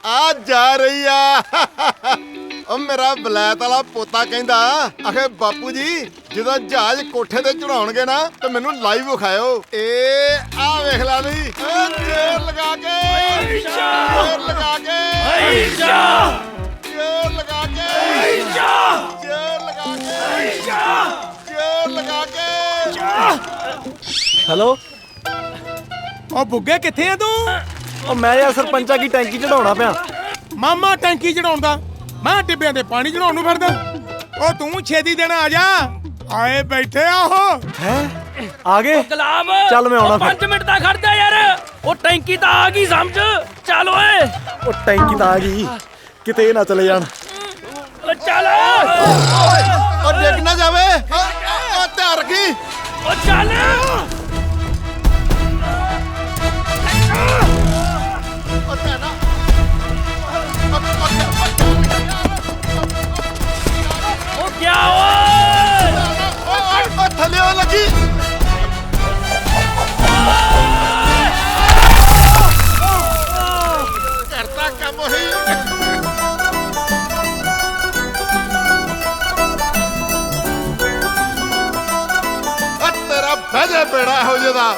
आ जा रही आ ओ मेरा बलैत वाला पोता कहंदा आखे बापू जी ਜਦੋਂ ਜਹਾਜ਼ ਕੋਠੇ ਤੇ ਚੜਾਉਣਗੇ ਨਾ ਤੇ ਮੈਨੂੰ ਲਾਈਵ ਵਿਖਾਇਓ ਏ ਆ ਵੇਖ ਲਾ ਬਈ ਜੋਰ ਲਗਾ ਕੇ ਜੋਰ ਲਗਾ ਕੇ ਜੋਰ ਲਗਾ ਕੇ ਜੋਰ ਲਗਾ ਕੇ ਜੋਰ ਲਗਾ ਕੇ ਹੈਲੋ ਉਹ ਬੁੱਗੇ ਕਿੱਥੇ ਆ ਤੂੰ? ਉਹ ਮੈਂ ਯਾਰ ਸਰਪੰਚਾ ਕੀ ਟੈਂਕੀ ਚੜਾਉਣਾ ਪਿਆ। ਮਾਮਾ ਟੈਂਕੀ ਚੜਾਉਂਦਾ, ਮੈਂ ਟਿੱਬਿਆਂ ਤੇ ਪਾਣੀ ਚੜਾਉਣ ਨੂੰ ਫਿਰਦਾ। ਉਹ ਤੂੰ ਛੇਤੀ ਦੇਣਾ ਆ ਜਾ। ਆਏ ਬੈਠੇ ਆ ਉਹ ਹੈ ਆ ਗਏ ਗੁਲਾਬ ਚੱਲ ਮੈਂ ਆਉਣਾ ਫਿਰ। 5 ਮਿੰਟ ਦਾ ਖੜਦਾ ਯਾਰ, ਉਹ ਟੈਂਕੀ ਤਾਂ ਆ ਗਈ ਸਮਝ। ਚੱਲ ਓਏ ਉਹ ਟੈਂਕੀ ਤਾਂ ਆ ਗਈ, ਕਿਤੇ ਇਹ ਨਾ ਚਲੇ ਜਾਣ। ਓ ਚੱਲ ਓ ਡਿੱਗ ਨਾ ਜਾਵੇ ਓ ਧਿਆਨ ਰੱਖੀ ਓ ਚੱਲ ਓ ਧਿਆਨ ਓ ਗਿਆ ਓਏ ਓ ਥੱਲੇ ਆ ਲੱਗੀ ਕਰਤਾ ਕੰਮ ਉਹੀ ਤੇਰਾ ਬਹਿਜੇ ਬੇੜਾ ਇਹੋ ਜਿਹੇ ਦਾ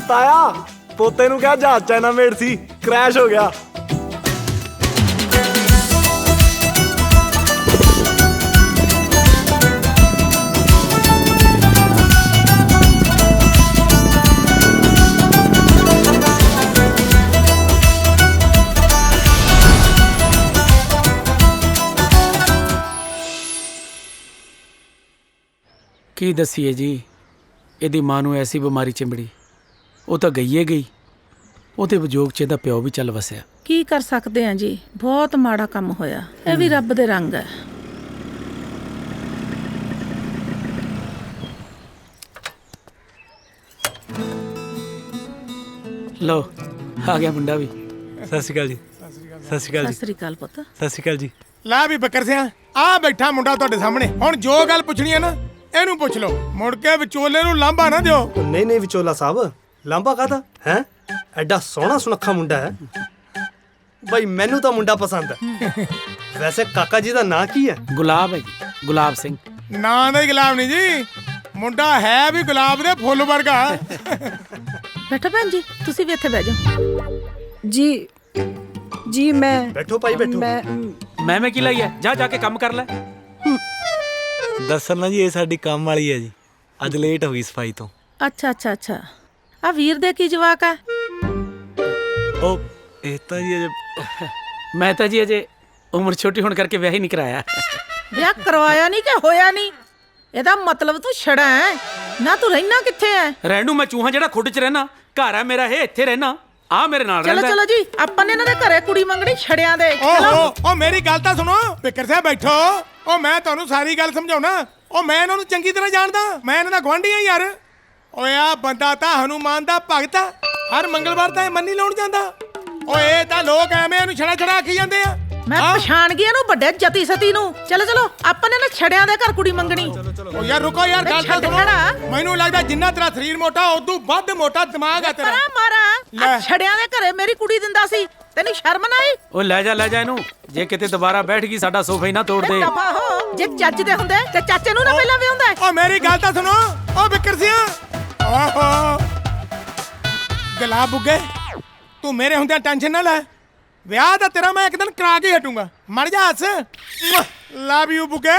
ਤਾਇਆ ਪੋਤੇ ਨੂੰ ਕਿਹਾ ਜਹਾਜ਼ ਚਾਈਨਾ ਮੇਡ ਸੀ, ਕ੍ਰੈਸ਼ ਹੋ ਗਿਆ। ਕੀ ਦਸੀਏ ਜੀ, ਇਹਦੀ ਮਾਂ ਨੂੰ ਐਸੀ ਬਿਮਾਰੀ ਚਿੰਬੜੀ, ਉਹ ਤਾਂ ਗਈ ਏ ਗਈ। ਉਹਦੇ ਵਿਜੋਗ 'ਚ ਇਹਦਾ ਪਿਓ ਵੀ ਚੱਲ ਵਸਿਆ। ਕੀ ਕਰ ਸਕਦੇ ਆ ਜੀ, ਬਹੁਤ ਮਾੜਾ ਕੰਮ ਹੋਇਆ। ਇਹ ਵੀ ਰੱਬ ਦੇ ਰੰਗ ਹੈ। ਲਓ ਆ ਗਿਆ ਮੁੰਡਾ ਵੀ। ਸਤਿ ਸ਼੍ਰੀ ਅਕਾਲ ਜੀ। ਸਤਿ ਸ਼੍ਰੀ ਅਕਾਲ ਸਤਿ ਜੀ। ਸ੍ਰੀ ਅਕਾਲ ਪੁੱਤ। ਸਤਿ ਸ਼੍ਰੀ ਅਕਾਲ ਜੀ। ਲੈ ਵੀ ਬੱਕਰ ਸਿਆ ਆ ਬੈਠਾ ਮੁੰਡਾ ਤੁਹਾਡੇ ਸਾਹਮਣੇ। ਹੁਣ ਜੋ ਗੱਲ ਪੁੱਛਣੀ ਹੈ ਨਾ ਇਹਨੂੰ ਪੁੱਛ ਲਓ, ਮੁੜ ਕੇ ਵਿਚੋਲੇ ਨੂੰ ਲਾਂਭਾ ਨਾ ਦਿਓ। ਨਹੀਂ ਨਹੀਂ ਵਿਚੋਲਾ ਸਾਹਿਬ, ਲਾਂਭਾ ਕਾਹਦਾ ਹੈ? ਐਡਾ ਸੋਹਣਾ ਸੁਨੱਖਾ ਮੁੰਡਾ ਹੈ ਬਈ, ਮੈਨੂੰ ਤਾਂ ਮੁੰਡਾ ਪਸੰਦ ਹੈ। ਵੈਸੇ ਕਾਕਾ ਜੀ ਦਾ ਨਾਂ ਕੀ ਹੈ? ਗੁਲਾਬ ਹੈ ਜੀ, ਗੁਲਾਬ ਸਿੰਘ। ਨਾਂ ਦਾ ਹੀ ਗੁਲਾਬ ਨਹੀਂ ਜੀ, ਮੁੰਡਾ ਹੈ ਵੀ ਗੁਲਾਬ ਦੇ ਫੁੱਲ ਵਰਗਾ। ਬੈਠੋ ਭੈਣ ਜੀ, ਤੁਸੀਂ ਵੀ ਇੱਥੇ ਬਹਿ ਜਾਓ। ਜੀ ਜੀ ਮੈਂ ਬੈਠੋ ਭਾਈ ਬੈਠੋ। ਮੈਂ ਕੀ ਲਈ ਹੈ, ਜਾ ਕੇ ਕੰਮ ਕਰ ਲੈ। ਦੱਸਣ ਨਾ ਜੀ, ਇਹ ਸਾਡੀ ਕੰਮ ਵਾਲੀ ਹੈ ਜੀ, ਅੱਜ ਲੇਟ ਹੋ ਗਈ ਸਫਾਈ ਤੋਂ। ਅੱਛਾ ਅੱਛਾ ਅੱਛਾ, ਆ ਵੀਰ ਦੇ ਕੀ ਜਵਾਕ ਆ? ਉਹ ਇਹ ਤਾਂ ਜੀ ਅਜੇ ਮੈਂ ਤਾਂ ਜੀ ਅਜੇ ਉਮਰ ਛੋਟੀ ਹੋਣ ਕਰਕੇ ਵਿਆਹ ਹੀ ਨਹੀਂ ਕਰਾਇਆ। ਵਿਆਹ ਕਰਵਾਇਆ ਨਹੀਂ ਕਿ ਹੋਇਆ ਨਹੀਂ? ਇਹਦਾ ਮਤਲਬ ਤੂੰ ਛੜਾ ਹੈ ਨਾ। ਤੂੰ ਰਹਿਣਾ ਕਿੱਥੇ ਹੈ? ਰਹਿਣ ਨੂੰ ਮੈਂ ਚੂਹਾ ਜਿਹੜਾ ਖੁੱਡ 'ਚ ਰਹਿਣਾ, ਘਰ ਹੈ ਮੇਰਾ, ਇਹ ਇੱਥੇ ਰਹਿਣਾ। ਆ ਮੇਰੇ ਨਾਲ ਚਲੋ ਰਹਿੰਦਾ। ਚਲੋ ਜੀ, ਆਪਾਂ ਨੇ ਇਹਨਾਂ ਦੇ ਘਰੇ ਕੁੜੀ ਮੰਗਣੀ ਛੜਿਆਂ ਦੇ। ਓਹੋ ਉਹ ਮੇਰੀ ਗੱਲ ਤਾਂ ਸੁਣੋ। ਬਿੱਕਰ ਸਾਹਿਬ ਬੈਠੋ। ਉਹ ਮੈਂ ਤੁਹਾਨੂੰ ਸਾਰੀ ਗੱਲ ਸਮਝਾਉਣਾ। ਉਹ ਮੈਂ ਇਹਨਾਂ ਨੂੰ ਚੰਗੀ ਤਰ੍ਹਾਂ ਜਾਣਦਾ, ਮੈਂ ਇਹਨਾਂ ਦਾ ਗੁਆਂਢੀ ਆ ਯਾਰ। ਓਏ ਆ ਬੰਦਾ ਤਾਂ ਹਨੂਮਾਨ ਦਾ ਭਗਤ ਆ, ਹਰ ਮੰਗਲਵਾਰ ਤਾਂ ਇਹ ਮੰਨੀ ਲਾਉਣ ਜਾਂਦਾ। ਓਏ ਇਹ ਤਾਂ ਲੋਕ ਐਵੇਂ ਇਹਨੂੰ ਛੜਾ ਆਖੀ ਜਾਂਦੇ ਆ। ਮੈਂ ਪਛਾਣ ਗਿਆ ਇਹਨੂੰ, ਵੱਡੇ ਜਤੀ ਸਤੀ ਨੂੰ। ਚਲੋ ਚਲੋ, ਆਪਾਂ ਨੇ ਨਾ ਛੜਿਆਂ ਦੇ ਘਰ ਕੁੜੀ ਮੰਗਣੀ। ਓ ਯਾਰ ਰੁਕੋ ਯਾਰ, ਗੱਲ ਤਾਂ ਸੁਣੋ। ਮੈਨੂੰ ਲੱਗਦਾ ਜਿੰਨਾ ਤੇਰਾ ਸਰੀਰ ਮੋਟਾ ਉਦੋਂ ਵੱਧ ਮੋਟਾ ਦਿਮਾਗ ਆ ਤੇਰਾ। ਪਰਾਂ ਮਾਰਾ, ਛੜਿਆਂ ਦੇ ਘਰੇ ਮੇਰੀ ਕੁੜੀ ਦਿੰਦਾ ਸੀ, ਤੈਨੂੰ ਸ਼ਰਮ ਨਾ ਆਈ? ਉਹ ਲੈ ਜਾ ਇਹਨੂੰ, ਜੇ ਕਿਤੇ ਦੁਬਾਰਾ ਬੈਠ ਗਈ ਸਾਡਾ ਸੋਫਾ ਹੀ ਨਾ ਤੋੜ ਦੇ। ਦਫਾ ਹੋ, ਜੇ ਚੱਜ ਦੇ ਹੁੰਦੇ ਤੇ ਚਾਚੇ ਨੂੰ ਨਾ ਪਹਿਲਾਂ ਵਿਆਹੁੰਦਾ। ਓ ਮੇਰੀ ਗੱਲ ਤਾਂ ਸੁਣੋ। ਓ ਬਿੱਕਰ ਸਿਆ, ਓਹੋ ਗੁਲਾਬ ਬੁੱਗੇ, ਤੂੰ ਮੇਰੇ ਹੁੰਦਿਆਂ ਟੈਨਸ਼ਨ ਨਾ ਲੈ। ਵਿਆਹ ਤਾਂ ਤੇਰਾ ਮੈਂ ਇੱਕ ਦਿਨ ਕਰਾ ਕੇ ਹਟੂੰਗਾ। ਮਰ ਜਾ ਹੱਸ। ਲਵ ਯੂ ਬੁੱਗੇ।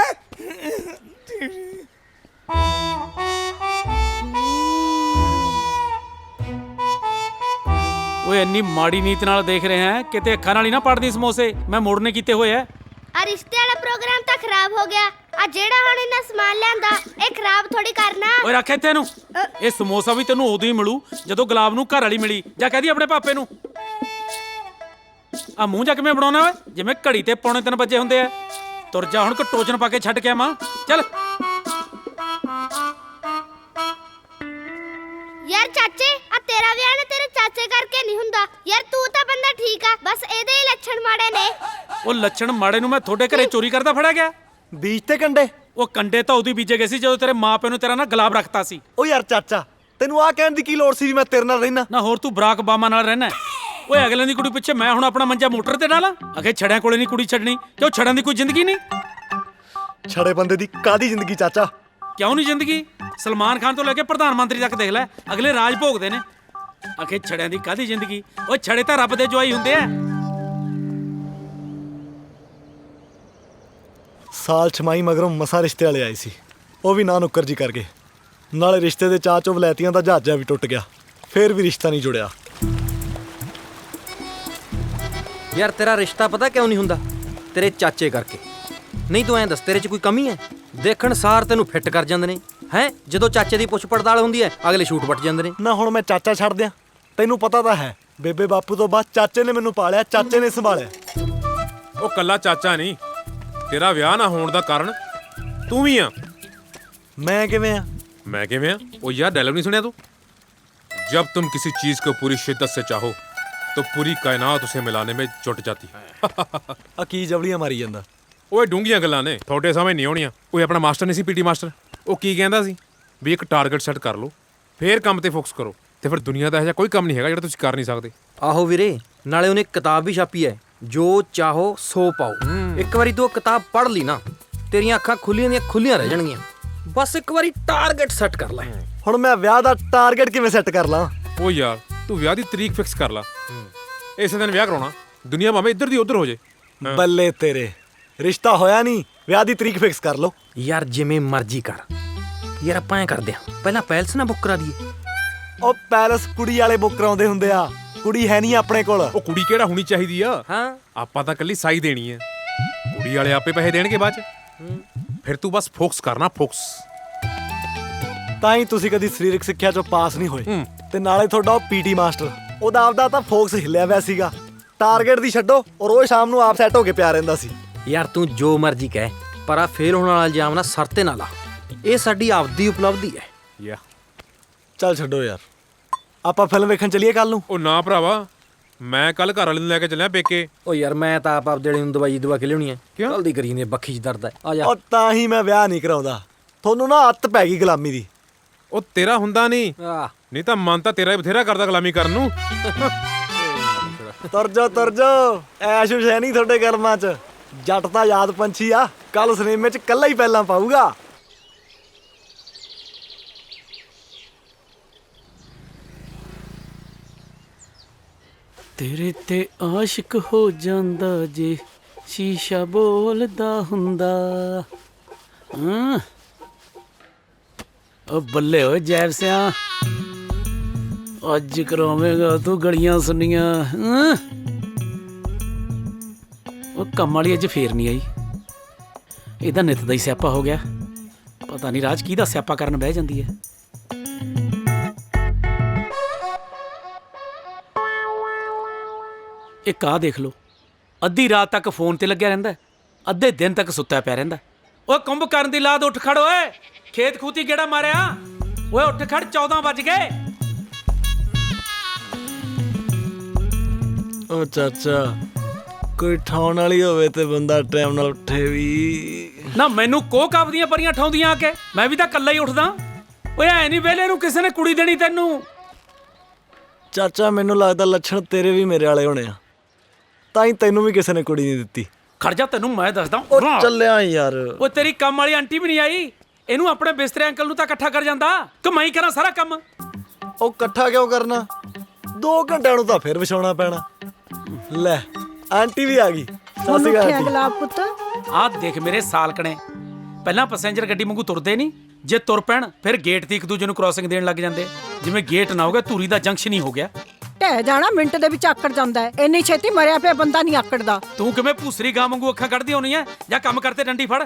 ਓਏ ਇੰਨੀ ਮਾੜੀ ਨੀਤ ਨਾਲ ਦੇਖ ਰਹੇ ਹੈ, ਕਿਤੇ ਅੱਖਾਂ ਨਾਲ ਹੀ ਨਾ ਪੜਦੀ ਸਮੋਸੇ। ਮੈਂ ਮੋੜਨੇ ਕੀਤੇ ਹੋਏ ਐ। ਆ ਰਿਸ਼ਤੇ ਵਾਲਾ ਪ੍ਰੋਗਰਾਮ ਤਾਂ ਖਰਾਬ ਹੋ ਗਿਆ। ਆ ਜਿਹੜਾ ਹੁਣ ਇਹਨਾਂ ਸਮਾਨ ਲਿਆਂਦਾ ਇਹ ਖਰਾਬ ਥੋੜੀ ਕਰਨਾ। ਓਏ ਰੱਖ ਇੱਥੇ ਇਹਨੂੰ। ਇਹ ਸਮੋਸਾ ਵੀ ਤੈਨੂੰ ਉਦੋਂ ਹੀ ਮਿਲੂ ਜਦੋਂ ਗੁਲਾਬ ਨੂੰ ਘਰ ਵਾਲੀ ਮਿਲੀ। ਜਾਂ ਕਹਦੀ ਆਪਣੇ ਪਾਪੇ ਨੂੰ। ਆ ਮੂੰਹ ਜਾ ਕਿਵੇਂ ਬਣਾਉਣਾ ਓਏ, ਜਿਵੇਂ ਘੜੀ ਤੇ 2:45 ਵਜੇ ਹੁੰਦੇ ਆ। ਤੁਰ ਜਾ ਹੁਣ, ਟੋਚਨ ਪਾ ਕੇ ਛੱਡ ਕੇ ਆਵਾਂ। ਚੱਲ ਯਾਰ ਚਾਚੇ, ਆ ਤੇਰਾ ਵਿਆਹ ਨਾ ਤੇਰੇ ਚਾਚੇ ਕਰਕੇ ਨਹੀਂ ਹੁੰਦਾ ਯਾਰ। ਤੂੰ ਤਾਂ ਬੰਦਾ ਠੀਕ ਆ, ਬਸ ਇਹਦੇ ਹੀ ਲੱਛਣ ਮਾੜੇ ਨੇ। ਉਹ ਲੱਛਣ ਮਾੜੇ ਨੂੰ ਮੈਂ ਤੁਹਾਡੇ ਘਰੇ ਚੋਰੀ ਕਰਦਾ ਫੜਿਆ ਗਿਆ? ਬੀਜ ਤੇ ਕੰਡੇ। ਉਹ ਕੰਡੇ ਤਾਂ ਉਦੋਂ ਬੀਜੇ ਗਏ ਸੀ ਜਦੋਂ ਤੇਰੇ ਮਾਪੇ ਨੂੰ ਤੇਰਾ ਨਾ ਗੁਲਾਬ ਰੱਖਤਾ ਸੀ। ਉਹ ਯਾਰ ਚਾਚਾ, ਤੈਨੂੰ ਆਹ ਕਹਿਣ ਦੀ ਕੀ ਲੋੜ ਸੀ ਵੀ ਮੈਂ ਤੇਰੇ ਨਾਲ ਰਹਿਣਾ? ਨਾ ਹੋਰ ਤੂੰ ਬਰਾਕ ਬਾਮਾ ਨਾਲ ਰਹਿਣਾ। ਓਏ ਅਗਲੇ ਦੀ ਕੁੜੀ ਪਿੱਛੇ ਮੈਂ ਹੁਣ ਆਪਣਾ ਮੰਜਾ ਮੋਟਰ ਤੇ ਡਾਲਾਂ? ਅਗੇ ਛੜਿਆਂ ਕੋਲੇ ਨਹੀਂ ਕੁੜੀ ਛੱਡਣੀ, ਕਿਉਂ ਛੜਾਂ ਦੀ ਕੋਈ ਜ਼ਿੰਦਗੀ ਨਹੀਂ? ਛੜੇ ਬੰਦੇ ਦੀ ਕਾਦੀ ਜ਼ਿੰਦਗੀ ਚਾਚਾ? ਕਿਉਂ ਨਹੀਂ ਜ਼ਿੰਦਗੀ? ਸਲਮਾਨ ਖਾਨ ਤੋਂ ਲੈ ਕੇ ਪ੍ਰਧਾਨ ਮੰਤਰੀ ਤੱਕ ਦੇਖ ਲੈ, ਅਗਲੇ ਰਾਜ ਭੋਗਦੇ ਨੇ। ਅਗੇ ਛੜਿਆਂ ਦੀ ਕਾਦੀ ਜ਼ਿੰਦਗੀ? ਓਏ ਛੜੇ ਤਾਂ ਰੱਬ ਦੇ ਜਵਾਈ ਹੁੰਦੇ ਆ। ਸਾਲ ਛਮਾਈ ਮਗਰੋਂ ਮਸਾ ਰਿਸ਼ਤੇ ਵਾਲੇ ਆਏ ਸੀ, ਉਹ ਵੀ ਨਾ ਨੁੱਕਰ ਜੀ ਕਰ ਗਏ। ਨਾਲੇ ਰਿਸ਼ਤੇ ਦੇ ਚਾਅ ਚੋਂ ਵਲੈਤੀਆਂ ਦਾ ਜਹਾਜ਼ਾ ਵੀ ਟੁੱਟ ਗਿਆ, ਫੇਰ ਵੀ ਰਿਸ਼ਤਾ ਨਹੀਂ ਜੁੜਿਆ। ਯਾਰ ਤੇਰਾ ਰਿਸ਼ਤਾ ਪਤਾ ਕਿਉਂ ਨਹੀਂ ਹੁੰਦਾ? ਤੇਰੇ ਚਾਚੇ ਕਰਕੇ। ਨਹੀਂ ਤੂੰ ਐਂ ਦੱਸ, ਤੇਰੇ 'ਚ ਕੋਈ ਕਮੀ ਹੈ? ਦੇਖਣ ਸਾਰ ਤੈਨੂੰ ਫਿੱਟ ਕਰ ਜਾਂਦੇ ਨੇ ਹੈ। ਜਦੋਂ ਚਾਚੇ ਦੀ ਪੁੱਛ ਪੜਤਾਲ ਹੁੰਦੀ ਹੈ ਅਗਲੇ ਸ਼ੂਟ ਵੱਟ ਜਾਂਦੇ ਨੇ। ਨਾ ਹੁਣ ਮੈਂ ਚਾਚਾ ਛੱਡ ਦਿਆਂ? ਤੈਨੂੰ ਪਤਾ ਤਾਂ ਹੈ ਬੇਬੇ ਬਾਪੂ ਤੋਂ ਬਾਅਦ ਚਾਚੇ ਨੇ ਮੈਨੂੰ ਪਾਲਿਆ, ਚਾਚੇ ਨੇ ਸੰਭਾਲਿਆ। ਉਹ ਕੱਲਾ ਚਾਚਾ ਨਹੀਂ, ਤੇਰਾ ਵਿਆਹ ਨਾ ਹੋਣ ਦਾ ਕਾਰਨ ਤੂੰ ਵੀ ਆ। ਮੈਂ ਕਿਵੇਂ ਆ? मैं किवें आ? ओ यार डायलॉग नहीं सुनिया तू? जब तुम किसी चीज को पूरी शिद्दत से चाहो तो पूरी कायनात उसे मिलाने में जुट जाती है। ਆ ਕੀ ਜਵਲੀਆਂ ਮਾਰੀ ਜਾਂਦਾ? ਓਏ ਡੂੰਘੀਆਂ ਗੱਲਾਂ ਨੇ, ਤੁਹਾਡੇ ਸਮਝ ਨਹੀਂ ਆਉਣੀਆਂ। ਓਏ ਆਪਣਾ ਮਾਸਟਰ ਨਹੀਂ ਸੀ ਪੀਟੀ ਮਾਸਟਰ, ਉਹ ਕੀ ਕਹਿੰਦਾ ਸੀ ਵੀ ਇੱਕ ਟਾਰਗੇਟ ਸੈੱਟ ਕਰ ਲਓ, ਫੇਰ ਕੰਮ ਤੇ ਫੋਕਸ ਕਰੋ, ਤੇ ਫਿਰ ਦੁਨੀਆ ਦਾ ਇਹੋ ਜਿਹਾ ਕੋਈ ਕੰਮ ਨਹੀਂ ਹੈਗਾ ਜਿਹੜਾ ਤੁਸੀਂ ਕਰ ਨਹੀਂ ਸਕਦੇ। ਆਹੋ ਵੀਰੇ, ਨਾਲੇ ਉਹਨੇ ਕਿਤਾਬ ਵੀ ਛਾਪੀ ਹੈ, ਜੋ ਚਾਹੋ ਸੋ ਪਾਓ। ਇੱਕ ਵਾਰੀ ਤੂੰ ਉਹ ਕਿਤਾਬ ਪੜ੍ਹ ਲਈ ਨਾ, ਤੇਰੀਆਂ ਅੱਖਾਂ ਖੁੱਲੀਆਂ ਦੀਆਂ ਖੁੱਲੀਆਂ ਰਹਿ ਜਾਣਗੀਆਂ। ਬਸ ਇੱਕ ਵਾਰੀ ਟਾਰਗੇਟ ਸੈੱਟ ਕਰ ਲੈ। ਹੁਣ ਮੈਂ ਵਿਆਹ ਦਾ ਟਾਰਗੇਟ ਕਿਵੇਂ ਸੈੱਟ ਕਰ ਲਾਂ? ਓ ਯਾਰ ਤੂੰ ਵਿਆਹ ਦੀ ਤਰੀਕ ਫਿਕਸ ਕਰ ਲਾ, ਇਸੇ ਦਿਨ ਵਿਆਹ ਕਰਾਉਣਾ, ਦੁਨੀਆ ਭਾਵੇਂ ਇੱਧਰ ਦੀ ਉੱਧਰ ਹੋ ਜੇ। ਬੱਲੇ ਤੇਰੇ, ਰਿਸ਼ਤਾ ਹੋਇਆ ਨਹੀਂ, ਵਿਆਹ ਦੀ ਤਰੀਕ ਫਿਕਸ ਕਰ ਲਓ। ਯਾਰ ਜਿਵੇਂ ਮਰਜ਼ੀ ਕਰ, ਯਾਰ ਆਪਾਂ ਐਂ ਕਰਦੇ ਆਂ, ਪਹਿਲਾਂ ਪੈਲਸ ਨਾ ਬੁੱਕ ਕਰਾ ਦਈਏ। ਉਹ ਪੈਲਸ ਕੁੜੀ ਵਾਲੇ ਬੁੱਕ ਕਰਾਉਂਦੇ ਹੁੰਦੇ ਆ, ਕੁੜੀ ਹੈ ਨਹੀਂ ਆਪਣੇ ਕੋਲ। ਉਹ ਕੁੜੀ ਕਿਹੜਾ ਹੋਣੀ ਚਾਹੀਦੀ ਆ? ਹਾਂ, ਆਪਾਂ ਤਾਂ ਕੱਲੀ ਸਾਈ ਦੇਣੀ ਹੈ, ਕੁੜੀ ਵਾਲੇ ਆਪੇ ਪੈਸੇ ਦੇਣਗੇ ਬਾਅਦ ਚ। ਫਿਰ ਤੂੰ ਬਸ ਫੋਕਸ ਕਰਨਾ, ਫੋਕਸ। ਤਾਂ ਹੀ ਤੁਸੀਂ ਕਦੀ ਸਰੀਰਕ ਸਿੱਖਿਆ ਚੋਂ ਪਾਸ ਨਹੀਂ ਹੋਏ, ਤੇ ਨਾਲੇ ਤੁਹਾਡਾ ਉਹ ਪੀਟੀ ਮਾਸਟਰ, ਉਹਦਾ ਆਪਦਾ ਤਾਂ ਫੋਕਸ ਹਿੱਲਿਆ ਹੋਇਆ ਸੀਗਾ। ਟਾਰਗੇਟ ਦੀ ਛੱਡੋ, ਉਹ ਰੋਜ਼ ਸ਼ਾਮ ਨੂੰ ਆਪ ਸੈੱਟ ਹੋ ਕੇ ਪਿਆ ਰਹਿੰਦਾ ਸੀ। ਯਾਰ ਤੂੰ ਜੋ ਮਰਜ਼ੀ ਕਹਿ, ਪਰ ਆ ਫੇਲ ਹੋਣ ਵਾਲਾ ਇਲਜ਼ਾਮ ਨਾ ਸਰ ਤੇ ਨਾ ਲਾ। ਇਹ ਸਾਡੀ ਆਪਦੀ ਉਪਲਬਧੀ ਹੈ। ਯਾ ਚੱਲ ਛੱਡੋ ਯਾਰ, ਆਪਾਂ ਫਿਲਮ ਵੇਖਣ ਚੱਲੀਏ ਕੱਲ ਨੂੰ। ਉਹ ਨਾ ਭਰਾਵਾ, ਮੈਂ ਕੱਲ ਘਰ ਵਾਲੇ ਨੂੰ ਲੈ ਕੇ ਚੱਲਿਆ ਪੇਕੇ। ਓ ਯਾਰ ਮੈਂ ਤਾਂ ਆਪ ਆਪਦੇ ਨੂੰ ਦਵਾਈ ਦਵਾ ਕੇ ਲਿਆਉਣੀ ਹੈ। ਕੱਲ ਦੀ ਕਰੀ ਨੇ ਬੱਖੀ 'ਚ ਦਰਦ ਹੈ। ਆ ਜਾ। ਉਹ ਤਾਂ ਹੀ ਮੈਂ ਵਿਆਹ ਨਹੀਂ ਕਰਾਉਂਦਾ, ਤੁਹਾਨੂੰ ਨਾ ਆਦਤ ਪੈ ਗਈ ਗੁਲਾਮੀ ਦੀ। ਉਹ ਤੇਰਾ ਹੁੰਦਾ ਨਹੀਂ, ਆਹ ਨਹੀਂ ਤਾਂ ਮਨ ਤਾਂ ਤੇਰਾ ਹੀ ਬਥੇਰਾ ਕਰਦਾ ਗੁਲਾਮੀ ਕਰਨ ਨੂੰ। ਤੁਰ ਜਾ ਐਸ਼ੁਸ਼ ਹੈ ਨਹੀਂ ਤੁਹਾਡੇ ਕਰਮਾਂ 'ਚ। ਜੱਟ ਤਾਂ ਯਾਦ ਪੰਛੀ ਆ, ਕੱਲ ਸਿਨੇਮੇ 'ਚ ਕੱਲਾ ਹੀ ਪਹਿਲਾਂ ਪਾਊਗਾ। ਤੇਰੇ ਤੇ ਆਸ਼ਿਕ ਹੋ ਜਾਂਦਾ ਜੇ ਸ਼ੀਸ਼ਾ ਬੋਲਦਾ ਹੁੰਦਾ। ਹਾਂ ਉਹ ਬੱਲੇ ਓਏ ਜੈਬ ਸਿਆ, ਅੱਜ ਕਰਾਵੇਂਗਾ ਤੂੰ ਗਲੀਆਂ ਸੁਣੀਆਂ। ਉਹ ਕੰਮ ਵਾਲੀ ਅੱਜ ਫੇਰ ਨਹੀਂ ਆਈ, ਇਹਦਾ ਨਿੱਤ ਦਾ ਹੀ ਸਿਆਪਾ ਹੋ ਗਿਆ। ਪਤਾ ਨਹੀਂ ਰਾਜ ਕਿਹਦਾ ਸਿਆਪਾ ਕਰਨ ਬਹਿ ਜਾਂਦੀ ਹੈ। ਇੱਕ ਆਹ ਦੇਖ ਲਓ, ਅੱਧੀ ਰਾਤ ਤੱਕ ਫੋਨ ਤੇ ਲੱਗਿਆ ਰਹਿੰਦਾ, ਅੱਧੇ ਦਿਨ ਤੱਕ ਸੁੱਤਾ ਪਿਆ ਰਹਿੰਦਾ। ਓਏ ਕੁੰਭ ਕਰਨ ਦੀ ਲਾਦ, ਉੱਠ ਖੜ ਓਏ, ਖੇਤ ਖੂਤੀ ਕਿਹੜਾ ਮਾਰਿਆ? ਓਏ ਉੱਠ ਖੜ, 14 ਵੱਜ ਗਏ। ਓ ਚਾਚਾ, ਕੋਈ ਠਾਉਣ ਵਾਲੀ ਹੋਵੇ ਤੇ ਬੰਦਾ ਟਾਈਮ ਨਾਲ ਉੱਠੇ ਵੀ ਨਾ। ਮੈਨੂੰ ਕੋਹ ਕਾਬ ਦੀਆਂ ਪਰੀਆਂ ਠਾਉਂਦੀਆਂ ਆ ਕੇ, ਮੈਂ ਵੀ ਤਾਂ ਇਕੱਲਾ ਹੀ ਉੱਠਦਾ। ਓਏ ਐ ਨਹੀਂ ਵੇਲੇ ਨੂੰ ਕਿਸੇ ਨੇ ਕੁੜੀ ਦੇਣੀ ਤੈਨੂੰ। ਚਾਚਾ ਮੈਨੂੰ ਲੱਗਦਾ ਲੱਛਣ ਤੇਰੇ ਵੀ ਮੇਰੇ ਵਾਲੇ ਹੋਣੇ ਆ, ਤਾਂ ਹੀ ਤੈਨੂੰ ਵੀ ਕਿਸੇ ਨੇ ਕੁੜੀ ਨਹੀਂ ਦਿੱਤੀ। ਖੜ ਜਾ, ਤੈਨੂੰ ਮੈਂ ਦੱਸਦਾ। ਉਹ ਚੱਲਿਆ ਯਾਰ। ਓ ਤੇਰੀ ਕੰਮ ਵਾਲੀ ਆਂਟੀ ਵੀ ਨਹੀਂ ਆਈ, ਇਹਨੂੰ ਆਪਣੇ ਬਿਸਤਰੇ ਅੰਕਲ ਨੂੰ ਤਾਂ ਇਕੱਠਾ ਕਰ ਜਾਂਦਾ ਕਿ ਮੈਂ ਹੀ ਕਰਾਂ ਸਾਰਾ ਕੰਮ? ਉਹ ਇਕੱਠਾ ਕਿਉਂ ਕਰਨਾ, 2 ਘੰਟਿਆਂ ਨੂੰ ਤਾਂ ਫਿਰ ਵਿਛਾਉਣਾ ਪੈਣਾ। ਲੈ ਆਂਟੀ ਵੀ ਆ ਗਈ। ਸਤਿ ਸ਼੍ਰੀ ਅਕਾਲ ਆਂਟੀ। ਗੁਲਾਬ ਪੁੱਤ, ਆਹ ਦੇਖ ਮੇਰੇ ਸਾਲਕਣੇ, ਪਹਿਲਾਂ ਪੈਸੇਂਜਰ ਗੱਡੀ ਵਾਂਗੂ ਤੁਰਦੇ ਨਹੀਂ, ਜੇ ਤੁਰ ਪੈਣ ਫਿਰ ਗੇਟ ਤੇ ਇੱਕ ਦੂਜੇ ਨੂੰ ਕ੍ਰਾਸਿੰਗ ਦੇਣ ਲੱਗ ਜਾਂਦੇ, ਜਿਵੇਂ ਗੇਟ ਨਾ ਹੋ ਗਿਆ ਧੂਰੀ ਦਾ ਜੰਕਸ਼ਨ ਹੀ ਹੋ ਗਿਆ। ਢਹਿ ਜਾਣਾ ਮਿੰਟ ਦੇ ਵਿੱਚ ਆਕੜ ਜਾਂਦਾ ਹੈ। ਇੰਨੀ ਛੇਤੀ ਮਰਿਆ ਪਿਆ ਬੰਦਾ ਨਹੀਂ ਆਕੜਦਾ। ਤੂੰ ਕਿਵੇਂ ਭੂਸਰੀ ਗਾਂ ਵਾਂਗੂ ਅੱਖਾਂ ਕੱਢਦੀ ਹੋਣੀ ਐ? ਜਾਂ ਕੰਮ ਕਰਤੇ ਡੰਡੀ ਫੜ।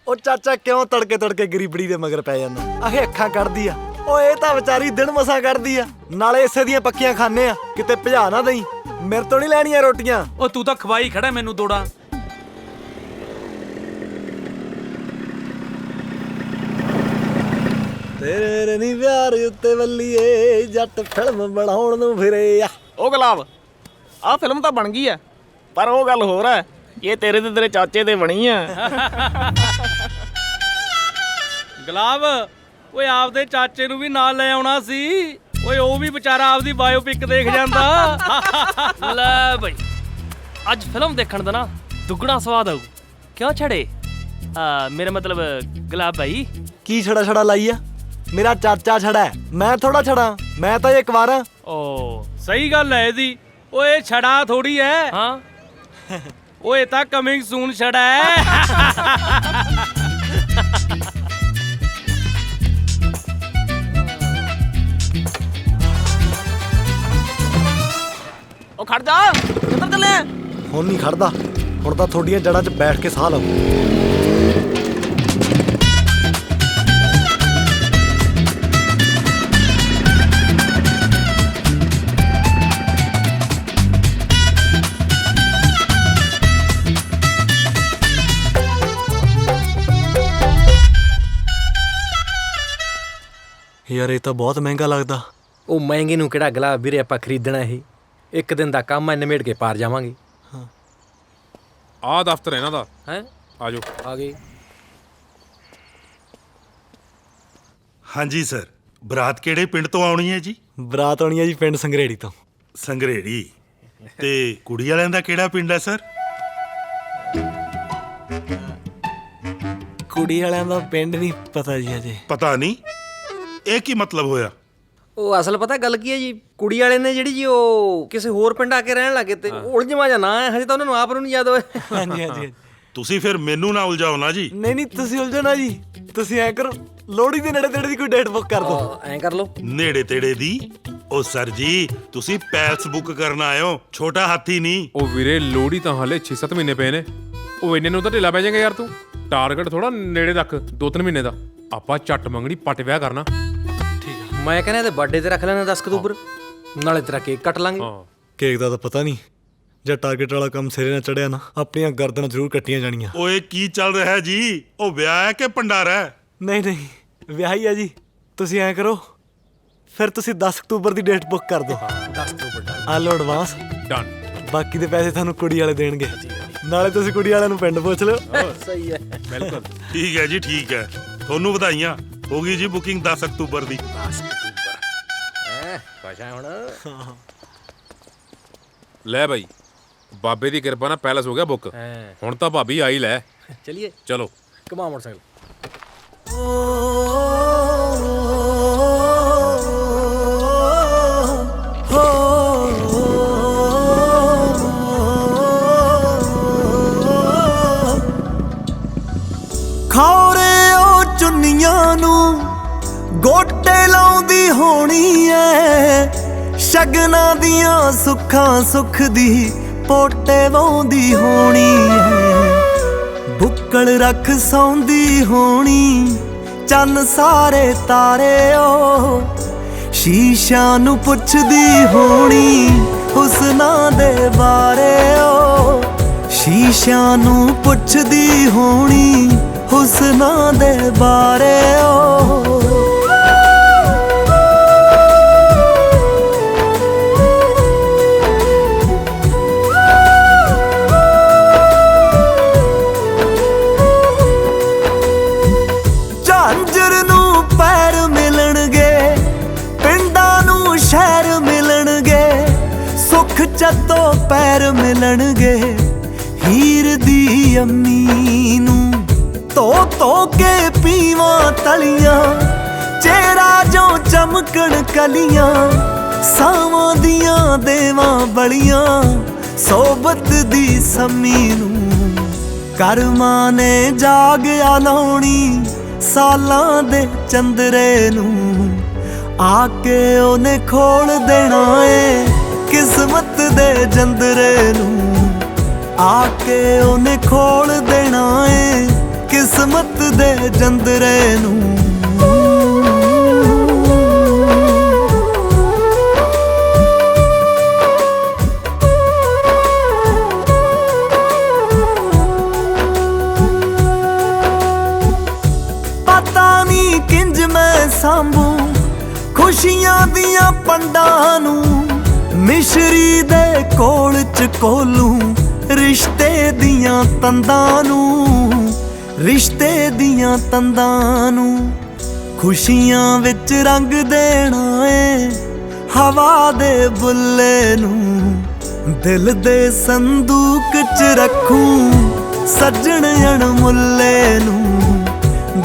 ਉਹ ਚਾਚਾ ਕਿਉਂ ਤੜਕੇ ਗਰੀਬੜੀ ਦੇ ਮਗਰ ਪੈ ਜਾਂਦਾ? ਆਹੇ ਅੱਖਾਂ ਕੱਢਦੀ ਆ, ਉਹ ਇਹ ਤਾਂ ਵਿਚਾਰੀ ਦਿਨ ਮਸਾਂ ਕੱਢਦੀ ਆ। ਨਾਲੇ ਇਸੇ ਦੀਆਂ ਪੱਕੀਆਂ ਖਾਨੇ ਆ, ਕਿਤੇ ਭਜਾ ਨਾ ਦਈ। ਮੇਰੇ ਤੋਂ ਨਹੀਂ ਲੈਣੀਆਂ ਰੋਟੀਆਂ। ਉਹ ਤੂੰ ਤਾਂ ਖਵਾਈ ਖੜਾ ਮੈਨੂੰ ਦੋੜਾ। ਤੇਰੇ ਨਹੀਂ ਪਿਆਰ ਉੱਤੇ ਵੱਲੀਏ, ਜੱਟ ਫਿਲਮ ਬਣਾਉਣ ਨੂੰ ਫਿਰੇ ਆ। ਉਹ ਗੁਲਾਬ, ਆਹ ਫਿਲਮ ਤਾਂ ਬਣ ਗਈ ਐ, ਪਰ ਉਹ ਗੱਲ ਹੋਰ ਐ, ਇਹ ਤੇਰੇ ਤੇ ਤੇਰੇ ਚਾਚੇ ਤੇ ਬਣੀ ਐ। ਗੁਲਾਬ, ਓਏ ਆਪਦੇ ਚਾਚੇ ਨੂੰ ਵੀ ਨਾਲ ਲੈ ਆਉਣਾ ਸੀ। ਓਏ ਉਹ ਵੀ ਵਿਚਾਰਾ ਆਪਦੀ ਬਾਇਓਪਿਕ ਦੇਖ ਜਾਂਦਾ। ਲੈ ਬਈ ਅੱਜ ਫਿਲਮ ਦੇਖਣ ਦਾ ਨਾ ਦੁੱਗਣਾ ਸਵਾਦ ਆਊ। ਕਿਉਂ ਛੜੇ ਮੇਰਾ ਮਤਲਬ ਗੁਲਾਬ ਭਾਈ। ਕੀ ਛੜਾ ਛੜਾ ਲਾਈ ਆ? ਮੇਰਾ ਚਾਚਾ ਛੜਾ ਹੈ, ਮੈਂ ਥੋੜਾ ਛੜਾ, ਮੈਂ ਤਾਂ ਇੱਕ ਵਾਰ। ਓ ਸਹੀ ਗੱਲ ਹੈ ਇਹਦੀ। ਓਏ ਛੜਾ ਥੋੜੀ ਐ। ਹਾਂ ਓਏ ਤਾਂ ਕਮਿੰਗ ਸੂਨ ਛੜਾ ਹੈ। ਉਹ ਖੜ ਜਾ, ਕਿੱਧਰ ਚੱਲੇ? ਹੁਣ ਨਹੀਂ ਖੜਦਾ, ਹੁਣ ਤਾਂ ਤੁਹਾਡੀਆਂ ਜੜ੍ਹਾਂ 'ਚ ਬੈਠ ਕੇ ਸਾਹ ਲਓ। ਯਾਰ ਇਹ ਤਾਂ ਬਹੁਤ ਮਹਿੰਗਾ ਲੱਗਦਾ। ਉਹ ਮਹਿੰਗੇ ਨੂੰ ਕਿਹੜਾ ਗੁਲਾਬ ਵੀਰੇ ਆਪਾਂ ਖਰੀਦਣਾ ਇਹ। ਇੱਕ ਦਿਨ ਦਾ ਕੰਮ ਹੈ, ਨਿਮੇੜ ਕੇ ਪਾਰ ਜਾਵਾਂਗੇ। ਆਹ ਦਫ਼ਤਰ ਇਹਨਾਂ ਦਾ ਹੈ। ਆ ਜਾਓ। ਆ ਗਏ। ਹਾਂਜੀ ਸਰ, ਬਰਾਤ ਕਿਹੜੇ ਪਿੰਡ ਤੋਂ ਆਉਣੀ ਹੈ ਜੀ? ਬਰਾਤ ਆਉਣੀ ਹੈ ਜੀ ਪਿੰਡ ਸੰਗਰੇੜੀ ਤੋਂ। ਸੰਗਰੇੜੀ। ਤੇ ਕੁੜੀ ਵਾਲਿਆਂ ਦਾ ਕਿਹੜਾ ਪਿੰਡ ਹੈ ਸਰ? ਕੁੜੀ ਵਾਲਿਆਂ ਦਾ ਪਿੰਡ ਨਹੀਂ ਪਤਾ ਜੀ ਅਜੇ। ਪਤਾ ਨਹੀਂ? ਇਹ ਕੀ ਮਤਲਬ ਹੋਇਆ? ਉਹ ਅਸਲ ਪਤਾ ਗੱਲ ਕੀ ਹੈ ਜੀ, ਕੁੜੀ ਵਾਲੇ ਨੇ ਜਿਹੜੀ ਜੀ ਉਹ ਕਿਸੇ ਹੋਰ ਪਿੰਡ ਆ ਕੇ ਰਹਿਣ ਲੱਗੇ ਤੇ ਉਲਝਵਾਂ ਜਾਂ ਨਾ ਹੈ, ਹਜੇ ਤਾਂ ਉਹਨਾਂ ਨੂੰ ਆਪ ਨੂੰ ਨਹੀਂ ਯਾਦ ਹੋਇਆ। ਹਾਂਜੀ ਹਾਂਜੀ। ਤੁਸੀਂ ਫਿਰ ਮੈਨੂੰ ਨਾ ਉਲਝਾਓ ਨਾ ਜੀ। ਨਹੀਂ ਨਹੀਂ, ਤੁਸੀਂ ਉਲਝੋ ਨਾ ਜੀ। ਤੁਸੀਂ ਐਂ ਕਰੋ, ਲੋਹੜੀ ਦੇ ਨੇੜੇ ਤੇੜੇ ਦੀ ਕੋਈ ਡੇਟ ਬੁੱਕ ਕਰ ਦਿਓ। ਐਂ ਕਰ ਲਓ। ਨੇੜੇ ਤੇੜੇ ਦੀ? ਉਹ ਸਰ ਜੀ, ਤੁਸੀਂ ਪੈਲਸ ਬੁੱਕ ਕਰਨ ਆਇਓ, ਛੋਟਾ ਹਾਥੀ ਨਹੀਂ। ਉਹ ਵੀਰੇ ਲੋਹੜੀ ਤਾਂ ਹਾਲੇ 6-7 ਮਹੀਨੇ ਪਏ ਨੇ। ਉਹ ਇੰਨੇ ਨੂੰ ਤਾਂ ਢਿੱਲਾ ਪੈ ਜਾਏਗਾ ਯਾਰ ਤੂੰ। ਟਾਰਗੇਟ ਥੋੜਾ ਨੇੜੇ ਰੱਖ, 2-3 ਮਹੀਨੇ ਦਾ। ਆਪਾਂ ਝੱਟ ਮੰਗਣੀ ਪੱਟ ਵਿਆਹ ਕਰਨਾ। ਮੈਂ ਕਹਿੰਦਾ ਤੇ ਬਰਥਡੇ ਤੇ ਰੱਖ ਲੈਣਾ 10 ਅਕਤੂਬਰ, ਨਾਲੇ ਤੇਰਾ ਕੇਕ ਕੱਟ ਲਾਂਗੇ। ਕੇਕ ਦਾ ਤਾਂ ਪਤਾ ਨਹੀਂ, ਜੇ ਟਾਰਗੇਟ ਵਾਲਾ ਕੰਮ ਸਿਰੇ ਨਾਲ ਚੜਿਆ ਨਾ, ਆਪਣੀਆਂ ਗਰਦਨਾਂ ਜ਼ਰੂਰ ਕੱਟੀਆਂ ਜਾਣੀਆਂ। ਓਏ ਕੀ ਚੱਲ ਰਿਹਾ ਜੀ? ਉਹ ਵਿਆਹ ਹੈ ਕਿ ਭੰਡਾਰਾ ਹੈ? ਨਹੀਂ ਨਹੀਂ, ਵਿਆਹ ਹੀ ਆ ਜੀ। ਤੁਸੀਂ ਐਂ ਕਰੋ, ਫਿਰ ਤੁਸੀਂ 10 ਅਕਤੂਬਰ ਦੀ ਡੇਟ ਬੁੱਕ ਕਰ ਦਿਓ। 10 ਅਕਤੂਬਰ ਆ ਲਓ ਐਡਵਾਂਸ। ਡਨ। ਬਾਕੀ ਦੇ ਪੈਸੇ ਤੁਹਾਨੂੰ ਕੁੜੀ ਵਾਲੇ ਦੇਣਗੇ। ਨਾਲੇ ਤੁਸੀਂ ਕੁੜੀ ਵਾਲਿਆਂ ਨੂੰ ਪਿੰਡ ਪੁੱਛ ਲਿਓ। ਸਹੀ ਹੈ। ਬਿਲਕੁਲ ਠੀਕ ਹੈ ਜੀ, ਠੀਕ ਹੈ। ਤੁਹਾਨੂੰ ਵਧਾਈਆਂ। ਹੋ ਗਈ ਜੀ ਬੁਕਿੰਗ 10 ਅਕਤੂਬਰ ਦੀ। 10 ਅਕਤੂਬਰ ਪਾਸ਼ਾ ਹੁਣ। ਲੈ ਬਾਈ, ਬਾਬੇ ਦੀ ਕਿਰਪਾ ਨਾਲ ਪੈਲਸ ਹੋ ਗਿਆ ਬੁੱਕ। ਹੁਣ ਤਾਂ ਭਾਬੀ ਆਈ ਲੈ। ਚਲਿਏ ਚਲੋ। ਕਮਾ ਮੋਟਰਸਾਈਕਲ। ਖੌਰੇ ਉਹ ਚੁੰਨੀਆਂ ਨੂੰ ਗੋਟੇ ਲਾਉਂਦੀ ਹੋਣੀ ਐ, ਸ਼ਗਨਾਂ ਦੀਆਂ ਸੁੱਖਾਂ ਸੁੱਖ ਦੀ ਪੋਟੇ ਵਾਉਂਦੀ ਹੋਣੀ ਐ, ਬੁੱਕਲ ਰੱਖ ਸੌਂਦੀ ਹੋਣੀ, ਚੰਨ ਸਾਰੇ ਤਾਰੇ ਓ ਸ਼ੀਸ਼ਿਆਂ ਨੂੰ ਪੁੱਛਦੀ ਹੋਣੀ, ਹੁਸਨਾਂ ਦੇ ਬਾਰੇ ਓ ਸ਼ੀਸ਼ਿਆਂ ਨੂੰ ਪੁੱਛਦੀ ਹੋਣੀ, ਹੁਸਨਾਂ ਦੇ ਬਾਰੇ ਓ। ਝਾਂਜਰ ਨੂੰ ਪੈਰ ਮਿਲਣਗੇ, ਪਿੰਡਾਂ ਨੂੰ ਸ਼ਹਿਰ ਮਿਲਣਗੇ, ਸੁੱਖ ਚੱਤੋ ਪੈਰ ਮਿਲਣਗੇ, ਹੀਰ ਦੀ ਅੰਮੀ ਨੂੰ ਧੋ ਧੋ ਕੇ ਪੀਵਾਂ ਤਲੀਆਂ, ਚਿਹਰਾ ਜੋ ਚਮਕਣ ਕਲੀਆਂ, ਸਾਵਾਂ ਦੀਆਂ ਦੇਵਾਂ ਬਲੀਆਂ, ਸੋਬਤ ਦੀ ਸੰਮੀ ਨੂੰ ਕਰਮਾਂ ਨੇ ਜਾਗ ਲਾਉਣੀ, ਸਾਲਾਂ ਦੇ ਚੰਦਰੇ ਨੂੰ ਆ ਕੇ ਉਹਨੇ ਖੋਲ ਦੇਣਾ ਏ, ਕਿਸਮਤ ਦੇ ਜੰਦਰੇ ਨੂੰ ਆ ਕੇ ਉਹਨੇ ਖੋਲ ਦੇਣਾ ਏ, ਕਿਸਮਤ ਦੇ ਜੰਦਰੇ ਨੂੰ। ਪਤਾ ਨਹੀਂ ਕਿੰਜ ਮੈਂ ਸਾਂਭੂ ਖੁਸ਼ੀਆਂ ਦੀਆਂ ਪੰਡਾਂ ਨੂੰ, ਮਿਸ਼ਰੀ ਦੇ ਕੋਲ ਚ ਕੋਲੂ ਰਿਸ਼ਤੇ ਦੀਆਂ ਤੰਦਾਂ ਨੂੰ, ਰਿਸ਼ਤੇ ਦੀਆਂ ਤੰਦਾਂ ਨੂੰ, ਖੁਸ਼ੀਆਂ ਵਿੱਚ ਰੰਗ ਦੇਣਾ ਏ, ਹਵਾ ਦੇ ਬੁੱਲੇ ਨੂੰ ਦਿਲ ਦੇ ਸੰਦੂਕ 'ਚ ਰੱਖੂੰ ਸੱਜਣ ਅਣਮੁੱਲੇ ਨੂੰ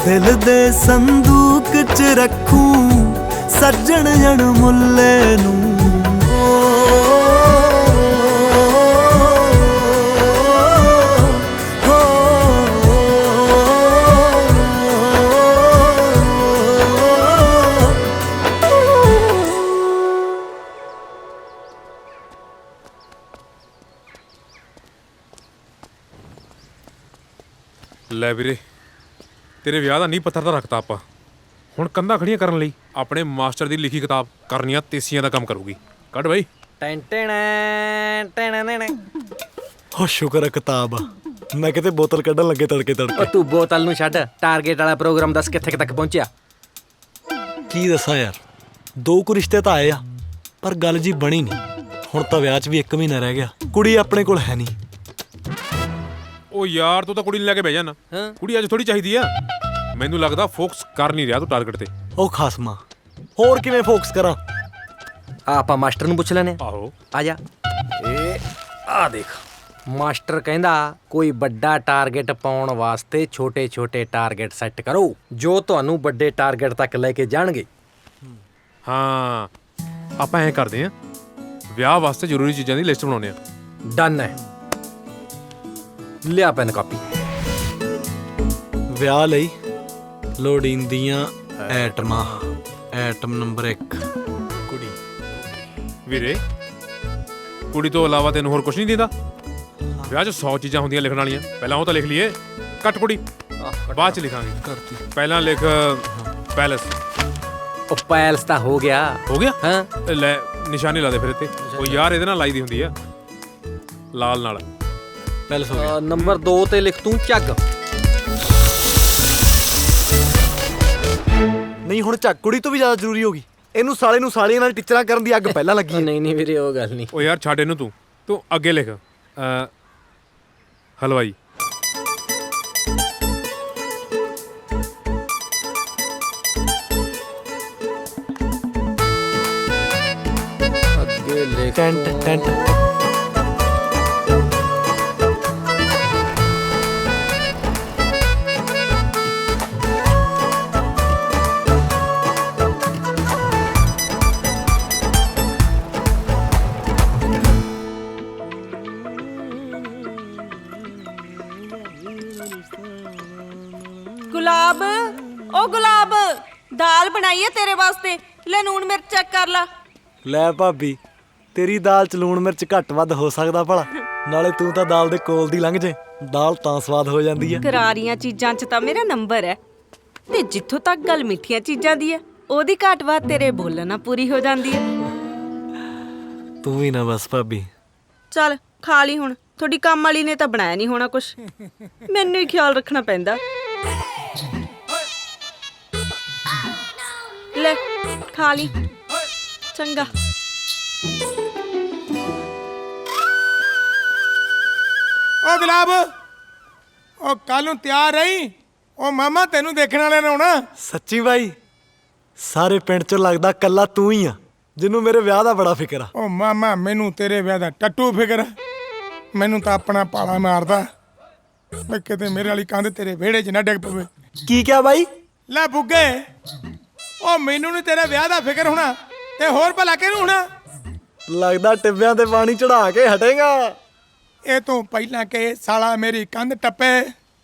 ਦਿਲ ਦੇ ਸੰਦੂਕ 'ਚ ਰੱਖੂੰ ਸੱਜਣ ਅਣਮੁੱਲੇ ਨੂੰ ਲੈ ਵੀਰੇ, ਤੇਰੇ ਵਿਆਹ ਦਾ ਨਹੀਂ ਪੱਥਰ ਤਾਂ ਰੱਖਤਾ ਆਪਾਂ। ਹੁਣ ਕੰਧਾਂ ਖੜੀਆਂ ਕਰਨ ਲਈ ਆਪਣੇ ਮਾਸਟਰ ਦੀ ਲਿਖੀ ਕਿਤਾਬ ਕਰਨੀਆਂ ਤੇਸੀਆਂ ਦਾ ਕੰਮ ਕਰੂਗੀ। ਕੱਢ ਬਾਈ। ਹੋ ਸ਼ੁਕਰ ਹੈ ਕਿਤਾਬ ਆ। ਮੈਂ ਕਿਤੇ ਬੋਤਲ ਕੱਢਣ ਲੱਗੇ ਤੜਕੇ ਉਹ ਤੂੰ ਬੋਤਲ ਨੂੰ ਛੱਡ, ਟਾਰਗੇਟ ਵਾਲਾ ਪ੍ਰੋਗਰਾਮ ਦੱਸ ਕਿੱਥੇ ਤੱਕ ਪਹੁੰਚਿਆ? ਕੀ ਦੱਸਾਂ ਯਾਰ, 2 ਕੁ ਰਿਸ਼ਤੇ ਤਾਂ ਆਏ ਆ ਪਰ ਗੱਲ ਜੀ ਬਣੀ ਨਹੀਂ। ਹੁਣ ਤਾਂ ਵਿਆਹ 'ਚ ਵੀ 1 ਮਹੀਨਾ ਰਹਿ ਗਿਆ। ਕੁੜੀ ਆਪਣੇ ਕੋਲ ਹੈ ਨਹੀਂ। ਉਹ ਯਾਰ ਤੂੰ ਤਾਂ ਕੁੜੀ ਨੂੰ ਲੈ ਕੇ ਬਹਿ ਜਾਣਾ। ਕੁੜੀ ਅੱਜ ਥੋੜੀ ਚਾਹੀਦੀ ਆ। ਮੈਨੂੰ ਲੱਗਦਾ ਫੋਕਸ ਕਰ ਨਹੀਂ ਰਿਹਾ ਤੂੰ ਟਾਰਗੇਟ ਤੇ। ਉਹ ਖਾਸਮਾ, ਹੋਰ ਕਿਵੇਂ ਫੋਕਸ ਕਰਾਂ? ਆਪਾਂ ਮਾਸਟਰ ਨੂੰ ਪੁੱਛ ਲੈਨੇ। ਆਹੋ ਆ ਜਾ। ਆ ਦੇਖ, ਮਾਸਟਰ ਕਹਿੰਦਾ ਕੋਈ ਵੱਡਾ ਟਾਰਗੇਟ ਪਾਉਣ ਵਾਸਤੇ ਛੋਟੇ-ਛੋਟੇ ਟਾਰਗੇਟ ਸੈੱਟ ਕਰੋ ਜੋ ਤੁਹਾਨੂੰ ਵੱਡੇ ਟਾਰਗੇਟ ਤੱਕ ਲੈ ਕੇ ਜਾਣਗੇ। ਹਾਂ, ਆਪਾਂ ਐਂ ਕਰਦੇ ਆਂ, ਵਿਆਹ ਵਾਸਤੇ ਜ਼ਰੂਰੀ ਚੀਜ਼ਾਂ ਦੀ ਲਿਸਟ ਬਣਾਉਂਦੇ ਆਂ। ਡਨ ਹੈ। ਲਿਆ ਪੈਨ ਕਾਪੀ। ਵਿਆਹ ਲਈ ਲੋੜੀਂਦੀਆਂ ਐਟਮਾਂ। ਐਟਮ ਨੰਬਰ 1 ਕੁੜੀ। ਵੀਰੇ, ਕੁੜੀ ਤੋਂ ਇਲਾਵਾ ਤੈਨੂੰ ਹੋਰ ਕੁਝ ਨਹੀਂ ਦਿੰਦਾ? ਵਿਆਹ 'ਚ 100 ਚੀਜ਼ਾਂ ਹੁੰਦੀਆਂ ਲਿਖਣ ਵਾਲੀਆਂ। ਪਹਿਲਾਂ ਉਹ ਤਾਂ ਲਿਖ ਲਈਏ। ਕੱਟ ਕੁੜੀ, ਬਾਅਦ 'ਚ ਲਿਖਾਂਗੇ। ਪਹਿਲਾਂ ਲਿਖ ਪੈਲਸ। ਉਹ ਪੈਲਸ ਤਾਂ ਹੋ ਗਿਆ। ਹੋ ਗਿਆ? ਹਾਂ ਲੈ ਨਿਸ਼ਾਨੀ ਲਾ ਦੇ ਫਿਰ ਇੱਥੇ। ਉਹ ਯਾਰ ਇਹਦੇ ਨਾਲ ਲਾਈ ਦੀ ਹੁੰਦੀ ਆ, ਲਾਲ ਨਾਲ। ਪੈਲਸ ਹੋ ਗਿਆ। ਨੰਬਰ 2 ਤੇ ਲਿਖ ਤੂੰ ਝੱਗ। ਨਹੀਂ, ਹੁਣ ਝੱਗ ਕੁੜੀ ਤੋਂ ਵੀ ਜ਼ਿਆਦਾ ਜ਼ਰੂਰੀ ਹੋ ਗਈ। ਇਹਨੂੰ ਸਾਲੇ ਨੂੰ ਸਾਲੀਆਂ ਨਾਲ ਟੀਚਰਾਂ ਕਰਨ ਦੀ ਅੱਗ ਪਹਿਲਾਂ ਲੱਗੀ। ਨਹੀਂ ਵੀਰੇ, ਉਹ ਗੱਲ ਨਹੀਂ। ਉਹ ਯਾਰ ਛੱਡ ਇਹਨੂੰ, ਤੂੰ ਅੱਗੇ ਲਿਖ ਹਲਵਾਈ। ਅੱਗੇ ਲਿਖ ਟੈਂਟ। ਗੁਲਾਬ, ਉਹ ਗੁਲਾਬ, ਦਾਲ ਬਣਾਈ ਹੈ ਤੇਰੇ ਵਾਸਤੇ। ਲੈ ਨੂਣ ਮਿਰਚ ਚੈੱਕ ਕਰ ਲਾ। ਲੈ ਭਾਬੀ, ਤੇਰੀ ਦਾਲ 'ਚ ਲੂਣ ਮਿਰਚ ਘੱਟ ਵੱਧ ਹੋ ਸਕਦਾ ਭਲਾ? ਨਾਲੇ ਤੂੰ ਤਾਂ ਦਾਲ ਦੇ ਕੋਲ ਦੀ ਲੰਘ ਜੇ, ਦਾਲ ਤਾਂ ਸਵਾਦ ਹੋ ਜਾਂਦੀ ਹੈ। ਕਰਾਰੀਆਂ ਚੀਜ਼ਾਂ 'ਚ ਤਾਂ ਮੇਰਾ ਨੰਬਰ ਹੈ, ਤੇ ਜਿੱਥੋਂ ਤੱਕ ਗੱਲ ਮਿੱਠੀਆਂ ਚੀਜ਼ਾਂ ਦੀ ਹੈ, ਉਹਦੀ ਘਾਟ ਬਾਤ ਤੇਰੇ ਬੋਲਣ ਨਾਲ ਪੂਰੀ ਹੋ ਜਾਂਦੀ ਹੈ। ਤੂੰ ਵੀ ਨਾ ਬਸ ਭਾਬੀ। ਚੱਲ ਖਾ ਲਈ ਹੁਣ। ਤੁਹਾਡੀ ਕੰਮ ਵਾਲੀ ਨੇ ਤਾਂ ਬਣਾਇਆ ਨਹੀਂ ਹੋਣਾ ਕੁਛ, ਮੈਨੂੰ ਹੀ ਖਿਆਲ ਰੱਖਣਾ ਪੈਂਦਾ। ਲੈ ਖਾ ਲਈ। ਚੰਗਾ। ਓ ਗੁਲਾਬ, ਉਹ ਕੱਲ ਨੂੰ ਤਿਆਰ ਰਹੀਂ। ਉਹ ਮਾਮਾ ਤੈਨੂੰ ਦੇਖਣ ਵਾਲੇ ਨੇ ਆਉਣਾ। ਸੱਚੀ ਬਾਈ? ਸਾਰੇ ਪਿੰਡ 'ਚ ਲੱਗਦਾ ਕੱਲਾ ਤੂੰ ਹੀ ਆ ਜਿਹਨੂੰ ਮੇਰੇ ਵਿਆਹ ਦਾ ਬੜਾ ਫਿਕਰ ਆ। ਓ ਮਾਮਾ, ਮੈਨੂੰ ਤੇਰੇ ਵਿਆਹ ਦਾ ਟੱਟੂ ਫਿਕਰ। ਮੈਨੂੰ ਤਾਂ ਆਪਣਾ ਪਾਲਾ ਮਾਰਦਾ ਮੈਂ ਕਿਤੇ ਮੇਰੇ ਵਾਲੀ ਕੰਧ ਤੇਰੇ ਵਿਹੜੇ 'ਚ ਨਾ ਡਿੱਗ ਪਵੇ। ਕੀ ਕਿਹਾ ਬਾਈ? ਲੈ ਬੁੱਗੇ, ਉਹ ਮੈਨੂੰ ਨੀ ਤੇਰੇ ਵਿਆਹ ਦਾ ਫਿਕਰ ਹੋਣਾ ਤੇ ਹੋਰ ਭਲਾ ਕਿਹਨੂੰ ਹੋਣਾ? ਲੱਗਦਾ ਟਿੱਬਿਆਂ ਤੇ ਪਾਣੀ ਚੜਾ ਕੇ ਹਟੇਗਾ। ਇਹ ਤੋਂ ਪਹਿਲਾਂ ਕਿ ਸਾਲਾ ਮੇਰੀ ਕੰਧ ਟੱਪੇ,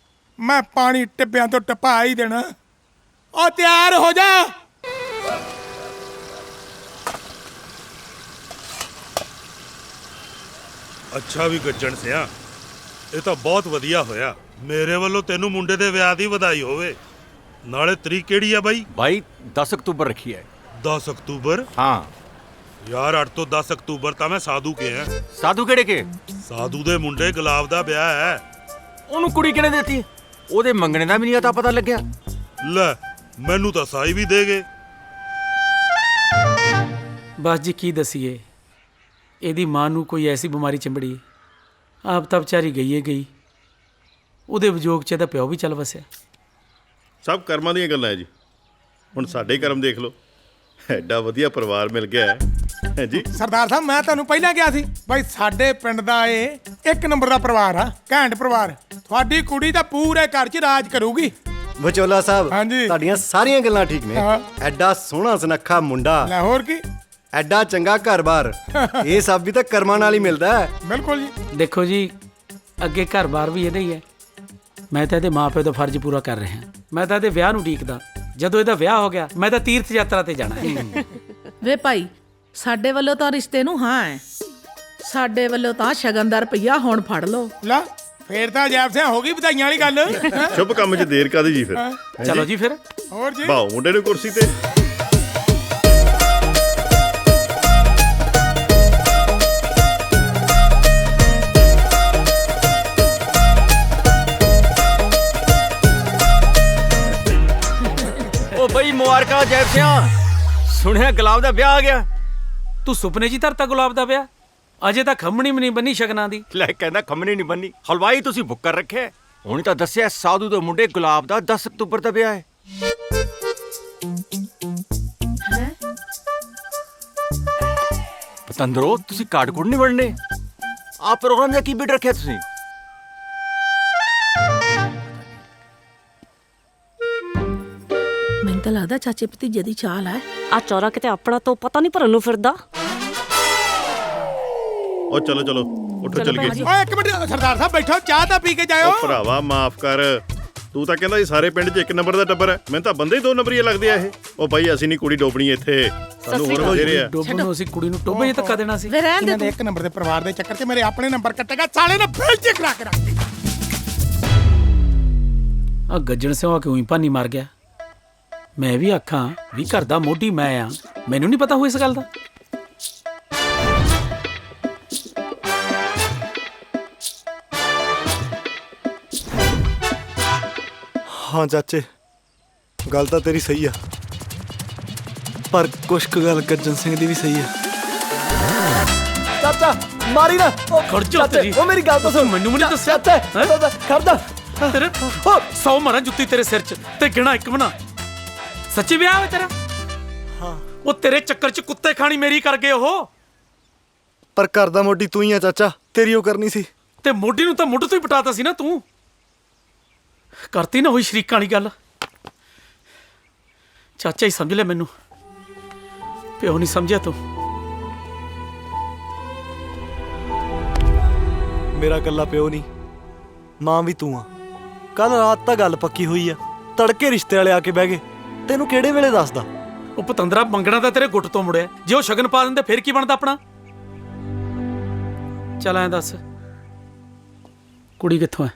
ਮੈਂ ਪਾਣੀ ਟਿੱਬਿਆਂ ਤੋਂ ਟਪਾ ਹੀ ਦੇਣਾ। ਉਹ ਤਿਆਰ ਹੋ ਜਾ। ਅੱਛਾ ਵੀ ਗੱਜਣ ਸਿਆ, ਇਹ ਤਾਂ ਬਹੁਤ ਵਧੀਆ ਹੋਇਆ। ਮੇਰੇ ਵੱਲੋਂ ਤੈਨੂੰ ਮੁੰਡੇ ਦੇ ਵਿਆਹ ਦੀ ਵਧਾਈ ਹੋਵੇ। ਨਾਲੇ ਤਰੀਕ ਕਿਹੜੀ ਆ ਬਾਈ? ਬਾਈ 10 ਅਕਤੂਬਰ ਰੱਖੀ ਹੈ। 10 ਅਕਤੂਬਰ? ਹਾਂ ਯਾਰ 8 ਤੋਂ 10 ਅਕਤੂਬਰ ਤਾਂ ਮੈਂ ਸਾਧੂ ਕੇ ਆ। ਸਾਧੂ ਕਿਹੜੇ ਕੇ? ਸਾਧੂ ਦੇ ਮੁੰਡੇ ਗੁਲਾਬ ਦਾ ਵਿਆਹ ਹੈ। ਉਹਨੂੰ ਕੁੜੀ ਕਿਹਨੇ ਦਿੱਤੀ? ਉਹਦੇ ਮੰਗਣੇ ਦਾ ਵੀ ਨਹੀਂ ਤਾਂ ਪਤਾ ਲੱਗਿਆ। ਲੈ ਮੈਨੂੰ ਤਾਂ ਸਾਈ ਵੀ ਦੇ ਗਏ। ਬਸ ਜੀ ਕੀ ਦਸੀਏ, ਇਹਦੀ ਮਾਂ ਨੂੰ ਕੋਈ ਐਸੀ ਬਿਮਾਰੀ ਚਿੰਬੜੀ, ਆਪ ਤਾਂ ਵਿਚਾਰੀ ਗਈ ਹੈ ਗਈ। ਉਹਦੇ ਵਿਜੋਗ 'ਚ ਇਹਦਾ ਪਿਓ ਵੀ ਚੱਲ ਵਸਿਆ। ਸਭ ਕਰਮਾਂ ਦੀਆਂ ਗੱਲਾਂ ਹੈ ਜੀ। ਹੁਣ ਸਾਡੇ ਕਰਮ ਦੇਖ ਲਓ, ਐਡਾ ਵਧੀਆ ਪਰਿਵਾਰ ਮਿਲ ਗਿਆ ਹੈ। ਜੀ ਸਰਦਾਰ ਸਾਹਿਬ ਮੈਂ ਤੁਹਾਨੂੰ ਪਹਿਲਾਂ ਕਿਹਾ ਸੀ ਬਾਈ ਸਾਡੇ ਪਿੰਡ ਦਾ ਇਹ ਇੱਕ ਨੰਬਰ ਦਾ ਪਰਿਵਾਰ ਆ, ਘੈਂਟ ਪਰਿਵਾਰ। ਤੁਹਾਡੀ ਕੁੜੀ ਤਾਂ ਪੂਰੇ ਘਰ 'ਚ ਰਾਜ ਕਰੂਗੀ। ਵਿਚੋਲਾ ਸਾਹਿਬ ਹਾਂਜੀ। ਤੁਹਾਡੀਆਂ ਸਾਰੀਆਂ ਗੱਲਾਂ ਠੀਕ ਨੇ। ਹਾਂ। ਐਡਾ ਸੋਹਣਾ ਸੁਨੱਖਾ ਮੁੰਡਾ, ਲੈ ਹੋਰ ਕੀ। ਐਡਾ ਚੰਗਾ ਘਰ-ਬਾਰ, ਇਹ ਸਭ ਵੀ ਤਾਂ ਕਰਮਾਂ ਨਾਲ ਹੀ ਮਿਲਦਾ ਹੈ। ਬਿਲਕੁਲ ਜੀ। ਦੇਖੋ ਜੀ, ਅੱਗੇ ਘਰ-ਬਾਰ ਵੀ ਇਹਦਾ ਹੀ ਹੈ। ਮੈਂ ਤਾਂ ਇਹਦੇ ਮਾਪਿਓ ਦਾ ਫਰਜ਼ ਪੂਰਾ ਕਰ ਰਿਹਾ। ਮੈਂ ਤਾਂ ਇਹਦੇ ਵਿਆਹ ਨੂੰ ਉਡੀਕਦਾ। ਜਦੋਂ ਇਹਦਾ ਵਿਆਹ ਹੋ ਗਿਆ ਮੈਂ ਤਾਂ ਤੀਰਥ ਯਾਤਰਾ ਤੇ ਜਾਣਾ ਹੈ। ਵੇ ਭਾਈ, ਸਾਡੇ ਵੱਲੋਂ ਤਾਂ ਰਿਸ਼ਤੇ ਨੂੰ ਹਾਂ ਹੈ, ਸਾਡੇ ਵੱਲੋਂ ਤਾਂ ਸ਼ਗਨ ਦਾ ਰੁਪਈਆ ਹੁਣ ਫੜ ਲਓ। ਲੈ ਫੇਰ ਤਾਂ ਜੈਬ ਸਿਆ ਹੋ ਗਈ ਵਧਾਈਆਂ ਵਾਲੀ ਗੱਲ। ਸ਼ੁਭ ਕੰਮ 'ਚ ਦੇਰ ਕਾਦੀ ਜੀ ਫਿਰ। ਚਲੋ ਜੀ ਫਿਰ। ਹੋਰ ਜੀ। ਬਾਓ ਮੁੰਡੇ ਨੂੰ ਕੁਰਸੀ ਤੇ। ਉਹ ਬਈ ਮੁਬਾਰਕਾਂ ਜੈਬ ਸਿਆ, ਸੁਣਿਆ ਗੁਲਾਬ ਦਾ ਵਿਆਹ ਆ ਗਿਆ। ਤੂੰ ਸੁਪਨੇ 'ਚ ਹੀ ਧਰਤਾ ਗੁਲਾਬ ਦਾ ਵਿਆਹ? ਅਜੇ ਤਾਂ ਖੰਮਣੀ ਵੀ ਨਹੀਂ ਬੰਨੀ ਸ਼ਗਨਾਂ ਦੀ। ਲੈ ਕਹਿੰਦਾ ਖੰਮਣੀ ਨਹੀਂ ਬੰਨੀ, ਹਲਵਾਈ ਤੁਸੀਂ ਬੁੱਕ ਕਰ ਰੱਖਿਆ। ਹੁਣ ਤਾਂ ਦੱਸਿਆ ਸਾਧੂ ਦੇ ਮੁੰਡੇ ਗੁਲਾਬ ਦਾ 10 ਅਕਤੂਬਰ ਦਾ ਵਿਆਹ ਹੈ। ਪਤੰਦਰੋ ਤੁਸੀਂ ਕਾਰਡ ਕੁੜ ਨਹੀਂ ਵੜਨੇ। ਆਹ ਪ੍ਰੋਗਰਾਮ ਦਾ ਕੀ ਬਿਡ ਰੱਖਿਆ ਤੁਸੀਂ? ਮੈਨੂੰ ਤਾਂ ਲੱਗਦਾ ਚਾਚੇ ਭਤੀਜੇ ਦੀ ਚਾਲ ਹੈ। ਆ ਚੌਰਾ ਕਿਤੇ ਆਪਣਾ ਤੋਂ ਪਤਾ ਨਹੀਂ ਭਰਨ ਨੂੰ ਫਿਰਦਾ। ਉਹ ਚਲੋ ਚਲੋ ਉੱਠੋ ਚੱਲ ਗਏ। ਓਏ ਇੱਕ ਮਿੰਟ ਸਰਦਾਰ ਸਾਹਿਬ ਬੈਠੋ, ਚਾਹ ਤਾਂ ਪੀ ਕੇ ਜਾਇਓ। ਉਹ ਭਰਾਵਾ ਮਾਫ ਕਰ, ਤੂੰ ਤਾਂ ਕਹਿੰਦਾ ਸੀ ਸਾਰੇ ਪਿੰਡ 'ਚ ਇੱਕ ਨੰਬਰ ਦਾ ਟੱਬਰ ਹੈ। ਮੈਨੂੰ ਤਾਂ ਬੰਦੇ ਹੀ 2 ਨੰਬਰੀਏ ਲੱਗਦੇ ਆ ਇਹ। ਉਹ ਬਾਈ ਅਸੀਂ ਨਹੀਂ ਕੁੜੀ ਡੋਬਣੀ ਇੱਥੇ, ਸਾਨੂੰ ਹੋਰ ਵਧੇਰੇ ਆ। ਡੋਬਣ ਨੂੰ ਅਸੀਂ ਕੁੜੀ ਨੂੰ ਟੋਬੇ 'ਚ ਧੱਕਾ ਦੇਣਾ ਸੀ। ਵੇ ਰਹਿਣ ਦੇ ਇਹਨਾਂ ਦੇ ਇੱਕ ਨੰਬਰ ਦੇ ਪਰਿਵਾਰ ਦੇ ਚੱਕਰ 'ਚ ਮੇਰੇ ਆਪਣੇ ਨੰਬਰ ਕੱਟੇਗਾ। ਸਾਲੇ ਨੇ ਬੇਇੱਜ਼ਤੀ ਕਰਾ ਕੇ ਰੱਖਦੀ। ਆ ਗੱਜਣ ਸਿਓ ਆ ਕੇ ਉਹੀ ਭਾਨੀ ਮਾਰ ਗਿਆ। ਮੈਂ ਵੀ ਆਖਾਂ ਵੀ ਘਰ ਦਾ ਮੋਢੀ ਮੈਂ ਆ, ਮੈਨੂੰ ਨਹੀਂ ਪਤਾ ਹੋਈ ਇਸ ਗੱਲ ਦਾ। ਹਾਂ ਚਾਚੇ, ਗੱਲ ਤਾਂ ਤੇਰੀ ਸਹੀ ਆ, ਪਰ ਕੁਛ ਕੁ ਗੱਲ ਗੱਜਣ ਸਿੰਘ ਦੀ ਵੀ ਸਹੀ ਆ। ਚਾਚਾ ਮਾਰੀ ਨਾ। ਉਹ ਖੜ ਜਾ ਤੇਰੀ। ਉਹ ਮੇਰੀ ਗੱਲ ਤਾਂ ਸੁਣ। ਮੈਨੂੰ ਵੀ ਨਹੀਂ ਦੱਸਿਆ। ਚਾਚਾ ਖੜਦਾ ਤੇਰੇ 100 ਮਾਰਾਂ ਜੁੱਤੀ ਤੇਰੇ ਸਿਰ 'ਚ ਤੇ ਗਿਣਾ ਇੱਕ ਬਣਾ। ਸੱਚੀ ਵਿਆਹ ਹੋਇਆ ਤੇਰਾ? ਹਾਂ। ਉਹ ਤੇਰੇ ਚੱਕਰ 'ਚ ਕੁੱਤੇ ਖਾਣੀ ਮੇਰੀ ਕਰ ਗਏ ਉਹ। ਪਰ ਘਰ ਦਾ ਮੋਢੀ ਤੂੰ ਹੀ ਆ ਚਾਚਾ, ਤੇਰੀ ਉਹ ਕਰਨੀ ਸੀ। ਤੇ ਮੋਢੀ ਨੂੰ ਤਾਂ ਮੁੱਢ ਤੋਂ ਹੀ ਪਟਾਤਾ ਸੀ ਨਾ ਤੂੰ। ਕਰਤੀ ਨਾ ਹੋਈ ਸ਼ਰੀਕਾਂ ਵਾਲੀ ਗੱਲ। ਚਾਚਾ ਹੀ ਸਮਝ ਲੈ ਮੈਨੂੰ, ਪਿਓ ਨਹੀਂ ਸਮਝਿਆ ਤੂੰ। ਮੇਰਾ ਇਕੱਲਾ ਪਿਓ ਨਹੀਂ, ਮਾਂ ਵੀ ਤੂੰ ਆ। ਕੱਲ ਰਾਤ ਤਾਂ ਗੱਲ ਪੱਕੀ ਹੋਈ ਆ, ਤੜਕੇ ਰਿਸ਼ਤੇ ਵਾਲੇ ਆ ਕੇ ਬਹਿ ਗਏ। ਤੈਨੂੰ ਕਿਹੜੇ ਵੇਲੇ ਦੱਸਦਾ? ਉਹ ਪਤੰਦਰਾ ਮੰਗਣਾ ਤਾਂ ਤੇਰੇ ਗੁੱਟ ਤੋਂ ਮੁੜਿਆ। ਜੇ ਉਹ ਸ਼ਗਨ ਪਾ ਦਿੰਦੇ ਫਿਰ ਕੀ ਬਣਦਾ ਆਪਣਾ? ਚੱਲ ਐਂ ਦੱਸ, ਕੁੜੀ ਕਿੱਥੋਂ ਹੈ?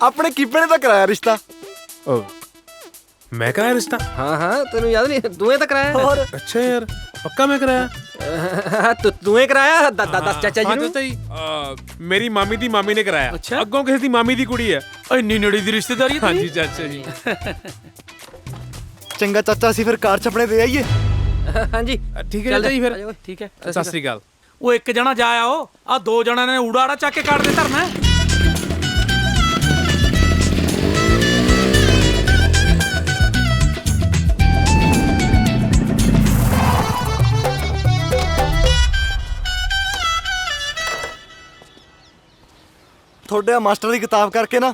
ਆਪਣੇ ਕੀਪੇ ਨੇ ਤਾਂ ਕਰਾਇਆ ਰਿਸ਼ਤਾ। ਮੈਂ ਕਰਾਇਆ ਰਿਸ਼ਤਾ? ਹਾਂ ਤੈਨੂੰ ਯਾਦ ਨਹੀਂ? ਤੂੰ ਤਾਂ ਕਰਾਇਆ। ਹੋਰ ਅੱਛਾ ਯਾਰ, ਪੱਕਾ ਮੈਂ ਕਰਾਇਆ? ਤੂੰ ਕਰਾਇਆ? ਦੱਸ ਚਾਚਾ ਜੀ ਨੂੰ। ਮੇਰੀ ਮਾਮੀ ਦੀ ਮਾਮੀ ਨੇ ਕਰਾਇਆ। ਅੱਛਾ। ਅੱਗੋਂ ਕਿਸੇ ਦੀ ਮਾਮੀ ਦੀ ਕੁੜੀ ਹੈ। ਇੰਨੀ ਨੇੜੇ ਦੀ ਰਿਸ਼ਤੇਦਾਰੀ ਹੈ? ਹਾਂਜੀ ਚਾਚਾ ਜੀ। ਚੰਗਾ ਚਾਚਾ, ਅਸੀਂ ਫਿਰ ਕਾਰ 'ਚ ਆਪਣੇ ਦੇ ਆਈਏ। ਹਾਂਜੀ ਠੀਕ ਹੈ ਚਾਚਾ ਜੀ ਫਿਰ। ਠੀਕ ਹੈ। ਸਤਿ ਸ੍ਰੀ ਅਕਾਲ। ਉਹ ਇੱਕ ਜਣਾ ਜਾ ਆਓ, ਆ 2 ਜਣਾਂ ਨੇ ਊੜਾੜਾ ਚੱਕ ਕੇ ਕਾਟ ਦੇ ਧਰਨਾ। ਤੁਹਾਡੇ ਆ ਮਾਸਟਰ ਦੀ ਕਿਤਾਬ ਕਰਕੇ ਨਾ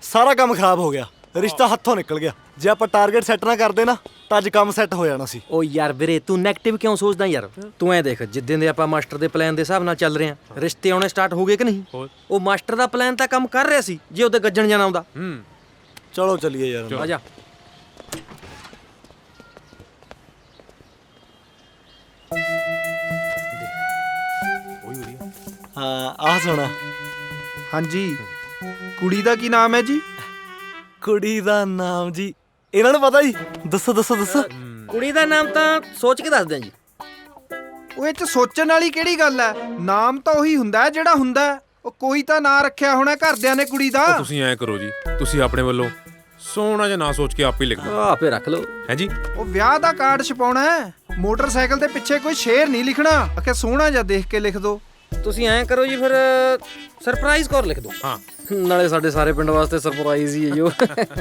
ਸਾਰਾ ਕੰਮ ਖਰਾਬ ਹੋ ਗਿਆ, ਰਿਸ਼ਤਾ ਹੱਥੋਂ ਨਿਕਲ ਗਿਆ। ਜੇ ਆਪਾਂ ਟਾਰਗੇਟ ਸੈੱਟ ਨਾ ਕਰਦੇ ਨਾ ਤਾਂ ਅੱਜ ਕੰਮ ਸੈੱਟ ਹੋ ਜਾਣਾ ਸੀ। ਓ ਯਾਰ ਵੀਰੇ, ਤੂੰ ਨੈਗੇਟਿਵ ਕਿਉਂ ਸੋਚਦਾ ਯਾਰ? ਤੂੰ ਐ ਦੇਖ, ਜਿੱਦਾਂ ਦੇ ਆਪਾਂ ਮਾਸਟਰ ਦੇ ਪਲਾਨ ਦੇ ਹਿਸਾਬ ਨਾਲ ਚੱਲ ਰਹੇ ਆ, ਰਿਸ਼ਤੇ ਆਉਣੇ ਸਟਾਰਟ ਹੋ ਗਏ ਕਿ ਨਹੀਂ? ਉਹ ਮਾਸਟਰ ਦਾ ਪਲਾਨ ਤਾਂ ਕੰਮ ਕਰ ਰਿਹਾ ਸੀ ਜੇ ਉਹਦੇ ਗੱਜਣ ਜਾਣਾ ਆਉਂਦਾ। ਚਲੋ ਚੱਲੀਏ ਯਾਰ। ਆ ਜਾ। ਹਾਂ ਆਹ ਸੁਣਾ। ਹਾਂਜੀ, ਕੁੜੀ ਦਾ ਕੀ ਨਾਮ ਹੈ ਜੀ? ਕੁੜੀ ਦਾ ਨਾਮ ਜੀ ਇਹਨਾਂ ਨੂੰ ਪਤਾ ਜੀ। ਦੱਸੋ ਦੱਸੋ ਦੱਸੋ। ਕੁੜੀ ਦਾ ਨਾਮ ਤਾਂ ਸੋਚ ਕੇ ਦੱਸ ਦਿਆਂ ਜੀ। ਉਹ ਇਹ ਚ ਸੋਚਣ ਵਾਲੀ ਕਿਹੜੀ ਗੱਲ ਹੈ? ਨਾਮ ਤਾਂ ਉਹੀ ਹੁੰਦਾ ਹੈ ਜਿਹੜਾ ਹੁੰਦਾ ਹੈ। ਉਹ ਕੋਈ ਤਾਂ ਨਾਂ ਰੱਖਿਆ ਹੋਣਾ ਘਰਦਿਆਂ ਨੇ ਕੁੜੀ ਦਾ। ਤੁਸੀਂ ਐਂ ਕਰੋ ਜੀ, ਤੁਸੀਂ ਆਪਣੇ ਵੱਲੋਂ ਸੋਹਣਾ ਜਿਹਾ ਨਾਂ ਸੋਚ ਕੇ ਆਪੇ ਲਿਖ ਦਿਓ। ਆਪੇ ਰੱਖ ਲਓ। ਹੈ ਜੀ। ਉਹ ਵਿਆਹ ਦਾ ਕਾਰਡ ਛਪਾਉਣਾ ਹੈ, ਮੋਟਰਸਾਈਕਲ ਦੇ ਪਿੱਛੇ ਕੋਈ ਸ਼ੇਰ ਨਹੀਂ ਲਿਖਣਾ। ਆਖੇ ਸੋਹਣਾ ਜਿਹਾ ਦੇਖ ਕੇ ਲਿਖ ਦਿਓ। ਤੁਸੀਂ ਐਂ ਕਰੋ ਜੀ ਫਿਰ, ਸਰਪ੍ਰਾਈਜ਼ ਕੌਰ ਲਿਖ ਦਿਓ। ਹਾਂ, ਨਾਲੇ ਸਾਡੇ ਸਾਰੇ ਪਿੰਡ ਵਾਸਤੇ ਸਰਪ੍ਰਾਈਜ਼ ਹੀ ਹੈ ਜੋ।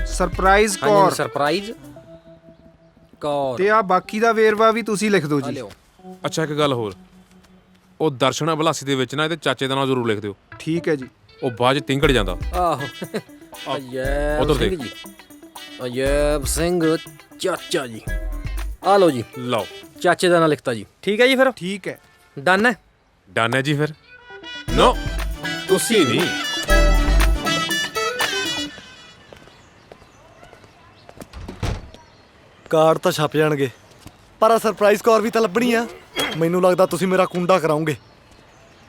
ਸਰਪ੍ਰਾਈਜ਼ ਕੌਰ। ਸਰਪ੍ਰਾਈਜ਼ ਕੌਰ ਤੇ ਆ ਬਾਕੀ ਦਾ ਵੇਰਵਾ ਵੀ ਤੁਸੀਂ ਲਿਖ ਦਿਓ ਜੀ। ਅੱਛਾ ਇੱਕ ਗੱਲ ਹੋਰ, ਉਹ ਦਰਸ਼ਨਾ ਬਲਾਸੀ ਦੇ ਵਿੱਚ ਨਾ ਇਹਦੇ ਚਾਚੇ ਦਾ ਨਾਮ ਜ਼ਰੂਰ ਲਿਖ ਦਿਓ। ਠੀਕ ਹੈ ਜੀ। ਉਹ ਬਾਅਦ ਚ ਤਿੰਗੜ ਜਾਂਦਾ। ਆਹੋ ਅਯੈਬ ਉੱਧਰ ਸਿੰਘ ਦੇਖ। ਜੀ, ਅਯੈਬ ਸਿੰਘ ਚਾਚਾ ਜੀ। ਆ ਲਓ ਜੀ, ਲਓ ਚਾਚੇ ਦਾ ਨਾਂ ਲਿਖਤਾ ਜੀ। ਠੀਕ ਹੈ ਜੀ ਫਿਰ? ਠੀਕ ਹੈ। ਡਨ ਹੈ? ਡਨ ਹੈ ਜੀ ਫਿਰ। ਨੋ ਤੁਸੀਂ ਨਹੀਂ। ਕਾਰਡ ਤਾਂ ਛਪ ਜਾਣਗੇ, ਪਰ ਆ ਸਰਪ੍ਰਾਈਜ਼ ਕਾਲ ਵੀ ਤਾਂ ਲੱਭਣੀ ਆ। ਮੈਨੂੰ ਲੱਗਦਾ ਤੁਸੀਂ ਮੇਰਾ ਕੁੰਡਾ ਕਰਾਉਂਗੇ।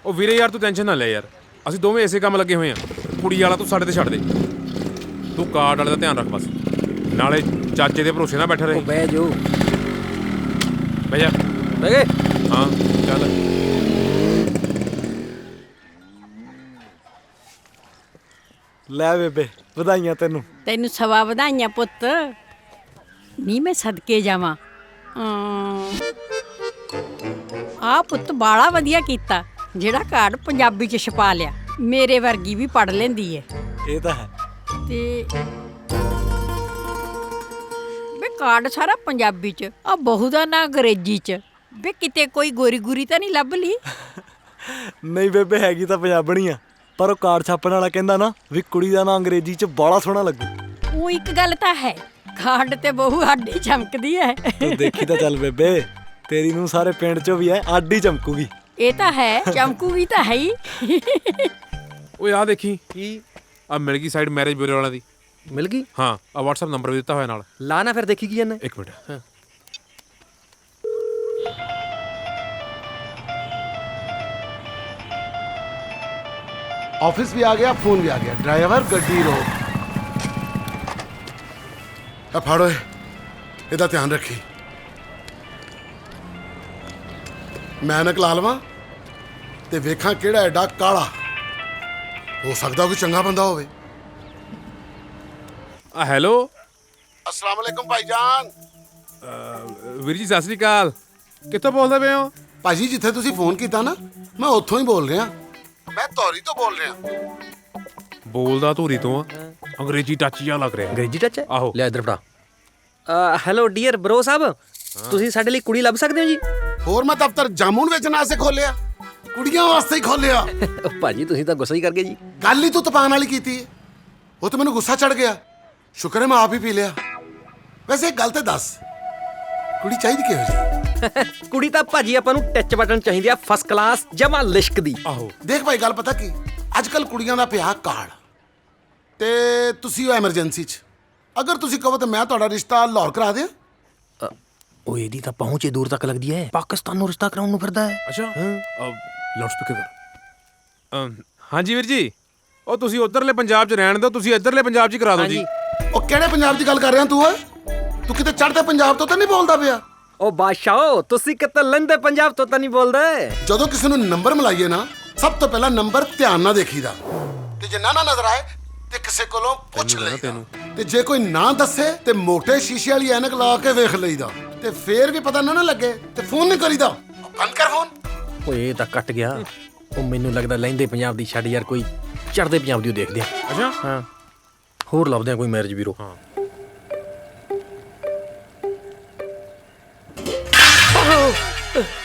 ਉਹ ਵੀਰੇ ਯਾਰ ਤੂੰ ਟੈਨਸ਼ਨ ਨਾ ਲੈ ਯਾਰ, ਅਸੀਂ ਦੋਵੇਂ ਇਸੇ ਕੰਮ ਲੱਗੇ ਹੋਏ ਆ। ਕੁੜੀ ਵਾਲਾ ਤੂੰ ਸਾਡੇ ਤੇ ਛੱਡ ਦੇ, ਤੂੰ ਕਾਰਡ ਵਾਲੇ ਦਾ ਧਿਆਨ ਰੱਖ ਬਸ। ਨਾਲੇ ਚਾਚੇ ਦੇ ਭਰੋਸੇ ਨਾ ਬੈਠਾ ਰਹੇ। ਬਹਿ ਜੋ, ਬਹਿ ਜਾ। ਬਹਿ ਗਏ? ਹਾਂ ਚੱਲ। ਲੈ ਬੇਬੇ ਵਧਾਈਆਂ ਤੈਨੂੰ। ਤੈਨੂੰ ਸਵਾ ਵਧਾਈਆਂ ਪੁੱਤ। ਨਹੀਂ ਮੈਂ ਸਦਕੇ ਜਾਵਾਂ। ਆ ਪੁੱਤ ਬਾਲਾ ਵਧੀਆ ਕੀਤਾ ਜਿਹੜਾ ਕਾਰਡ ਪੰਜਾਬੀ ਚ ਛਪਾ ਲਿਆ। ਮੇਰੇ ਵਰਗੀ ਵੀ ਪੜ ਲੈਂਦੀ ਏ। ਇਹ ਤਾਂ ਹੈ। ਤੇ ਵੇ ਕਾਰਡ ਸਾਰਾ ਪੰਜਾਬੀ ਚ, ਆ ਬਹੂ ਦਾ ਨਾਂ ਅੰਗਰੇਜ਼ੀ ਚ। ਵੇ ਕਿਤੇ ਕੋਈ ਗੋਰੀ ਗੁਰੀ ਤਾਂ ਨਹੀਂ ਲੱਭ ਲਈ? ਨਹੀਂ ਬੇਬੇ, ਹੈਗੀ ਤਾਂ ਪੰਜਾਬਣੀ ਆ, ਪਰ ਉਹ ਕਾਰਡ ਛਾਪਣ ਵਾਲਾ ਕਹਿੰਦਾ ਨਾ ਵੀ ਕੁੜੀ ਦਾ ਨਾਂ ਅੰਗਰੇਜ਼ੀ ਚ ਬਾਲਾ ਸੋਹਣਾ ਲੱਗੂ। ਉਹ ਇੱਕ ਗੱਲ ਤਾਂ ਹੈ, ਕਾਰਡ ਤੇ ਬਹੂ ਆਡੀ ਚਮਕਦੀ ਹੈ। ਤੂੰ ਦੇਖੀ ਤਾਂ ਚੱਲ ਬੇਬੇ, ਤੇਰੀ ਨੂੰ ਸਾਰੇ ਪਿੰਡ ਚੋਂ ਵੀ ਐ ਆਡੀ ਚਮਕੂਗੀ। ਇਹ ਤਾਂ ਹੈ, ਚਮਕੂਗੀ ਤਾਂ ਹੈ ਹੀ। ਓਏ ਆ ਦੇਖੀ ਕੀ ਆ ਮਿਲ ਗਈ ਸਾਈਡ ਮੈਰਿਜ ਬਿਊਰੋ ਵਾਲਿਆਂ ਦੀ। ਮਿਲ ਗਈ? ਹਾਂ ਆ WhatsApp ਨੰਬਰ ਵੀ ਦਿੱਤਾ ਹੋਇਆ ਨਾਲ। ਲਾ ਨਾ ਫਿਰ ਦੇਖੀ ਕੀ ਇਹਨੇ। ਇੱਕ ਮਿੰਟ। ਹਾਂ ਆਫਿਸ ਵੀ ਆ ਗਿਆ, ਫੋਨ ਵੀ ਆ ਗਿਆ। ਡਰਾਈਵਰ ਗੱਡੀ ਰੋਕ। ਆ ਫੜ ਓਏ, ਇਹਦਾ ਧਿਆਨ ਰੱਖੀ। ਮੈਂ ਐਨਕ ਲਾ ਲਵਾਂ ਤੇ ਵੇਖਾਂ ਕਿਹੜਾ ਐਡਾ ਕਾਲਾ। ਹੋ ਸਕਦਾ ਕੋਈ ਚੰਗਾ ਬੰਦਾ ਹੋਵੇ। ਆ ਹੈਲੋ। ਅਸਲਾਮ ਵਾਲੇਕੁਮ ਭਾਈਜਾਨ। ਵੀਰ ਜੀ ਸਤਿ ਸ੍ਰੀ ਅਕਾਲ। ਕਿੱਥੋਂ ਬੋਲਦੇ ਪਏ ਹੋ? ਭਾਜੀ ਜਿੱਥੇ ਤੁਸੀਂ ਫੋਨ ਕੀਤਾ ਨਾ, ਮੈਂ ਉੱਥੋਂ ਹੀ ਬੋਲ ਰਿਹਾ। ਮੈਂ ਧੌਰੀ ਤੋਂ ਬੋਲ ਰਿਹਾ। ਬੋਲਦਾ ਧੂਰੀ ਤੋਂ ਆ। ਅੰਗਰੇਜ਼ੀ ਟੱਚ ਜਿਹਾ ਲੱਗ ਰਿਹਾ। ਅੰਗਰੇਜ਼ੀ ਟੱਚ? ਆਹੋ। ਲੈ ਇੱਧਰ ਫੜਾ। ਹੈਲੋ ਡੀਅਰ ਬ్రో ਸਾਹਿਬ, ਤੁਸੀਂ ਸਾਡੇ ਲਈ ਕੁੜੀ ਲੱਭ ਸਕਦੇ ਹੋ ਜੀ? ਹੋਰ ਮੈਂ ਦਫ਼ਤਰ ਜਾਮੂਨ ਵੇਚਣ ਵਾਸਤੇ ਖੋਲਿਆ, ਕੁੜੀਆਂ ਵਾਸਤੇ ਹੀ ਖੋਲਿਆ। ਭਾਜੀ ਤੁਸੀਂ ਤਾਂ ਗੁੱਸਾ ਹੀ ਕਰ ਗਏ ਜੀ। ਗੱਲ ਹੀ ਤੂੰ ਤਪਾਨ ਵਾਲੀ ਕੀਤੀ ਹੈ। ਉਹ ਤਾਂ ਮੈਨੂੰ ਗੁੱਸਾ ਚੜ ਗਿਆ। ਸ਼ੁਕਰ ਹੈ ਮੈਂ ਆਪ ਹੀ ਪੀ ਲਿਆ। ਵੈਸੇ ਇੱਕ ਗੱਲ ਤੇ ਦੱਸ, ਕੁੜੀ ਚਾਹੀਦੀ ਕਿਹੋ ਜਿਹੀ? ਕੁੜੀ ਤਾਂ ਭਾਜੀ ਆਪਾਂ ਨੂੰ ਟੱਚ ਬਟਨ ਚਾਹੀਦੀ ਆ, ਫਸਟ ਕਲਾਸ, ਜਮਾ ਲਿਸ਼ਕ ਦੀ। ਆਹੋ ਦੇਖ ਭਾਈ, ਗੱਲ ਪਤਾ ਕੀ, ਅੱਜ ਕੱਲ ਕੁੜੀਆਂ ਦਾ ਪਿਆ ਕਾਰਡ ਤੇ ਤੁਸੀਂ ਉਹ ਐਮਰਜੈਂਸੀ 'ਚ। ਅਗਰ ਤੁਸੀਂ ਕਹੋ ਤਾਂ ਮੈਂ ਤੁਹਾਡਾ ਰਿਸ਼ਤਾ ਲਾਹੌਰ ਕਰਾ ਦਿਆਂ। ਉਹ ਇਹਦੀ ਤਾਂ ਪਹੁੰਚ ਹੀ ਦੂਰ ਤੱਕ ਲੱਗਦੀ ਹੈ। ਪਾਕਿਸਤਾਨ ਨੂੰ ਰਿਸ਼ਤਾ ਕਰਾਉਣ ਨੂੰ ਫਿਰਦਾ ਹੈ। ਅੱਛਾ ਲਾਊਡ ਸਪੀਕਰ ਕਰ। ਹਾਂਜੀ ਵੀਰ ਜੀ, ਉਹ ਤੁਸੀਂ ਉਧਰਲੇ ਪੰਜਾਬ 'ਚ ਰਹਿਣ ਦਿਓ, ਤੁਸੀਂ ਇੱਧਰਲੇ ਪੰਜਾਬ 'ਚ ਕਰਾ ਦਿਓ ਜੀ। ਉਹ ਕਿਹੜੇ ਪੰਜਾਬ ਦੀ ਗੱਲ ਕਰ ਰਿਹਾ ਤੂੰ? ਤੂੰ ਕਿਤੇ ਚੜ੍ਹਦੇ ਪੰਜਾਬ ਤੋਂ ਤਾਂ ਨਹੀਂ ਬੋਲਦਾ ਪਿਆ? ਉਹ ਬਾਦਸ਼ਾਹ, ਤੁਸੀਂ ਕਿਤੇ ਲੰਦੇ ਪੰਜਾਬ ਤੋਂ ਤਾਂ ਨਹੀਂ ਬੋਲਦੇ? ਜਦੋਂ ਕਿਸੇ ਨੂੰ ਨੰਬਰ ਮਿਲਾਈਏ ਨਾ, ਸਭ ਤੋਂ ਪਹਿਲਾਂ ਨੰਬਰ ਧਿਆਨ ਨਾਲ ਦੇਖੀਦਾ ਤੇ ਜੇ ਨਾ ਨਜ਼ਰ ਆਏ ਤੇ ਕਿਸੇ ਕੋਲੋਂ ਪੁੱਛ ਲਈਦਾ। ਤੇ ਜੇ ਕੋਈ ਨਾ ਦੱਸੇ ਤੇ ਮੋਟੇ ਸ਼ੀਸ਼ੇ ਵਾਲੀ ਐਨਕ ਲਾ ਕੇ ਵੇਖ ਲਈਦਾ। ਤੇ ਫੇਰ ਵੀ ਪਤਾ ਨਾ ਲੱਗੇ ਤੇ ਫੋਨ ਨਹੀਂ ਕਰੀਦਾ। ਬੰਦ ਕਰ ਫੋਨ। ਓਏ ਇਹ ਤਾਂ ਕੱਟ ਗਿਆ। ਉਹ ਮੈਨੂੰ ਲੱਗਦਾ ਲਹਿੰਦੇ ਪੰਜਾਬ ਦੀ ਛੱਡ ਯਾਰ, ਕੋਈ ਚੜ੍ਹਦੇ ਪੰਜਾਬ ਦੀ ਦੇਖਦੇ ਆ। ਅੱਛਾ ਹਾਂ, ਹੋਰ ਲੱਭਦੇ ਆ ਕੋਈ ਮੈਰਿਜ ਬਿਊਰੋ। ਹਾਂ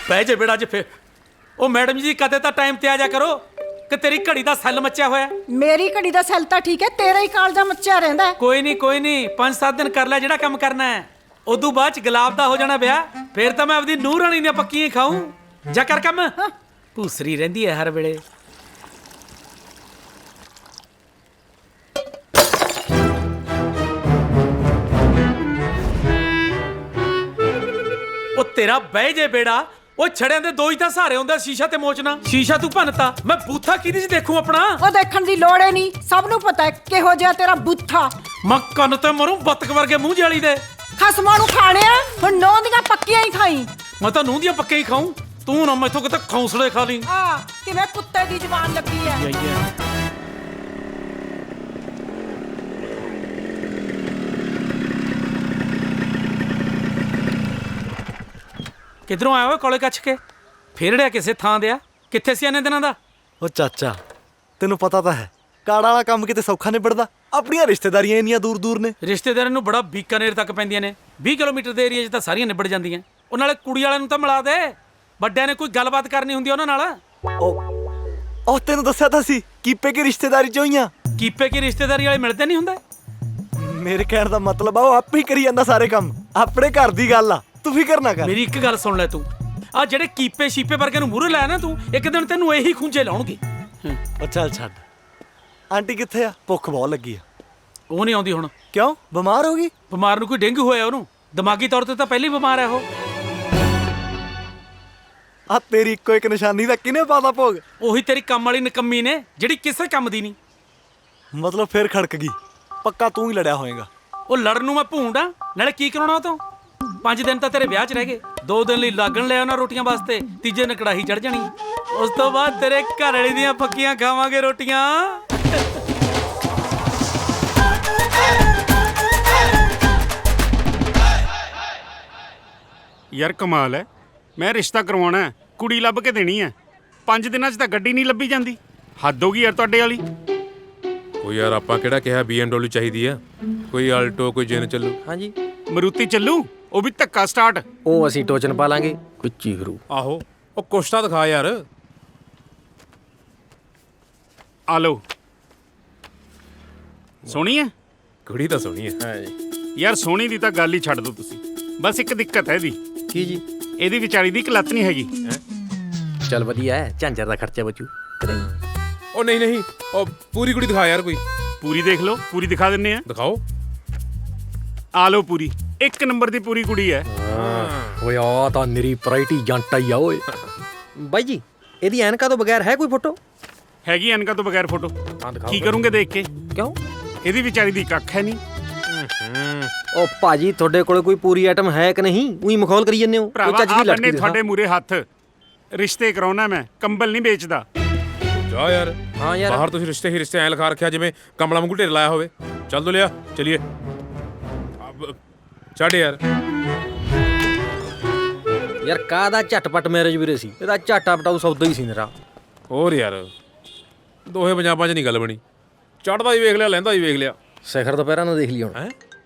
ਬਹਿ ਜੇ ਬੇੜਾ ਜਿੱਫੇ। ਉਹ ਮੈਡਮ ਜੀ ਕਦੇ ਤਾਂ ਟਾਈਮ ਤੇ ਆ ਜਾ ਕਰੋ ਕਿ ਤੇਰੀ ਘੜੀ ਦਾ ਸੈੱਲ ਮੱਚਿਆ ਹੋਇਆ। ਮੇਰੀ ਘੜੀ ਦਾ ਸੈੱਲ ਤਾਂ ਠੀਕ ਹੈ, ਤੇਰਾ ਹੀ ਕਾਲਜਾ ਮੱਚਿਆ ਰਹਿੰਦਾ। ਕੋਈ ਨਹੀਂ 5-7 ਦਿਨ ਕਰ ਲੈ ਜਿਹੜਾ ਕੰਮ ਕਰਨਾ ਹੈ। ਉਦੋਂ ਬਾਅਦ ਚ ਗੁਲਾਬ ਦਾ ਹੋ ਜਾਣਾ ਵਿਆਹ। ਫੇਰ ਤਾਂ ਮੈਂ ਆਪਦੀ ਨੂੰਹ ਰਾਣੀ ਦੀਆਂ ਪੱਕੀਆਂ ਖਾਊਂ। ਜਾ ਕਰ ਕੰਮ। ਭੂਸਰੀ ਰਹਿੰਦੀ ਹੈ ਹਰ ਵੇਲੇ। ਉਹ ਤੇਰਾ ਬਹਿ ਜੇ ਬੇੜਾ। ਉਹ ਛੜਿਆਂ ਦੇ ਦੋ ਹੀ ਤਾਂ ਸਹਾਰੇ ਹੁੰਦਾ, ਸ਼ੀਸ਼ਾ ਤੇ ਮੋਚਣਾ। ਸ਼ੀਸ਼ਾ ਤੂੰ ਭੰਨਤਾ, ਮੈਂ ਬੂਥਾ ਕਿਹਦੇ 'ਚ ਦੇਖੂੰ ਆਪਣਾ? ਉਹ ਦੇਖਣ ਦੀ ਲੋੜ ਏ ਨਹੀਂ, ਸਭ ਨੂੰ ਪਤਾ ਹੈ ਕਿਹੋ ਜਿਹਾ ਤੇਰਾ ਬੂਥਾ। ਮੈਂ ਕੰਨ ਤੇ ਮਰੂੰ ਬੱਤਕ ਵਰਗੇ ਮੂੰਹ ਜਾਲੀ ਦੇ। ਖਸਮਾਂ ਨੂੰ ਖਾਣਿਆ, ਹੁਣ ਨੌਂ ਦੀਆਂ ਪੱਕੀਆਂ ਹੀ ਖਾਈ। ਮੈਂ ਤਾਂ ਨੂੰਹ ਦੀਆਂ ਪੱਕੇ ਹੀ ਖਾਊਂ, ਤੂੰ ਨਾ ਮੈਥੋਂ ਕਿਤੇ ਖੌਂਸਲੇ ਖਾ ਲਈ। ਆ ਕਿਵੇਂ ਕੁੱਤੇ ਦੀ ਜ਼ਬਾਨ ਲੱਗੀ ਹੈ। ਕਿਧਰੋਂ ਆਇਆ ਓਏ ਕੋਲੇ ਕੱਛ ਕੇ? ਫੇਰੜਿਆ ਕਿਸੇ ਥਾਂ ਦੇ ਆ? ਕਿੱਥੇ ਸੀ ਇੰਨੇ ਦਿਨਾਂ ਦਾ? ਉਹ ਚਾਚਾ, ਤੈਨੂੰ ਪਤਾ ਤਾਂ ਹੈ ਕਾਰਡ ਵਾਲਾ ਕੰਮ ਕਿਤੇ ਸੌਖਾ ਨਿਬੜਦਾ? ਆਪਣੀਆਂ ਰਿਸ਼ਤੇਦਾਰੀਆਂ ਇੰਨੀਆਂ ਦੂਰ ਦੂਰ ਨੇ। ਰਿਸ਼ਤੇਦਾਰਾਂ ਨੂੰ ਬੜਾ ਬੀਕਾਨੇਰ ਤੱਕ ਪੈਂਦੀਆਂ ਨੇ। 20 ਕਿਲੋਮੀਟਰ ਦੇ ਏਰੀਆ 'ਚ ਤਾਂ ਸਾਰੀਆਂ ਨਿਬੜ ਜਾਂਦੀਆਂ। ਉਹ ਨਾਲੇ ਕੁੜੀ ਵਾਲਿਆਂ ਨੂੰ ਤਾਂ ਮਿਲਾ ਦੇ, ਵੱਡਿਆਂ ਨੇ ਕੋਈ ਗੱਲਬਾਤ ਕਰਨੀ ਹੁੰਦੀ ਉਹਨਾਂ ਨਾਲ। ਉਹ ਤੈਨੂੰ ਦੱਸਿਆ ਤਾਂ ਸੀ ਕੀਪੇ ਕੀ ਰਿਸ਼ਤੇਦਾਰੀ ਚੋਂ ਹੀ ਆ। ਕੀਪੇ ਕੀ ਰਿਸ਼ਤੇਦਾਰੀ ਵਾਲੇ ਮਿਲਦੇ ਨਹੀਂ ਹੁੰਦੇ। ਮੇਰੇ ਕਹਿਣ ਦਾ ਮਤਲਬ ਆ ਉਹ ਆਪੇ ਹੀ ਕਰੀ ਜਾਂਦਾ ਸਾਰੇ ਕੰਮ। ਆਪਣੇ ਘਰ ਦੀ ਗੱਲ ਆ, ਤੂੰ ਫਿਕਰ ਨਾ ਕਰ। ਮੇਰੀ ਇੱਕ ਗੱਲ ਸੁਣ ਲੈ ਤੂੰ, ਆ ਜਿਹੜੇ ਕੀਪੇ ਸ਼ੀਪੇ ਵਰਗੇ ਨੂੰ ਮੂਹਰੇ ਲਾਇਆ ਨਾ ਤੂੰ, ਇੱਕ ਦਿਨ ਤੈਨੂੰ ਇਹੀ ਖੁੰਝੇ ਲਾਉਣਗੇ। ਚੱਲ ਛੱਡ। ਆਂਟੀ ਕਿੱਥੇ ਆ? ਭੁੱਖ ਬਹੁਤ ਲੱਗੀ ਆ। ਉਹ ਨਹੀਂ ਆਉਂਦੀ ਹੁਣ। ਕਿਉਂ? ਬਿਮਾਰ ਹੋ ਗਈ? ਬਿਮਾਰ ਨੂੰ ਕੋਈ ਡੇਂਗੂ ਹੋਇਆ ਉਹਨੂੰ? ਦਿਮਾਗੀ ਤੌਰ ਤੇ ਤਾਂ ਪਹਿਲੀ ਬਿਮਾਰ ਹੈ ਉਹ। ਆ ਤੇਰੀ ਇੱਕੋ ਇੱਕ ਨਿਸ਼ਾਨੀ ਦਾ ਕਿਹਨੇ ਪਾਦਾ ਭੋਗ? ਉਹੀ ਤੇਰੀ ਕੰਮ ਵਾਲੀ ਨਕੰਮੀ ਨੇ ਜਿਹੜੀ ਕਿਸੇ ਕੰਮ ਦੀ ਨਹੀਂ। ਮਤਲਬ ਫੇਰ ਖੜਕ ਗਈ। ਪੱਕਾ ਤੂੰ ਹੀ ਲੜਿਆ ਹੋਏਗਾ। ਉਹ ਲੜਨ ਨੂੰ ਮੈਂ ਭੂੰਡਾ, ਨਾਲੇ ਕੀ ਕਰਾਉਣਾ ਉਹ ਤੋਂ? 5 ਦਿਨ ਤਾਂ ਤੇਰੇ ਵਿਆਹ 'ਚ ਰਹਿ ਗਏ, 2 ਦਿਨ ਲਈ ਲਾਗਣ ਲਿਆ ਉਹਨਾਂ ਰੋਟੀਆਂ ਵਾਸਤੇ, ਤੀਜੇ ਦਿਨ ਕੜਾਹੀ ਚੜ ਜਾਣੀ। ਉਸ ਤੋਂ ਬਾਅਦ ਤੇਰੇ ਘਰ ਵਾਲੀ ਦੀਆਂ ਪੱਕੀਆਂ ਖਾਵਾਂਗੇ ਰੋਟੀਆਂ। ਯਾਰ ਕਮਾਲ ਹੈ, ਮੈਂ ਰਿਸ਼ਤਾ ਕਰਵਾਉਣਾ ਹੈ, ਕੁੜੀ ਲੱਭ ਕੇ ਦੇਣੀ ਹੈ, 5 ਦਿਨਾਂ 'ਚ ਤਾਂ ਗੱਡੀ ਨਹੀਂ ਲੱਭੀ ਜਾਂਦੀ। ਹੱਦ ਹੋ ਗਈ ਯਾਰ ਤੁਹਾਡੇ ਵਾਲੀ। ਉਹ ਯਾਰ ਆਪਾਂ ਕਿਹੜਾ ਕਿਹਾ BMW ਚਾਹੀਦੀ ਆ? ਕੋਈ ਆਲਟੋ, ਕੋਈ ਜਿੰਨ ਚੱਲੂ। ਹਾਂਜੀ, ਮਰੂਤੀ ਚੱਲੂ, ਉਹ ਵੀ ਧੱਕਾ ਸਟਾਰਟ। ਉਹ ਅਸੀਂ ਟੋਚਨ ਪਾ ਲਾਂਗੇ, ਕੋਈ ਚੀਗਰੂ। ਆਹੋ, ਉਹ ਕੁਛ ਤਾਂ ਦਿਖਾ ਯਾਰ। ਆ ਲਓ। ਸੋਹਣੀ ਹੈ ਕੁੜੀ ਤਾਂ ਸੋਹਣੀ ਹੈ ਯਾਰ। ਸੋਹਣੀ ਦੀ ਤਾਂ ਗੱਲ ਹੀ ਛੱਡ ਦਿਓ ਤੁਸੀਂ, ਬਸ ਇੱਕ ਦਿੱਕਤ ਹੈ ਇਹਦੀ। ਕੀ ਜੀ? ਇਹਦੀ ਵਿਚਾਰੀ ਦੀ ਇੱਕ ਲੱਤ ਨਹੀਂ ਹੈਗੀ। ਚੱਲ ਵਧੀਆ ਹੈ, ਝਾਂਜਰ ਦਾ ਖਰਚਾ ਬਚੂ। ਉਹ ਨਹੀਂ, ਉਹ ਪੂਰੀ ਕੁੜੀ ਦਿਖਾ ਯਾਰ ਕੋਈ। ਪੂਰੀ ਦੇਖ ਲਓ, ਪੂਰੀ ਦਿਖਾ ਦਿੰਨੇ ਆ। ਦਿਖਾਓ। ਆ ਲਓ ਪੂਰੀ, 1 ਨੰਬਰ ਦੀ ਪੂਰੀ ਕੁੜੀ ਹੈ। ਓਏ ਆ ਤਾਂ ਨਿਰੀ ਪ੍ਰਾਇਟੀ ਜੰਟਾ ਹੀ ਆ ਓਏ। ਬਾਈ ਜੀ, ਇਹਦੀ ਐਨਕਾਂ ਤੋਂ ਬਗੈਰ ਹੈ ਕੋਈ ਫੋਟੋ? ਹੈਗੀ ਐਨਕਾਂ ਤੋਂ ਬਗੈਰ ਫੋਟੋ। ਕੀ ਕਰੂੰਗੇ ਦੇਖ ਕੇ? ਕਿਉਂ? ਇਹਦੀ ਵਿਚਾਰੀ ਦੀ ਕੱਖ ਹੈ ਨਹੀਂ। ਉਹ ਭਾਜੀ, ਤੁਹਾਡੇ ਕੋਲ ਕੋਈ ਪੂਰੀ ਆਈਟਮ ਹੈ ਕਿ ਨਹੀਂ? ਉਹੀ ਮਖੌਲ ਕਰੀ ਜੰਨੇ ਹੋ। ਭਰਾਵਾ ਆ ਬੰਨੇ ਤੁਹਾਡੇ ਮੂਰੇ ਹੱਥ। ਰਿਸ਼ਤੇ ਕਰਾਉਣਾ ਮੈਂ, ਕੰਬਲ ਨਹੀਂ ਵੇਚਦਾ। ਜਾ ਯਾਰ। ਹਾਂ ਯਾਰ, ਬਾਹਰ ਤੁਸੀਂ ਰਿਸ਼ਤੇ ਹੀ ਰਿਸ਼ਤੇ ਐ ਲਿਖਾ ਰੱਖਿਆ ਜਿਵੇਂ ਕਮਲਾ ਵਾਂਗੂ ਢੇਰ ਲਾਇਆ ਹੋਵੇ। ਚੱਲ ਦੋ ਲਿਆ, ਚਲਿਏ। ਛੱਡ ਯਾਰ। ਯਾਰ ਕਾਹਦਾ ਝਟਪਟ ਮੈਰਿਜ ਵੀਰੇ ਸੀ, ਇਹਦਾ ਝਾਟਾ ਪਟਾਊ ਸੌਦਾ ਹੀ ਸੀ ਮੇਰਾ। ਹੋਰ ਯਾਰ, ਦੋਹੇ ਪੰਜਾਬਾਂ 'ਚ ਨਹੀਂ ਗੱਲ ਬਣੀ। ਚੜ੍ਹਦਾ ਹੀ ਵੇਖ ਲਿਆ, ਲਹਿੰਦਾ ਹੀ ਵੇਖ ਲਿਆ। ਸਿਖਰ ਦੁਪਹਿਰਾਂ ਨੂੰ ਦੇਖ ਲਈ ਹੁਣ।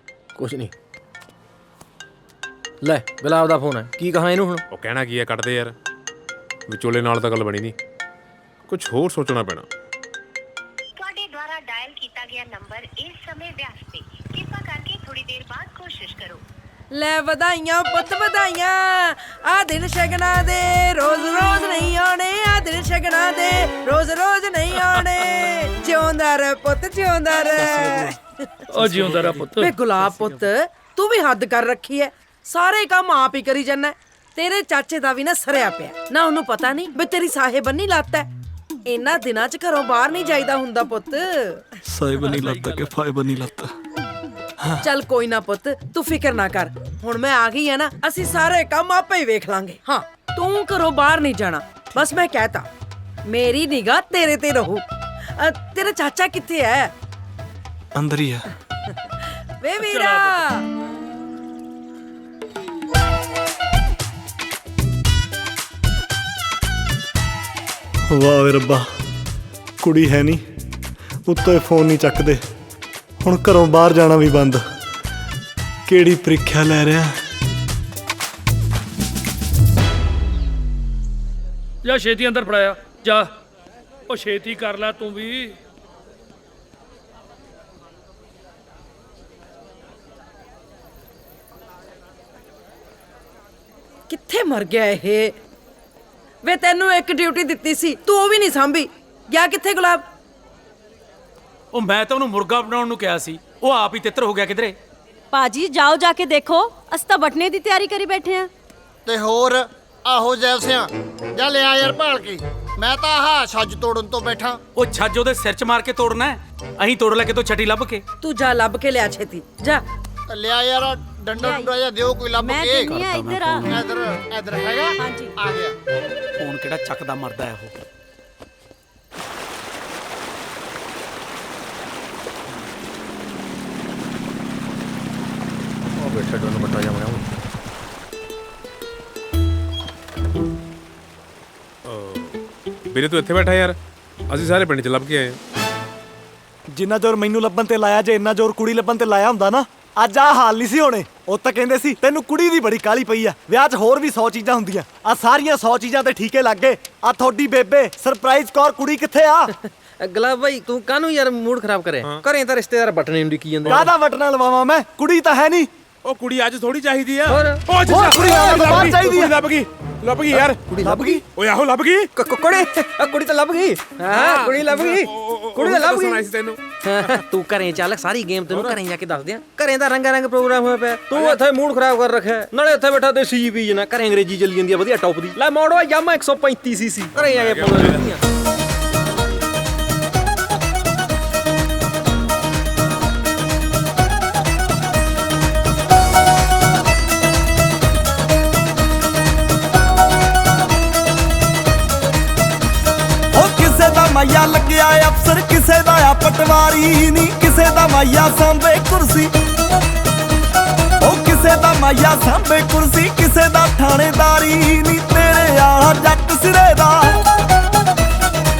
ਕੁਛ ਨਹੀਂ। ਲੈ ਗੁਲਾਬ ਦਾ ਫੋਨ ਹੈ, ਕੀ ਕਹਾਂ ਇਹਨੂੰ ਹੁਣ? ਉਹ ਕਹਿਣਾ ਕੀ ਹੈ, ਕੱਟਦੇ ਯਾਰ। ਵਿਚੋਲੇ ਨਾਲ ਤਾਂ ਗੱਲ ਬਣੀ ਨਹੀਂ, ਕੁਛ ਹੋਰ ਸੋਚਣਾ ਪੈਣਾ। ਤੁਹਾਡੇ ਦੁਆਰਾ ਡਾਇਲ ਕੀਤਾ ਗਿਆ ਨੰਬਰ ਇਸ ਸਮੇਂ ਵਿਅਸਤ ਹੈ, ਕਿਰਪਾ ਕਰਕੇ ਥੋੜੀ ਦੇਰ ਬਾਅਦ ਕੋਸ਼ਿਸ਼ ਕਰੋ। ਲੈ ਵਧਾਈਆਂ ਪੁੱਤ ਵਧਾਈਆਂ, ਆ ਦਿਨ ਸ਼ਗਨਾਂ ਦੇ ਰੋਜ਼ ਰੋਜ਼ ਨਹੀਂ ਆਉਣੇ, ਆ ਦਿਨ ਸ਼ਗਨਾਂ ਦੇ ਰੋਜ਼ ਰੋਜ਼ ਨਹੀਂ ਆਉਣੇ। ਜਿਉਂਦਾ ਰਹਿ ਪੁੱਤ, ਜਿਉਂਦਾ ਰਹਿ। ਉਹ ਜਿਉਂਦਾ ਰਹਿ ਪੁੱਤ। ਵੇ ਗੁਲਾਬ ਪੁੱਤ, ਤੂੰ ਵੀ ਹੱਦ ਕਰ ਰੱਖੀ ਐ, ਸਾਰੇ ਕੰਮ ਆਪ ਹੀ ਕਰੀ ਜਾਂਦਾ। ਤੇਰੇ ਚਾਚੇ ਦਾ ਵੀ ਨਾ ਸਰਿਆ ਪਿਆ ਨਾ, ਉਹਨੂੰ ਪਤਾ ਨਹੀਂ ਵੀ ਤੇਰੀ ਸਾਹਿਬਨੀ ਲੱਤ ਐ। ਇਹਨਾਂ ਦਿਨਾਂ 'ਚ ਘਰੋਂ ਬਾਹਰ ਨਹੀਂ ਜਾਈਦਾ ਹੁੰਦਾ ਪੁੱਤ। ਸਾਹਿਬਨੀ ਲੱਤ ਕੇ ਫਾਇਬਨੀ ਲੱਤ। ਚੱਲ ਕੋਈ ਨਾ ਪੁੱਤ, ਤੂੰ ਫਿਕਰ ਨਾ ਕਰ। ਹੁਣ ਮੈਂ ਆ ਗਈ ਆ ਨਾ, ਅਸੀਂ ਸਾਰੇ ਕੰਮ ਆਪੇ ਹੀ ਵੇਖ ਲਾਂਗੇ। ਹਾਂ, ਤੂੰ ਘਰੋਂ ਬਾਹਰ ਨਹੀਂ ਜਾਣਾ, ਬਸ ਮੈਂ ਕਹਿਤਾ। ਮੇਰੀ ਨਿਗਾਹ ਤੇਰੇ ਤੇ ਰਹੂ। ਤੇਰਾ ਚਾਚਾ ਕਿੱਥੇ ਐ? ਅੰਦਰ ਹੀ ਆ। ਵੇ ਵੀਰਾ, ਵਾਹ ਵੇ ਰੱਬਾ, ਕੁੜੀ ਹੈ ਨਹੀਂ, ਉੱਤੋਂ ਇਹ ਫੋਨ ਨਹੀਂ ਚੱਕਦੇ। ਹੁਣ ਘਰੋਂ ਬਾਹਰ ਜਾਣਾ ਵੀ ਬੰਦ। ਕਿਹੜੀ ਪ੍ਰੀਖਿਆ ਲੈ ਰਿਹਾ? ਜਾ ਛੇਤੀ ਅੰਦਰ ਫੜਾਇਆ ਜਾ। ਉਹ ਛੇਤੀ ਕਰ ਲੈ ਤੂੰ ਵੀ। ਕਿੱਥੇ ਮਰ ਗਿਆ ਇਹ? ਵੇ ਤੈਨੂੰ ਇੱਕ ਡਿਊਟੀ ਦਿੱਤੀ ਸੀ, ਤੂੰ ਉਹ ਵੀ ਨਹੀਂ ਸਾਂਭੀ। ਗਿਆ ਕਿੱਥੇ ਗੁਲਾਬ? ਉਹ ਮੈਂ ਤਾਂ ਉਹਨੂੰ ਮੁਰਗਾ ਬਣਾਉਣ ਨੂੰ ਕਿਹਾ ਸੀ, ਉਹ ਆਪ ਹੀ ਤਿੱਤਰ ਹੋ ਗਿਆ ਕਿਧਰੇ। ਪਾਜੀ ਜਾਓ ਜਾ ਕੇ ਦੇਖੋ, ਅਸੀਂ ਤਾਂ ਬਟਨੇ ਦੀ ਤਿਆਰੀ ਕਰੀ ਬੈਠੇ ਆ। ਤੇ ਹੋਰ ਆਹੋ ਜੈਸਿਆਂ ਜਾ ਲਿਆ ਯਾਰ ਭਾਲ ਕੇ। ਮੈਂ ਤਾਂ ਆਹ ਛੱਜ ਤੋੜਨ ਤੋਂ ਬੈਠਾ। ਉਹ ਛੱਜ ਉਹਦੇ ਸਿਰ 'ਚ ਮਾਰ ਕੇ ਤੋੜਨਾ ਹੈ, ਅਸੀਂ ਤੋੜ ਲੈ ਕੇ ਤੋ ਛੱਟੀ ਲੱਭ ਕੇ। ਤੂੰ ਜਾ ਲੱਭ ਕੇ ਲਿਆ ਛੇਤੀ ਜਾ। ਲਿਆ ਯਾਰ ਡੰਡਾ ਡੁੰਡਾ ਜਾਂ ਦਿਓ ਕੋਈ ਲੱਭ ਮੈਂ ਕੇ। ਦਿੰਨੀ ਆ, ਇੱਧਰ ਆ। ਇੱਧਰ ਹੈਗਾ। ਹਾਂਜੀ ਆ ਗਿਆ। ਫੋਨ ਕਿਹੜਾ ਚੱਕਦਾ ਮਰਦਾ ਹੈ ਉਹ। ਉਹ ਬੈਠਾ ਡੋਨ ਬੱਟਾ ਜਾ ਬਣਾਉ। ਵੀਰੇ ਤੂੰ ਇੱਥੇ ਬੈਠਾ ਯਾਰ, ਅਸੀਂ ਸਾਰੇ ਪਿੰਡ 'ਚ ਲੱਭ ਕੇ ਆਏ। ਜਿੰਨਾ ਜ਼ੋਰ ਮੈਨੂੰ ਲੱਭਣ ਤੇ ਲਾਇਆ, ਜੇ ਇੰਨਾ ਜ਼ੋਰ ਕੁੜੀ ਲੱਭਣ ਤੇ ਲਾਇਆ ਹੁੰਦਾ ਨਾ, ਅੱਜ ਆਹ ਹਾਲ ਨਹੀਂ ਸੀ ਹੋਣੇ। ਉਹ ਤਾਂ ਕਹਿੰਦੇ ਸੀ ਤੈਨੂੰ ਕੁੜੀ ਦੀ ਬੜੀ ਕਾਹਲੀ ਪਈ ਆ, ਵਿਆਹ 'ਚ ਹੋਰ ਵੀ 100 ਚੀਜ਼ਾਂ ਹੁੰਦੀਆਂ, ਆ ਸਾਰੀਆਂ 100 ਚੀਜ਼ਾਂ ਤੇ ਠੀਕੇ ਲੱਗ ਗਏ। ਆ ਤੁਹਾਡੀ ਬੇਬੇ ਸਰਪ੍ਰਾਈਜ਼ ਕੌਰ ਕੁੜੀ ਕਿੱਥੇ ਆ? ਗੁਲਾਬ ਭਾਈ ਤੂੰ ਕਾਹਨੂੰ ਯਾਰ ਮੂਡ ਖਰਾਬ ਕਰੇ? ਘਰੇ ਤਾਂ ਰਿਸ਼ਤੇਦਾਰ ਬਟਨੇ ਨੂੰ ਡਿੱਕੀ ਜਾਂਦੇ। ਕਾਹਦਾ ਬਟਨਾ ਲਵਾਵਾਂ ਮੈਂ? ਕੁੜੀ ਤਾਂ ਹੈ ਨਹੀਂ। ਉਹ ਕੁੜੀ ਅੱਜ ਥੋੜੀ ਚਾਹੀਦੀ ਆ। ਉਹ ਕੁੜੀ ਬਾਅਦ ਚਾਹੀਦੀ ਆ। ਲੱਭ ਗਈ ਯਾਰ। ਕੁੜੀ ਲੱਭ ਗਈ? ਓਏ ਆਹੋ ਲੱਭ ਗਈ। ਕੁੜੀ ਤਾਂ ਲੱਭ ਗਈ। ਹਾਂ ਕੁੜੀ ਲੱਭ ਗਈ। ਕੁੜੀ ਤਾਂ ਲੱਭ ਗਈ ਤੈਨੂੰ। ਤੂੰ ਘਰੇ ਚੱਲ, ਸਾਰੀ ਗੇਮ ਤੈਨੂੰ ਘਰੇ ਜਾ ਕੇ ਦੱਸ ਦਿਆਂ। ਘਰੇ ਦਾ ਰੰਗਾ ਰੰਗ ਪ੍ਰੋਗਰਾਮ ਹੋਇਆ ਪਿਆ, ਤੂੰ ਇੱਥੇ ਮੂਡ ਖਰਾਬ ਕਰ ਰੱਖਿਆ। ਨਾਲੇ ਇੱਥੇ ਬੈਠਾ ਦੇਸੀ ਜੀ ਪੀ ਜਨਾ, ਘਰੇ ਅੰਗਰੇਜ਼ੀ ਚੱਲੀ ਜਾਂਦੀ ਆ ਵਧੀਆ ਟੌਪ ਦੀ। ਲੈ ਮੋੜੋ ਯਾਮਾ 135 ਸੀਸੀ, ਘਰੇ ਜਾ ਕੇ ਪਾਉਂਦਾ। ਮਾਇਆ ਲੱਗਿਆ ਅਫਸਰ, ਕਿਸੇ ਦਾ ਆ ਪਟਵਾਰੀ ਨਹੀਂ, ਕਿਸੇ ਦਾ ਮਾਇਆ ਸਾਂਭੇ ਕੁਰਸੀ। ਉਹ ਕਿਸੇ ਦਾ ਮਾਇਆ ਸਾਂਭੇ ਕੁਰਸੀ, ਕਿਸੇ ਦਾ ਥਾਣੇਦਾਰੀ ਨਹੀਂ, ਤੇਰੇ ਆਲਾ ਜੱਟ ਸਿਰੇ ਦਾ।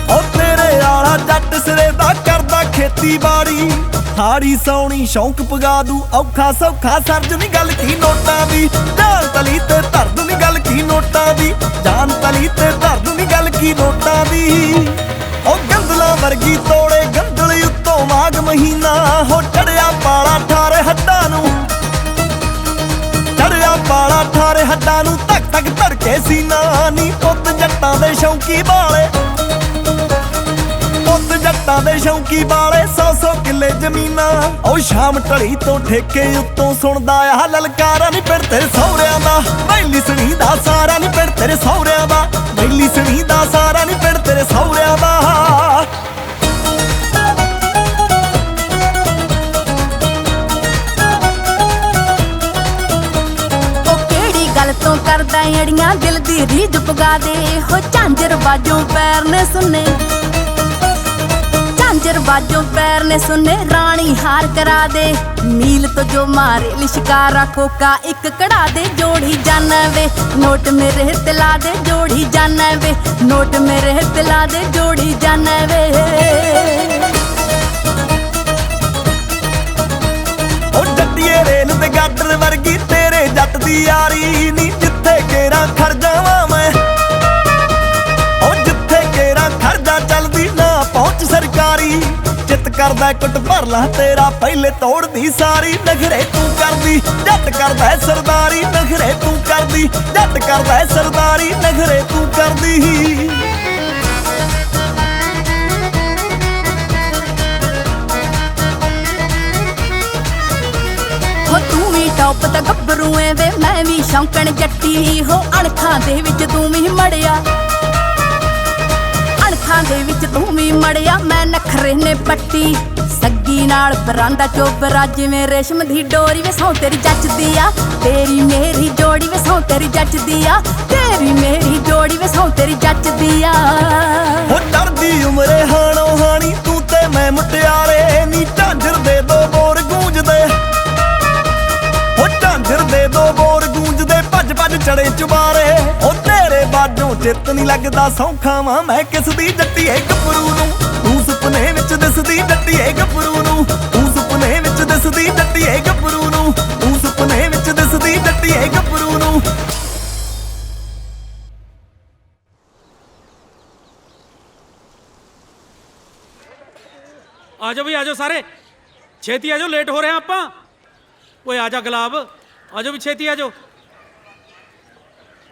ਉਹ ਤੇਰੇ ਆਲਾ ਜੱਟ ਸਿਰੇ ਦਾ ਕਰਦਾ ਖੇਤੀਬਾੜੀ। ਹਾੜੀ ਸੌਣੀ ਸ਼ੌਂਕ ਪਗਾ ਦੂ, ਔਖਾ ਸੌਖਾ ਸਰਜ ਨੀ ਗੱਲ ਕੀ ਨੋਟਾਂ ਦੀ। ਜਾਨ ਤਲੀ ਤੇ ਧਰਦ ਨੀ ਗੱਲ ਕੀ ਨੋਟਾਂ ਦੀ, ਜਾਨ ਤਲੀ ਤੇ ਧਰਦ ਨੀ ਗੱਲ ਕੀ ਨੋਟਾਂ ਦੀ। ਉਹ ਗੰਦਲਾਂ ਵਰਗੀ ਤੋੜੇ ਗੰਦਲ ਉੱਤੋਂ ਮਾਘ ਮਹੀਨਾ, ਹੋ ਚੜਿਆ ਪਾਲਾ ਠਾਰੇ ਹੱਡਾਂ ਨੂੰ, ਚੜਿਆ ਪਾਲਾ ਠਾਰੇ ਹੱਡਾਂ ਨੂੰ, ਧੱਕ ਧੱਕ ਧੜਕੇ ਸੀਨਾ ਨੀ। ਪੁੱਤ ਜੱਟਾਂ ਦੇ ਸ਼ੌਂਕੀ ਬਾਲੇ, ਪੁੱਤ ਜੱਟਾਂ ਦੇ ਸ਼ੌਂਕੀ ਬਾਲੇ, 100 ਕਿੱਲੇ ਜ਼ਮੀਨਾਂ। ਉਹ ਸ਼ਾਮ ਢਲੀ ਤੋਂ ਠੇਕੇ ਉੱਤੋਂ ਸੁਣਦਾ ਆ ਲਲਕਾਰਾ ਨੀ ਪਿੰਡ ਤੇਰੇ ਸਹੁਰਿਆਂ ਦਾ। ਬੈਲੀ ਸਣੀ ਦਾ ਸਾਰਾ ਨੀ ਪਿੰਡ ਤੇਰੇ ਸਹੁਰਿਆਂ ਦਾ, ਬੈਲੀ ਸਣੀ ਦਾ ਸਾਰਾ ਨੀ ਪਿੰਡ ਤੇਰੇ ਸਹੁਰਿਆਂ ਦਾ। ਤੋਂ ਕਰਦਾ ਅੜੀਆਂ ਦਿਲ ਦੀ ਰੀਝ ਪੁਗਾ ਦੇ। ਹੋ ਝਾਂਜਰ ਬਾਜੋਂ ਪੈਰ ਨੇ ਸੁਨੇ, ਝਾਂਜਰ ਬਾਜੋਂ ਪੈਰ ਨੇ ਸੁਨੇ, ਰਾਣੀ ਹਾਰ ਕਰਾ ਦੇ। ਮੀਲ ਤੋਂ ਜੋ ਮਾਰੇ ਲਿਸ਼ਕਾਰਾ ਕੋਕਾ ਇੱਕ ਕੜਾ ਦੇ। ਜੋੜੀ ਜਾਨਾ ਵੇ ਨੋਟ ਮੇਰੇ ਤੇ ਲਾ ਦੇ, ਜੋੜੀ ਜਾਨਾ ਵੇ ਨੋਟ ਮੇਰੇ ਤੇ ਲਾ ਦੇ, ਜੋੜੀ ਜਾਨਾ ਵੇ। ਉਹ ਡੱਡੀਏ ਰੇਲ ਤੇ ਗਾਡਰ ਵਰਗੀ ਤੇਰੇ ਜੱਟ ਦੀ ਯਾਰੀ ਨੀ, ਜਿੱਥੇ ਕੇਰਾ ਖੜ ਜਾਵਾਂ ਮੈਂ। ਉਹ ਜਿੱਥੇ ਕੇਰਾ ਖੜਦਾ ਚੱਲਦੀ ਨਾ ਪਹੁੰਚ ਸਰਕਾਰੀ। ਚਿੱਤ ਕਰਦਾ ਕੁੱਟ ਭਰ ਲਾ ਤੇਰਾ ਪਹਿਲੇ ਤੋੜਦੀ ਸਾਰੀ। ਨਖਰੇ ਤੂੰ ਕਰਦੀ ਜੱਟ ਕਰਦਾ ਸਰਦਾਰੀ, ਨਖਰੇ ਤੂੰ ਕਰਦੀ ਜੱਟ ਕਰਦਾ ਸਰਦਾਰੀ, ਨਖਰੇ ਤੂੰ ਕਰਦੀ। ਟੌਪ ਤਾਂ ਗੱਭਰੂ ਏ ਵੇ, ਮੈਂ ਵੀ ਸ਼ੌਂਕਣ ਜੱਟੀ। ਹੋ ਅਣਖਾਂ ਦੇ ਵਿੱਚ ਤੂੰ ਵੀ ਮੜਿਆ, ਅਣਖਾਂ ਦੇ ਵਿੱਚ ਤੂੰ ਵੀ ਮੜਿਆ। ਮੈਂ ਨਖਰੇ ਨੇ ਪੱਟੀ ਸੱਗੀ ਨਾਲ ਬਰਾਂਡਾ ਚੋਬਰਾ, ਜਿਵੇਂ ਰੇਸ਼ਮ ਦੀ ਡੋਰੀ ਵੇ ਸੌ ਤੇਰੀ ਜੱਚਦੀ ਆ। ਤੇਰੀ ਮੇਰੀ ਜੋੜੀ ਵੇ ਸੌ ਤੇਰੀ ਜੱਚਦੀ ਆ, ਤੇਰੀ ਮੇਰੀ ਜੋੜੀ ਵੇ ਸੌ ਤੇਰੀ ਜੱਚਦੀ ਆ। ਹੋ ਡਰਦੀ ਉਮਰੇ ਹਾਣੋ ਹਾਣੀ ਤੂੰ ਤੇ ਮੈਂ ਮੁਟਿਆਰੇ ਨੀ, ਝਾਂਜਰ ਦੇ ਦੋ ਬੋਰ ਗੂੰਜਦੇ। ਝਾਂਜਰ ਦੇ ਦੋ ਬੋਰ ਗੂੰਜਦੇ, ਭੱਜ ਭੱਜ ਚੜੇ ਚੁਬਾਰੇ। ਉਹ ਤੇਰੇ ਬਾਝੋਂ ਚਿੱਤ ਨਹੀਂ ਲੱਗਦਾ, ਸੌਖਾ ਵਾਂ ਮੈਂ ਕਿਸ ਦੀ ਜੱਟੀਏ ਗੱਭਰੂ ਨੂੰ। ਤੂੰ ਸੁਪਨੇ ਵਿੱਚ ਦਿਸਦੀ ਜੱਟੀਏ ਗੱਭਰੂ ਨੂੰ, ਤੂੰ ਸੁਪਨੇ ਵਿੱਚ ਦਿਸਦੀ ਜੱਟੀਏ ਗੱਭਰੂ ਨੂੰ, ਤੂੰ ਸੁਪਨੇ ਵਿੱਚ ਦਿਸਦੀ ਜੱਟੀਏ ਗੱਭਰੂ ਨੂੰ। ਆਜੋ ਵੀ ਆਜੋ ਸਾਰੇ, ਛੇਤੀ ਆਜੋ, ਲੇਟ ਹੋ ਰਹੇ ਆਪਾਂ। ਓਏ ਆਜਾ ਗੁਲਾਬ, ਆਜੋ ਵੀ ਛੇਤੀ ਆਜੋ।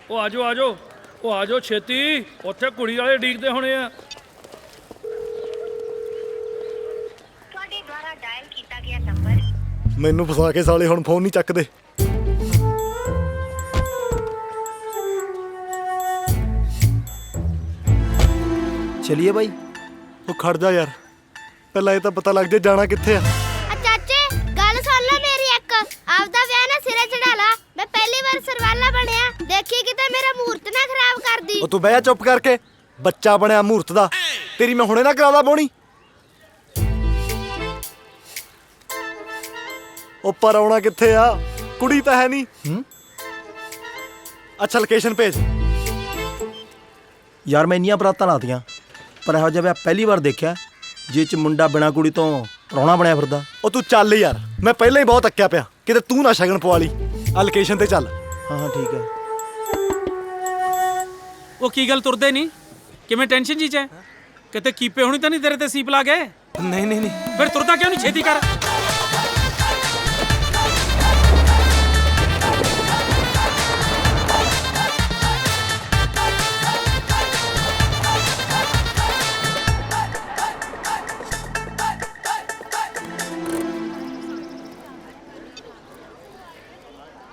ਉਹ ਆਜੋ ਆਜੋ, ਉਹ ਆਜੋ ਛੇਤੀ, ਉੱਥੇ ਕੁੜੀ ਵਾਲੇ ਡੀਕਦੇ ਹੋਣੇ ਆ। ਤੁਹਾਡੇ ਦੁਆਰਾ ਡਾਇਲ ਕੀਤਾ ਗਿਆ ਨੰਬਰ। ਮੈਨੂੰ ਫਸਾ ਕੇ ਸਾਲੇ ਹੁਣ ਫੋਨ ਨਹੀਂ ਚੱਕਦੇ। ਚਲਿਏ ਬਾਈ। ਉਹ ਖੜ ਜਾ ਯਾਰ, ਪਹਿਲਾਂ ਇਹ ਤਾਂ ਪਤਾ ਲੱਗ ਜੇ ਜਾਣਾ ਕਿੱਥੇ ਆ। ਚਾਚੇ ਗੱਲ ਸੁਣ ਲੈ ਮੇਰੀ ਇੱਕ, ਆਪਦਾ ਵਿਆਹ ਨਾ ਸਿਰੇ ਚੜਾ ਲਾ। ਮੈਂ ਪਹਿਲੀ ਵਾਰ ਸਰਵਾਲਾ ਬਣਿਆ, ਦੇਖੀ ਕਿਤੇ ਮੇਰਾ ਮੂਰਤ ਨਾ ਖਰਾਬ ਕਰਦੀ। ਉਹ ਤੂੰ ਬਹਿ ਜਾ ਚੁੱਪ ਕਰਕੇ, ਬੱਚਾ ਬਣਿਆ ਮੂਰਤ ਦਾ। ਤੇਰੀ ਮੈਂ ਹੁਣੇ ਨਾ ਕਰਾਦਾ ਬੋਣੀ। ਉੱਪਰ ਆਉਣਾ ਕਿੱਥੇ ਆ, ਕੁੜੀ ਤਾਂ ਹੈ ਨਹੀਂ। ਅੱਛਾ ਲੋਕੇਸ਼ਨ ਭੇਜ। ਯਾਰ ਮੈਂ ਇੰਨੀਆਂ ਬਰਾਤਾਂ ਲਾਤੀਆਂ, ਪਰ ਇਹੋ ਜਿਹਾ ਵਿਆਹ ਪਹਿਲੀ ਵਾਰ ਦੇਖਿਆ ਜੇ ਚ ਮੁੰਡਾ ਬਿਨਾ ਕੁੜੀ ਤੋਂ ਪ੍ਰਾਹੁਣਾ ਬਣਿਆ ਫਿਰਦਾ। ਉਹ ਤੂੰ ਚੱਲ ਯਾਰ, ਮੈਂ ਪਹਿਲਾਂ ਹੀ ਬਹੁਤ ਅੱਕਿਆ ਪਿਆ, ਕਿਤੇ ਤੂੰ ਨਾ ਸ਼ਗਨ ਪਵਾ ਲਈ। ਆ ਲੋਕੇਸ਼ਨ ਤੇ ਚੱਲ। ਹਾਂ ਠੀਕ ਹੈ। ਉਹ ਕੀ ਗੱਲ ਤੁਰਦੇ ਨਹੀਂ? ਕਿਵੇਂ ਟੈਨਸ਼ਨ ਜੀ ਚ ਹੈ? ਕਿਤੇ ਕੀਪੇ ਹੋਣੀ ਤਾਂ ਨਹੀਂ ਤੇਰੇ ਤੇ ਸੀਪ ਲਾ ਗਏ? ਨਹੀਂ ਨਹੀਂ ਨਹੀਂ। ਫਿਰ ਤੁਰਦਾ ਕਿਉਂ ਨਹੀਂ? ਛੇਤੀ ਕਰ।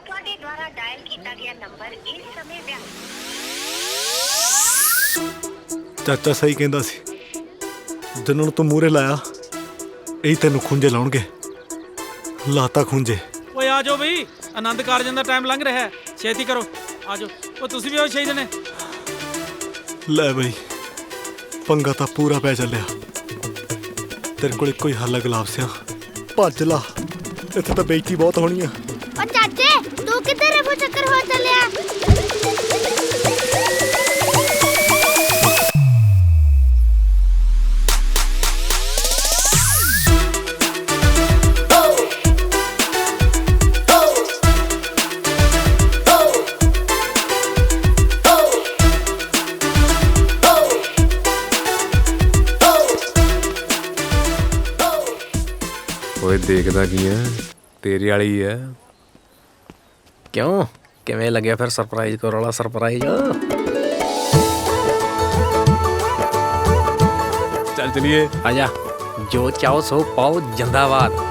ਤੁਹਾਡੇ ਦੁਆਰਾ ਡਾਇਲ ਕੀਤਾ ਗਿਆ ਨੰਬਰ ਇਸ ਸਮੇਂ ਵਿਅਸਤ ਚਾਚਾ ਸਹੀ ਕਹਿੰਦਾ ਸੀ, ਜਿਨ੍ਹਾਂ ਨੂੰ ਤੂੰ ਮੂਹਰੇ ਲਾਇਆ ਇਹੀ ਤੈਨੂੰ ਖੁੰਝੇ ਲਾਉਣਗੇ। ਲਾਤਾ ਖੁੰਝੇ। ਓਏ ਆ ਜਾਓ ਬਈ, ਆਨੰਦ ਕਾਰਜਾਂ ਦਾ ਟਾਈਮ ਲੰਘ ਰਿਹਾ ਹੈ, ਛੇਤੀ ਕਰੋ ਆ ਜਾਓ। ਉਹ ਤੁਸੀਂ ਵੀ ਹੋ ਸ਼ਹੀਦ ਨੇ। ਲੈ ਬਈ, ਪੰਗਾ ਤਾਂ ਪੂਰਾ ਪੈ ਚੱਲਿਆ। ਤੇਰੇ ਕੋਲ ਇੱਕੋ ਹੀ ਹੱਲ ਹੈ ਗੁਲਾਬ ਸਿਆਂ, ਭੱਜ ਲਾ, ਇੱਥੇ ਤਾਂ ਬੇਇੱਜ਼ਤੀ ਬਹੁਤ ਹੋਣੀ ਆ। ਓ ਚਾਚੇ, ਤੂੰ ਕਿੱਧਰ ਰਫੂ ਚੱਕਰ ਹੋ ਚੱਲਿਆ? ਓਏ ਦੇਖਦਾ ਕੀ ਐ? ਤੇਰੇ ਵਾਲੀ ਐ। ਕਿਉਂ, ਕਿਵੇਂ ਲੱਗਿਆ ਫਿਰ ਸਰਪ੍ਰਾਈਜ਼ ਕਰਨ ਵਾਲਾ ਸਰਪ੍ਰਾਈਜ਼? ਚੱਲ ਚਲੀਏ। ਆਜਾ, ਜੋ ਚਾਹੋ ਸੋ ਪਾਓ, ਜਿੰਦਾਬਾਦ।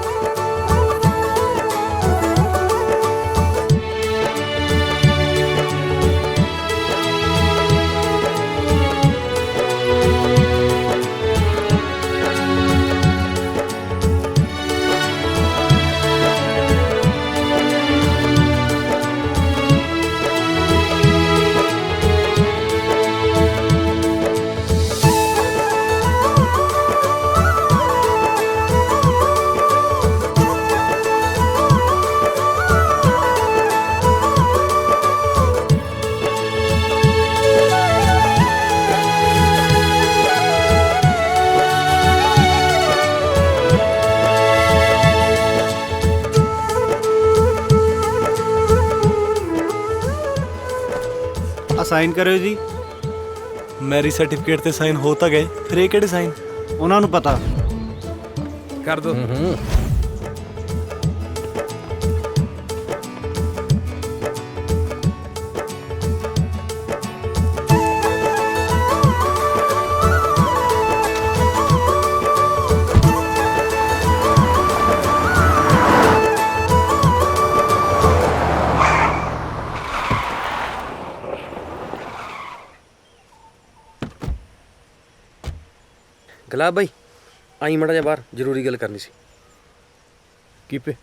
ਸਾਈਨ ਕਰਿਓ ਜੀ। ਮੈਰਿਜ ਸਰਟੀਫਿਕੇਟ ਤੇ ਸਾਈਨ ਹੋ ਤਾਂ ਗਏ, ਫਿਰ ਇਹ ਕਿਹੜੇ ਸਾਈਨ? ਉਹਨਾਂ ਨੂੰ ਪਤਾ। ਕਰ ਦੋ। ਗੁਲਾਬ ਬਾਈ, ਆਈ ਮੜਾ ਜਾ ਬਾਹਰ, ਜ਼ਰੂਰੀ ਗੱਲ ਕਰਨੀ ਸੀ। ਕੀਪੇ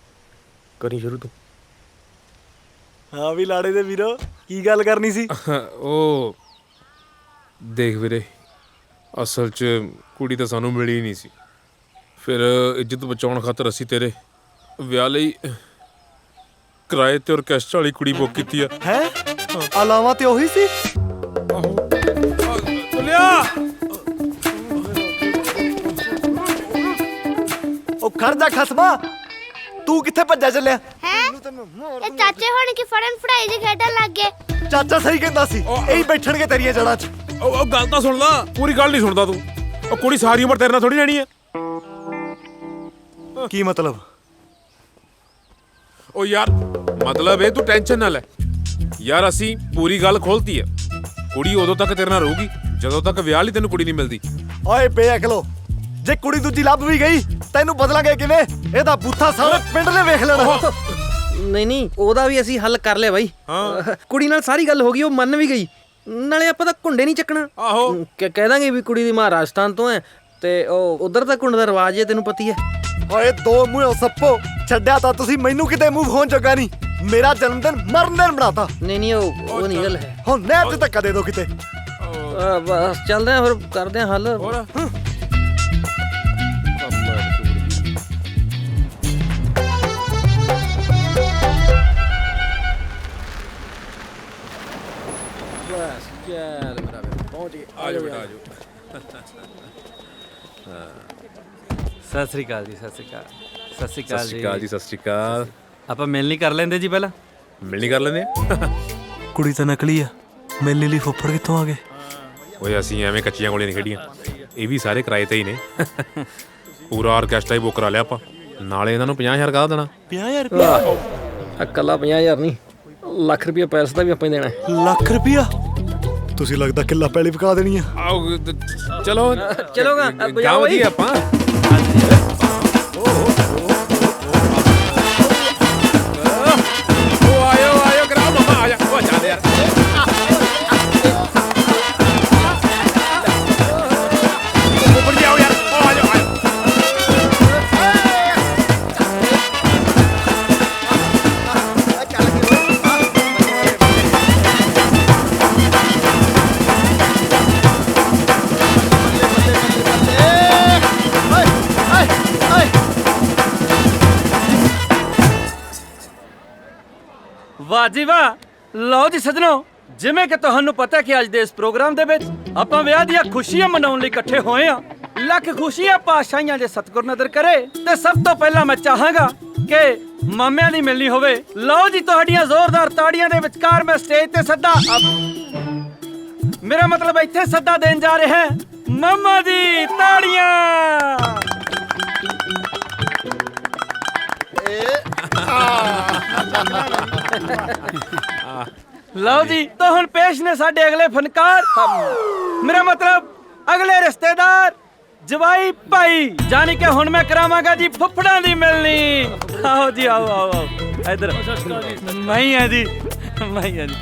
ਕਰੀ ਸ਼ੁਰੂ ਤੂੰ। ਹਾਂ ਵੀ ਲਾੜੇ ਦੇ ਵੀਰੋ, ਕੀ ਗੱਲ ਕਰਨੀ ਸੀ? ਉਹ ਦੇਖ ਵੀਰੇ, ਅਸਲ 'ਚ ਕੁੜੀ ਤਾਂ ਸਾਨੂੰ ਮਿਲੀ ਨਹੀਂ ਸੀ। ਫਿਰ ਇੱਜ਼ਤ ਬਚਾਉਣ ਖਾਤਰ ਅਸੀਂ ਤੇਰੇ ਵਿਆਹ ਲਈ ਕਿਰਾਏ ਤੇ ਔਰਕੈਸਟਰਾ ਵਾਲੀ ਕੁੜੀ ਬੁੱਕ ਕੀਤੀ ਆ। ਹੈ ਅਲਾਵਾ ਤੇ ਉਹੀ ਸੀ। ਲਿਆ ਉਹ ਖੜ ਜਾ ਖਸਮਾ, ਤੂੰ ਕਿੱਥੇ ਭੱਜਿਆ ਚੱਲਿਆ? ਹੈ ਇਹ ਚਾਚੇ ਹੁਣ ਕੀ ਫੜਨ ਫੜਾਈ ਜੀ ਖੇਡਣ ਲੱਗ ਗਏ। ਚਾਚਾ ਸਹੀ ਕਹਿੰਦਾ ਸੀ, ਇਹੀ ਬੈਠਣਗੇ ਤੇਰੀਆਂ ਜੜਾਂ 'ਚ। ਉਹ ਗੱਲ ਤਾਂ ਸੁਣ ਲਾ, ਪੂਰੀ ਗੱਲ ਨਹੀਂ ਸੁਣਦਾ ਤੂੰ। ਉਹ ਕੁੜੀ ਸਾਰੀ ਉਮਰ ਤੇਰੇ ਨਾਲ ਥੋੜੀ ਰਹਿਣੀ ਆ। ਕੀ ਮਤਲਬ? ਉਹ ਯਾਰ ਮਤਲਬ ਇਹ, ਤੂੰ ਟੈਨਸ਼ਨ ਨਾ ਲੈ ਯਾਰ, ਅਸੀਂ ਪੂਰੀ ਗੱਲ ਖੋਲਤੀ ਆ। ਕੁੜੀ ਉਦੋਂ ਤੱਕ ਤੇਰੇ ਨਾਲ ਰਹੂਗੀ ਜਦੋਂ ਤੱਕ ਵਿਆਹ ਲਈ ਤੈਨੂੰ ਕੁੜੀ ਨਹੀਂ ਮਿਲਦੀ। ਓਏ ਬੇਅਕਲੋ, ਜੇ ਕੁੜੀ ਦੂਜੀ ਲੱਭ ਵੀ ਗਈ ਤੈਨੂੰ ਬਦਲਾਂਗੇ ਕਿਵੇਂ? ਇਹਦਾ ਬੂਥਾ ਸਾਰੇ ਪਿੰਡ ਨੇ ਵੇਖ ਲੈਣਾ। ਨਹੀਂ ਨਹੀਂ, ਉਹਦਾ ਵੀ ਅਸੀਂ ਹੱਲ ਕਰ ਲਿਆ ਬਾਈ। ਕੁੜੀ ਨਾਲ ਸਾਰੀ ਗੱਲ ਹੋ ਗਈ, ਉਹ ਮੰਨ ਵੀ ਗਈ। ਨਾਲੇ ਆਪਾਂ ਤਾਂ ਘੁੰਡੇ ਨਹੀਂ ਚੱਕਣਾ। ਆਹੋ, ਕਹਿ ਦਾਂਗੇ ਵੀ ਕੁੜੀ ਦੀ ਮਾਂ ਰਾਜਸਥਾਨ ਤੋਂ ਹੈ ਤੇ ਉਹ ਉਧਰ ਤਾਂ ਘੁੰਡ ਦਾ ਰਿਵਾਜ ਹੈ, ਤੈਨੂੰ ਪਤੀ ਹੈ। ਓਏ ਦੋ ਮੂੰਹੋਂ ਸੱਪੋ, ਛੱਡਿਆ ਤਾਂ ਤੁਸੀਂ ਮੈਨੂੰ ਕਿਤੇ ਮੂੰਹ ਹੋਣ ਜੋਗਾ ਨਹੀਂ। ਮੇਰਾ ਜਨਮ ਦਿਨ ਮਰਨ ਦਿਨ ਬਣਾਤਾ। ਨਹੀਂ ਨਹੀਂ, ਉਹ ਨਹੀਂ ਗੱਲ ਹੈ। ਹੁਣ ਨਹਿਰ 'ਚ ਧੱਕਾ ਦੇ ਦੋ ਕਿਤੇ। ਬਸ ਚੱਲਦੇ ਆ, ਫਿਰ ਕਰਦੇ ਆ ਹੱਲ। ਚੱਲ ਮੇਰਾ ਪਹੁੰਚ ਗਏ। ਆ ਜਾਓ ਬੇਟਾ, ਆ ਜਾਓ। ਸਤਿ ਸ੍ਰੀ ਅਕਾਲ ਜੀ, ਸਤਿ ਸ੍ਰੀ ਅਕਾਲ, ਸਤਿ ਸ੍ਰੀ ਅਕਾਲ ਜੀ। ਜੀ, ਸਤਿ ਸ਼੍ਰੀ ਅਕਾਲ। ਆਪਾਂ ਮਿਲਣੀ ਕਰ ਲੈਂਦੇ ਜੀ ਪਹਿਲਾਂ। ਮਿਲਣੀ ਕਰ ਲੈਂਦੇ ਆ। ਕੁੜੀ ਤਾਂ ਨਕਲੀ ਆ, ਮਿਲਣ ਲਈ ਫੁੱਫੜ ਕਿੱਥੋਂ ਆ ਗਏ? ਓਏ ਅਸੀਂ ਐਵੇਂ ਕੱਚੀਆਂ ਗੋਲੀਆਂ ਨਹੀਂ ਖੇਡੀਆਂ, ਇਹ ਵੀ ਸਾਰੇ ਕਿਰਾਏ ਤੇ ਹੀ ਨੇ। ਪੂਰਾ ਆਰਕੈਸਟਰਾ ਹੀ ਬੁੱਕ ਕਰਾ ਲਿਆ ਆਪਾਂ, ਨਾਲੇ ਇਹਨਾਂ ਨੂੰ 50,000 ਕਾਹਦਾ ਦੇਣਾ? 50,000 ਰੁਪਇਆ? ਇਕੱਲਾ 50,000 ਨਹੀਂ, ਲੱਖ ਰੁਪਇਆ ਪੈਲਸ ਦਾ ਵੀ ਆਪਾਂ ਹੀ ਦੇਣਾ। ਲੱਖ ਰੁਪਇਆ? ਤੁਸੀਂ ਲੱਗਦਾ ਕਿੱਲਾ ਪਹਿਲੀ ਵਿਕਾ ਦੇਣੀ ਆ। ਚਲੋ ਚਲੋਗਾ ਬਜਾਓ ਜੀ ਆਪਾਂ। ਆਇਓ ਕਰਾਓ ਮਾਮਾ, ਆ ਜਾ। ਉਹ ਚੱਲ ਯਾਰ, ਉੱਪਰ ਜਾਓ ਯਾਰ। ਉਹ ਆ ਜਾਓ। ਵਾਹ ਜੀ ਵਾਹ। ਲਓ ਜੀ ਸੱਜਣੋ, ਜਿਵੇਂ ਕਿ ਤੁਹਾਨੂੰ ਪਤਾ ਕਿ ਅੱਜ ਦੇ ਇਸ ਪ੍ਰੋਗਰਾਮ ਦੇ ਵਿੱਚ ਆਪਾਂ ਵਿਆਹ ਦੀਆਂ ਖੁਸ਼ੀਆਂ ਮਨਾਉਣ ਲਈ ਇਕੱਠੇ ਹੋਏ ਆ। ਲੱਖ ਖੁਸ਼ੀਆਂ ਪਾਤਸ਼ਾਹੀਆਂ ਦੇ ਸਤਿਗੁਰ ਨਦਰ ਕਰੇ। ਤੇ ਸਭ ਤੋਂ ਪਹਿਲਾਂ ਮੈਂ ਚਾਹਾਂਗਾ ਕਿ ਮਾਮਿਆਂ ਦੀ ਮਿਲਣੀ ਹੋਵੇ। ਲਓ ਜੀ, ਤੁਹਾਡੀਆਂ ਜ਼ੋਰਦਾਰ ਤਾੜੀਆਂ ਦੇ ਵਿਚਕਾਰ ਮੈਂ ਸਟੇਜ ਤੇ ਸੱਦਾ, ਮੇਰਾ ਮਤਲਬ ਇੱਥੇ ਸੱਦਾ ਦੇਣ ਜਾ ਰਿਹਾ ਹੈ ਮਾਮਾ ਦੀ ਤਾੜੀਆਂ। ਲਓ ਜੀ, ਤਾਂ ਹੁਣ ਪੇਸ਼ ਨੇ ਸਾਡੇ ਅਗਲੇ ਫਨਕਾਰ, ਮੇਰਾ ਮਤਲਬ ਅਗਲੇ ਰਿਸ਼ਤੇਦਾਰ, ਜਵਾਈ ਭਾਈ। ਜਾਨੀ ਕਿ ਹੁਣ ਮੈਂ ਕਰਾਵਾਂਗਾ ਜੀ ਫੁੱਫੜਾਂ ਦੀ ਮਿਲਣੀ। ਆਓ ਜੀ, ਆਓ ਆਓ ਆਓ ਇਧਰ। ਮੈਂ ਆ ਜੀ, ਮੈਂ ਆ ਜੀ।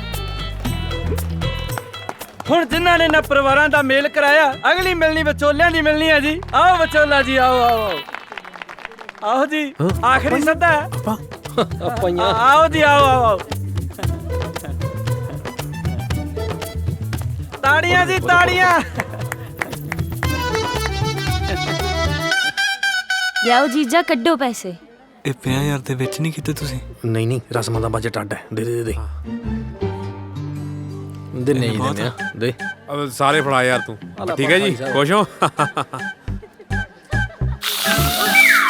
ਹੁਣ ਜਿਨ੍ਹਾਂ ਨੇ ਨਾ ਪਰਿਵਾਰਾਂ ਦਾ ਮੇਲ ਕਰਾਇਆ, ਅਗਲੀ ਮਿਲਣੀ ਵਿਚੋਲਿਆਂ ਦੀ ਮਿਲਣੀ ਹੈ ਜੀ। ਆਓ ਵਿਚੋਲਾ ਜੀ, ਆਓ ਆਓ ਆਓ ਆਓ ਜੀ। ਆਖਰੀ ਸੱਦਾ ਹੈ। ਆਓ ਜੀ, ਆਓ ਆਓ ਆਓ। ਤਾੜੀਆਂ ਜੀ, ਤਾੜੀਆਂ। ਲਿਆਓ ਜੀਜਾ, ਕੱਢੋ ਪੈਸੇ। ਇਹ 50,000 ਦੇ ਵਿੱਚ ਨਹੀਂ ਕੀਤੇ ਤੁਸੀਂ? ਨਹੀਂ ਨਹੀਂ, ਰਸਮਾਂ ਦਾ ਬਜਟ ਅੱਡ ਹੈ। ਦੇ ਦੇ ਦੇ ਦੇ ਨਹੀਂ ਦਿੰਦੇ ਆ, ਦੇ। ਸਾਰੇ ਫੜਾ ਯਾਰ ਤੂੰ। ਠੀਕ ਹੈ ਜੀ, ਖੁਸ਼ ਹੋ?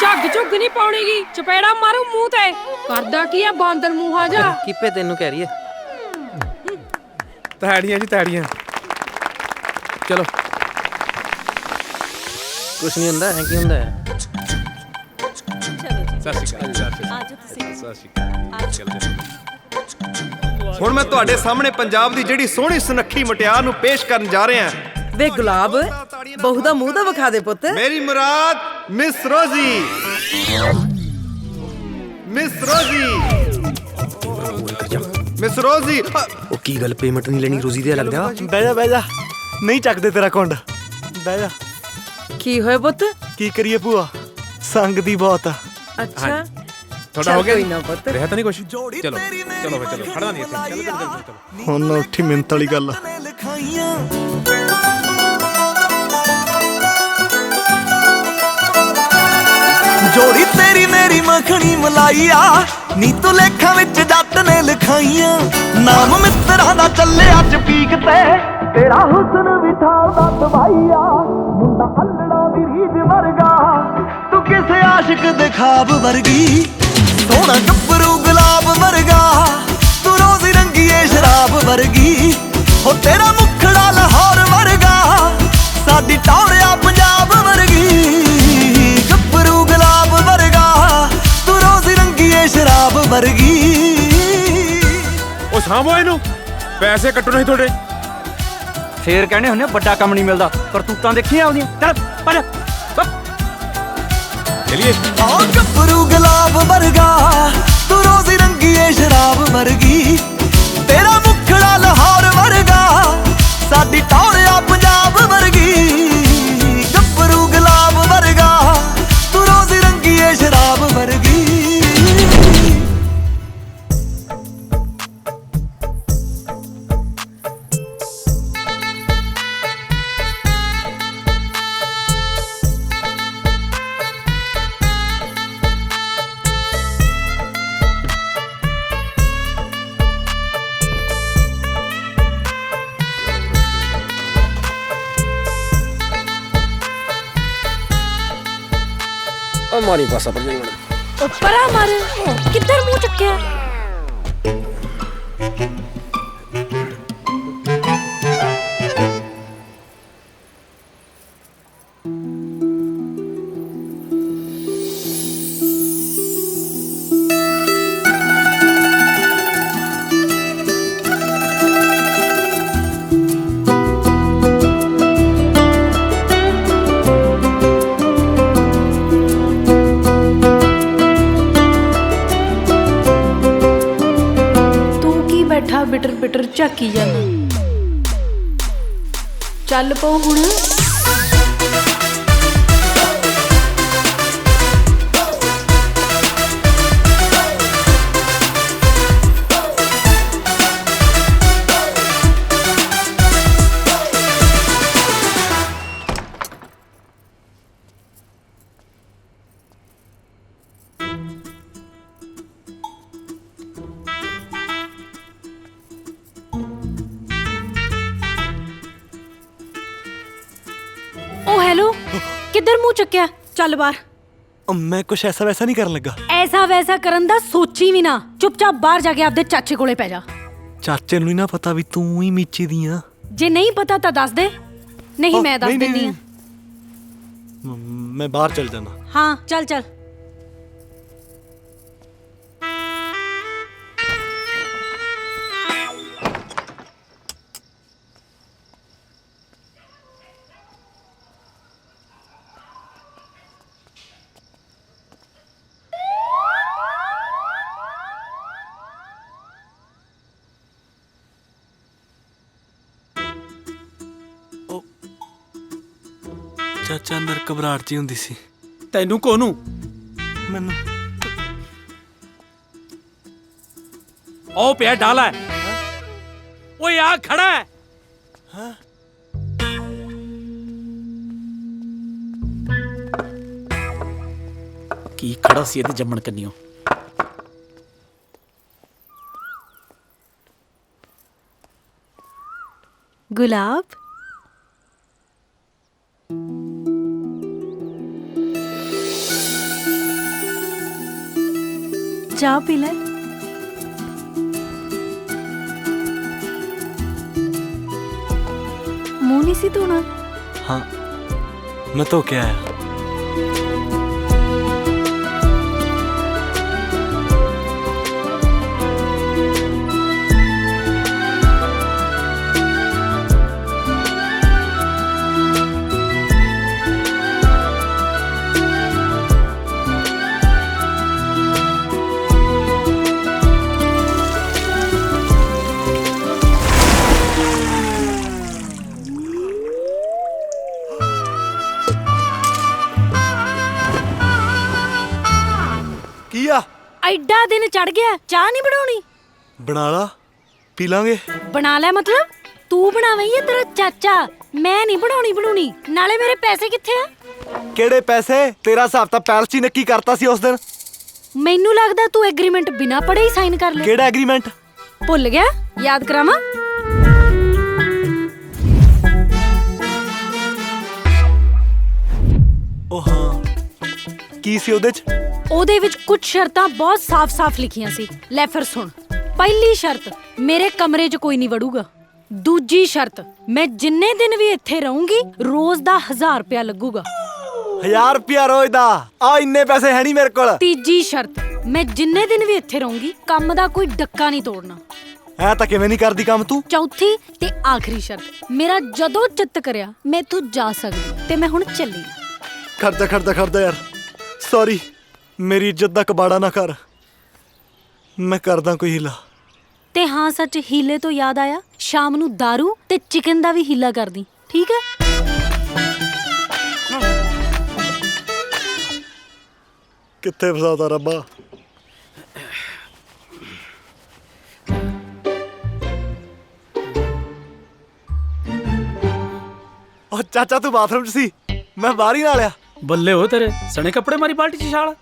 ਝੱਗ ਝੁੱਗ ਨਹੀਂ ਪਾਉਣੀਗੀ, ਚਪੇੜਾ ਮਾਰੂ ਮੂੰਹ ਤੇ। ਕਰਦਾ ਕੀ ਆ ਬਾਂਦਰ ਮੂੰਹਾ ਜਾ? ਕੀਪੇ ਤੈਨੂੰ ਕਹਿ ਰਹੀ ਹੈ। ਤਾੜੀਆਂ ਜੀ, ਤਾੜੀਆਂ। ਚਲੋ, ਕੁਛ ਨਹੀਂ ਹੁੰਦਾ ਹੈ। ਕੀ ਹੁੰਦਾ ਹੈ? ਸਤਿ ਸ਼੍ਰੀ ਅਕਾਲ। ਸਤਿ ਸ਼੍ਰੀ ਅਕਾਲ। ਹੁਣ ਮੈਂ ਤੁਹਾਡੇ ਸਾਹਮਣੇ ਪੰਜਾਬ ਦੀ ਜਿਹੜੀ ਸੋਹਣੀ ਸੁਨੱਖੀ ਮੁਟਿਆਰ ਨੂੰ ਪੇਸ਼ ਕਰਨ ਜਾ ਰਿਹਾ ਹਾਂ। ਵੇ ਗੁਲਾਬ, ਬਹੂ ਦਾ ਮੂੰਹ ਤਾਂ ਵਿਖਾ ਦੇ ਪੁੱਤ। ਮੇਰੀ ਮੁਰਾਦ ਮਿਸ ਰੋਜ਼ੀ। ਮਿਸ ਰੋਜ਼ੀ, ਮਿਸ ਰੋਜ਼ੀ। ਉਹ ਕੀ ਗੱਲ, ਪੇਮੈਂਟ ਨਹੀਂ ਲੈਣੀ ਰੋਜ਼ੀ ਦੇ ਲੱਗਦਾ? ਬਹਿ ਜਾ, ਬਹਿ ਜਾ। ਨਹੀਂ ਚੱਕਦੇ ਤੇਰਾ ਕੁੰਡ। ਬਹਿ ਜਾ। ਕੀ ਹੋਇਆ ਪੁੱਤ? ਕੀ ਕਰੀਏ ਭੂਆ, ਸੰਗ ਦੀ ਬਹੁਤ ਆ। ਅੱਛਾ, ਤੁਹਾਡਾ ਹੋ ਗਿਆ? ਕੋਈ ਨਾ ਪੁੱਤ। ਰਿਹਾ ਤਾਂ ਨਹੀਂ ਕੁਛ? ਚਲੋ ਚਲੋ ਫਿਰ, ਚਲੋ ਖੜਨਾ ਨਹੀਂ ਇੱਥੇ। ਚਲੋ। ਹੁਣ ਉੱਠੀ ਮਿੰਤ ਵਾਲੀ ਗੱਲ ਆ। ਜੋੜੀ ਤੇਰੀ ਮੇਰੀ ਮੱਖਣੀ ਮਲਾਈਆ, ਨੀ ਤੂੰ ਲੇਖਾਂ ਵਿੱਚ ਜੱਟ ਨੇ ਲਿਖਾਈਆਂ। ਨਾਮ ਮਿੱਤਰਾਂ ਦਾ ਚੱਲਿਆ ਚਪੀਕ ਤੇ, ਤੇਰਾ ਹੁਸਨ ਵਿਠਾਲਦਾ ਦਵਾਈਆ। ਮੁੰਡਾ ਹੱਲੜਾ ਦੀ ਰੀਝ ਵਰਗਾ, ਤੂੰ ਕਿਸੇ ਆਸ਼ਿਕ ਦੇ ਖਾਬ ਵਰਗੀ। ਸੋਹਣਾ ਗੱਭਰੂ ਗੁਲਾਬ ਵਰਗਾ, ਤੂੰ ਰੋਜ਼ੀ ਰੰਗੀਏ ਸ਼ਰਾਬ ਵਰਗੀ। ਹੋ ਤੇਰਾ ਮੁਖੜਾ ਲਾਹੌਰ ਵਰਗਾ, ਸਾਡੀ ਟੌਰਿਆ ਪੰਜਾਬ ਵਰਗੀ। ਗੱਭਰੂ ਗੁਲਾਬ ਵਰਗਾ, ਤੂੰ ਰੋਜ਼ੀ ਰੰਗੀਏ ਸ਼ਰਾਬ ਵਰਗੀ। ਉਹ ਸਾਂਭੋ ਇਹਨੂੰ, ਪੈਸੇ ਕੱਟੋ ਨਹੀਂ ਤੁਹਾਡੇ। ਫੇਰ ਕਹਿੰਦੇ ਹੁੰਦੇ ਵੱਡਾ ਕੰਮ ਨਹੀਂ ਮਿਲਦਾ, ਕਰਤੂਤਾਂ ਦੇਖੀਆਂ ਆਉਂਦੀਆਂ। ਚੱਲ ਪਰ ਚਲਿਏ। ਆ ਗੱਭਰੂ ਗੁਲਾਬ ਵਰਗਾ, ਤੂੰ ਰੋਜ਼ੀ ਰੰਗੀਏ ਸ਼ਰਾਬ ਵਰਗੀ। ਤੇਰਾ ਮੁਖੜਾ ਲਾਹੌਰ ਵਰਗਾ, ਸਾਡੀ ਟੌਰਿਆ ਪੰਜਾਬ ਵਰਗੀ। ਗੱਭਰੂ ਗੁਲਾਬ ਵਰਗਾ, ਤੂੰ ਰੋਜ਼ੀ ਰੰਗੀਏ ਸ਼ਰਾਬ ਵਰਗੀ। ਉਹ ਮਾਰੀ ਪਾਸਾ ਪਰ ਜਾਣ ਪਰਾਂ ਮਰ ਕਿੱਧਰ ਮੂੰਹ ਚੱਕਿਆ? ਬਿਟਰ ਬਿਟਰ ਝਾਕੀ ਜਾਂਦਾ। ਚੱਲ ਪਓ ਹੁਣ। किधर मुंह चुक्या? चल बाहर। मैं कुछ ऐसा वैसा नहीं करन लगा। ऐसा वैसा करन दा सोची भी ना। चुपचाप बाहर जाके आपदे चाचे कोले पै जा। चाचे नूं ना पता भी तू ही मीची दी आ। जे नहीं पता ता दस दे, नहीं मैं दस देनी आ। मैं बाहर चल जाना। हाँ चल चल। ਚਾਚਾ ਅੰਦਰ ਘਬਰਾਹਟ ਜੀ ਹੁੰਦੀ ਸੀ। ਤੈਨੂੰ ਕੋਨੂੰ? ਮੈਨੂੰ। ਉਹ ਪਿਆ ਡਾਲਾ ਹੈ। ਓਏ ਆ ਖੜਾ ਹੈ। ਹਾਂ ਕੀ ਖੜਾ ਸੀ ਇਹਦੇ ਜੰਮਣ ਕੰਨਿਓ। गुलाब चाह पी ले। मुंह नहीं सी धोना? हाँ मैं तो क्या आया। एडा दिन चढ़ गया, चाह नहीं बनानी? बना ला, पी लांगे। बना ले मतलब? तू बनावे या तेरा चाचा? मैं नहीं बनानी बनानी। नाले मेरे पैसे किथे हैं? केड़े पैसे? तेरा हिसाब तां पैलस ही नक्की करता सी उस दिन। मैनू लगदा तू एग्रीमेंट बिना पढ़े ही साइन कर ले। केड़ा एग्रीमेंट? भुल गया? याद करावां? ओ हाँ की सी ओदे च? ਉਹਦੇ ਵਿੱਚ ਕੁਝ ਸ਼ਰਤਾਂ ਬਹੁਤ ਸਾਫ਼-ਸਾਫ਼ ਲਿਖੀਆਂ ਸੀ। ਲੈ ਫਿਰ ਸੁਣ। ਪਹਿਲੀ ਸ਼ਰਤ, ਮੇਰੇ ਕਮਰੇ 'ਚ ਕੋਈ ਨਹੀਂ ਵੜੂਗਾ। ਦੂਜੀ ਸ਼ਰਤ, ਮੈਂ ਜਿੰਨੇ ਦਿਨ ਵੀ ਇੱਥੇ ਰਹੂੰਗੀ ਰੋਜ਼ ਦਾ 1000 ਰੁਪਇਆ ਲੱਗੂਗਾ। 1000 ਰੁਪਇਆ ਰੋਜ਼ ਦਾ? ਆ ਇੰਨੇ ਪੈਸੇ ਹੈ ਨਹੀਂ ਮੇਰੇ ਕੋਲ। ਤੀਜੀ ਸ਼ਰਤ, ਮੈਂ ਜਿੰਨੇ ਦਿਨ ਵੀ ਇੱਥੇ ਰਹੂੰਗੀ ਕੰਮ ਦਾ ਕੋਈ ਡੱਕਾ ਨਹੀਂ ਤੋੜਨਾ। ਐ ਤਾਂ ਕਿਵੇਂ ਨਹੀਂ ਕਰਦੀ ਕੰਮ ਤੂੰ? ਚੌਥੀ ਤੇ ਆਖਰੀ ਸ਼ਰਤ, ਮੇਰਾ ਜਦੋਂ ਚਿੱਤ ਕਰਿਆ ਮੈਂ ਇੱਥੋਂ ਜਾ ਸਕਦੀ ਤੇ ਮੈਂ ਹੁਣ ਚੱਲੀ। ਖੜਦਾ ਯਾਰ, ਸੌਰੀ। ਮੇਰੀ ਇੱਜ਼ਤ ਦਾ ਕਬਾੜਾ ਨਾ ਕਰ। ਮੈਂ ਕਰਦਾ ਕੋਈ ਹੀਲਾ। ਤੇ ਹਾਂ ਸੱਚ, ਹੀਲੇ ਤੋਂ ਯਾਦ ਆਇਆ, ਸ਼ਾਮ ਨੂੰ ਦਾਰੂ ਤੇ ਚਿਕਨ ਦਾ ਵੀ ਹੀਲਾ ਕਰਦੀ, ਠੀਕ ਹੈ? ਕਿੱਥੇ ਫਸਾਦਾ ਰੱਬਾ। ਉਹ ਚਾਚਾ ਤੂੰ ਬਾਥਰੂਮ 'ਚ ਸੀ, ਮੈਂ ਬਾਹਰ ਹੀ ਨਾਲਿਆ। ਬੱਲੇ ਹੋ ਤੇਰੇ, ਸਣੇ ਕੱਪੜੇ ਮਾਰੀ ਬਾਲਟੀ 'ਚ ਛਾਲ।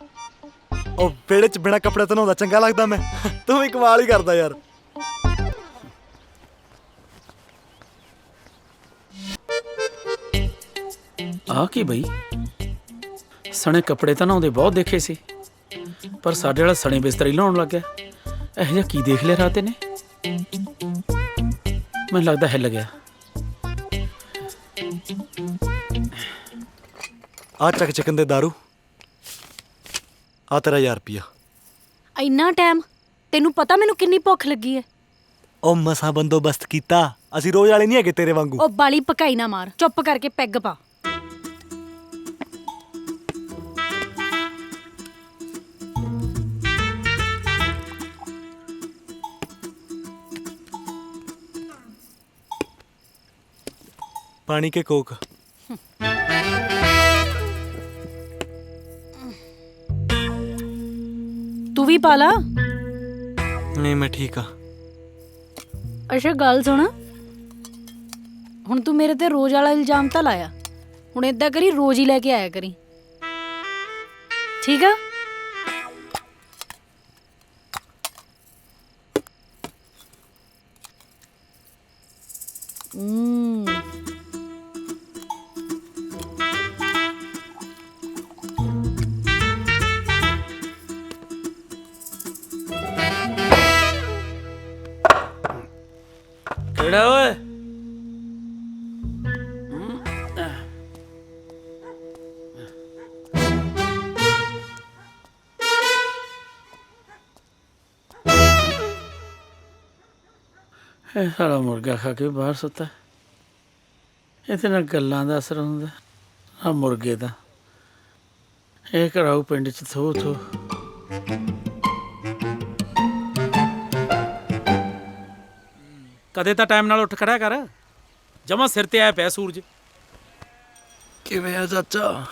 ਉਹ ਵਿਹੜੇ 'ਚ ਬਿਨਾਂ ਕੱਪੜੇ ਤੋਂ ਨਹਾਉਂਦਾ ਚੰਗਾ ਲੱਗਦਾ ਮੈਂ? ਤੂੰ ਵੀ ਕਮਾਲ ਹੀ ਕਰਦਾ ਯਾਰ। ਆ ਕੀ ਬਈ, ਸਣੇ ਕੱਪੜੇ ਤਾਂ ਨਹਾਉਂਦੇ ਬਹੁਤ ਦੇਖੇ ਸੀ, ਪਰ ਸਾਡੇ ਵਾਲਾ ਸਣੇ ਬਿਸਤਰੇ ਲਾਉਣ ਲੱਗ ਗਿਆ। ਇਹੋ ਜਿਹਾ ਕੀ ਦੇਖ ਲਿਆ ਰਾਤੇ ਨੇ? ਮੈਨੂੰ ਲੱਗਦਾ ਹਿੱਲ ਗਿਆ। ਆ ਚੱਕ ਚਿਕਨ ਦੇ ਦਾਰੂ, ਆ ਤੇਰਾ 1000 ਰੁਪਿਆ। ਇੰਨਾ ਟਾਈਮ? ਤੈਨੂੰ ਪਤਾ ਮੈਨੂੰ ਕਿੰਨੀ ਭੁੱਖ ਲੱਗੀ ਹੈ। ਉਹ ਮਸਾਂ ਬੰਦੋਬਸਤ ਕੀਤਾ, ਅਸੀਂ ਰੋਜ਼ ਵਾਲੇ ਨਹੀਂ ਹੈਗੇ ਤੇਰੇ ਵਾਂਗੂ। ਉਹ ਬਾਲੀ ਪਕਾਈ ਨਾ ਮਾਰ, ਚੁੱਪ ਕਰਕੇ ਪੈਗ ਪਾ। पानी के कोक। तू भी पाला? नहीं मैं ठीक हाँ। अच्छा गल सुन, हुण तू मेरे ते रोज वाला इल्जाम तां लाया, हुण इदां करी रोज ही लेके आया करी, ठीक है? ਕਿਹੜਾ ਓਏ? ਇਹ ਸਾਲਾ ਮੁਰਗਾ ਖਾ ਕੇ ਬਾਹਰ ਸੁੱਤਾ। ਇਹਦੇ ਨਾਲ ਗੱਲਾਂ ਦਾ ਅਸਰ ਹੁੰਦਾ ਆ ਮੁਰਗੇ ਦਾ। ਇਹ ਕਰਾਊ ਪਿੰਡ 'ਚ ਥੋ ਥੋ। ਕਦੇ ਤਾਂ ਟਾਈਮ ਨਾਲ ਉੱਠ ਖੜਿਆ ਕਰ, ਜਮਾ ਸਿਰ ਤੇ ਆਇਆ ਪਿਆ ਸੂਰਜ। ਕਿਵੇਂ ਆ ਚਾਚਾ?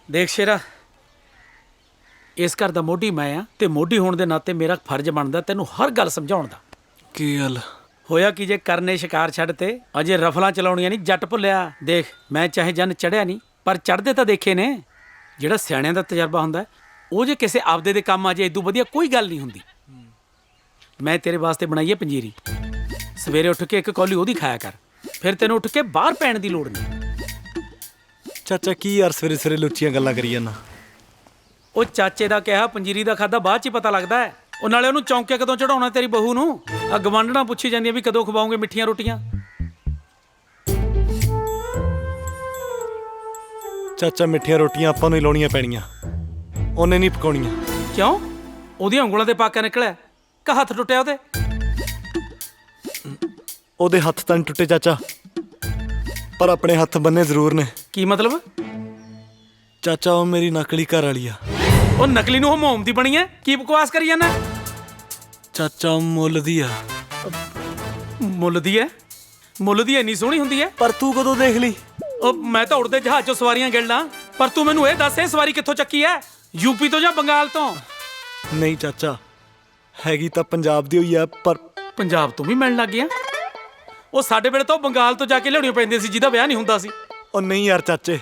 ਦੇਖ ਸ਼ੇਰਾ, ਇਸ ਘਰ ਦਾ ਮੋਢੀ ਮੈਂ ਆ, ਤੇ ਮੋਢੀ ਹੋਣ ਦੇ ਨਾਤੇ ਮੇਰਾ ਫਰਜ਼ ਬਣਦਾ ਤੈਨੂੰ ਹਰ ਗੱਲ ਸਮਝਾਉਣ ਦਾ। ਕੀ ਗੱਲ ਹੋਇਆ ਕਿ ਜੇ ਕਰਨੇ ਸ਼ਿਕਾਰ ਛੱਡ ਤੇ ਅਜੇ ਰਫਲਾਂ ਚਲਾਉਣੀਆਂ ਨਹੀਂ ਜੱਟ ਭੁੱਲਿਆ। ਦੇਖ ਮੈਂ ਚਾਹੇ ਜਨ ਚੜਿਆ ਨਹੀਂ, ਪਰ ਚੜਦੇ ਤਾਂ ਦੇਖੇ ਨੇ। ਜਿਹੜਾ ਸਿਆਣਿਆਂ ਦਾ ਤਜਰਬਾ ਹੁੰਦਾ ਉਹ ਜੇ ਕਿਸੇ ਆਪਦੇ ਦੇ ਕੰਮ ਆ ਜੇ ਇਦੋਂ ਵਧੀਆ ਕੋਈ ਗੱਲ ਨਹੀਂ ਹੁੰਦੀ। ਮੈਂ ਤੇਰੇ ਵਾਸਤੇ ਬਣਾਈ ਹੈ ਪੰਜੀਰੀ। ਸਵੇਰੇ ਉੱਠ ਕੇ ਇੱਕ ਕੌਲੀ ਉਹਦੀ ਖਾਇਆ ਕਰ, ਫਿਰ ਤੈਨੂੰ ਉੱਠ ਕੇ ਬਾਹਰ ਪੈਣ ਦੀ ਲੋੜ ਨਹੀਂ। ਚਾਚਾ ਕੀ ਯਾਰ ਸਵੇਰੇ ਸਵੇਰੇ ਲੁੱਚੀਆਂ ਗੱਲਾਂ ਕਰੀ ਜਾਂਦਾ? ਉਹ ਚਾਚੇ ਦਾ ਕਿਹਾ ਪੰਜੀਰੀ ਦਾ ਖਾਦਾ ਬਾਅਦ 'ਚ ਹੀ ਪਤਾ ਲੱਗਦਾ ਹੈ। ਉਹ ਨਾਲੇ ਉਹਨੂੰ ਚੌਂਕੇ ਕਦੋਂ ਚੜਾਉਣਾ ਤੇਰੀ ਬਹੂ ਨੂੰ? ਆ ਗਵਾਂਢਣਾ ਪੁੱਛੀ ਜਾਂਦੀਆਂ ਵੀ ਕਦੋਂ ਖਵਾਓਗੇ ਮਿੱਠੀਆਂ ਰੋਟੀਆਂ। ਚਾਚਾ ਮਿੱਠੀਆਂ ਰੋਟੀਆਂ ਆਪਾਂ ਨੂੰ ਹੀ ਲਾਉਣੀਆਂ ਪੈਣੀਆਂ, ਉਹਨੇ ਨਹੀਂ ਪਕਾਉਣੀਆਂ। ਕਿਉਂ? ਉਹਦੀਆਂ ਉਂਗਲਾਂ ਤੇ ਪਾਕਾ ਨਿਕਲਿਆ ਕਿ ਹੱਥ ਟੁੱਟਿਆ ਉਹਦੇ? ਉਹਦੇ ਹੱਥ ਤਾਂ ਨਹੀਂ ਟੁੱਟੇ ਚਾਚਾ, ਪਰ ਆਪਣੇ ਹੱਥ ਬੰਨੇ ਜ਼ਰੂਰ ਨੇ। ਕੀ ਮਤਲਬ? ਚਾਚਾ ਉਹ ਮੇਰੀ ਨਕਲੀ ਘਰ ਵਾਲੀ ਆ। ਉਹ ਨਕਲੀ ਨੂੰ ਹਮੋਮ ਦੀ ਬਣੀ ਐ? ਕੀ ਬਕਵਾਸ ਕਰੀ ਜਾਂਦਾ? ਚਾਚਾ ਉਹ ਮੁੱਲ ਦੀ ਆ। ਮੁੱਲ ਦੀ ਐ? ਮੁੱਲ ਦੀ ਇੰਨੀ ਸੋਹਣੀ ਹੁੰਦੀ ਐ? ਪਰ ਤੂੰ ਕਦੋਂ ਦੇਖ ਲਈ? ਉਹ ਮੈਂ ਤਾਂ ਉੜਦੇ ਜਹਾਜ਼ 'ਚੋਂ ਸਵਾਰੀਆਂ ਗਿਣਦਾ, ਪਰ ਤੂੰ ਮੈਨੂੰ ਇਹ ਦੱਸ ਇਹ ਸਵਾਰੀ ਕਿੱਥੋਂ ਚੱਕੀ ਐ? ਯੂਪੀ ਤੋਂ ਜਾਂ ਬੰਗਾਲ ਤੋਂ? ਨਹੀਂ ਚਾਚਾ, ਹੈਗੀ ਤਾਂ ਪੰਜਾਬ ਦੀ ਹੋਈ ਆ, ਪਰ ਪੰਜਾਬ ਤੋਂ ਵੀ ਮਿਲਣ ਲੱਗ ਗਿਆ? ਉਹ ਸਾਡੇ ਵੇਲੇ ਤਾਂ ਬੰਗਾਲ ਤੋਂ ਜਾ ਕੇ ਲਿਆਉਣੀਆਂ ਪੈਂਦੀਆਂ ਸੀ ਜਿਹਦਾ ਵਿਆਹ ਨਹੀਂ ਹੁੰਦਾ ਸੀ। ਉਹ ਨਹੀਂ ਯਾਰ ਚਾਚੇ,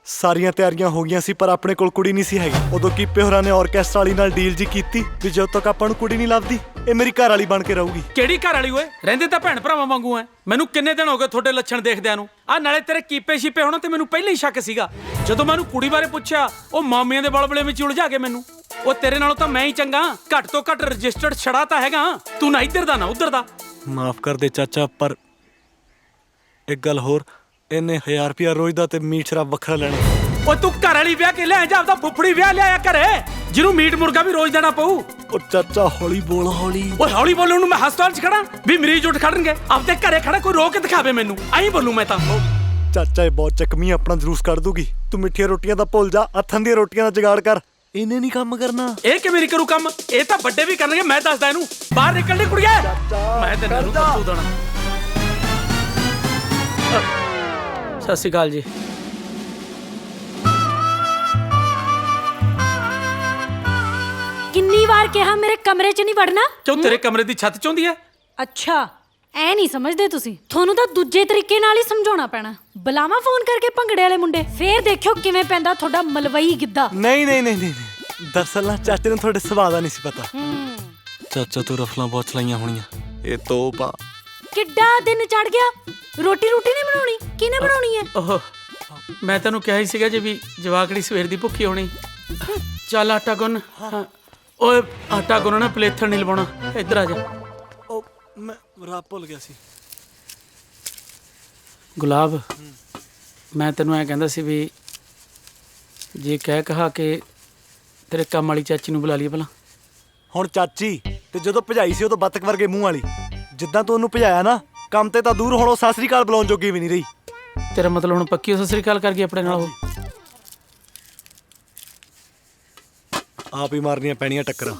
ਸਾਰੀਆਂ ਤਿਆਰੀਆਂ ਹੋ ਗਈਆਂ ਸੀ, ਪਰ ਆਪਣੇ ਕੋਲ ਕੁੜੀ ਨਹੀਂ ਸੀ ਹੈਗੀ। ਉਦੋਂ ਕੀਪੇ ਹੋਰਾਂ ਨੇ ਆਰਕੈਸਟਰਾ ਵਾਲੀ ਨਾਲ ਡੀਲ ਜੀ ਕੀਤੀ ਵੀ ਜਦੋਂ ਤੱਕ ਆਪਾਂ ਨੂੰ ਕੁੜੀ ਨਹੀਂ ਲੱਭਦੀ ਇਹ ਮੇਰੀ ਘਰ ਵਾਲੀ ਬਣ ਕੇ ਰਹੂਗੀ। ਕਿਹੜੀ ਘਰ ਵਾਲੀ ਓਏ? ਰਹਿੰਦੇ ਤਾਂ ਭੈਣ ਭਰਾਵਾਂ ਵਾਂਗੂ ਐ। ਮੈਨੂੰ ਕਿੰਨੇ ਦਿਨ ਹੋ ਗਏ ਤੁਹਾਡੇ ਲੱਛਣ ਦੇਖਦਿਆਂ ਨੂੰ। ਆ ਨਾਲੇ ਤੇਰੇ ਕੀਪੇ ਸ਼ੀਪੇ ਹੋਣਾ ਤੇ ਮੈਨੂੰ ਪਹਿਲਾਂ ਹੀ ਸ਼ੱਕ ਸੀਗਾ। ਜਦੋਂ ਮੈਨੂੰ ਕੁੜੀ ਬਾਰੇ ਪੁੱਛਿਆ ਉਹ ਮਾਮਿਆਂ ਦੇ ਬਲਬਲੇ ਵਿੱਚ ਉਲਝਾ ਕੇ ਮੈਨੂੰ। ਉਹ ਤੇਰੇ ਨਾਲੋਂ ਤਾਂ ਮੈਂ ਹੀ ਚੰਗਾ, ਘੱਟ ਤੋਂ ਘੱਟ ਰਜਿਸਟਰਡ ਛੜਾ ਤਾਂ ਹੈਗਾ। ਤੂੰ ਨਾ ਇੱਧਰ ਦਾ ਨਾ ਉੱਧਰ ਦਾ। ਮਾਫ ਕਰ ਦੇ ਚਾਚਾ, ਪਰ ਇੱਕ ਗੱਲ ਹੋਰ, ਇਹਨੇ 1000 ਰੁਪਿਆ ਰੋਜ਼ ਦਾ ਤੇ ਮੀਟ ਸ਼ਰਾਬ ਵੱਖਰਾ ਲੈਣਾ। ਓਏ ਤੂੰ ਘਰ ਵਾਲੀ ਵਿਆਹ ਕੇ ਲੈ ਜਾ, ਆਪਦਾ ਫੁੱਫੜੀ ਵਿਆਹ ਲਿਆਇਆ ਘਰੇ, ਜਿਹਨੂੰ ਮੀਟ ਮੁਰਗਾ ਵੀ ਰੋਜ਼ ਦੇਣਾ ਪਊ। ਉਹ ਚਾਚਾ ਹੌਲੀ ਬੋਲ, ਹੌਲੀ। ਓਏ ਹੌਲੀ ਬੋਲਣ ਨੂੰ ਮੈਂ ਹਸਪਤਾਲ 'ਚ ਖੜਾ ਵੀ ਮਰੀਜ਼ ਉੱਠ ਖੜਨਗੇ? ਆਪਦੇ ਘਰੇ ਖੜਾ ਕੋਈ ਰੋਕ ਕੇ ਦਿਖਾਵੇ ਮੈਨੂੰ, ਐਂ ਬੋਲੂ ਮੈਂ ਤਾਂ। ਚਾਚਾ ਇਹ ਬਹੁਤ ਚੱਕਮੀ ਆਪਣਾ ਜਲੂਸ ਕੱਢ ਦੂਗੀ। ਤੂੰ ਮਿੱਠੀਆਂ ਰੋਟੀਆਂ ਦਾ ਭੁੱਲ ਜਾ, ਹੱਥਾਂ ਦੀਆਂ ਰੋਟੀਆਂ ਦਾ ਜੁਗਾੜ ਕਰ। ਇਹਨੇ ਨਹੀਂ ਕੰਮ ਕਰਨਾ। ਇਹ ਕਿਵੇਂ ਨਹੀਂ ਕਰੂ ਕੰਮ? ਇਹ ਤਾਂ ਵੱਡੇ ਵੀ ਕਰਨਗੇ, ਮੈਂ ਦੱਸਦਾ ਇਹਨੂੰ। ਬਾਹਰ ਨਿਕਲ ਨੀ ਕੁੜੀਏ, ਮੈਂ ਤੈਨੂੰ ਨੂੰ ਦੱਸੂ ਦੇਣਾ। ਸਤਿ ਸ਼੍ਰੀ ਅਕਾਲ ਜੀ। ਕਿੰਨੀ ਵਾਰ ਕਿਹਾ ਮੇਰੇ ਕਮਰੇ 'ਚ ਨਹੀਂ ਵੜਨਾ? ਕਿਉਂ ਤੇਰੇ ਕਮਰੇ ਦੀ ਛੱਤ ਚੋਂਦੀ ਐ? ਅੱਛਾ ਐ ਨਹੀਂ ਸਮਝਦੇ ਤੁਸੀਂ। ਤੁਹਾਨੂੰ ਤਾਂ ਦੂਜੇ ਤਰੀਕੇ ਨਾਲ ਹੀ ਸਮਝਾਉਣਾ ਪੈਣਾ। ਬੁਲਾਵਾ ਫੋਨ ਕਰਕੇ ਭੰਗੜੇ ਵਾਲੇ ਮੁੰਡੇ, ਫੇਰ ਦੇਖਿਓ ਕਿਵੇਂ ਪੈਂਦਾ ਤੁਹਾਡਾ ਮਲਵਈ ਗਿੱਧਾ। ਨਹੀਂ ਨਹੀਂ ਨਹੀਂ ਨਹੀਂ, ਦਰਅਸਲ ਨਾ ਚਾਚੇ ਨੂੰ ਤੁਹਾਡੇ ਸੁਭਾਅ ਦਾ ਨਹੀਂ ਸੀ ਪਤਾ। ਚਾਚਾ ਤੂੰ ਰਫਲਾਂ ਬਹੁਤ ਚਲਾਈਆਂ ਹੋਣੀਆਂ। ਇਹ ਤੋਬਾ। ਕਿੱਡਾ ਦਿਨ ਚੜ ਗਿਆ, ਰੋਟੀ ਨਹੀਂ ਬਣਾਉਣੀ? ਕਿਹਨੇ ਬਣਾਉਣੀ ਐ? ਓਹ ਮੈਂ ਤੈਨੂੰ ਕਿਹਾ ਹੀ ਸੀਗਾ ਜੇ ਵੀ ਜਵਾਕੜੀ ਸਵੇਰ ਦੀ ਭੁੱਖੀ ਹੋਣੀ। ਚੱਲ ਆਟਾ ਗੁੰਨ। ਹਾਂ। ਓਏ ਆਟਾ ਗੁੰਨਣਾ, ਪਲੇਥਣ ਨਹੀਂ ਲਵਾਉਣਾ। ਇੱਧਰ ਆ ਜਾ। ਉਹ ਮੈਂ ਰਾਤ ਭੁੱਲ ਗਿਆ ਸੀ। ਗੁਲਾਬ, ਮੈਂ ਤੈਨੂੰ ਐ ਕਹਿੰਦਾ ਸੀ ਵੀ ਜੇ ਕਹਿ ਕਹਾ ਕੇ ਤੇਰੇ ਕੰਮ ਵਾਲੀ ਚਾਚੀ ਨੂੰ ਬੁਲਾ ਲਈਏ ਭਲਾ। ਹੁਣ ਚਾਚੀ ਤੇ ਜਦੋਂ ਭਜਾਈ ਸੀ ਉਦੋਂ ਬੱਤਕ ਵਰਗੇ ਮੂੰਹ ਵਾਲੀ, ਜਿੱਦਾਂ ਤੂੰ ਉਹਨੂੰ ਭਜਾਇਆ ਨਾ ਕੰਮ ਤੇ ਤਾਂ ਦੂਰ, ਹੁਣ ਉਹ ਸਤਿ ਸ੍ਰੀ ਅਕਾਲ ਬੁਲਾਉਣ ਜੋਗੀ ਵੀ ਨਹੀਂ ਰਹੀ। ਤੇਰਾ ਮਤਲਬ ਹੁਣ ਪੱਕੀ ਸਤਿ ਸ੍ਰੀ ਅਕਾਲ ਕਰ ਗਈ ਆਪਣੇ ਨਾਲ ਉਹ? ਆਪ ਹੀ ਮਾਰਨੀਆਂ ਪੈਣੀਆਂ ਟੱਕਰਾਂ।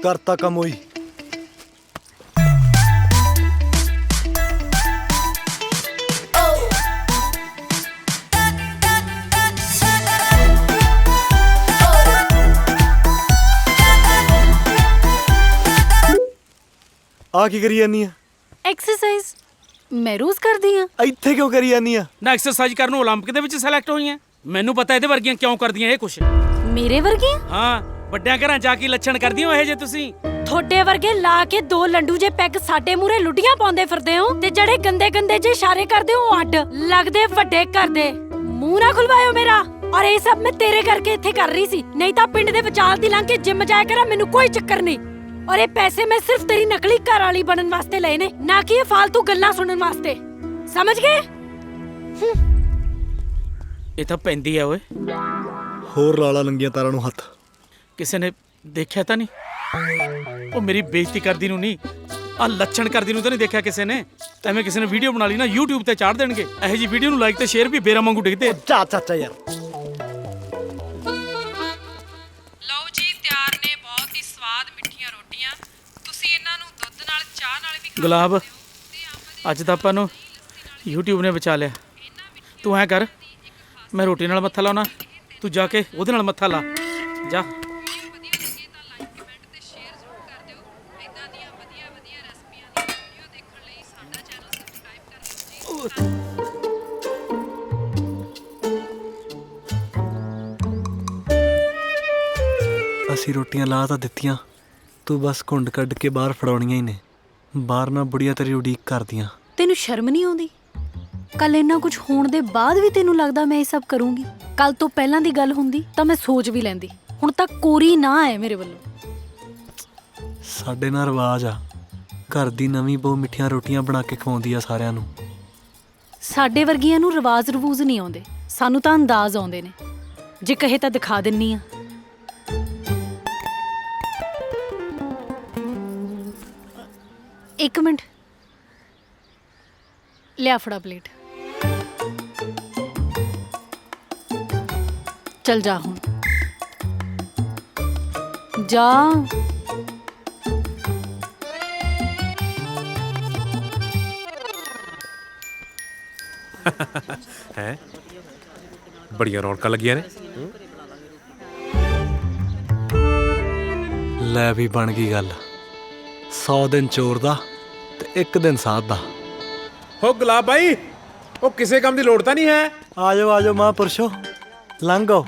ਕਰਤਾ ਕੰਮ ਹੋਈ। ਆ ਕੀ ਕਰੀ ਜਾਨੀ ਆ? ਐਕਸਰਸਾਈਜ਼ ਮੈਂ ਰੋਜ਼ ਕਰਦੀ ਆ। ਇੱਥੇ ਕਿਉਂ ਕਰੀ ਜਾਨੀ ਆ? ਨਾ ਐਕਸਰਸਾਈਜ਼ ਕਰਨ ਨੂੰ 올림픽 ਦੇ ਵਿੱਚ ਸਿਲੈਕਟ ਹੋਈਆਂ। ਮੈਨੂੰ ਪਤਾ ਇਹਦੇ ਵਰਗੀਆਂ ਕਿਉਂ ਕਰਦੀਆਂ ਇਹ ਕੁਛ। ਮੇਰੇ ਵਰਗੀਆਂ? ਹਾਂ, ਵੱਡਿਆਂ ਘਰਾਂ ਜਾ ਕੇ ਲੱਛਣ ਕਰਦੀਆਂ ਇਹ ਜੇ ਤੁਸੀਂ। ਤੁਹਾਡੇ ਵਰਗੇ ਲਾ ਕੇ ਦੋ ਲੰਡੂ ਜੇ ਪੈਗ ਸਾਡੇ ਮੂਰੇ ਲੁੱਡੀਆਂ ਪਾਉਂਦੇ ਫਿਰਦੇ ਹੋ, ਤੇ ਜਿਹੜੇ ਗੰਦੇ ਗੰਦੇ ਜੇ ਇਸ਼ਾਰੇ ਕਰਦੇ ਹੋ ਅੱਡ ਲੱਗਦੇ ਵੱਡੇ ਕਰਦੇ। ਮੂੰਹ ਨਾ ਖੁਲਵਾਇਓ ਮੇਰਾ। ਔਰ ਇਹ ਸਭ ਮੈਂ ਤੇਰੇ ਕਰਕੇ ਇੱਥੇ ਕਰ ਰਹੀ ਸੀ, ਨਹੀਂ ਤਾਂ ਪਿੰਡ ਦੇ ਵਿਚਾਲ ਦੀ ਲੰਘ ਕੇ ਜਿੰਮ ਜਾਇਆ ਕਰਾਂ, ਮੈਨੂੰ ਕੋਈ ਚੱਕਰ ਨਹੀਂ। ਔਰ ਇਹ ਪੈਸੇ ਮੈਂ ਸਿਰਫ ਤੇਰੀ ਨਕਲੀ ਘਰ ਵਾਲੀ ਬਣਨ ਵਾਸਤੇ ਲਏ ਨੇ, ਨਾ ਕਿ ਇਹ ਫालतू ਗੱਲਾਂ ਸੁਣਨ ਵਾਸਤੇ। ਸਮਝ ਗਏ? ਇਹ ਤਾਂ ਪੈਂਦੀ ਆ ਓਏ। ਹੋਰ ਲਾਲਾ ਨੰਗੀਆਂ ਤਾਰਾਂ ਨੂੰ ਹੱਥ। ਕਿਸੇ ਨੇ ਦੇਖਿਆ ਤਾਂ ਨਹੀਂ? ਉਹ ਮੇਰੀ ਬੇਇੱਜ਼ਤੀ ਕਰਦੀ ਨੂੰ ਨਹੀਂ, ਆ ਲੱਛਣ ਕਰਦੀ ਨੂੰ ਤਾਂ ਨਹੀਂ ਦੇਖਿਆ ਕਿਸੇ ਨੇ। ਐਵੇਂ ਕਿਸੇ ਨੇ ਵੀਡੀਓ ਬਣਾ ਲਈ ਨਾ YouTube ਤੇ ਚਾੜ ਦੇਣਗੇ। ਇਹੋ ਜੀ ਵੀਡੀਓ ਨੂੰ ਲਾਈਕ ਤੇ ਸ਼ੇਅਰ ਵੀ ਬੇਰਾਂ ਵਾਂਗੂ ਡਿੱਗਦੇ। ਚਾ ਚਾਚਾ ਯਾਰ। ਲਓ ਜੀ, ਤਿਆਰ ਨੇ ਬਹੁਤ ਹੀ ਸਵਾਦ ਮਿੱਠੀਆਂ ਰੋਟੀਆਂ। ਤੁਸੀਂ ਇਹਨਾਂ ਨੂੰ ਦੁੱਧ ਨਾਲ, ਚਾਹ ਨਾਲ ਵੀ ਗੁਲਾਬ, ਅੱਜ ਤਾਂ ਆਪਾਂ ਨੂੰ YouTube ਨੇ ਬਚਾ ਲਿਆ। ਤੂੰ ਐ ਕਰ, ਮੈਂ ਰੋਟੀ ਨਾਲ ਮੱਥਾ ਲਾਉਣਾ, ਤੂੰ ਜਾ ਕੇ ਉਹਦੇ ਨਾਲ ਮੱਥਾ ਲਾ ਜਾ। ਅਸੀਂ ਰੋਟੀਆਂ ਲਾ ਤਾਂ ਦਿੱਤੀਆਂ, ਤੂੰ ਬਸ ਘੁੰਡ ਕੱਢ ਕੇ ਬਾਹਰ ਫੜਾਉਣੀਆਂ ਹੀ ਨੇ। ਬਾਹਰ ਨਾ ਬੁੜੀਆਂ ਤੇਰੀ ਉਡੀਕ ਕਰਦੀਆਂ। ਤੈਨੂੰ ਸ਼ਰਮ ਨਹੀਂ ਆਉਂਦੀ? ਕੱਲ ਇੰਨਾ ਕੁਝ ਹੋਣ ਦੇ ਬਾਅਦ ਵੀ ਤੈਨੂੰ ਲੱਗਦਾ ਮੈਂ ਇਹ ਸਭ ਕਰੂੰਗੀ? ਕੱਲ ਤੋਂ ਪਹਿਲਾਂ ਦੀ ਗੱਲ ਹੁੰਦੀ ਤਾਂ ਮੈਂ ਸੋਚ ਵੀ ਲੈਂਦੀ। ਹੁਣ ਤੱਕ ਕੋਰੀ ਨਾ ਹੈ ਮੇਰੇ ਵੱਲੋਂ। ਸਾਡੇ ਨਾਲ ਰਿਵਾਜ ਆ, ਘਰ ਦੀ ਨਵੀਂ ਬਹੂ ਮਿੱਠੀਆਂ ਰੋਟੀਆਂ ਬਣਾ ਕੇ ਖਵਾਉਂਦੀ ਆ ਸਾਰਿਆਂ ਨੂੰ। ਸਾਡੇ ਵਰਗੀਆਂ ਨੂੰ ਰਿਵਾਜ ਰਵੂਜ ਨਹੀਂ ਆਉਂਦੇ, ਸਾਨੂੰ ਤਾਂ ਅੰਦਾਜ਼ ਆਉਂਦੇ ਨੇ। ਜੇ ਕਹੇ ਤਾਂ ਦਿਖਾ ਦਿੰਨੀ ਆ। ਇੱਕ ਮਿੰਟ, ਲਿਆ ਫੜਾ ਪਲੇਟ। ਚੱਲ ਜਾ ਹੁਣ, ਜਾ। ਹੈ ਬੜੀਆਂ ਰੌਣਕਾਂ ਲੱਗੀਆਂ ਨੇ। ਲੈ ਵੀ ਬਣ ਗਈ ਗੱਲ। 100 ਦਿਨ ਚੋਰ ਦਾ ਤੇ 1 ਦਿਨ ਸਾਧ ਦਾ। ਹੋ ਗੁਲਾਬ ਬਾਈ, ਉਹ ਕਿਸੇ ਕੰਮ ਦੀ ਲੋੜ ਤਾਂ ਨਹੀਂ ਹੈ? ਆਜੋ ਆਜੋ ਮਹਾਂਪੁਰਸ਼ੋ, ਲੰਘੋ।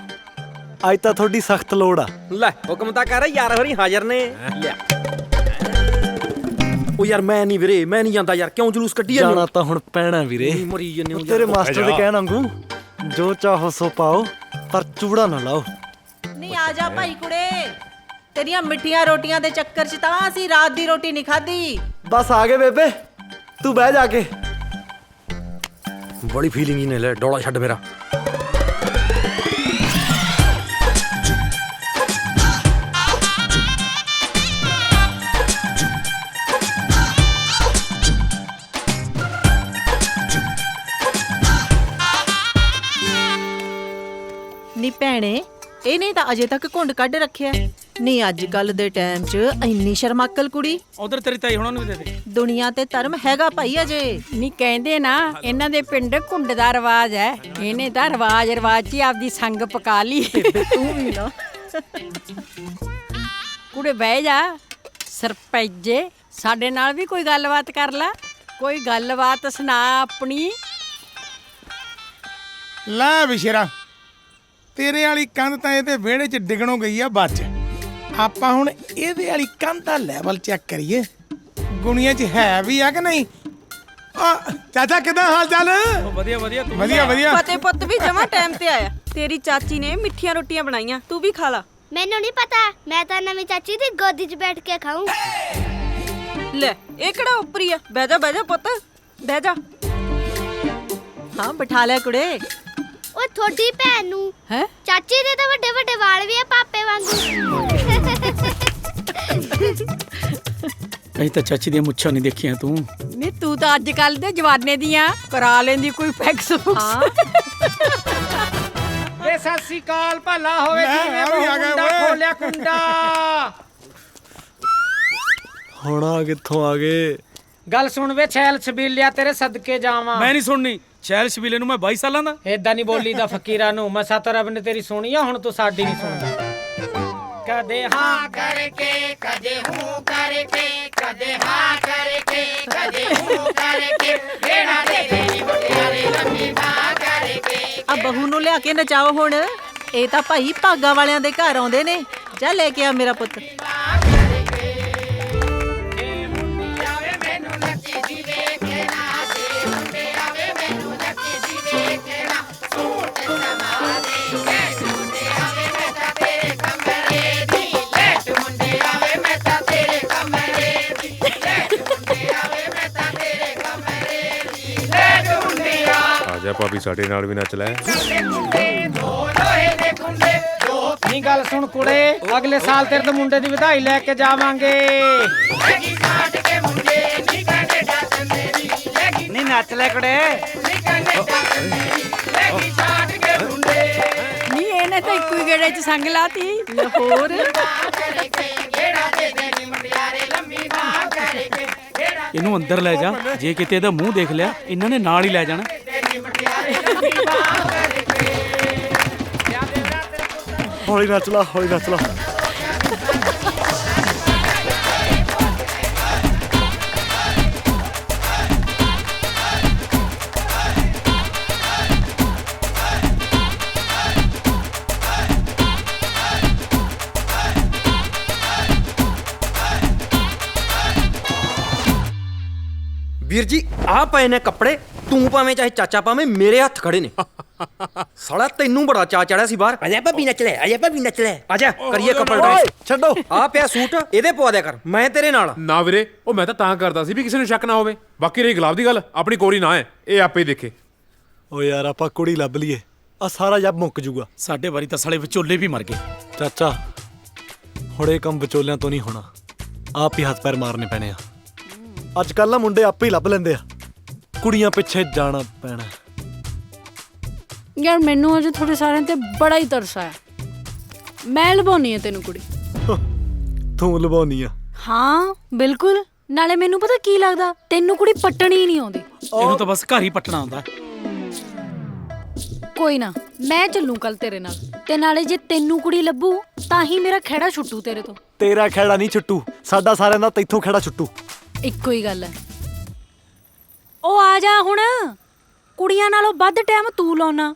ਅੱਜ ਤਾਂ ਤੁਹਾਡੀ ਸਖਤ ਲੋੜ ਆ। ਲੈ ਹੁਕਮ ਤਾਂ ਕਰ, ਯਾਰ ਹੋਰੀ ਹਾਜ਼ਰ ਨੇ। ਉਹ ਯਾਰ ਮੈਂ ਨਹੀਂ ਵੀਰੇ, ਮੈਂ ਨਹੀਂ ਜਾਂਦਾ ਯਾਰ। ਕਿਉਂ ਜਲੂਸ ਕੱਢੀ ਜਾਂਦੇ? ਜਾਣਾ ਤਾਂ ਹੁਣ ਪੈਣਾ ਵੀਰੇ। ਮਰੀ ਜੰਨੇ ਤੇਰੇ ਮਾਸਟਰ ਦੇ ਕਹਿਣ ਵਾਂਗੂ ਜੋ ਚਾਹੋ ਸੋ ਪਾਓ ਪਰ ਚੂੜਾ ਨਾ ਲਾਓ। ਨਹੀਂ ਆ ਜਾ ਭਾਈ ਕੁੜੇ, ਤੇਰੀਆਂ ਮਿੱਠੀਆਂ ਰੋਟੀਆਂ ਦੇ ਚੱਕਰ 'ਚ ਤਾਂ ਅਸੀਂ ਰਾਤ ਦੀ ਰੋਟੀ ਨਹੀਂ ਖਾਧੀ। ਬਸ ਆ ਗਏ ਬੇਬੇ, ਤੂੰ ਬਹਿ ਜਾ ਕੇ। ਬੜੀ ਫੀਲਿੰਗ ਹੀ ਨੇ ਲੈ, ਡੋਲਾ ਛੱਡ ਮੇਰਾ। ਨੀ ਭੈਣੇ, ਇਹਨੇ ਤਾਂ ਅਜੇ ਤੱਕ ਘੁੰਡ ਕੱਢ ਰੱਖਿਆ। ਨਹੀਂ ਅੱਜ ਕੱਲ ਦੇ ਟਾਈਮ 'ਚ ਇੰਨੀ ਸ਼ਰਮਾਕਲ ਕੁੜੀ। ਉਧਰ ਤੇਰੀ ਤਾਈ ਹੁਣਾਂ ਨੂੰ ਵੀ ਦੇ ਦੇ। ਦੁਨੀਆ ਤੇ ਧਰਮ ਹੈਗਾ ਭਾਈ ਅਜੇ। ਨਹੀਂ ਕਹਿੰਦੇ ਨਾ ਇਹਨਾਂ ਦੇ ਪਿੰਡ ਘੁੰਡ ਦਾ ਰਿਵਾਜ ਹੈ। ਇਹਨੇ ਤਾਂ ਰਿਵਾਜ 'ਚ ਹੀ ਆਪਦੀ ਸੰਗ ਪਕਾ ਲਈ। ਤੂੰ ਵੀ ਨਾ ਕੁੜੇ ਬਹਿ ਜਾ। ਸਰਪੰਚੇ ਸਾਡੇ ਨਾਲ ਵੀ ਕੋਈ ਗੱਲਬਾਤ ਕਰ ਲੈ, ਕੋਈ ਗੱਲਬਾਤ ਸੁਣਾ ਆਪਣੀ। ਲੈ ਵਿਸ਼ੇਰਾ, ਤੇਰੇ ਵਾਲੀ ਕੰਧ ਤਾਂ ਇਹਦੇ ਵਿਹੜੇ 'ਚ ਡਿੱਗਣੋਂ ਗਈ ਆ ਬੱਚ। ਆਪਾਂ ਹੁਣ ਇਹਦੇ ਵਾਲੀ ਕੰਧ ਦਾ ਲੈਵਲ ਚੈੱਕ ਕਰੀਏ, ਗੁਣੀਆਂ 'ਚ ਹੈ ਵੀ ਆ ਕਿ ਨਹੀਂ। ਆ ਚਾਚਾ ਕਿਦਾਂ ਹਾਲ ਚਾਲ? ਵਧੀਆ ਵਧੀਆ ਤੂੰ ਵਧੀਆ ਵਧੀਆ। ਫਤਿਹ ਪੁੱਤ ਵੀ ਜਮਾ ਟਾਈਮ ਤੇ ਆਇਆ। ਤੇਰੀ ਚਾਚੀ ਨੇ ਮਿੱਠੀਆਂ ਰੋਟੀਆਂ ਬਣਾਈਆਂ, ਤੂੰ ਵੀ ਖਾ ਲਾ। ਮੈਨੂੰ ਨਹੀਂ ਪਤਾ, ਮੈਂ ਤਾਂ ਨਵੀਂ ਚਾਚੀ ਦੀ ਗੋਦੀ 'ਚ ਬੈਠ ਕੇ ਖਾਊਂ। ਲੈ ਇਹ ਕਿਹੜਾ ਉੱਪਰੀ ਆ? ਬਹਿ ਜਾ ਪੁੱਤ, ਬਹਿ ਜਾ। ਹਾਂ ਬਿਠਾ ਲਿਆ ਕੁੜੇ। ਓਏ ਤੁਹਾਡੀ ਭੈਣ ਨੂੰ ਹੈ ਚਾਚੀ ਦੇ ਤਾਂ ਵੱਡੇ ਵੱਡੇ ਵਾਲ ਵੀ ਆ ਪਾਪੇ ਵਾਂਗੂ। ਕਹੀਂ ਤਾਂ ਚਾਚੀ ਦੀਆਂ ਮੁੱਛਾਂ ਨਹੀਂ ਦੇਖੀਆਂ ਤੂੰ। ਨਹੀਂ ਤੂੰ ਤਾਂ ਅੱਜ ਕੱਲ ਦੇ ਜਵਾਨੇ ਦੀਆਂ ਕਰਾ ਲੈਂਦੀ ਕੋਈ ਫੈਕਸ ਫੁਕਸ। ਏ ਸਤਿ ਸ੍ਰੀ ਅਕਾਲ, ਭਲਾ ਹੋਵੇ ਲੈ, ਆ ਵੀ ਆ ਗਿਆ ਓਏ। ਖੋਲਿਆ ਕੁੰਡਾ। ਹੁਣ ਆ ਕਿੱਥੋਂ ਆ ਗਏ? ਗੱਲ ਸੁਣ ਵੇ ਛੈਲ ਛਬੀਲਿਆ, ਤੇਰੇ ਸਦਕੇ ਜਾਵਾਂ। ਮੈਂ ਨਹੀਂ ਸੁਣਨੀ। ਸ਼ੈਲ ਸ਼ਬੀਲੇ ਨੂੰ ਮੈਂ 22 ਸਾਲਾਂ ਦਾ। ਏਦਾਂ ਨਹੀਂ ਬੋਲੀਦਾ ਫਕੀਰਾਂ ਨੂੰ। ਮਸਾ ਤਾਂ ਰੱਬ ਨੇ ਤੇਰੀ ਸੁਣੀ ਆ, ਹੁਣ ਤੂੰ ਸਾਡੀ ਨਹੀਂ ਸੁਣਦਾ। ਕਦੇ ਹਾਂ ਕਰਕੇ, ਕਦੇ ਹੂੰ ਕਰਕੇ, ਕਦੇ ਹਾਂ ਕਰਕੇ, ਕਦੇ ਹੂੰ ਕਰਕੇ, ਕਿਹੜਾ ਦੇ ਤੇਰੀ ਮੁਟਿਆਰੇ ਲੰਮੀ ਬਾਹ ਕਰਕੇ। ਆ ਬਹੂ ਨੂੰ ਲਿਆ ਕੇ ਨਚਾਓ ਹੁਣ। ਇਹ ਤਾਂ ਭਾਈ ਭਾਗਾ ਵਾਲਿਆਂ ਦੇ ਘਰ ਆਉਂਦੇ ਨੇ। ਜਾ ਲੈ ਕੇ ਆ ਮੇਰਾ ਪੁੱਤ। ਆਜਾ ਭਾਬੀ ਸਾਡੇ ਨਾਲ ਵੀ ਨੱਚ ਲੈ। ਨਹੀਂ ਗੱਲ ਸੁਣ ਕੁੜੇ, ਅਗਲੇ ਸਾਲ ਤੇਰੇ ਤੋਂ ਮੁੰਡੇ ਦੀ ਵਧਾਈ ਲੈ ਕੇ ਜਾਵਾਂਗੇ। ਨਹੀਂ ਨੱਚ ਲੈ ਕੁੜੇ। ਨਹੀਂ ਇਹਨੇ ਤਾਂ ਇੱਕੋ ਹੀ ਗੇੜੇ 'ਚ ਸੰਗ ਲਾਤੀ। ਲਾਹੌਰ ਇਹਨੂੰ ਅੰਦਰ ਲੈ ਜਾ। ਜੇ ਕਿਤੇ ਇਹਦਾ ਮੂੰਹ ਦੇਖ ਲਿਆ ਇਹਨਾਂ ਨੇ ਨਾਲ ਹੀ ਲੈ ਜਾਣਾ। ਹੌਲੀ ਨੱਚ ਲਾ, ਹੌਲੀ ਨੱਚ ਲਾ। ਵੀਰ ਜੀ ਆਹ ਪਏ ਨੇ ਕੱਪੜੇ, ਤੂੰ ਪਾਵੇਂ ਚਾਹੇ ਚਾਚਾ ਪਾਵੇਂ, ਮੇਰੇ ਹੱਥ ਖੜੇ ਨੇ। ਸਾਲਾ ਤੈਨੂੰ ਬੜਾ ਚਾਅ ਚੜਿਆ ਸੀ ਬਾਹਰ। ਆਜਾ ਭਾਬੀ ਨੱਚ ਲੈ, ਆਜਾ ਭਾਬੀ ਨੱਚ ਲੈ, ਆਜਾ ਕਰੀਏ ਕਪਲ ਡਾਂਸ। ਛੱਡੋ ਆ ਪਿਆ ਸੂਟ, ਇਹਦੇ ਪਵਾ ਦਿਆ ਕਰ, ਮੈਂ ਤੇਰੇ ਨਾਲ। ਨਾ ਵੀਰੇ, ਉਹ ਮੈਂ ਤਾਂ ਕਰਦਾ ਸੀ ਵੀ ਕਿਸੇ ਨੂੰ ਸ਼ੱਕ ਨਾ ਹੋਵੇ। ਬਾਕੀ ਰਹੀ ਗੁਲਾਬ ਦੀ ਗੱਲ, ਆਪਣੀ ਕੋਰੀ ਨਾ ਹੈ, ਇਹ ਆਪੇ ਹੀ ਦੇਖੇ। ਓ ਯਾਰ ਆਪਾਂ ਕੁੜੀ ਲੱਭ ਲਈਏ, ਆ ਸਾਰਾ ਜੱਬ ਮੁੱਕ ਜੂਗਾ। ਸਾਡੇ ਵਾਰੀ ਤਾਂ ਸਾਲੇ ਵਿਚੋਲੇ ਵੀ ਮਰ ਗਏ। ਚਾਚਾ ਹੁਣ ਇਹ ਕੰਮ ਵਿਚੋਲਿਆਂ ਤੋਂ ਨਹੀਂ ਹੋਣਾ, ਆਪ ਹੀ ਹੱਥ ਪੈਰ ਮਾਰਨੇ ਪੈਣੇ ਆ। ਅੱਜ ਕੱਲ ਨਾ ਮੁੰਡੇ ਆਪੇ ਹੀ ਲੱਭ ਲੈਂਦੇ ਆ, ਕੁੜੀਆਂ ਪਿੱਛੇ ਜਾਣਾ ਪੈਣਾ। ਯਾਰ ਮੈਨੂੰ ਅੱਜ ਤੁਹਾਡੇ ਸਾਰਿਆਂ ਤੇ ਬੜਾ ਹੀ ਤਰਸ ਆਇਆ। ਮੈਂ ਲਵਾਉਣੀ ਆ ਤੈਨੂੰ ਕੁੜੀ। ਤੂੰ ਲਵਾਉਣੀ ਆ? ਹਾਂ ਬਿਲਕੁਲ। ਨਾਲੇ ਮੈਨੂੰ ਪਤਾ ਕੀ ਲੱਗਦਾ, ਤੈਨੂੰ ਕੁੜੀ ਪੱਟਣੀ ਨਹੀਂ ਆਉਂਦੀ। ਇਹਨੂੰ ਤਾਂ ਬਸ ਘਰ ਹੀ ਪੱਟਣਾ ਆਉਂਦਾ। ਕੋਈ ਨਾ, ਮੈਂ ਚੱਲੂ ਕੱਲ ਤੇਰੇ ਨਾਲ। ਤੇ ਨਾਲੇ ਜੇ ਤੈਨੂੰ ਕੁੜੀ ਲੱਭੂ ਤਾਂ ਹੀ ਮੇਰਾ ਖਹਿੜਾ ਛੁੱਟੂ ਤੇਰੇ ਤੋਂ। ਤੇਰਾ ਖਹਿੜਾ ਨਹੀਂ ਛੁੱਟੂ, ਸਾਡਾ ਸਾਰਿਆਂ ਦਾ ਤੈਥੋਂ ਖਹਿੜਾ ਛੁੱਟੂ। ਇੱਕੋ ਹੀ ਗੱਲ ਹੈ। ਉਹ ਆ ਜਾ ਹੁਣ, ਕੁੜੀਆਂ ਨਾਲੋਂ ਵੱਧ ਟਾਈਮ ਤੂੰ ਲਾਉਣਾ।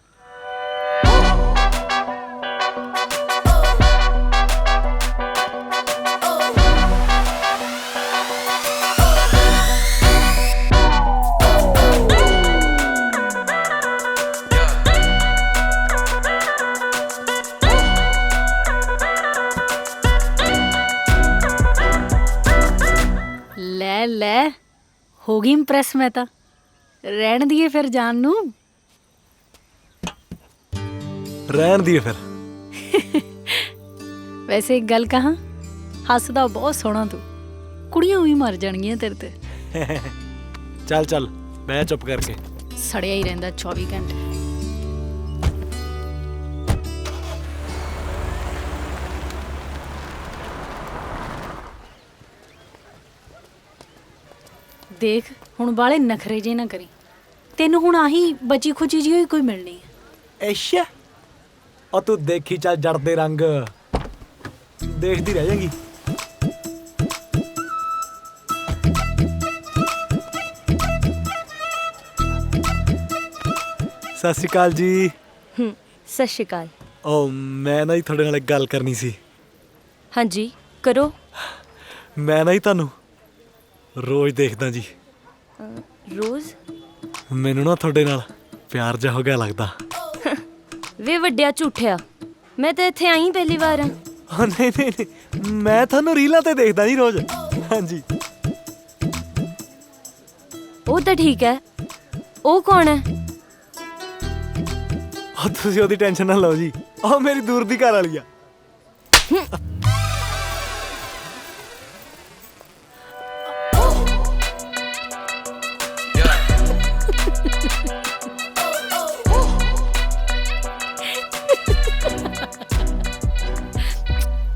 ਹੋ ਗਈ ਇੰਪ੍ਰੈਸ ਮੈਂ ਤਾਂ। ਰਹਿਣ ਦੀਏ ਫਿਰ ਜਾਣ ਨੂੰ। ਰਹਿਣ ਦੀਏ ਫਿਰ। ਵੈਸੇ ਇੱਕ ਗੱਲ ਕਹਾਂ, ਹੱਸਦਾ ਬਹੁਤ ਸੋਹਣਾ ਤੂੰ, ਕੁੜੀਆਂ ਵੀ ਮਰ ਜਾਣਗੀਆਂ ਤੇਰੇ ਤੇ। ਚੱਲ ਚੱਲ ਬਹਿ ਚੁੱਪ ਕਰਕੇ। ਸੜਿਆ ਹੀ ਰਹਿੰਦਾ 24 ਘੰਟੇ। ਦੇਖ ਹੁਣ ਵਾਲੇ ਨਖਰੇ ਜੇ ਨਾ ਕਰੀ, ਤੈਨੂੰ ਹੁਣ ਆਹੀ ਬਚੀ ਖੁਚੀ ਜਿਹੀ ਹੋਈ ਕੋਈ ਮਿਲਣੀ ਹੈ। ਅੱਛਾ ਉਹ ਤੂੰ ਦੇਖੀ ਚੱਲ ਜੜਦੇ ਰੰਗ, ਦੇਖਦੀ ਰਹਿ ਜਾਏਗੀ। ਸਤਿ ਸ਼੍ਰੀ ਅਕਾਲ ਜੀ। ਸਤਿ ਸ਼੍ਰੀ ਅਕਾਲ। ਉਹ ਮੈਂ ਨਾ ਜੀ ਤੁਹਾਡੇ ਨਾਲ ਇੱਕ ਗੱਲ ਕਰਨੀ ਸੀ। ਹਾਂਜੀ ਕਰੋ। ਮੈਂ ਨਾ ਜੀ ਤੁਹਾਨੂੰ ਰੋਜ਼ ਦੇਖਦਾ ਜੀ। ਰੋਜ਼? ਮੈਨੂੰ ਨਾ ਤੁਹਾਡੇ ਨਾਲ ਪਿਆਰ ਜਿਹਾ ਹੋ ਗਿਆ ਲੱਗਦਾ। ਵੇ ਵੱਡਿਆ ਝੂਠਿਆ, ਮੈਂ ਤਾਂ ਇੱਥੇ ਆਈ ਪਹਿਲੀ ਵਾਰ ਆ। ਨਹੀਂ ਨਹੀਂ ਨਹੀਂ, ਮੈਂ ਤੁਹਾਨੂੰ ਰੀਲਾਂ ਤੇ ਦੇਖਦਾ ਜੀ ਰੋਜ਼। ਹਾਂਜੀ। ਉਹ ਤਾਂ ਠੀਕ ਹੈ, ਉਹ ਕੌਣ ਹੈ? ਉਹ ਤੁਸੀਂ ਉਹਦੀ ਟੈਨਸ਼ਨ ਨਾ ਲਓ ਜੀ, ਉਹ ਮੇਰੀ ਦੂਰ ਦੀ ਘਰ ਵਾਲੀ ਆ।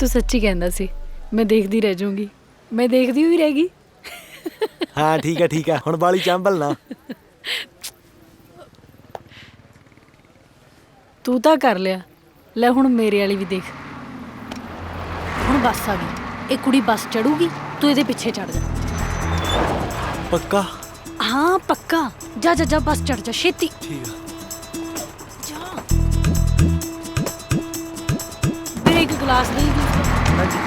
ਤੂੰ ਸੱਚੀ ਕਹਿੰਦਾ ਸੀ, ਮੈਂ ਦੇਖਦੀ ਰਹਿ ਜਾਊਂਗੀ। ਮੈਂ ਦੇਖਦੀ ਹੋਈ ਰਹਿ ਗਈ। ਹਾਂ ਠੀਕ ਹੈ ਠੀਕ ਹੈ, ਹੁਣ ਬਾਲੀ ਚਾਂਬਲ ਨਾ। ਤੂੰ ਤਾਂ ਕਰ ਲਿਆ, ਲੈ ਹੁਣ ਮੇਰੇ ਵਾਲੀ ਵੀ ਦੇਖ। ਹੁਣ ਬੱਸ ਆ ਗਈ, ਇਹ ਕੁੜੀ ਬੱਸ ਚੜੂਗੀ, ਤੂੰ ਇਹਦੇ ਪਿੱਛੇ ਚੜ ਜਾ। ਪੱਕਾ? ਹਾਂ ਪੱਕਾ। ਜਾ ਜਾ ਜਾ ਬੱਸ ਚੜ ਜਾ ਛੇਤੀ। ਠੀਕ ਆ। ਫਿਰ ਇੱਕ ਗਲਾਸ ਦੇ ਦੀ। ਹਾਂਜੀ।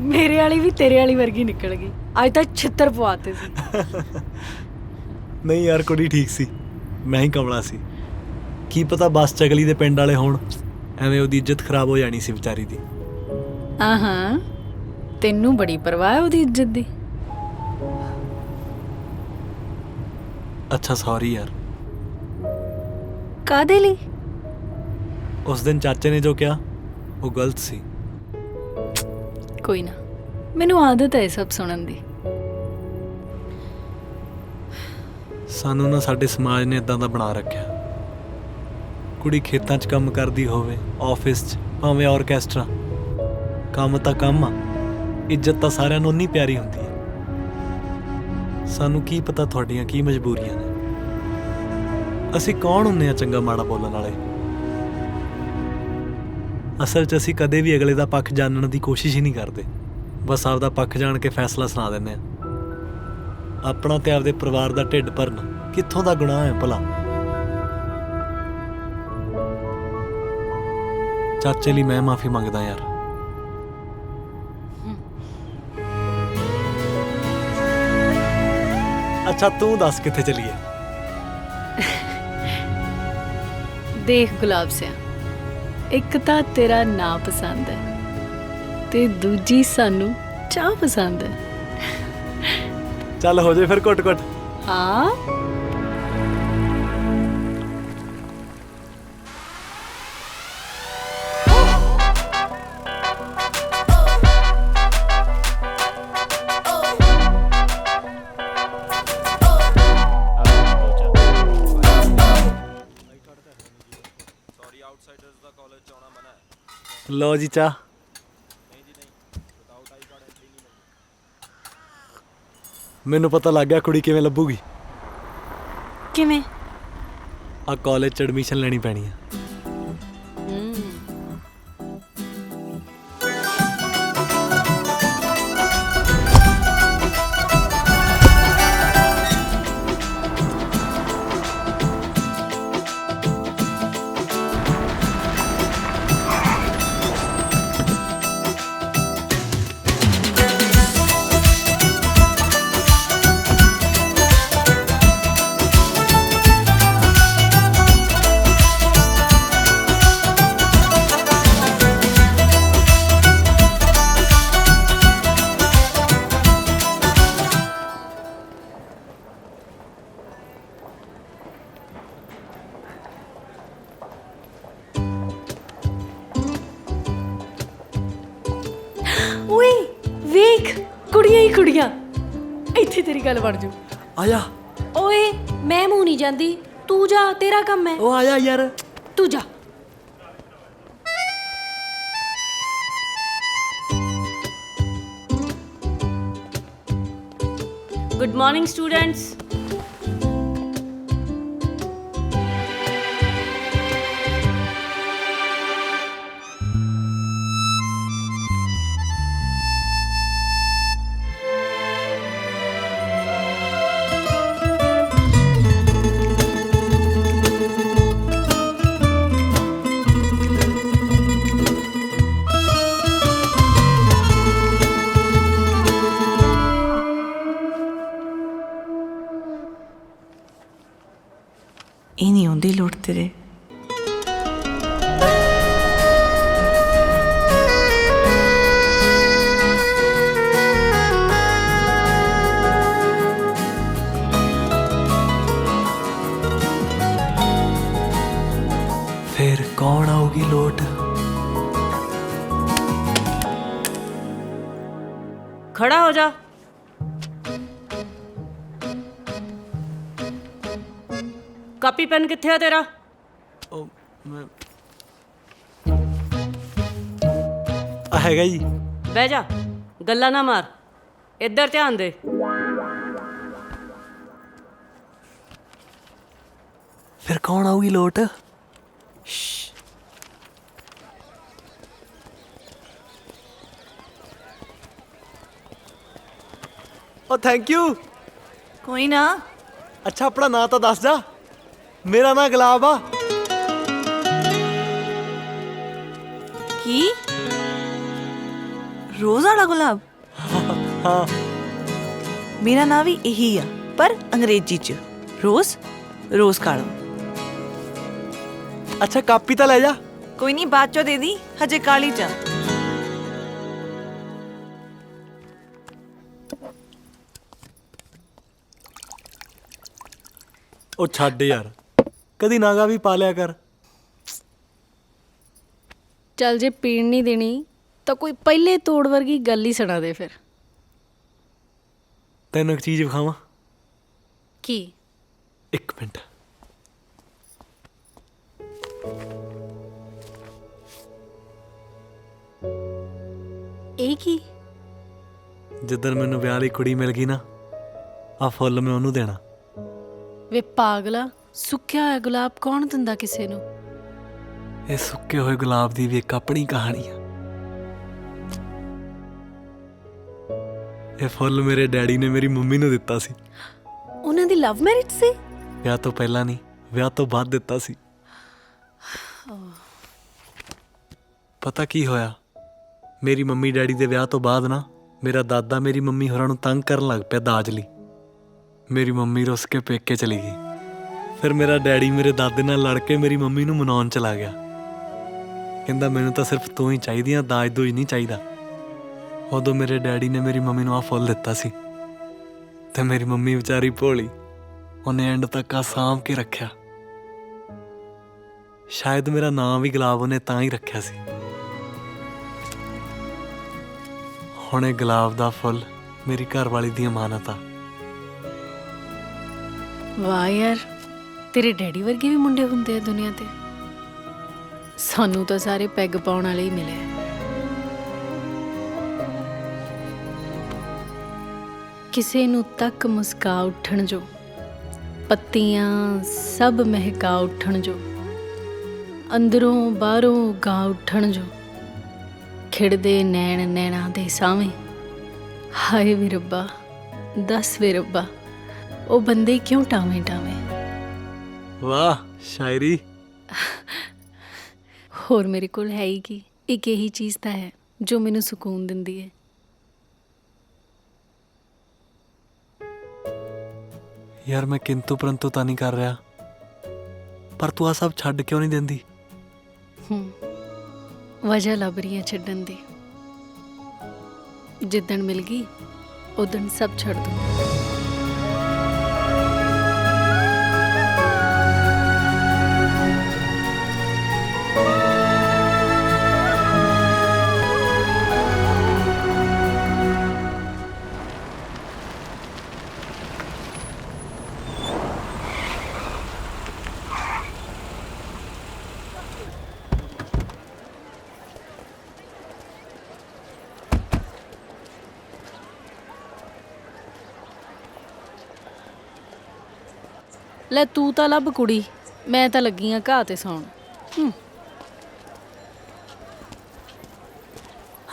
ਮੇਰੇ ਵਾਲੀ ਵੀ ਤੇਰੇ ਵਾਲੀ ਵਰਗੀ ਨਿਕਲ ਗਈ। ਅੱਜ ਤਾਂ ਛਿੱਤਰ ਪਵਾਤੇ ਸੀ। ਨਹੀਂ ਯਾਰ ਕੁੜੀ ਠੀਕ ਸੀ, ਮੈਂ ਹੀ ਕਮਲਾ ਸੀ। ਕੀ ਪਤਾ ਬੱਸ ਚਗਲੀ ਦੇ ਪਿੰਡ ਵਾਲੇ ਹੋਣ, ਐਵੇਂ ਉਹਦੀ ਇੱਜ਼ਤ ਖਰਾਬ ਹੋ ਜਾਣੀ ਸੀ ਵਿਚਾਰੀ ਦੀ। ਹਾਂ ਤੈਨੂੰ ਬੜੀ ਪਰਵਾਹ ਹੈ ਉਹਦੀ ਇੱਜ਼ਤ ਦੀ। ਅੱਛਾ ਸੌਰੀ ਯਾਰ। ਕਾਹਦੇ ਲਈ? ਉਸ ਦਿਨ ਚਾਚੇ ਨੇ ਜੋ ਕਿਹਾ ਉਹ ਗਲਤ ਸੀ। ਕੋਈ ਨਾ, ਮੈਨੂੰ ਆਦਤ ਹੈ ਸਭ ਸੁਣਨ ਦੀ। ਸਾਨੂੰ ਨਾ ਸਾਡੇ ਸਮਾਜ ਨੇ ਇਦਾਂ ਦਾ ਬਣਾ ਰੱਖਿਆ, ਕੁੜੀ ਖੇਤਾਂ 'ਚ ਕੰਮ ਕਰਦੀ ਹੋਵੇ, ਆਫਿਸ 'ਚ, ਭਾਵੇਂ ਆਰਕੈਸਟਰਾ, ਕੰਮ ਤਾਂ ਕੰਮ ਆ, ਇੱਜ਼ਤ ਤਾਂ ਸਾਰਿਆਂ ਨੂੰ ਉਨੀ ਪਿਆਰੀ ਹੁੰਦੀ ਹੈ। ਸਾਨੂੰ ਕੀ ਪਤਾ ਤੁਹਾਡੀਆਂ ਕੀ ਮਜਬੂਰੀਆਂ ਨੇ। ਅਸੀਂ ਕੌਣ ਹੁੰਨੇ ਆ ਚੰਗਾ ਮਾੜਾ ਬੋਲਣ ਵਾਲੇ? ਅਸਲ 'ਚ ਅਸੀਂ ਕਦੇ ਵੀ ਅਗਲੇ ਦਾ ਪੱਖ ਜਾਣਨ ਦੀ ਕੋਸ਼ਿਸ਼ ਹੀ ਨਹੀਂ ਕਰਦੇ, ਬਸ ਆਪਦਾ ਪੱਖ ਜਾਣ ਕੇ ਫੈਸਲਾ ਸੁਣਾ ਦਿੰਦੇ ਆ। ਆਪਣਾ ਤੇ ਆਪਦੇ ਪਰਿਵਾਰ ਦਾ ਢਿੱਡ ਭਰਨਾ ਕਿੱਥੋਂ ਦਾ ਗੁਨਾਹ ਹੈ ਭਲਾ? ਚਾਚੇ ਲਈ ਮੈਂ ਮਾਫੀ ਮੰਗਦਾ ਯਾਰ। ਅੱਛਾ ਤੂੰ ਦੱਸ ਕਿੱਥੇ ਚੱਲੀਏ? ਦੇਖ ਗੁਲਾਬ ਸਿਆ, ਇੱਕ ਤਾਂ ਤੇਰਾ ਨਾਂ ਪਸੰਦ ਹੈ ਤੇ ਦੂਜੀ ਸਾਨੂੰ ਚਾਹ ਪਸੰਦ ਹੈ। ਚੱਲ ਹੋ ਜੇ ਫਿਰ ਘੁੱਟ-ਘੁੱਟ। ਹਾਂ ਲਓ ਜੀ ਚਾਹ। ਮੈਨੂੰ ਪਤਾ ਲੱਗ ਗਿਆ ਕੁੜੀ ਕਿਵੇਂ ਲੱਭੂਗੀ। ਕਿਵੇਂ? ਆ ਕਾਲਜ 'ਚ ਐਡਮਿਸ਼ਨ ਲੈਣੀ ਪੈਣੀ ਆ। ਛੇਤੀ ਤੇਰੀ ਗੱਲ ਬਣ ਜੂ। ਆ ਜਾ। ਓਏ ਮੈਂ ਮੂੰਹ ਨਹੀਂ ਜਾਂਦੀ, ਤੂੰ ਜਾ, ਤੇਰਾ ਕੰਮ ਹੈ। ਉਹ ਆ ਜਾ ਯਾਰ। ਤੂੰ ਜਾ। Good morning students. ਇਹ ਨਹੀਂ ਆਉਂਦੀ ਲੋੜ ਤੇਰੇ। ਫਿਰ ਕੌਣ ਆਊਗੀ ਲੋਟ? खड़ा हो जा। ਕਾਪੀ ਪੈਨ ਕਿੱਥੇ ਆ ਤੇਰਾ? ਆ ਹੈਗਾ ਜੀ। ਬਹਿ ਜਾ, ਗੱਲਾਂ ਨਾ ਮਾਰ, ਇੱਧਰ ਧਿਆਨ ਦੇ। ਫਿਰ ਕੌਣ ਆਊਗੀ ਲੋਟ? ਓ ਥੈਂਕ ਯੂ। ਕੋਈ ਨਾ। ਅੱਛਾ ਆਪਣਾ ਨਾਂ ਤਾਂ ਦੱਸ ਜਾ। ਮੇਰਾ ਨਾਂ ਗੁਲਾਬ ਆ। ਕੀ? ਰੋਜ਼ ਵਾਲਾ ਗੁਲਾਬ? ਹਾਂ। ਮੇਰਾ ਨਾਂ ਵੀ ਇਹੀ ਆ, ਪਰ ਅੰਗਰੇਜ਼ੀ ਚ ਰੋਜ਼, ਰੋਜ਼ ਕਾਲੋ। ਅੱਛਾ ਕਾਪੀ ਤਾਂ ਲੈ ਜਾ। ਕੋਈ ਨਹੀਂ, ਬਾਅਦ ਚੋਂ ਦੇ ਦੀ, ਹਜੇ ਕਾਲੀ ਚ। ਉਹ ਛੱਡ ਯਾਰ, ਕਦੀ ਨਾਗਾ ਵੀ ਪਾ ਲਿਆ ਕਰ। ਚੱਲ ਜੇ ਪੀਣ ਨਹੀਂ ਦੇਣੀ ਤਾਂ ਕੋਈ ਪਹਿਲੇ ਤੋੜ ਵਰਗੀ ਗੱਲ ਹੀ ਸੁਣਾ ਦੇ ਫਿਰ। ਤੈਨੂੰ ਇੱਕ ਚੀਜ਼ ਵਿਖਾਵਾਂ? ਕੀ? ਇੱਕ ਮਿੰਟ। ਇਹ ਕੀ? ਜਿੱਦਣ ਮੈਨੂੰ ਵਿਆਹ ਲਈ ਕੁੜੀ ਮਿਲ ਗਈ ਨਾ, ਆ ਫੁੱਲ ਮੈਂ ਉਹਨੂੰ ਦੇਣਾ। ਵੇ ਪਾਗਲਾ, ਸੁੱਕਿਆ ਹੋਇਆ ਗੁਲਾਬ ਕੌਣ ਦਿੰਦਾ ਕਿਸੇ ਨੂੰ? ਇਹ ਸੁੱਕੇ ਹੋਏ ਗੁਲਾਬ ਦੀ ਵੀ ਇੱਕ ਆਪਣੀ ਕਹਾਣੀ ਆ। ਇਹ ਫੁੱਲ ਮੇਰੇ ਡੈਡੀ ਨੇ ਮੇਰੀ ਮੰਮੀ ਨੂੰ ਦਿੱਤਾ ਸੀ। ਉਹਨਾਂ ਦੀ ਲਵ ਮੈਰਿਜ ਸੀ? ਵਿਆਹ ਤੋਂ ਪਹਿਲਾਂ ਨਹੀਂ, ਵਿਆਹ ਤੋਂ ਬਾਅਦ ਦਿੱਤਾ ਸੀ। ਪਤਾ ਕੀ ਹੋਇਆ, ਮੇਰੀ ਮੰਮੀ ਡੈਡੀ ਦੇ ਵਿਆਹ ਤੋਂ ਬਾਅਦ ਨਾ ਮੇਰਾ ਦਾਦਾ ਮੇਰੀ ਮੰਮੀ ਹੋਰਾਂ ਨੂੰ ਤੰਗ ਕਰਨ ਲੱਗ ਪਿਆ ਦਾਜ ਲਈ। ਮੇਰੀ ਮੰਮੀ ਰੁੱਸ ਕੇ ਪੇਕੇ ਚਲੀ ਗਈ। ਫਿਰ ਮੇਰਾ ਡੈਡੀ ਮੇਰੇ ਦਾਦੇ ਨਾਲ ਲੜ ਕੇ ਮੇਰੀ ਮੰਮੀ ਨੂੰ ਮਨਾਉਣ ਚਲਾ ਗਿਆ। ਕਹਿੰਦਾ ਮੈਨੂੰ ਤਾਂ ਸਿਰਫ ਤੂੰ ਹੀ ਚਾਹੀਦੀ ਆ, ਦਾਜ ਦੂਜ ਨਹੀਂ ਚਾਹੀਦਾ। ਉਦੋਂ ਮੇਰੇ ਡੈਡੀ ਨੇ ਮੇਰੀ ਮੰਮੀ ਨੂੰ ਆਹ ਫੁੱਲ ਦਿੱਤਾ ਸੀ ਤੇ ਮੇਰੀ ਮੰਮੀ ਵਿਚਾਰੀ ਭੋਲੀ, ਉਹਨੇ ਐਂਡ ਤੱਕ ਆ ਸਾਂਭ ਕੇ ਰੱਖਿਆ। ਸ਼ਾਇਦ ਮੇਰਾ ਨਾਂ ਵੀ ਗੁਲਾਬ ਉਹਨੇ ਤਾਂ ਹੀ ਰੱਖਿਆ ਸੀ। ਹੁਣ ਇਹ ਗੁਲਾਬ ਦਾ ਫੁੱਲ ਮੇਰੀ ਘਰਵਾਲੀ ਦੀ ਅਮਾਨਤ ਆ। ਵਾਹ ਯਾਰ, ਤੇਰੇ ਡੈਡੀ ਵਰਗੇ ਵੀ ਮੁੰਡੇ ਹੁੰਦੇ ਆ ਦੁਨੀਆ ਤੇ। ਸਾਨੂੰ ਤਾਂ ਸਾਰੇ ਪੈਗ ਪਾਉਣ ਵਾਲੇ ਹੀ ਮਿਲੇ। ਕਿਸੇ ਨੂੰ ਤੱਕ ਮੁਸਕਾ ਉੱਠਣ ਜੋ, ਪੱਤੀਆਂ ਸਭ ਮਹਿਕਾ ਉੱਠਣ ਜੋ, ਅੰਦਰੋਂ ਬਾਹਰੋਂ ਗਾ ਉੱਠਣ ਜੋ, ਖਿੜਦੇ ਨੈਣ ਨੈਣਾ ਦੇ ਸਾਵੇਂ। ਹਾਏ ਵੇ ਰੱਬਾ, ਦੱਸ ਵੇ ਰੱਬਾ, ਉਹ ਬੰਦੇ ਕਿਉਂ ਟਾਵੇਂ ਟਾਵੇਂ। ਵਾਹ ਸ਼ਾਇਰੀ। ਹੋਰ ਮੇਰੇ ਕੋਲ ਹੈ ਹੀ ਕੀ, ਇੱਕ ਇਹੀ ਚੀਜ਼ ਤਾਂ ਹੈ ਜੋ ਮੈਨੂੰ ਸਕੂਨ ਦਿੰਦੀ ਹੈ। ਯਾਰ ਮੈਂ ਕਿੰਤੂ ਪਰੰਤੂ ਤਾਂ ਨਹੀਂ ਕਰ ਰਿਹਾ, ਪਰ ਤੂੰ ਆ ਸਭ ਛੱਡ ਕਿਉਂ ਨਹੀਂ ਦਿੰਦੀ? ਵਜ੍ਹਾ ਲੱਭ ਰਹੀ ਹੈ ਛੱਡਣ ਦੀ। ਜਿੱਦਣ ਮਿਲ ਗਈ ਉਦਣ ਸਭ ਛੱਡ ਦੂੰ। ਲੈ ਤੂੰ ਤਾਂ ਲੱਭ ਕੁੜੀ, ਮੈਂ ਤਾਂ ਲੱਗੀ ਆ ਘਾਹ ਤੇ ਸੌਣ।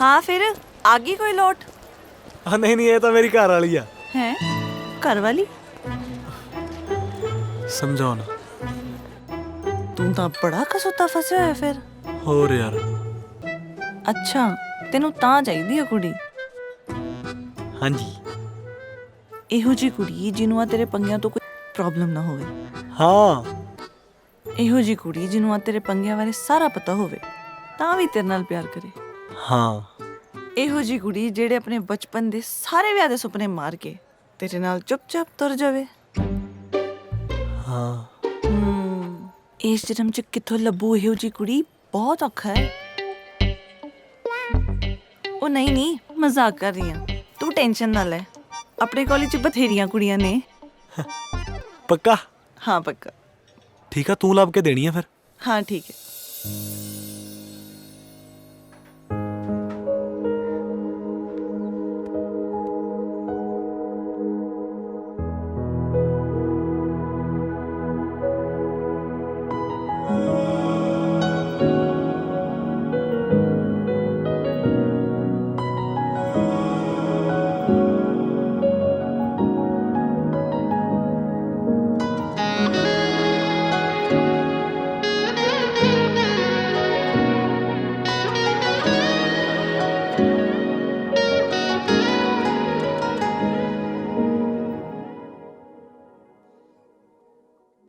ਹਾਂ ਫਿਰ ਆ ਗਈ ਕੋਈ ਲੋਟ? ਨਹੀਂ ਨਹੀਂ, ਇਹ ਤਾਂ ਮੇਰੀ ਘਰ ਵਾਲੀ ਆ। ਹੈ ਘਰ ਵਾਲੀ? ਸਮਝਾਓ ਨਾ। ਤੂੰ ਤਾਂ ਬੜਾ ਕਸੂਤਾ ਫਸਿਆ ਹੋਇਆ ਫਿਰ। ਹੋਰ ਯਾਰ। ਅੱਛਾ ਤੈਨੂੰ ਤਾਂ ਚਾਹੀਦੀ ਆ ਕੁੜੀ? ਹਾਂਜੀ। ਇਹੋ ਜੀ ਕੁੜੀ ਜਿਹਨੂੰ ਆ ਤੇਰੇ ਪੰਗਿਆਂ ਤੋਂ ਕੋਈ ਪ੍ਰੋਬਲਮ ਨਾ ਹੋਵੇ। ਹਾਂ। ਇਹੋ ਜੀ ਕੁੜੀ ਜਿਹਨੂੰ ਆ ਤੇਰੇ ਪੰਗਿਆਂ ਬਾਰੇ ਸਾਰਾ ਪਤਾ ਹੋਵੇ ਤਾਂ ਵੀ ਤੇਰੇ ਨਾਲ ਪਿਆਰ ਕਰੇ। ਹਾਂ। ਇਹੋ ਜੀ ਕੁੜੀ ਜਿਹੜੇ ਆਪਣੇ ਬਚਪਨ ਦੇ ਸਾਰੇ ਵਿਆਹ ਦੇ ਸੁਪਨੇ ਮਾਰ ਕੇ ਤੇਰੇ ਨਾਲ ਚੁੱਪਚਾਪ ਤੁਰ ਜਾਵੇ। ਹਾਂ। ਇਸ ਜਨਮ ਚ ਕਿੱਥੋਂ ਲੱਭੂ ਇਹੋ ਜੀ ਕੁੜੀ? ਬਹੁਤ ਔਖਾ ਹੈ। ਉਹ ਨਹੀਂ ਮਜ਼ਾਕ ਕਰ ਰਹੀ ਹਾਂ, ਤੂੰ ਟੈਨਸ਼ਨ ਨਾ ਲੈ। ਆਪਣੇ ਕਾਲਜ ਚ ਬਥੇਰੀਆਂ ਕੁੜੀਆਂ ਨੇ। ਪੱਕਾ? ਹਾਂ ਪੱਕਾ। ਠੀਕ ਆ, ਤੂੰ ਲੱਭ ਕੇ ਦੇਣੀ ਆ ਫਿਰ। ਹਾਂ ਠੀਕ ਹੈ।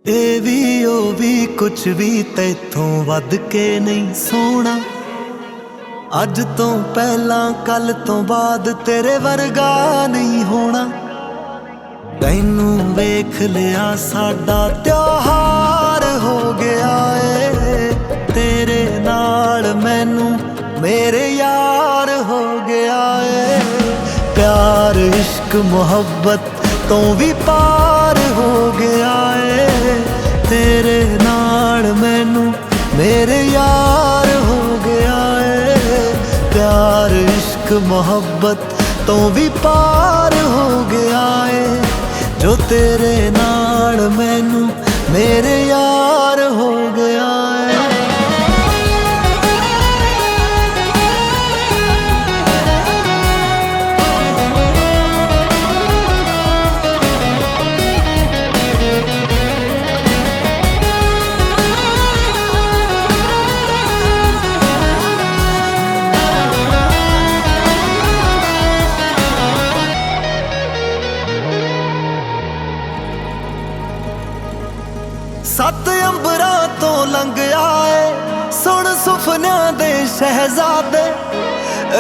ਇਹ ਵੀ ਉਹ ਵੀ ਕੁਛ ਵੀ ਤੈਥੋਂ ਵੱਧ ਕੇ ਨਹੀਂ ਸੋਹਣਾ। ਅੱਜ ਤੋਂ ਪਹਿਲਾਂ ਕੱਲ ਤੋਂ ਬਾਅਦ ਤੇਰੇ ਵਰਗਾ ਨਹੀਂ ਹੋਣਾ। ਤੈਨੂੰ ਵੇਖ ਲਿਆ ਸਾਡਾ ਤਿਉਹਾਰ ਹੋ ਗਿਆ ਏ। ਤੇਰੇ ਨਾਲ ਮੈਨੂੰ ਮੇਰੇ ਯਾਰ ਹੋ ਗਿਆ ਏ। ਪਿਆਰ ਇਸ਼ਕ ਮੁਹੱਬਤ ਤੋਂ ਵੀ ਪਾਰ ਹੋ ਗਿਆ ਏ। ਤੇਰੇ ਨਾਲ ਮੈਨੂੰ ਮੇਰੇ ਯਾਰ ਹੋ ਗਿਆ ਏ। ਪਿਆਰ ਇਸ਼ਕ ਮੁਹੱਬਤ ਤੋਂ ਵੀ ਪਾਰ ਹੋ ਗਿਆ ਏ। ਜੋ ਤੇਰੇ ਨਾਲ ਮੈਨੂੰ ਮੇਰੇ ਯਾਰ ਹੋ ਗਿਆ ਏ। ਸੱਤ ਅੰਬਰਾਂ ਤੋਂ ਲੰਘ ਆਏ ਸੁਣ ਸੁਪਨਿਆਂ ਦੇ ਸ਼ਹਿਜ਼ਾਦੇ।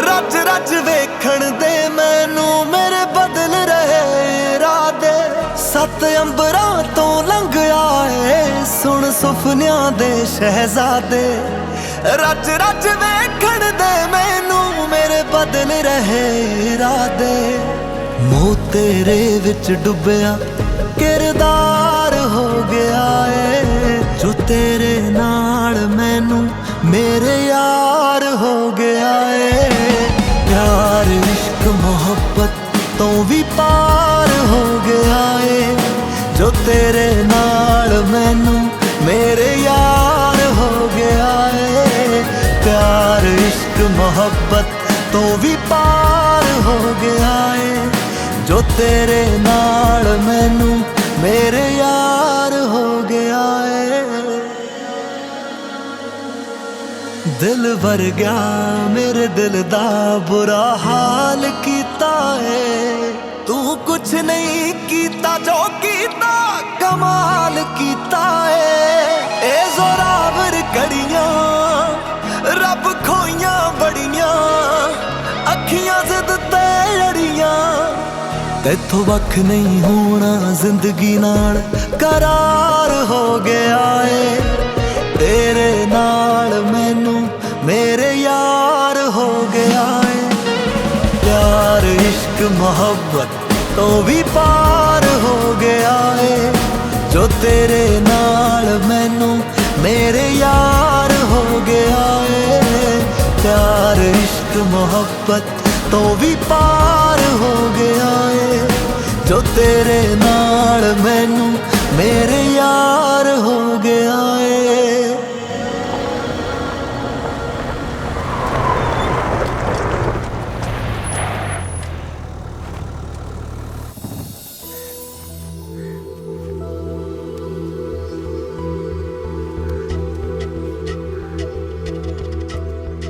ਰੱਜ ਰੱਜ ਵੇਖਣ ਦੇ ਮੈਨੂੰ ਮੇਰੇ ਬਦਲ ਰਹੇ ਇਰਾਦੇ। ਸੱਤ ਅੰਬਰਾਂ ਤੋਂ ਲੰਘ ਆਏ ਸੁਣ ਸੁਪਨਿਆਂ ਦੇ ਸ਼ਹਿਜ਼ਾਦੇ। ਰੱਜ ਰੱਜ ਵੇਖਣ ਦੇ ਮੈਨੂੰ ਮੇਰੇ ਬਦਲ ਰਹੇ ਇਰਾਦੇ। ਮੋਹ ਤੇਰੇ ਵਿੱਚ ਡੁੱਬਿਆ ਕਿਰਦਾਰ ਹੋ ਗਿਆ ਏ। ਜੋ ਤੇਰੇ ਨਾਲ ਮੈਨੂੰ ਮੇਰੇ ਯਾਰ ਹੋ ਗਿਆ ਏ। ਪਿਆਰ ਇਸ਼ਕ ਮੁਹੱਬਤ ਤੋਂ ਵੀ ਪਾਰ ਹੋ ਗਿਆ ਏ। ਜੋ ਤੇਰੇ ਨਾਲ ਮੈਨੂੰ ਮੇਰੇ ਯਾਰ ਹੋ ਗਿਆ ਏ। ਪਿਆਰ ਇਸ਼ਕ ਮੁਹੱਬਤ ਤੋਂ ਵੀ ਪਾਰ ਹੋ ਗਿਆ ਏ। ਜੋ ਤੇਰੇ ਨਾਲ ਮੈਨੂੰ ਮੇਰੇ ਯਾਰ ਹੋ ਗਿਆ ਏ। ਦਿਲ ਵਰ ਗਿਆ ਮੇਰੇ ਦਿਲ ਦਾ ਬੁਰਾ ਹਾਲ ਕੀਤਾ ਏ। ਤੂੰ ਕੁਛ ਨਹੀਂ ਕੀਤਾ ਜੋ ਕੀਤਾ ਕਮਾਲ ਕੀਤਾ ਏ। ਇਹ ਜ਼ੋਰਾਵਰ ਘੜੀਆਂ ਰੱਬ ਖੋਈਆਂ ਬੜੀਆਂ ਅੱਖੀਆਂ ਜ਼ਿੱਦ ਤੇ ਅੜੀਆਂ। ਤੈਥੋਂ ਵੱਖ ਨਹੀਂ ਹੋਣਾ ਜ਼ਿੰਦਗੀ ਨਾਲ ਕਰਾਰ ਹੋ ਗਿਆ ਏ। ਤੇਰੇ ਨਾਲ ਮੈਨੂੰ ਮੇਰੇ ਯਾਰ ਹੋ ਗਿਆ ਏ। ਪਿਆਰ ਇਸ਼ਕ ਮੁਹੱਬਤ ਤੋਂ ਵੀ ਪਾਰ ਹੋ ਗਿਆ ਏ। ਜੋ ਤੇਰੇ ਨਾਲ ਮੈਨੂੰ ਮੇਰੇ ਯਾਰ ਹੋ ਗਿਆ ਏ। ਪਿਆਰ ਇਸ਼ਕ ਮੁਹੱਬਤ ਤੋਂ ਵੀ ਪਾਰ ਹੋ ਗਿਆ ਏ। ਜੋ ਤੇਰੇ ਨਾਲ ਮੈਨੂੰ मेरे यार हो गया ए।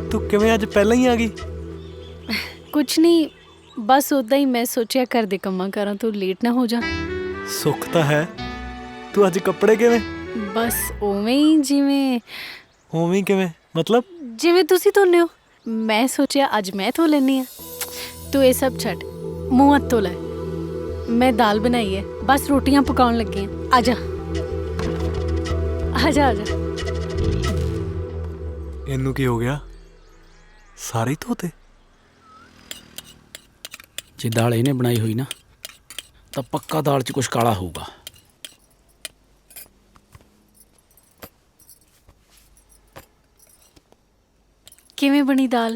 ਤੂੰ ਕਿਵੇਂ ਅੱਜ ਪਹਿਲਾਂ ਹੀ ਆ ਗਈ? ਕੁਛ ਨਹੀਂ, ਬਸ ਉਦਾਂ ਹੀ ਮੈਂ ਸੋਚਿਆ ਘਰ ਦੇ ਕੰਮਾਂ ਕਾਰਾਂ ਤੋਂ ਲੇਟ ਨਾ ਹੋ ਜਾ। ਸੁੱਖ ਤਾਂ ਹੈ। ਤੂੰ ਅੱਜ ਕੱਪੜੇ ਕਿਵੇਂ? ਬਸ ਉਵੇਂ ਹੀ ਜਿਵੇਂ ਉਵੇਂ ਕਿਵੇਂ ਮਤਲਬ? ਜਿਵੇਂ ਤੁਸੀਂ ਧੋਨੇ ਹੋ, ਮੈਂ ਸੋਚਿਆ ਅੱਜ ਮੈਂ ਧੋ ਲੈਣੀ ਆ। ਤੂੰ ਇਹ ਸਭ ਛੱਡ, ਮੂੰਹ ਹੱਥ ਧੋ ਲੈ। ਮੈਂ ਦਾਲ ਬਣਾਈ ਹੈ, ਬਸ ਰੋਟੀਆਂ ਪਕਾਉਣ ਲੱਗੀ ਆ। ਆ ਜਾ ਆ ਜਾ ਆ ਜਾ। ਇਹਨੂੰ ਕੀ ਹੋ ਗਿਆ? ਸਾਰੇ ਧੋਤੇ? ਜੇ ਦਾਲ ਇਹਨੇ ਬਣਾਈ ਹੋਈ ਨਾ ਤਾਂ ਪੱਕਾ ਦਾਲ 'ਚ ਕੁਛ ਕਾਲਾ ਹੋਊਗਾ। ਕਿਵੇਂ ਬਣੀ ਦਾਲ?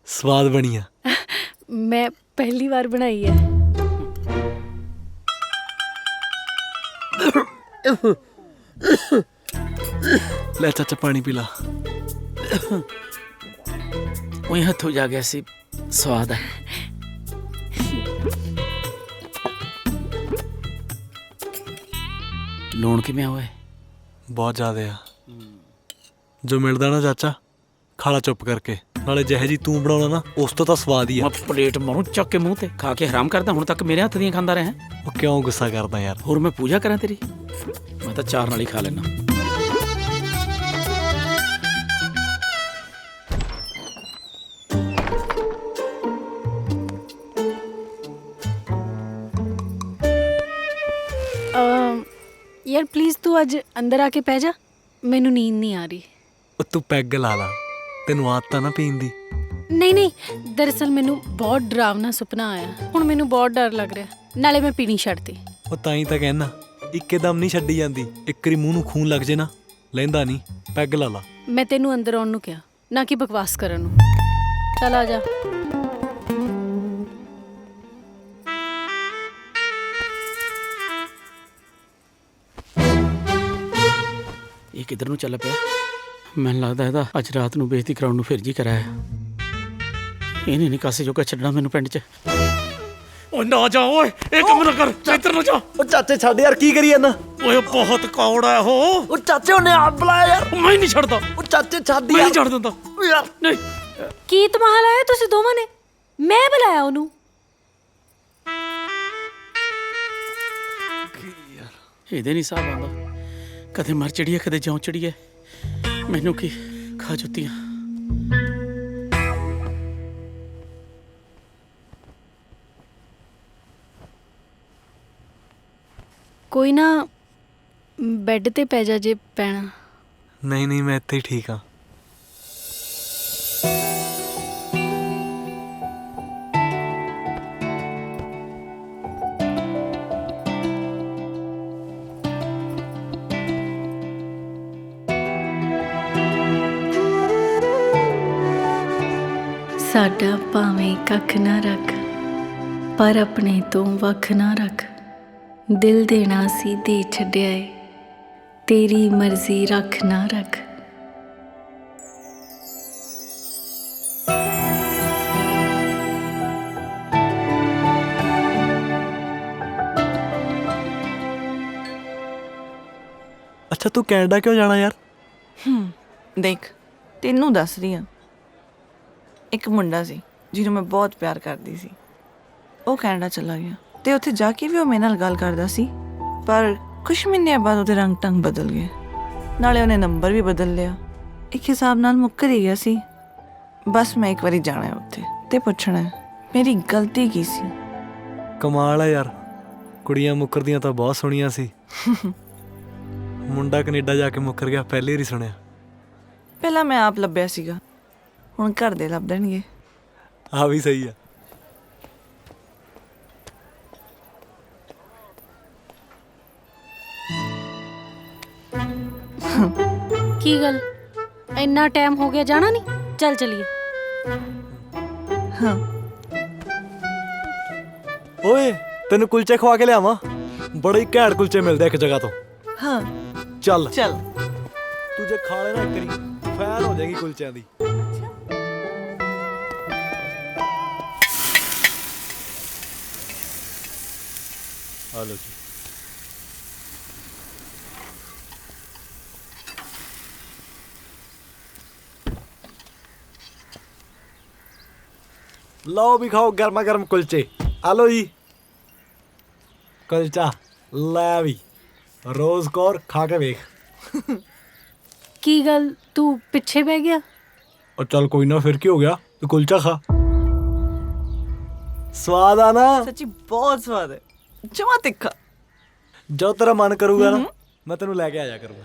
ਸਵਾਦ ਬਣੀ ਆ। ਮੈਂ ਪਹਿਲੀ ਵਾਰ ਬਣਾਈ ਹੈ। ਲੈ ਚਾਚਾ ਪਾਣੀ ਪੀ ਲਾ। ਉਹੀ ਹੱਥੋਂ ਜਾ ਗਿਆ ਸੀ, ਸਵਾਦ ਹੈ। ਲੂਣ ਕਿਵੇਂ ਹੋਏ? ਬਹੁਤ ਜ਼ਿਆਦਾ ਆ। ਜੋ ਮਿਲਦਾ ਨਾ ਚਾਚਾ, ਖਾਲਾ ਚੁੱਪ ਕਰਕੇ। ਨਾਲੇ ਜਿਹੇ ਜੀ ਤੂੰ ਬਣਾਉਣਾ ਨਾ, ਉਸ ਤੋਂ ਤਾਂ ਸਵਾਦ ਹੀ ਆ। ਮੈਂ ਪਲੇਟ ਮਾਰੂ ਚੱਕ ਕੇ ਮੂੰਹ ਤੇ, ਖਾ ਕੇ ਹਰਾਮ ਕਰਦਾ। ਹੁਣ ਤੱਕ ਮੇਰੇ ਹੱਥ ਦੀਆਂ ਖਾਂਦਾ ਰਿਹਾ। ਉਹ ਕਿਉਂ ਗੁੱਸਾ ਕਰਦਾ ਯਾਰ? ਹੋਰ ਮੈਂ ਪੂਜਾ ਕਰਾਂ ਤੇਰੀ? ਮੈਂ ਤਾਂ ਚਾਰ ਨਾਲ ਹੀ ਖਾ ਲੈਣਾ। ਯਾਰ ਪਲੀਜ਼ ਤੂੰ ਅੱਜ ਅੰਦਰ ਆ ਕੇ ਪੈ ਜਾ, ਮੈਨੂੰ ਨੀਂਦ ਨਹੀਂ ਆ ਰਹੀ। ਉਹ ਤੂੰ ਪੈਗ ਲਾ ਲਾ, ਤੈਨੂੰ ਆਦਤ ਆ ਨਾ ਪੀਣ ਦੀ। ਨਹੀਂ ਨਹੀਂ, ਦਰਅਸਲ ਮੈਨੂੰ ਬਹੁਤ ਡਰਾਵਨਾ ਸੁਪਨਾ ਆਇਆ। ਹੁਣ ਮੈਨੂੰ ਬਹੁਤ ਡਰ ਲੱਗ ਰਿਹਾ, ਨਾਲੇ ਮੈਂ ਪੀਣੀ ਛੱਡਤੀ। ਉਹ ਤਾਂ ਹੀ ਤਾਂ ਕਹਿਣਾ, ਇੱਕਦਮ ਨਹੀਂ ਛੱਡੀ ਜਾਂਦੀ। ਇੱਕ ਵਾਰੀ ਮੂੰਹ ਨੂੰ ਖੂਨ ਲੱਗ ਜੇ ਨਾ, ਲੈਂਦਾ ਨਹੀਂ। ਪੈਗ ਲਾ ਲਾ। ਮੈਂ ਤੈਨੂੰ ਅੰਦਰ ਆਉਣ ਨੂੰ ਕਿਹਾ, ਨਾ ਕਿ ਬਕਵਾਸ ਕਰਨ ਨੂੰ। ਚੱਲ ਆ ਜਾ। ਇਹ ਕਿੱਧਰ ਨੂੰ ਚੱਲ ਪਿਆ? ਮੈਨੂੰ ਲੱਗਦਾ ਇਹਦਾ ਅੱਜ ਰਾਤ ਨੂੰ ਬੇਇੱਜ਼ਤੀ ਕਰਾਉਣ ਨੂੰ ਫਿਰ ਜੀ ਕਰਾਇਆ। ਇਹਨੇ ਨਹੀਂ ਕਾਸੇ ਜੋਗਾ ਛੱਡਣਾ ਮੈਨੂੰ ਪਿੰਡ 'ਚ। ਓਏ ਨਾ ਜਾ ਓਏ, ਇਹ ਕੰਮ ਨਾ ਕਰ, ਇੱਧਰ ਨਾ ਜਾ। ਉਹ ਚਾਚੇ ਛੱਡ ਯਾਰ, ਕੀ ਕਰੀ ਜਾਂਦਾ? ਓਏ ਬਹੁਤ ਕੌੜਾ ਹੈ ਉਹ। ਉਹ ਚਾਚੇ ਉਹਨੇ ਆਪ ਬੁਲਾਇਆ ਯਾਰ। ਮੈਂ ਨਹੀਂ ਛੱਡਦਾ। ਉਹ ਚਾਚੇ ਛੱਡ ਮੈਂ ਨਹੀਂ ਛੱਡ ਦਿੰਦਾ ਯਾਰ। ਨਹੀਂ। ਕੀ ਤਮਾਹਾ ਲਾਇਆ ਤੁਸੀਂ ਦੋਵਾਂ ਨੇ? ਮੈਂ ਬੁਲਾਇਆ ਉਹਨੂੰ। ਇਹਦੇ ਨਹੀਂ ਸਾਬ ਆਉਂਦਾ। ਕਦੇ ਮਰ ਚੜੀਏ, ਕਦੇ ਜਿਉਂ ਚੜੀਏ। ਮੈਨੂੰ ਕੀ ਖਾ ਜੁੱਤੀਆਂ। ਕੋਈ ਨਾ, ਬੈੱਡ ਤੇ ਪੈ ਜਾ ਜੇ ਪੈਣਾ। ਨਹੀਂ ਨਹੀਂ, ਮੈਂ ਇੱਥੇ ਹੀ ਠੀਕ ਆ। ਸਾਡਾ ਭਾਵੇਂ ਕੱਖ ਨਾ ਰੱਖ, ਪਰ ਆਪਣੇ ਤੋਂ ਵੱਖ ਨਾ ਰੱਖ। ਦਿਲ ਦੇਣਾ ਸੀ ਦੇ ਛੱਡਿਆ ਏ, ਤੇਰੀ ਮਰਜ਼ੀ ਰੱਖ ਨਾ ਰੱਖ। ਅੱਛਾ ਤੂੰ ਕੈਨੇਡਾ ਕਿਉਂ ਜਾਣਾ ਯਾਰ? ਦੇਖ ਤੈਨੂੰ ਦੱਸ ਰਹੀ ਹਾਂ। ਇੱਕ ਮੁੰਡਾ ਸੀ ਜਿਹਨੂੰ ਮੈਂ ਬਹੁਤ ਪਿਆਰ ਕਰਦੀ ਸੀ। ਉਹ ਕੈਨੇਡਾ ਚਲਾ ਗਿਆ ਤੇ ਉੱਥੇ ਜਾ ਕੇ ਵੀ ਉਹ ਮੇਰੇ ਨਾਲ ਗੱਲ ਕਰਦਾ ਸੀ, ਪਰ ਕੁਝ ਮਹੀਨਿਆਂ ਬਾਅਦ ਉਹਦੇ ਰੰਗ ਢੰਗ ਬਦਲ ਗਏ। ਨਾਲੇ ਉਹਨੇ ਨੰਬਰ ਵੀ ਬਦਲ ਲਿਆ। ਇੱਕ ਹਿਸਾਬ ਨਾਲ ਮੁੱਕਰ ਹੀ ਗਿਆ ਸੀ। ਬਸ ਮੈਂ ਇੱਕ ਵਾਰੀ ਜਾਣਾ ਹੈ ਉੱਥੇ ਤੇ ਪੁੱਛਣਾ ਹੈ ਮੇਰੀ ਗਲਤੀ ਕੀ ਸੀ। ਕਮਾਲ ਹੈ ਯਾਰ, ਕੁੜੀਆਂ ਮੁੱਕਰਦੀਆਂ ਤਾਂ ਬਹੁਤ ਸੋਹਣੀਆਂ ਸੀ। ਮੁੰਡਾ ਕੈਨੇਡਾ ਜਾ ਕੇ ਮੁੱਕਰ ਗਿਆ, ਪਹਿਲੀ ਵਾਰੀ ਸੁਣਿਆ। ਪਹਿਲਾਂ ਮੈਂ ਆਪ ਲੱਭਿਆ ਸੀਗਾ, ਹੁਣ ਘਰ ਦੇ ਲੱਭ ਦੇਣਗੇ। ਆ ਵੀ ਸਹੀ ਆ। ਕੀ ਗੱਲ, ਇੰਨਾ ਟਾਈਮ ਹੋ ਗਿਆ, ਜਾਣਾ ਨਹੀਂ? ਚੱਲ ਚਲੀਏ। ਹਾਂ ਓਏ ਤੈਨੂੰ ਕੁਲਚੇ ਖਵਾ ਕੇ ਲਿਆਵਾਂ। ਬੜੇ ਹੀ ਘੈਂਟ ਕੁਲਚੇ ਮਿਲਦੇ ਇੱਕ ਜਗ੍ਹਾ ਤੋਂ। ਹਾਂ ਚੱਲ ਚੱਲ। ਤੂੰ ਜੇ ਖਾ ਲੈਣਾ ਇੱਕ ਵਾਰੀ ਫੈਨ ਹੋ ਜਾਏਗੀ ਕੁਲਚਿਆਂ ਦੀ। ਆ ਲਓ ਜੀ। ਲਓ ਵੀ ਖਾਓ ਗਰਮਾ ਗਰਮ ਕੁਲਚੇ। ਆ ਲਓ ਜੀ ਕੁਲਚਾ। ਲੈ ਵੀ ਰੋਜ਼ ਕੌਰ ਖਾ ਕੇ ਵੇਖ। ਕੀ ਗੱਲ ਤੂੰ ਪਿੱਛੇ ਬਹਿ ਗਿਆ? ਉਹ ਚੱਲ ਕੋਈ ਨਾ, ਫਿਰ ਕੀ ਹੋ ਗਿਆ, ਤੂੰ ਕੁਲਚਾ ਖਾ। ਸਵਾਦ ਆ ਨਾ? ਸੱਚੀ ਬਹੁਤ ਸਵਾਦ ਹੈ, ਜਮਾ ਤਿੱਖਾ। ਜੋ ਤੇਰਾ ਮਨ ਕਰੂਗਾ ਨਾ ਮੈਂ ਤੈਨੂੰ ਲੈ ਕੇ ਆਇਆ ਕਰੂੰਗਾ।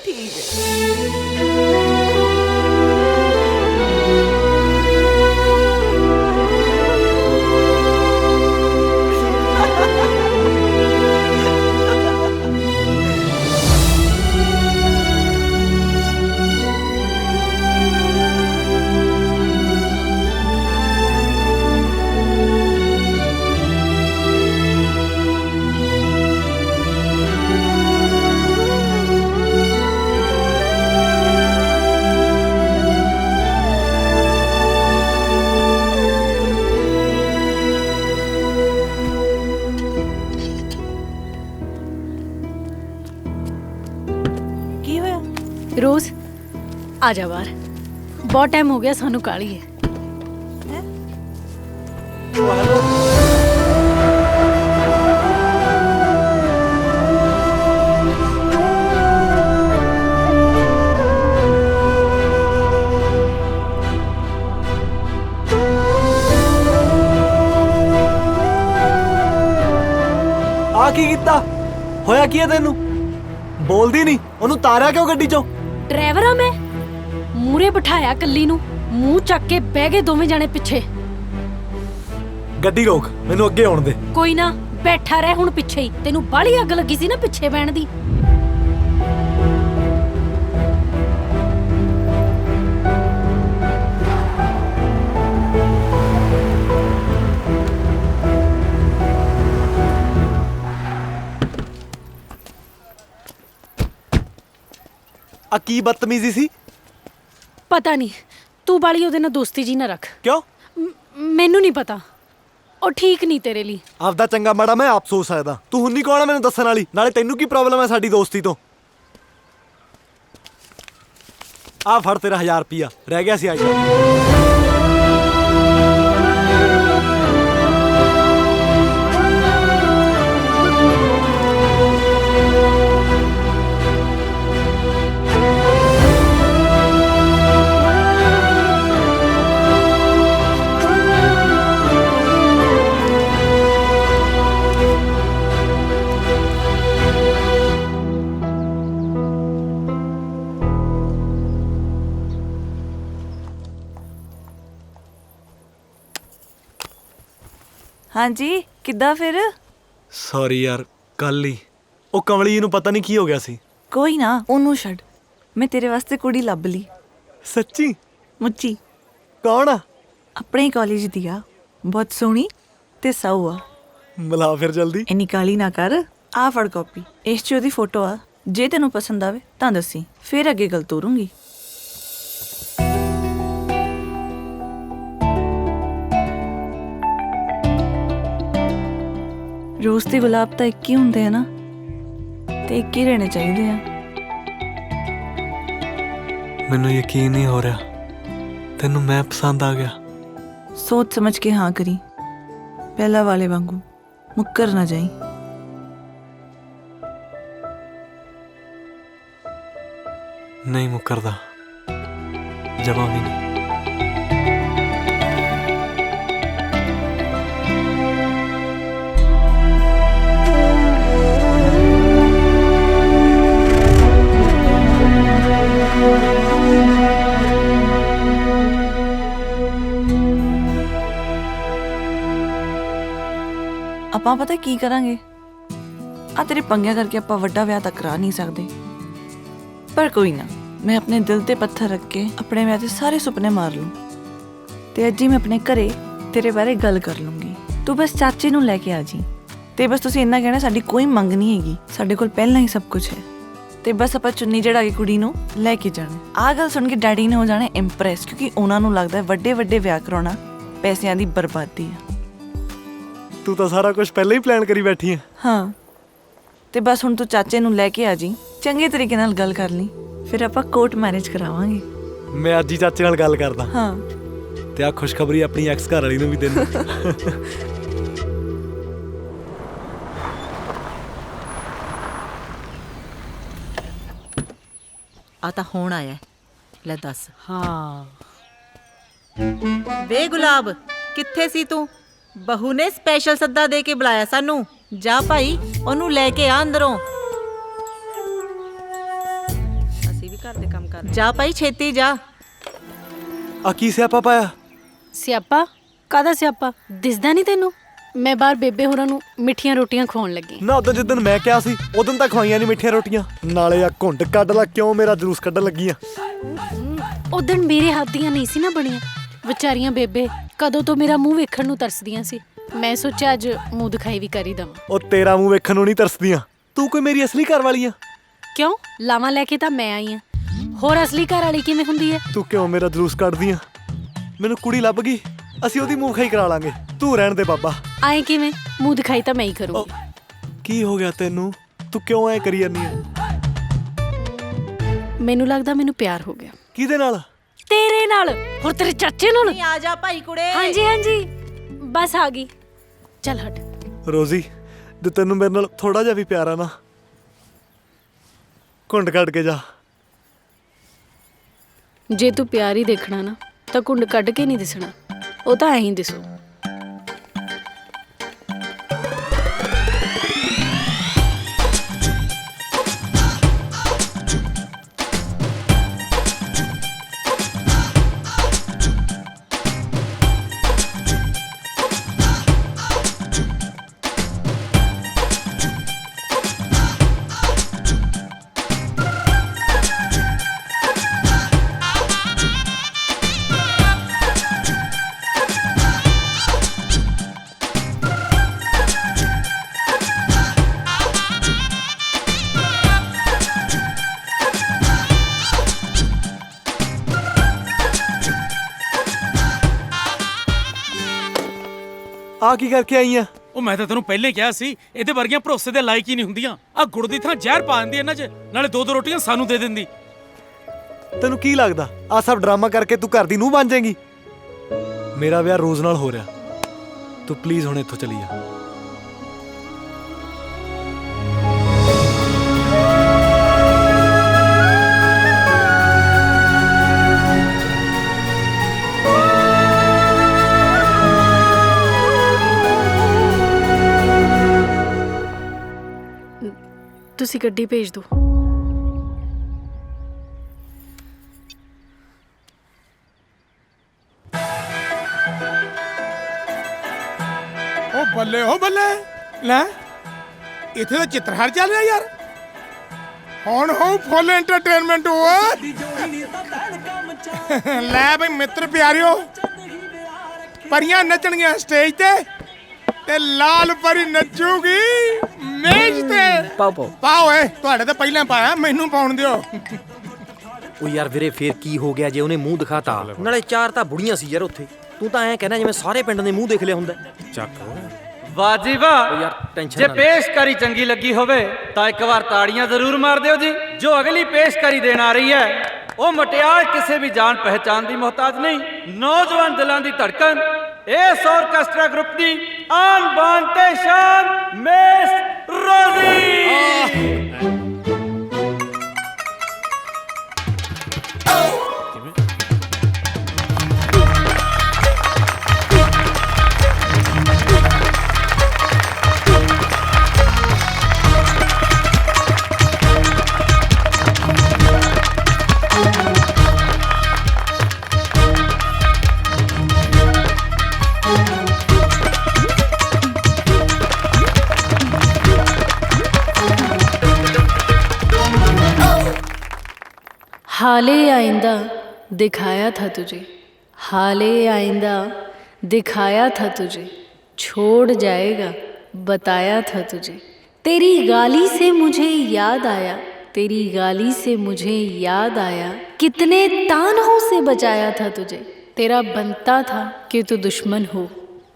ਠੀਕ ਹੈ। रोज आ जा बाहर, बहुत टाइम हो गया, सानू काली है। ਆ ਕੀ ਕੀਤਾ ਹੋਇਆ? ਕੀ ਹੈ ਤੈਨੂੰ? ਬੋਲਦੀ ਨਹੀਂ? ਉਹਨੂੰ ਤਾਰਿਆ ਕਿਉਂ ਗੱਡੀ ਚੋਂ? ड्राइवर हाँ मैं, मूरे बिठाया कल्ली नू, मुंह चक के बह गए दोवें जाने पिछे। ਗੱਡੀ ਰੋਕ, ਮੈਨੂੰ ਅੱਗੇ ਆਉਣ ਦੇ। कोई ना बैठा रह हुण पिछे ही, तेनू बाली अग लगी सी ना पिछे बहन दी। ਆ ਕੀ ਬਦਤਮੀਜ਼ੀ ਸੀ? पता नहीं, तू बाली ओदे नाल दोस्ती जी ना रख। क्यों? मैनू नहीं पता, ਉਹ ਠੀਕ ਨਹੀਂ ਤੇਰੇ ਲਈ। ਆਪਦਾ ਚੰਗਾ ਮਾੜਾ ਮੈਂ ਆਪ ਸੋਚ ਸਕਦਾ, ਤੂੰ ਹੁੰਨੀ ਕੌਣ ਆ ਮੈਨੂੰ ਦੱਸਣ ਵਾਲੀ? ਨਾਲੇ ਤੈਨੂੰ ਕੀ ਪ੍ਰੋਬਲਮ ਹੈ ਸਾਡੀ ਦੋਸਤੀ ਤੋਂ? ਆ ਫੜ ਤੇਰਾ 1000 ਰੁਪਿਆ, ਰਹਿ ਗਿਆ ਸੀ ਅੱਜ। ਹਾਂਜੀ ਕਿੱਦਾਂ ਫਿਰ? ਸੌਰੀ ਯਾਰ, ਕੱਲ ਹੀ ਉਹ ਕਮਲੀ ਨੂੰ ਪਤਾ ਨਹੀਂ ਕੀ ਹੋ ਗਿਆ ਸੀ। ਕੋਈ ਨਾ, ਉਹਨੂੰ ਛੱਡ, ਮੈਂ ਤੇਰੇ ਵਾਸਤੇ ਕੁੜੀ ਲੱਭ ਲਈ। ਸੱਚੀ? ਮੁੱਚੀ। ਕੌਣ ਆ? ਆਪਣੇ ਕਾਲਜ ਦੀ ਆ, ਬਹੁਤ ਸੋਹਣੀ ਤੇ ਸਾਊ ਆ। ਮਿਲਾ ਫਿਰ ਜਲਦੀ। ਇੰਨੀ ਕਾਲੀ ਨਾ ਕਰ, ਆ ਫੜ ਕਾਪੀ, ਇਸ 'ਚ ਉਹਦੀ ਫੋਟੋ ਆ। ਜੇ ਤੈਨੂੰ ਪਸੰਦ ਆਵੇ ਤਾਂ ਦੱਸੀ, ਫਿਰ ਅੱਗੇ ਗੱਲ ਤੋਰੂੰਗੀ। ਰੋਜ਼ ਤੇ ਗੁਲਾਬ ਤਾਂ ਇੱਕ ਹੀ ਹੁੰਦੇ ਆ ਨਾ, ਤੇ ਇੱਕ ਹੀ ਰਹਿਣੇ ਚਾਹੀਦੇ ਆ। ਮੈਨੂੰ ਯਕੀਨ ਨਹੀਂ ਹੋ ਰਿਹਾ, ਤੈਨੂੰ ਮੈਂ ਪਸੰਦ ਆ ਗਿਆ। ਸੋਚ ਸਮਝ ਕੇ ਹਾਂ ਕਰੀ, ਪਹਿਲਾਂ ਵਾਲੇ ਵਾਂਗੂ ਮੁੱਕਰ ਨਾ ਜਾਈ। ਨਹੀਂ ਮੁੱਕਰਦਾ, ਜਵਾਬ ਵੀ ਨਹੀਂ। ਆਪਾਂ ਪਤਾ ਕੀ ਕਰਾਂਗੇ? ਆ ਤੇਰੇ ਪੰਗਿਆਂ ਕਰਕੇ ਆਪਾਂ ਵੱਡਾ ਵਿਆਹ ਤਾਂ ਕਰਾ ਨਹੀਂ ਸਕਦੇ, ਪਰ ਕੋਈ ਨਾ, ਮੈਂ ਆਪਣੇ ਦਿਲ ਤੇ ਪੱਥਰ ਰੱਖ ਕੇ ਆਪਣੇ ਵਿਆਹ ਦੇ ਸਾਰੇ ਸੁਪਨੇ ਮਾਰ ਲੂੰ। ਤੇ ਅੱਜ ਹੀ ਮੈਂ ਆਪਣੇ ਘਰੇ ਤੇਰੇ ਬਾਰੇ ਗੱਲ ਕਰ ਲੂੰਗੀ। ਤੂੰ ਤੂੰ ਬਸ ਚਾਚੇ ਨੂੰ ਲੈ ਕੇ ਆ ਜੀ ਤੇ ਬਸ ਤੁਸੀਂ ਇੰਨਾ ਕਹਿਣਾ ਸਾਡੀ ਕੋਈ ਮੰਗ ਨਹੀਂ ਹੈਗੀ, ਸਾਡੇ ਕੋਲ ਪਹਿਲਾਂ ਹੀ ਸਭ ਕੁਝ ਹੈ ਤੇ ਬਸ ਆਪਾਂ ਚੁੰਨੀ ਚੜਾ ਕੇ ਕੁੜੀ ਨੂੰ ਲੈ ਕੇ ਜਾਣਾ। ਆਹ ਗੱਲ ਸੁਣ ਕੇ ਡੈਡੀ ਨੇ ਹੋ ਜਾਣਾ ਇੰਪ੍ਰੈਸ, ਕਿਉਂਕਿ ਉਹਨਾਂ ਨੂੰ ਲੱਗਦਾ ਵੱਡੇ ਵੱਡੇ ਵਿਆਹ ਕਰਾਉਣਾ ਪੈਸਿਆਂ ਦੀ ਬਰਬਾਦੀ ਆ। ਤੂੰ ਤਾਂ ਸਾਰਾ ਕੁਝ ਪਹਿਲਾਂ ਹੀ ਪਲਾਨ ਕਰੀ ਬੈਠੀ ਆ। ਹਾਂ ਤੇ ਬਸ ਹੁਣ ਤੂੰ ਚਾਚੇ ਨੂੰ ਲੈ ਕੇ ਆ ਜੀ, ਚੰਗੇ ਤਰੀਕੇ ਨਾਲ ਗੱਲ ਕਰ ਲਈ, ਫਿਰ ਆਪਾਂ ਕੋਰਟ ਮੈਰਿਜ ਕਰਾਵਾਂਗੇ। ਮੈਂ ਅੱਜ ਹੀ ਚਾਚੇ ਨਾਲ ਗੱਲ ਕਰਦਾ। ਹਾਂ ਤੇ ਆ ਖੁਸ਼ਖਬਰੀ ਆਪਣੀ ਐਕਸ ਘਰ ਵਾਲੀ ਨੂੰ ਵੀ ਦੇਣੀ। ਆ ਤਾਂ ਹੁਣ ਆਇਆ, ਲੈ ਦੱਸ। ਹਾਂ ਵੇ ਗੁਲਾਬ, ਕਿੱਥੇ ਸੀ ਤੂੰ? ਬਹੂ ਨੇ ਸਪੈਸ਼ਲ ਸੱਦਾ ਦੇ ਕੇ ਬੁਲਾਇਆ ਸਾਨੂੰ। ਜਾ ਭਾਈ, ਉਹਨੂੰ ਲੈ ਕੇ ਆ ਅੰਦਰੋਂ। ਅਸੀਂ ਵੀ ਘਰ ਦੇ ਕੰਮ ਕਰ। ਜਾ ਭਾਈ, ਛੇਤੀ ਜਾ। ਆ ਕੀ ਸਿਆਪਾ ਪਾਇਆ? ਸਿਆਪਾ? ਕਾਹਦਾ ਸਿਆਪਾ? ਦਿਸਦਾ ਨਹੀਂ ਤੈਨੂੰ? ਮੈਂ ਬਾਹਰ ਬੇਬੇ ਹੋਰਾਂ ਨੂੰ ਮਿੱਠੀਆਂ ਰੋਟੀਆਂ ਖਵਾਉਣ ਲੱਗੀ। ਨਾ ਉਦੋਂ ਜਿੱਦਣ ਮੈਂ ਕਿਹਾ ਸੀ ਉਦੋਂ ਤਾਂ ਖਵਾਈਆਂ ਨਹੀਂ ਮਿੱਠੀਆਂ ਰੋਟੀਆਂ। ਨਾਲੇ ਆ ਘੁੰਡ ਕੱਢ ਲਾ, ਕਿਉਂ ਮੇਰਾ ਜਲੂਸ ਕੱਢਣ ਲੱਗੀ ਆ? ਉਦੋਂ ਮੇਰੇ ਹੱਥ ਦੀਆਂ ਨਹੀਂ ਸੀ ਨਾ ਬਣੀਆਂ। ਵਿਚਾਰੀਆਂ ਬੇਬੇ ਕਦੋਂ ਤੋਂ ਮੇਰਾ ਮੂੰਹ ਵੇਖਣ ਨੂੰ ਤਰਸਦੀਆਂ ਸੀ। ਮੈਂ ਸੋਚਿਆ ਅੱਜ ਮੂੰਹ ਦਿਖਾਈ ਵੀ ਕਰੀ ਦਵਾਂ। ਉਹ ਤੇਰਾ ਮੂੰਹ ਵੇਖਣ ਨੂੰ ਨਹੀਂ ਤਰਸਦੀਆਂ, ਤੂੰ ਕੋਈ ਮੇਰੀ ਅਸਲੀ ਘਰ ਵਾਲੀ ਆ। ਕਿਉਂ? ਲਾਵਾਂ ਲੈ ਕੇ ਤਾਂ ਮੈਂ ਆਈ ਆ, ਹੋਰ ਅਸਲੀ ਘਰ ਵਾਲੀ ਕਿਵੇਂ ਹੁੰਦੀ ਹੈ? ਤੂੰ ਕਿਉਂ ਮੇਰਾ ਜਲੂਸ ਕੱਢਦੀ ਆ? ਮੈਨੂੰ ਕੁੜੀ ਲੱਭ ਗਈ, ਅਸੀਂ ਉਹਦੀ ਮੂੰਹ ਖਾਈ ਕਰਾ ਲਾਂਗੇ। ਤੂੰ ਰਹਿਣ ਦੇ ਬਾਬਾ। ਆਏ ਕਿਵੇਂ? ਮੂੰਹ ਦਿਖਾਈ ਤਾਂ ਮੈਂ ਹੀ ਕਰੂੰਗੀ। ਕੀ ਹੋ ਗਿਆ ਤੈਨੂੰ? ਤੂੰ ਕਿਉਂ ਐ ਕਰੀ ਜਾਂਦੀ ਆ? ਮੈਨੂੰ ਲੱਗਦਾ ਮੈਨੂੰ ਪਿਆਰ ਹੋ ਗਿਆ। ਕਿਹਦੇ ਨਾਲ? ਤੇਰੇ ਨਾਲ। ਹੋਰ ਤੇਰੇ ਚਾਚੇ ਨਾਲ? ਆ ਜਾ ਭਾਈ ਕੁੜੇ। ਹਾਂਜੀ ਹਾਂਜੀ, ਬਸ ਆ ਗਈ। ਚੱਲ ਹਟ। ਰੋਜ਼ੀ, ਜੇ ਤੈਨੂੰ ਮੇਰੇ ਨਾਲ ਥੋੜਾ ਜਿਹਾ ਵੀ ਪਿਆਰ ਆ ਨਾ, ਘੁੰਡ ਕੱਢ ਕੇ ਜਾ। ਜੇ ਤੂੰ ਪਿਆਰ ਹੀ ਦੇਖਣਾ ਨਾ ਤਾਂ ਘੁੰਡ ਕੱਢ ਕੇ ਨਹੀਂ ਦਿਸਣਾ, ਉਹ ਤਾਂ ਐਂ ਹੀ ਦਿਸੂ। ਆ ਕੀ ਕਰਕੇ ਆਈ ਆ? ਉਹ ਮੈਂ ਤਾਂ ਤੈਨੂੰ ਪਹਿਲੇ ਕਿਹਾ ਸੀ, ਇਹਦੇ ਵਰਗੀਆਂ ਭਰੋਸੇ ਦੇ ਲਾਇਕ ਹੀ ਨਹੀਂ ਹੁੰਦੀਆਂ। ਆ ਗੁੜ ਦੀ ਥਾਂ ਜ਼ਹਿਰ ਪਾ ਦਿੰਦੀ ਇਹਨਾਂ 'ਚ, ਨਾਲੇ ਦੋ ਦੋ ਰੋਟੀਆਂ ਸਾਨੂੰ ਦੇ ਦਿੰਦੀ। ਤੈਨੂੰ ਕੀ ਲੱਗਦਾ ਆ ਸਭ ਡਰਾਮਾ ਕਰਕੇ ਤੂੰ ਘਰ ਦੀ ਨੂੰਹ ਬਣ ਜਾਏਗੀ? ਮੇਰਾ ਵਿਆਹ ਰੋਜ਼ ਨਾਲ ਹੋ ਰਿਹਾ, ਤੂੰ ਪਲੀਜ਼ ਹੁਣ ਇੱਥੋਂ ਚਲੀ ਜਾ। ਤੁਸੀਂ ਗੱਡੀ ਭੇਜ ਦਿਓ। ਉਹ ਬੱਲੇ ਹੋ ਬੱਲੇ, ਲੈ ਇੱਥੇ ਤਾਂ ਚਿੱਤਰਹਾਰ ਚੱਲ ਰਿਹਾ ਯਾਰ। ਹੁਣ ਹੋ ਫੁੱਲ ਐਂਟਰਟੇਨਮੈਂਟ ਓਏ। ਲੈ ਬਈ ਮਿੱਤਰ ਪਿਆਰਿਓ, ਪਰੀਆਂ ਨੱਚਣਗੀਆਂ ਸਟੇਜ ਤੇ ਲਾਲ ਪਰੀ ਨੱਚੂਗੀ ਮੇਜ਼ ਤੇ। ਪਾਓ ਓਏ, ਤੁਹਾਡੇ ਤਾਂ ਪਹਿਲਾਂ ਪਾਇਆ, ਮੈਨੂੰ ਪਾਉਣ ਦਿਓ। ਉਹ ਯਾਰ ਵੀਰੇ ਫੇਰ ਕੀ ਹੋ ਗਿਆ ਜੇ ਉਹਨੇ ਮੂੰਹ ਦਿਖਾਤਾ? ਨਾਲੇ ਚਾਰ ਤਾਂ ਬੁੜੀਆਂ ਸੀ ਯਾਰ ਉੱਥੇ, ਤੂੰ ਤਾਂ ਐਂ ਕਹਿਣਾ ਜਿਵੇਂ ਸਾਰੇ ਪਿੰਡ ਦੇ ਮੂੰਹ ਦੇਖ ਲਿਆ ਹੁੰਦਾ। ਚੱਕ ਵਾਹ ਜੀ ਵਾਹ। ਯਾਰ ਟੈਨਸ਼ਨ ਜੇ ਪੇਸ਼ਕਾਰੀ ਚੰਗੀ ਲੱਗੀ ਹੋਵੇ ਤਾਂ ਇੱਕ ਵਾਰ ਤਾੜੀਆਂ ਜ਼ਰੂਰ ਮਾਰ ਦਿਓ ਜੀ। ਜੋ ਅਗਲੀ ਪੇਸ਼ਕਾਰੀ ਦੇਣ ਆ ਰਹੀ ਹੈ ਉਹ ਮਟਿਆਰ ਕਿਸੇ ਵੀ ਜਾਣ ਪਹਿਚਾਨ ਦੀ ਮੁਹਤਾਜ ਨਹੀਂ, ਨੌਜਵਾਨ ਦਿਲਾਂ ਦੀ ਧੜਕਨ, ਇਸ ਆਰਕੈਸਟਰਾ ਗਰੁੱਪ ਦੀ ਆਨ ਬਾਨ ਤੇ ਸ਼ਾਨ, ਮਿਸ ਰੋਜ਼ੀ। हाले आइंदा दिखाया था तुझे, हाले आइंदा दिखाया था तुझे, छोड़ जाएगा बताया था तुझे। तेरी गाली से मुझे याद आया, तेरी गाली से मुझे याद आया, कितने तानों से बचाया था तुझे। तेरा बनता था कि तू दुश्मन हो,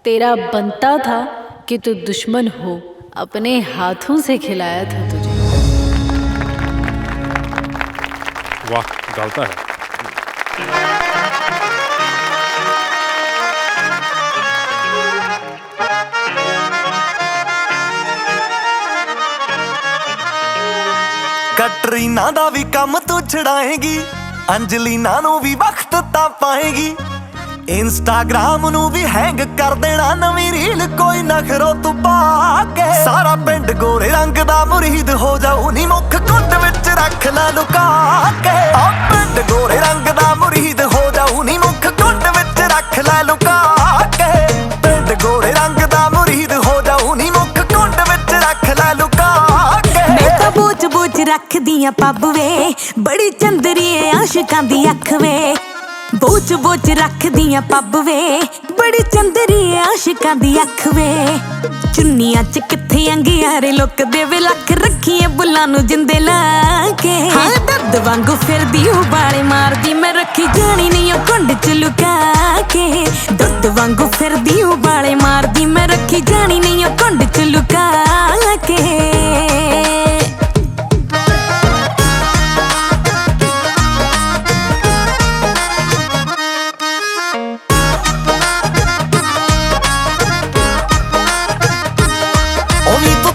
तेरा बनता था कि तू दुश्मन हो, अपने हाथों से खिलाया था तुझे। वाह गाता है। ਕਟਰੀਨਾ ਦਾ ਵੀ ਕੰਮ ਤੂੰ ਛਡਾਏਗੀ, ਅੰਜਲੀਨਾ ਨੂੰ ਵੀ ਵਕਤ ਤਾਂ ਪਾਏਗੀ, ਇੰਸਟਾਗ੍ਰਾਮ ਨੂੰ ਵੀ ਹੈਂਗ ਕਰ ਦੇਣਾ ਨਵੀਂ ਰੀਲ ਕੋਈ ਨਖਰੋ ਤੂੰ ਪਾ ਕੇ। ਸਾਰਾ ਪਿੰਡ ਗੋਰੇ ਰੰਗ ਦਾ ਮੁਰੀਦ ਹੋ ਜਾਊ ਨੀ, ਮੁੱਖ ਕੁੰਡ ਵਿੱਚ ਰੱਖ ਲੈ ਲੁਕਾ ਕੇ। ਆ ਪਿੰਡ ਗੋਰੇ ਰੰਗ ਦਾ ਮੁਰੀਦ ਹੋ ਜਾਊ ਨੀ, ਮੁੱਖ ਕੁੰਡ ਵਿੱਚ ਰੱਖ ਲੈ ਲੁਕਾ ਕੇ। ਪਿੰਡ ਗੋਰੇ ਰੰਗ ਦਾ ਮੁਰੀਦ ਹੋ ਜਾਊ ਨੀ, ਮੁੱਖ ਕੁੰਡ ਵਿੱਚ ਰੱਖ ਲੈ ਲੁਕਾ ਕੇ। ਮੈਂ ਤਾਂ ਬੋਚ ਬੋਚ ਰੱਖਦੀਆਂ ਪੱਬ ਵੇ, ਬੜੀ ਚੰਦਰੀ ਏ ਆਸ਼ਿਕਾਂ ਦੀ ਅੱਖ ਵੇ। ਬੋਚ ਬੋਚ ਰੱਖਦੀਆਂ ਪੱਬ ਵੇ, ਬੜੀ ਚੰਦਰੀ ਏ ਆਸ਼ਿਕਾਂ ਦੀ ਅੱਖ ਵੇ। ਚੁੰਨੀਆਂ ਚ ਕਿੱਥੇ ਅੰਗਿਆਰੇ ਲੁਕਦੇ ਵੇ, ਲੱਖ ਰੱਖੀਏ ਬੁੱਲਾਂ ਨੂੰ ਜਿੰਦੇ ਲਾ ਕੇ। ਹਾਂ ਦਰਦ ਵਾਂਗੂ ਫਿਰਦੀ ਉਬਾਲੇ ਮਾਰਦੀ, ਮੈਂ ਰੱਖੀ ਜਾਣੀ ਨਹੀਂ ਉਹ ਕੁੰਡ ਚ ਲੁਕਾ ਕੇ। ਦੁੱਧ ਵਾਂਗੂ ਫਿਰਦੀ ਉਬਾਲੇ ਮਾਰਦੀ, ਮੈਂ ਰੱਖੀ ਜਾਣੀ ਨਹੀਂ ਉਹ ਕੁੰਡ ਚ ਲੁਕਾ ਕੇ।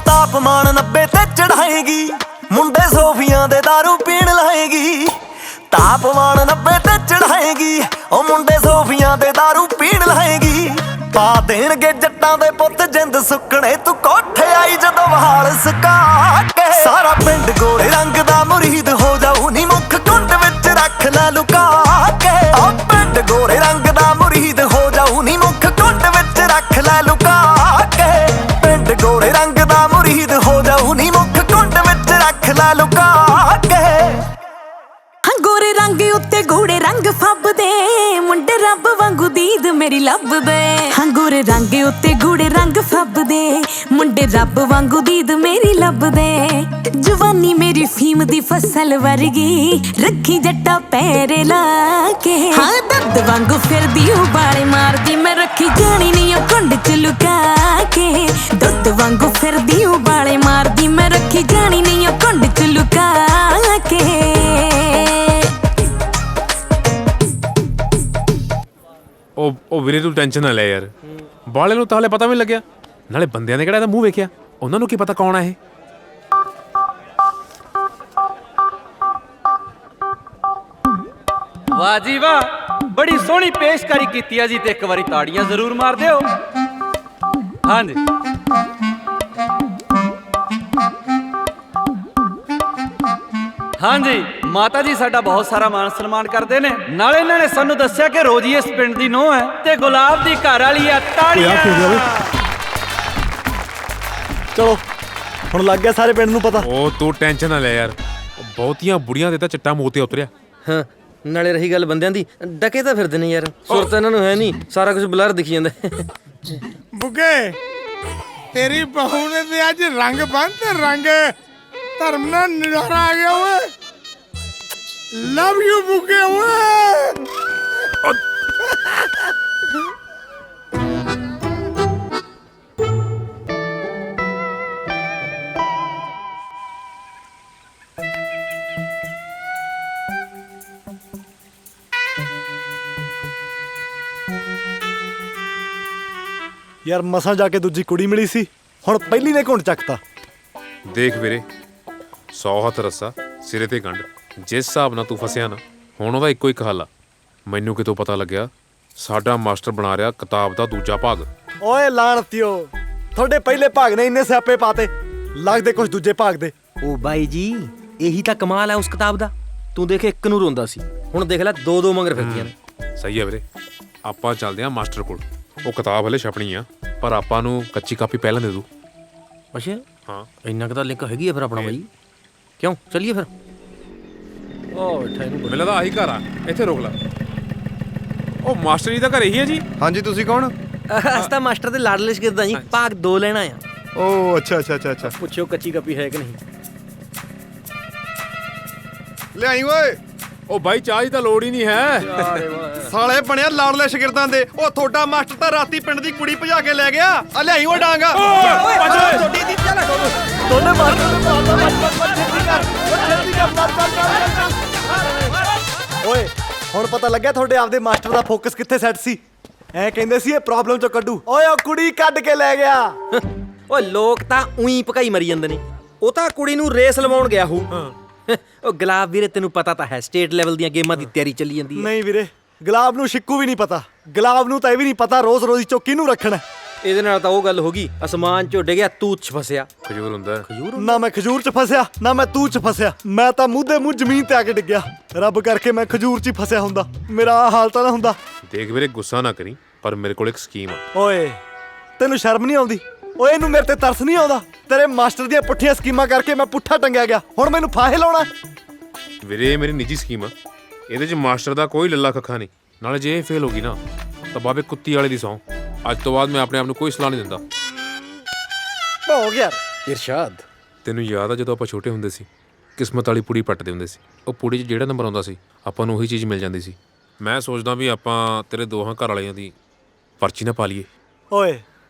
ਤਾਪਮਾਨ 90 ਤੇ ਚੜਾਏਗੀ, ਮੁੰਡੇ ਸੋਫੀਆਂ ਦੇ ਦਾਰੂ ਪੀਣ ਲਾਏਗੀ। ਤਾਪਮਾਨ 90 ਤੇ ਚੜਾਏਗੀ, ਉਹ ਮੁੰਡੇ ਸੋਫੀਆਂ ਦੇ ਦਾਰੂ ਪੀਣ ਲਾਏਗੀ। ਪਾ ਦੇਣਗੇ ਜੱਟਾਂ ਦੇ ਪੁੱਤ ਜਿੰਦ ਸੁੱਕਣੇ, ਤੂੰ ਕੋਠੇ ਆਈ ਜਦੋਂ ਵਹਾਲ ਸਕਾ ਕੇ। ਸਾਰਾ ਪਿੰਡ ਗੋਰੇ ਰੰਗ ਦਾ ਮੁਰੀਦ ਹੋ ਜਾਊ ਨੀ, ਮੁੱਖ ਕੁੰਡ ਵਿੱਚ ਰੱਖ ਲੈ ਲੁਕਾ ਕੇ। ਆ ਪਿੰਡ ਗੋਰੇ ਰੰਗ ਦਾ ਮੁਰੀਦ ਹੋ ਜਾਊ ਨੀ, ਮੁੱਖ ਕੁੰਡ ਵਿੱਚ ਰੱਖ ਲੈ ਲੁਕਾ ਕੇ। ਪਿੰਡ ਗੋਰੇ ਰੰਗ ਦਾ ਮੁਰੀਦ ਹੋ ਜਾਊ ਨੀ, ਮੁੱਖ ਕੁੰਡ ਵਿੱਚ ਰੱਖ ਲੈ ਲੁਕਾ ਕੇ। ਹਾਂ ਗੋਰੇ ਰੰਗ ਉੱਤੇ ਗੂੜੇ ਰੰਗ ਫੱਬਦੇ, ਮੁੰਡੇ ਰੱਬ ਵਾਂਗੂ ਦੀਦ ਮੇਰੀ ਲੱਭਦੇ। ਹਾਂ ਗੋਰੇ ਰੰਗ ਉੱਤੇ ਗੂੜੇ ਰੰਗ ਫੱਬਦੇ, ਮੁੰਡੇ ਰੱਬ ਵਾਂਗੂ ਦੀਦ ਮੇਰੀ ਲੱਭਦੇ। ਜਵਾਨੀ ਮੇਰੀ ਫੀਮ ਦੀ ਫਸਲ ਵਰਗੀ, ਰੱਖੀ ਜੱਟਾ ਪੈਰੇ ਲਾ ਕੇ। ਹਾਂ ਦਰਦ ਵਾਂਗੂ ਫਿਰਦੀ ਉਬਾਲੇ ਮਾਰਦੀ, ਮੈਂ ਰੱਖੀ ਜਾਣੀ ਨਹੀਂ ਉਹ ਕੁੰਡ ਚ ਲੁਕਾ ਕੇ। ਦੁੱਧ ਵਾਂਗੂ ਫਿਰਦੀ ਉਬਾਲੇ ਮਾਰਦੀ, ਮੈਂ ਰੱਖੀ ਜਾਣੀ ਨਹੀਂ ਉਹ ਕੁੰਡ ਚ ਲੁਕਾ ਕੇ। ਉਹ ਵੀਰੇ ਤੂੰ ਟੈਨਸ਼ਨ ਨਾ ਲੈ ਯਾਰ, ਬਾਲੇ ਨੂੰ ਤਾਂ ਹਲੇ ਪਤਾ ਵੀ ਨਹੀਂ ਲੱਗਿਆ, ਨਾਲੇ ਬੰਦਿਆਂ ਨੇ ਕਿਹੜਾ ਇਹਦਾ ਮੂੰਹ ਵੇਖਿਆ, ਉਹਨਾਂ ਨੂੰ ਕੀ ਪਤਾ ਕੌਣ ਆ ਇਹ। ਵਾਹ ਜੀ ਵਾਹ, ਬੜੀ ਸੋਹਣੀ ਪੇਸ਼ਕਾਰੀ ਕੀਤੀ ਆ ਜੀ, ਤੇ ਇੱਕ ਵਾਰੀ ਤਾੜੀਆਂ ਜ਼ਰੂਰ ਮਾਰ ਦਿਓ। ਹਾਂਜੀ ਹਾਂਜੀ, ਮਾਤਾ ਜੀ ਸਾਡਾ ਬਹੁਤ ਸਾਰਾ ਮਾਣ ਸਨਮਾਨ ਕਰਦੇ ਨੇ, ਨਾਲੇ ਇਹਨਾਂ ਨੇ ਸਾਨੂੰ ਦੱਸਿਆ ਕਿ ਰੋਜੀ ਇਸ ਪਿੰਡ ਦੀ ਨੂੰਹ ਹੈ ਤੇ ਗੁਲਾਬ ਦੀ ਘਰ ਵਾਲੀ ਆ। ਤਾੜੀਆਂ। ਚਲੋ ਹੁਣ ਲੱਗ ਗਿਆ ਸਾਰੇ ਪਿੰਡ ਨੂੰ ਪਤਾ। ਉਹ ਤੂੰ ਟੈਨਸ਼ਨ ਨਾ ਲੈ ਯਾਰ, ਬਹੁਤੀਆਂ ਬੁੜੀਆਂ ਦੇ ਤਾਂ ਚਿੱਟਾ ਮੋਤੀ ਉਤਰਿਆ। ਹਾਂ ਨਾਲੇ ਰਹੀ ਗੱਲ ਬੰਦਿਆਂ ਦੀ, ਡਕੇ ਤਾਂ ਫਿਰਦੇ ਨੇ ਯਾਰ, ਸੁਰਤ ਇਹਨਾਂ ਨੂੰ ਹੈ ਨਹੀਂ, ਸਾਰਾ ਕੁਝ ਬਲਰ ਦਿਖੀ ਜਾਂਦਾ। ਬੁੱਗੇ ਤੇਰੀ ਬਹੂ ਨੇ ਤੇ ਅੱਜ ਰੰਗ ਬੰਨ ਤੇ ਰੰਗ ਧਰਮ ਨਾਲ ਨਜ਼ਾਰਾ ਆ ਗਿਆ ਓਏ। ਲਵ ਯੂ ਬੁੱਗੇ ਓਏ। ਯਾਰ ਮਸਾਂ ਜਾ ਕੇ ਦੂਜੀ ਕੁੜੀ ਮਿਲੀ ਸੀ, ਹੁਣ ਪਹਿਲੀ ਨੇ ਘੁੰਡ ਚੱਕਤਾ। ਦੇਖ ਵੀਰੇ, 100 ਹੱਥ ਰੱਸਾ ਸਿਰੇ ਤੇ ਗੰਢ, ਜਿਸ ਹਿਸਾਬ ਨਾਲ ਤੂੰ ਫਸਿਆ ਨਾ, ਹੁਣ ਉਹਦਾ ਇੱਕੋ ਇੱਕ ਹੱਲ ਆ। ਮੈਨੂੰ ਕਿਤੋਂ ਪਤਾ ਲੱਗਿਆ ਸਾਡਾ ਮਾਸਟਰ ਬਣਾ ਰਿਹਾ ਕਿਤਾਬ ਦਾ ਦੂਜਾ ਭਾਗ। ਓਏ ਲਾਣਤੀਓ, ਤੁਹਾਡੇ ਪਹਿਲੇ ਭਾਗ ਨੇ ਇੰਨੇ ਸਿਆਪੇ ਪਾਤੇ, ਲੱਗਦੇ ਕੁਝ ਦੂਜੇ ਭਾਗ ਦੇ। ਉਹ ਬਾਈ ਜੀ ਇਹੀ ਤਾਂ ਕਮਾਲ ਹੈ ਉਸ ਕਿਤਾਬ ਦਾ। ਤੂੰ ਦੇਖ ਇੱਕ ਨੂੰ ਰੋਂਦਾ ਸੀ, ਹੁਣ ਦੇਖ ਲੈ ਦੋ ਦੋ ਮੰਗਰ ਫਿਰਦੀਆਂ ਨੇ। ਸਹੀ ਆ ਵੀਰੇ, ਆਪਾਂ ਚੱਲਦੇ ਆਂ ਮਾਸਟਰ ਕੋਲ। ਉਹ ਕਿਤਾਬ ਹਲੇ ਛਪਣੀ ਆ, ਪਰ ਆਪਾਂ ਨੂੰ ਕੱਚੀ ਕਾਪੀ ਪਹਿਲਾਂ ਦੇ ਦੂ। ਅੱਛਾ ਹਾਂ, ਇੰਨਾ ਕੁ ਤਾਂ ਲਿੰਕ ਹੈਗੀ ਆ ਫਿਰ ਆਪਣਾ ਬਾਈ। ਕਿਉਂ ਚੱਲੀਏ ਫਿਰ। ਉਹ ਮੈਨੂੰ ਲੱਗਦਾ ਆਹੀ ਘਰ ਆ, ਇੱਥੇ ਰੋਕ ਲੈ। ਉਹ ਮਾਸਟਰ ਜੀ ਦਾ ਘਰ ਇਹੀ ਹੈ ਜੀ? ਹਾਂਜੀ, ਤੁਸੀਂ ਕੌਣ? ਅਸਤਾ ਮਾਸਟਰ ਦੇ ਲਾਡਲੇ ਸ਼ਗਿਰਦਾਂ ਜੀ ਭਾਗ 2 ਲੈਣਾ ਆ। ਓ ਅੱਛਾ ਅੱਛਾ ਅੱਛਾ ਅੱਛਾ। ਪੁੱਛਿਓ ਕੱਚੀ ਕੱਪੀ ਹੈ ਕਿ ਨਹੀਂ। ਲਿਆਈ ਓਏ। ਉਹ ਬਾਈ ਚਾਹ ਦੀ ਤਾਂ ਲੋੜ ਹੀ ਨਹੀਂ ਹੈ। ਸਾਲੇ ਬਣਿਆ ਲਾੜਲੇ ਸ਼ਗਿਰਦਾਂ ਦੇ। ਉਹ ਤੁਹਾਡਾ ਮਾਸਟਰ ਤਾਂ ਰਾਤੀ ਪਿੰਡ ਦੀ ਕੁੜੀ ਭਜਾ ਕੇ ਲੈ ਗਿਆ। ਆ ਲਿਆਈ ਓਏ ਡਾਂਗਾ। ਤੁਹਾਡੀ ਦੀ ਚੱਲ ਦੋਨੇ ਮਾਸਟਰ ਓਏ ਹੁਣ ਪਤਾ ਲੱਗਿਆ ਤੁਹਾਡੇ ਆਪਦੇ ਮਾਸਟਰ ਦਾ ਫੋਕਸ ਕਿੱਥੇ ਸੈੱਟ ਸੀ। ਐ ਕਹਿੰਦੇ ਸੀ ਇਹ ਪ੍ਰੋਬਲਮ ਚੋਂ ਕੱਢੂ। ਓਏ ਉਹ ਕੁੜੀ ਕੱਢ ਕੇ ਲੈ ਗਿਆ। ਓਏ ਲੋਕ ਤਾਂ ਉਹੀ ਭਕਾਈ ਮਰੀ ਜਾਂਦੇ ਨੇ। ਉਹ ਤਾਂ ਕੁੜੀ ਨੂੰ ਰੇਸ ਲਵਾਉਣ ਗਿਆ ਹੂ। ਉਹ ਗੁਲਾਬ ਵੀਰੇ ਤੈਨੂੰ ਪਤਾ ਤਾਂ ਹੈ ਸਟੇਟ ਲੈਵਲ ਦੀਆਂ ਗੇਮਾਂ ਦੀ ਤਿਆਰੀ ਚੱਲੀ ਜਾਂਦੀ ਹੈ। ਨਹੀਂ ਵੀਰੇ ਗੁਲਾਬ ਨੂੰ ਸ਼ਿੱਕੂ ਵੀ ਨਹੀਂ ਪਤਾ। ਗੁਲਾਬ ਨੂੰ ਤਾਂ ਇਹ ਵੀ ਨਹੀਂ ਪਤਾ ਰੋਜ਼ ਰੋਜ਼ ਚੋਂ ਕਿਹਨੂੰ ਰੱਖਣਾ। ਇਹਦੇ ਨਾਲ ਤਾਂ ਉਹ ਗੱਲ ਹੋ ਗਈ ਅਸਮਾਨ 'ਚੋਂ ਡਿੱਗਿਆ ਤੂਤ 'ਚ ਫਸਿਆ। ਖਜੂਰ ਹੁੰਦਾ ਖਜੂਰ ਨਾ ਮੈਂ ਖਜੂਰ 'ਚ ਫਸਿਆ ਨਾ ਮੈਂ ਤੂਤ 'ਚ ਫਸਿਆ। ਮੈਂ ਤਾਂ ਮੂੰਹ ਦੇ ਮੂੰਹ ਜ਼ਮੀਨ ਤੇ ਆ ਕੇ ਡਿੱਗਿਆ। ਰੱਬ ਕਰਕੇ ਮੈਂ ਖਜੂਰ 'ਚ ਹੀ ਫਸਿਆ ਹੁੰਦਾ ਮੇਰਾ ਆਹ ਹਾਲ ਤਾਂ ਨਾ ਹੁੰਦਾ। ਦੇਖ ਵੀਰੇ ਗੁੱਸਾ ਨਾ ਕਰੀ ਪਰ ਮੇਰੇ ਕੋਲ ਇੱਕ ਸਕੀਮ ਆ। ਓਏ ਤੈਨੂੰ ਸ਼ਰਮ ਨਹੀਂ ਆਉਂਦੀ? ਓਏ ਇਹਨੂੰ ਮੇਰੇ ਤੇ ਤਰਸ ਨਹੀਂ ਆਉਂਦਾ? ਤੇਰੇ ਮਾਸਟਰ ਦੀਆਂ ਪੁੱਠੀਆਂ ਸਕੀਮਾਂ ਕਰਕੇ ਮੈਂ ਪੁੱਠਾ ਟੰਗਿਆ ਗਿਆ। ਹੁਣ ਮੈਨੂੰ ਫਾਹੇ ਲਾਉਣਾ? ਵੀਰੇ ਇਹ ਮੇਰੀ ਨਿੱਜੀ ਸਕੀਮ ਆ। ਇਹਦੇ 'ਚ ਮਾਸਟਰ ਦਾ ਕੋਈ ਲੱਲਾ ਕੱਖਾ ਨਹੀਂ। ਨਾਲੇ ਜੇ ਇਹ ਫੇਲ ਹੋ ਗਈ ਨਾ ਤਾਂ ਬਾਬੇ ਕੁੱਤੀ ਵਾਲੇ ਦੀ ਸੌਂ। ਅੱਜ ਤੋਂ ਬਾਅਦ ਮੈਂ ਆਪਣੇ ਆਪ ਨੂੰ ਕੋਈ ਸਲਾਹ ਨਹੀਂ ਦਿੰਦਾ। ਹੋ ਗਿਆ ਇਰਸ਼ਾਦ। ਤੈਨੂੰ ਯਾਦ ਆ ਜਦੋਂ ਆਪਾਂ ਛੋਟੇ ਹੁੰਦੇ ਸੀ ਕਿਸਮਤ ਵਾਲੀ ਪੁੜੀ ਪੱਟਦੇ ਹੁੰਦੇ ਸੀ। ਉਹ ਪੁੜੀ 'ਚ ਜਿਹੜਾ ਨੰਬਰ ਆਉਂਦਾ ਸੀ ਆਪਾਂ ਨੂੰ ਉਹੀ ਚੀਜ਼ ਮਿਲ ਜਾਂਦੀ ਸੀ। ਮੈਂ ਸੋਚਦਾ ਵੀ ਆਪਾਂ ਤੇਰੇ ਦੋਹਾਂ ਘਰ ਵਾਲਿਆਂ ਦੀ ਪਰਚੀ ਨਾ ਪਾ ਲਈਏ। ਓਏ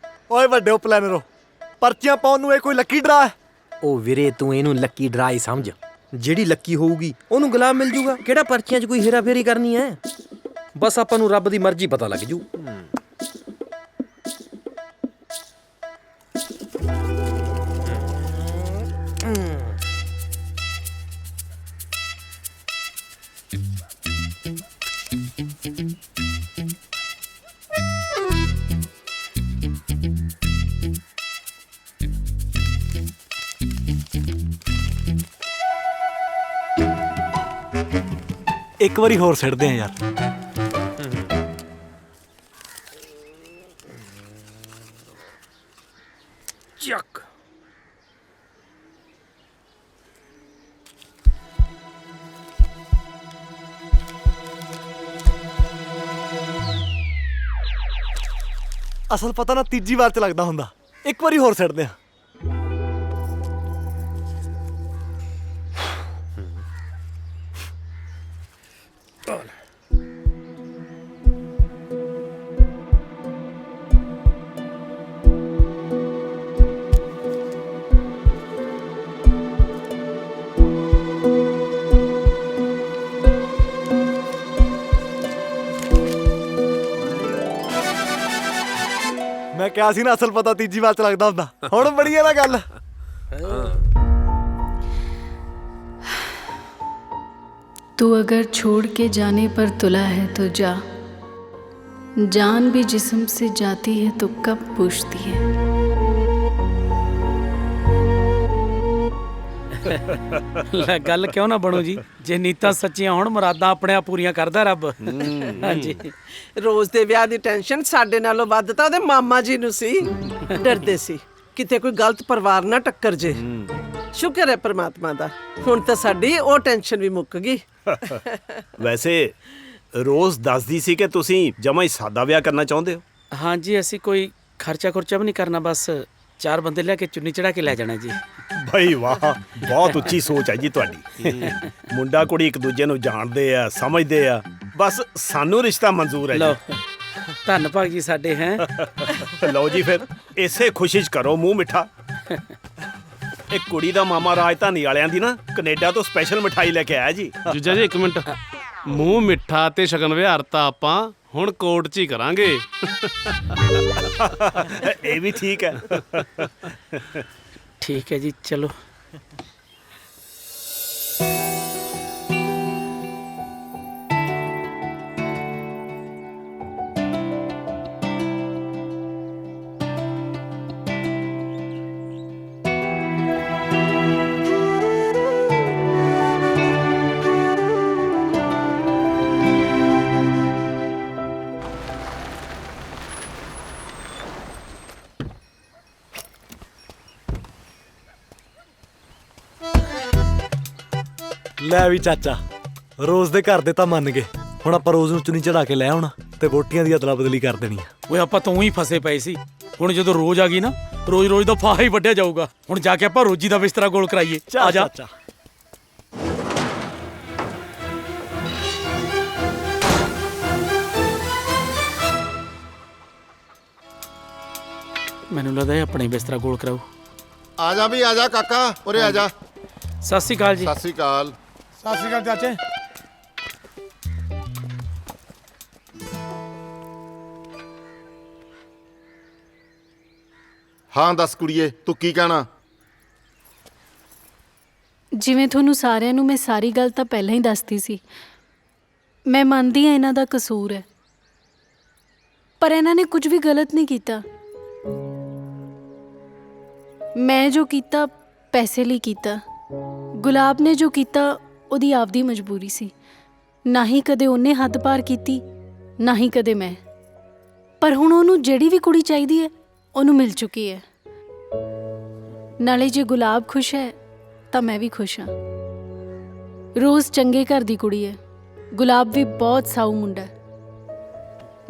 ਓਏ ਵੱਡੇ ਪਲੈਨਰੋ ਪਰਚੀਆਂ ਪਾਉਣ ਨੂੰ ਇਹ ਕੋਈ ਲੱਕੀ ਡਰਾ ਹੈ? ਉਹ ਵੀਰੇ ਤੂੰ ਇਹਨੂੰ ਲੱਕੀ ਡਰਾ ਹੀ ਸਮਝ। ਜਿਹੜੀ ਲੱਕੀ ਹੋਊਗੀ ਉਹਨੂੰ ਗੁਲਾਬ ਮਿਲ ਜੂਗਾ। ਕਿਹੜਾ ਪਰਚੀਆਂ 'ਚ ਕੋਈ ਹੇਰਾ ਫੇਰੀ ਕਰਨੀ ਹੈ। ਬਸ ਆਪਾਂ ਨੂੰ ਰੱਬ ਦੀ ਮਰਜ਼ੀ ਪਤਾ ਲੱਗ ਜੂ। ਇੱਕ ਵਾਰੀ ਹੋਰ ਸਿੱਟਦੇ ਆ ਯਾਰ। ਚੱਕ। ਅਸਲ ਪਤਾ ਨਾ ਤੀਜੀ ਵਾਰ ਚ ਲੱਗਦਾ ਹੁੰਦਾ। ਇੱਕ ਵਾਰੀ ਹੋਰ ਸਿੱਟਦੇ ਆ। ਮੈਂ ਕਿਹਾ ਸੀ ਨਾ ਅਸਲ ਪਤਾ ਤੀਜੀ ਵਾਰ ਚ ਲੱਗਦਾ ਹੁੰਦਾ। ਹੁਣ ਬੜੀ ਆ ਨਾ ਗੱਲ। तू अगर छोड़ के जाने पर तुला है तो जा, जान भी जिस्म से जाती है तो कब पूछती है। ਲੈ ਗੱਲ ਕਿਉਂ ਨਾ ਬਣੂ ਜੀ। ਜੇ ਨੀਤਾਂ ਸੱਚੀਆਂ ਹੋਣ ਮੁਰਾਦਾਂ ਆਪਣੇ ਆਪ ਪੂਰੀਆਂ ਕਰਦਾ ਰੱਬ। ਹਾਂਜੀ ਰੋਜ਼ ਦੇ ਵਿਆਹ ਦੀ ਟੈਨਸ਼ਨ ਸਾਡੇ ਨਾਲੋਂ ਵੱਧ ਤਾਂ ਉਹਦੇ ਮਾਮਾ ਜੀ ਨੂੰ ਸੀ। ਡਰਦੇ ਸੀ ਕਿਤੇ ਕੋਈ ਗਲਤ ਪਰਿਵਾਰ ਨਾ ਟੱਕਰ ਜੇ। ਸ਼ੁਕਰ ਹੈ ਪ੍ਰਮਾਤਮਾ ਦਾ ਹੁਣ ਤਾਂ ਸਾਡੀ ਉਹ ਟੈਨਸ਼ਨ ਵੀ ਮੁੱਕ ਗਈ। ਵੈਸੇ ਰੋਜ਼ ਦੱਸਦੀ ਸੀ ਕਿ ਤੁਸੀਂ ਜਮਾਂ ਹੀ ਸਾਦਾ ਵਿਆਹ ਕਰਨਾ ਚਾਹੁੰਦੇ ਹੋ। ਹਾਂਜੀ ਅਸੀਂ ਕੋਈ ਖਰਚਾ ਖੁਰਚਾ ਵੀ ਨਹੀਂ ਕਰਨਾ। ਬਸ 4 ਬੰਦੇ ਲਿਆ ਕੇ ਚੁੰਨੀ ਚੜਾ ਕੇ ਲੈ ਜਾਣਾ ਜੀ। ਭਾਈ ਵਾਹ ਬਹੁਤ ਉੱਚੀ ਸੋਚ ਹੈ ਜੀ ਤੁਹਾਡੀ। ਮੁੰਡਾ ਕੁੜੀ ਇੱਕ ਦੂਜੇ ਨੂੰ ਜਾਣਦੇ ਆ ਸਮਝਦੇ ਆ। ਬਸ ਸਾਨੂੰ ਰਿਸ਼ਤਾ ਮਨਜ਼ੂਰ ਹੈ ਲਓ ਜੀ। ਧੰਨ ਭਾਗ ਜੀ ਸਾਡੇ ਹੈ। ਲਓ ਜੀ ਫਿਰ ਇਸੇ ਖੁਸ਼ੀ 'ਚ ਕਰੋ ਮੂੰਹ ਮਿੱਠਾ। ਇੱਕ ਕੁੜੀ ਦਾ ਮਾਮਾ ਰਾਜਧਾਨੀ ਵਾਲਿਆਂ ਦੀ ਨਾ ਕੈਨੇਡਾ ਤੋਂ ਸਪੈਸ਼ਲ ਮਿਠਾਈ ਲੈ ਕੇ ਆਇਆ ਜੀ। ਜੀਜਾ ਜੀ ਇੱਕ ਮਿੰਟ। ਮੂੰਹ ਮਿੱਠਾ ਤੇ ਸ਼ਗਨ ਵਿਹਾਰ ਤਾਂ ਆਪਾਂ ਹੁਣ ਕੋਰਟ 'ਚ ਹੀ ਕਰਾਂਗੇ। ਇਹ ਵੀ ਠੀਕ ਹੈ। ਠੀਕ ਹੈ ਜੀ ਚਲੋ। ਲੈ ਵੀ ਚਾਚਾ ਰੋਜ਼ ਦੇ ਘਰ ਦੇ ਤਾਂ ਮੰਨ ਗਏ। ਹੁਣ ਆਪਾਂ ਰੋਜ਼ ਨੂੰ ਚੁੰਨੀ ਚੜਾ ਕੇ ਲੈ ਆਉਣਾ। ਤੇ ਵੋਟੀਆਂ ਦੀ ਅਦਲਾ ਬਦਲੀ ਕਰ ਦੇਣੀ ਆ। ਓਏ ਆਪਾਂ ਤਾਂ ਉਹੀ ਫਸੇ ਪਏ ਸੀ। ਹੁਣ ਜਦੋਂ ਰੋਜ਼ ਆ ਗਈ ਨਾ, ਰੋਜ਼ ਦਾ ਫਾਹਾ ਹੀ ਵੱਢਿਆ ਜਾਊਗਾ। ਹੁਣ ਜਾ ਕੇ ਆਪਾਂ ਰੋਜੀ ਦਾ ਬਿਸਤਰਾ ਗੋਲ ਕਰਾਈਏ। ਆ ਜਾ। ਮੈਨੂੰ ਲੱਗਦਾ ਇਹ ਆਪਣੇ ਬਿਸਤਰਾ ਗੋਲ ਕਰਾਊ। ਆ ਜਾ ਵੀ ਆ ਜਾ ਕਾਕਾ, ਉਰੇ ਆ ਜਾ। ਸਤਿ ਸ਼੍ਰੀ ਅਕਾਲ ਜੀ। ਸਤਿ ਸ਼੍ਰੀ ਅਕਾਲ। ਸਤਿ ਸ਼੍ਰੀ ਅਕਾਲ ਚਾਚੇ। ਹਾਂ ਦੱਸ ਕੁੜੀਏ, ਤੂੰ ਕੀ ਕਹਿਣਾ? ਜਿਵੇਂ ਤੁਹਾਨੂੰ ਸਾਰਿਆਂ ਨੂੰ ਮੈਂ ਸਾਰੀ ਗੱਲ ਤਾਂ ਪਹਿਲਾਂ ਹੀ ਦੱਸਤੀ ਸੀ। ਮੈਂ ਮੰਨਦੀ ਹਾਂ ਇਹਨਾਂ ਦਾ ਕਸੂਰ ਹੈ, ਪਰ ਇਹਨਾਂ ਨੇ ਕੁਝ ਵੀ ਗਲਤ ਨਹੀਂ ਕੀਤਾ। ਮੈਂ ਜੋ ਕੀਤਾ ਪੈਸੇ ਲਈ ਕੀਤਾ। ਗੁਲਾਬ ਨੇ ਜੋ ਕੀਤਾ ਉਹਦੀ ਆਪਦੀ ਮਜਬੂਰੀ ਸੀ। ਨਾ ਹੀ ਕਦੇ ਉਹਨੇ ਹੱਦ ਪਾਰ ਕੀਤੀ, ਨਾ ਹੀ ਕਦੇ ਮੈਂ। ਪਰ ਹੁਣ ਉਹਨੂੰ ਜਿਹੜੀ ਵੀ ਕੁੜੀ ਚਾਹੀਦੀ ਹੈ ਉਹਨੂੰ ਮਿਲ ਚੁੱਕੀ ਹੈ। ਨਾਲੇ ਜੇ ਗੁਲਾਬ ਖੁਸ਼ ਹੈ ਤਾਂ ਮੈਂ ਵੀ ਖੁਸ਼ ਹਾਂ। ਰੋਜ਼ ਚੰਗੇ ਘਰ ਦੀ ਕੁੜੀ ਹੈ, ਗੁਲਾਬ ਵੀ ਬਹੁਤ ਸਾਊ ਮੁੰਡਾ ਹੈ।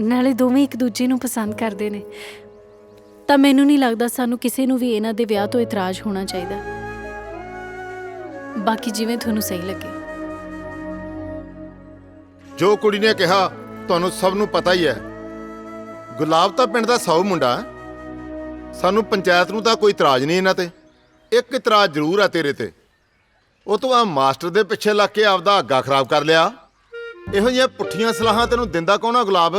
ਨਾਲੇ ਦੋਵੇਂ ਇੱਕ ਦੂਜੇ ਨੂੰ ਪਸੰਦ ਕਰਦੇ ਨੇ। ਤਾਂ ਮੈਨੂੰ ਨਹੀਂ ਲੱਗਦਾ ਸਾਨੂੰ ਕਿਸੇ ਨੂੰ ਵੀ ਇਹਨਾਂ ਦੇ ਵਿਆਹ ਤੋਂ ਇਤਰਾਜ਼ ਹੋਣਾ ਚਾਹੀਦਾ। ਬਾਕੀ ਜਿਵੇਂ ਤੁਹਾਨੂੰ ਸਹੀ ਲੱਗੇ। ਜੋ ਕੁੜੀ ਨੇ ਕਿਹਾ ਤੁਹਾਨੂੰ ਸਭ ਨੂੰ ਪਤਾ ਹੀ ਹੈ। ਗੁਲਾਬ ਤਾਂ ਪਿੰਡ ਦਾ ਸਾਊ ਮੁੰਡਾ ਹੈ। ਸਾਨੂੰ ਪੰਚਾਇਤ ਨੂੰ ਤਾਂ ਕੋਈ ਇਤਰਾਜ਼ ਨਹੀਂ ਇਹਨਾਂ ਤੇ। ਇੱਕ ਇਤਰਾਜ਼ ਜ਼ਰੂਰ ਆ ਤੇਰੇ ਤੇ। ਉਹ ਤੋਂ ਆ ਮਾਸਟਰ ਦੇ ਪਿੱਛੇ ਲੱਗ ਕੇ ਆਪਦਾ ਅੱਗਾ ਖਰਾਬ ਕਰ ਲਿਆ। ਇਹੋ ਜਿਹੀਆਂ ਪੁੱਠੀਆਂ ਸਲਾਹਾਂ ਤੈਨੂੰ ਦਿੰਦਾ ਕੌਣ ਆ ਗੁਲਾਬ?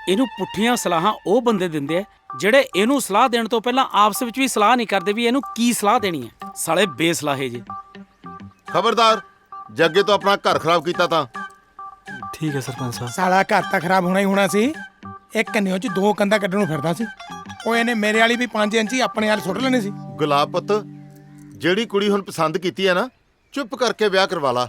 ਇਹਨੂੰ ਪੁੱਠੀਆਂ ਸਲਾਹਾਂ ਉਹ ਬੰਦੇ ਦਿੰਦੇ ਆ ਜਿਹੜੇ ਇਹਨੂੰ ਸਲਾਹ ਦੇਣ ਤੋਂ ਪਹਿਲਾਂ ਆਪਸ ਵਿੱਚ ਵੀ ਸਲਾਹ ਨਹੀਂ ਕਰਦੇ ਵੀ ਇਹਨੂੰ ਕੀ ਸਲਾਹ ਦੇਣੀ ਹੈ। ਸਾਲੇ ਬੇਸਲਾਹੇ ਜੇ। ਖਬਰਦਾਰ, ਜੇ ਅੱਗੇ ਤੋਂ ਆਪਣਾ ਘਰ ਖਰਾਬ ਕੀਤਾ ਤਾਂ। ਠੀਕ ਹੈ ਸਰਪੰਚ ਸਾਹਿਬ। ਸਾਲਾ ਘਰ ਤਾਂ ਖਰਾਬ ਹੋਣਾ ਹੀ ਹੋਣਾ ਸੀ। ਇੱਕ ਕੰਨਿਓ ਚ ਦੋ ਕੰਧਾਂ ਕੱਢਣ ਨੂੰ ਫਿਰਦਾ ਸੀ। ਉਹ ਇਹਨੇ ਮੇਰੇ ਵਾਲੀ ਵੀ 5 ਇੰਚੀ ਆਪਣੇ ਨਾਲ ਸੁੱਟ ਲੈਣੀ ਸੀ। ਗੁਲਾਬ ਪੁੱਤ, ਜਿਹੜੀ ਕੁੜੀ ਹੁਣ ਪਸੰਦ ਕੀਤੀ ਹੈ ਨਾ, ਚੁੱਪ ਕਰਕੇ ਵਿਆਹ ਕਰਵਾ ਲਾ।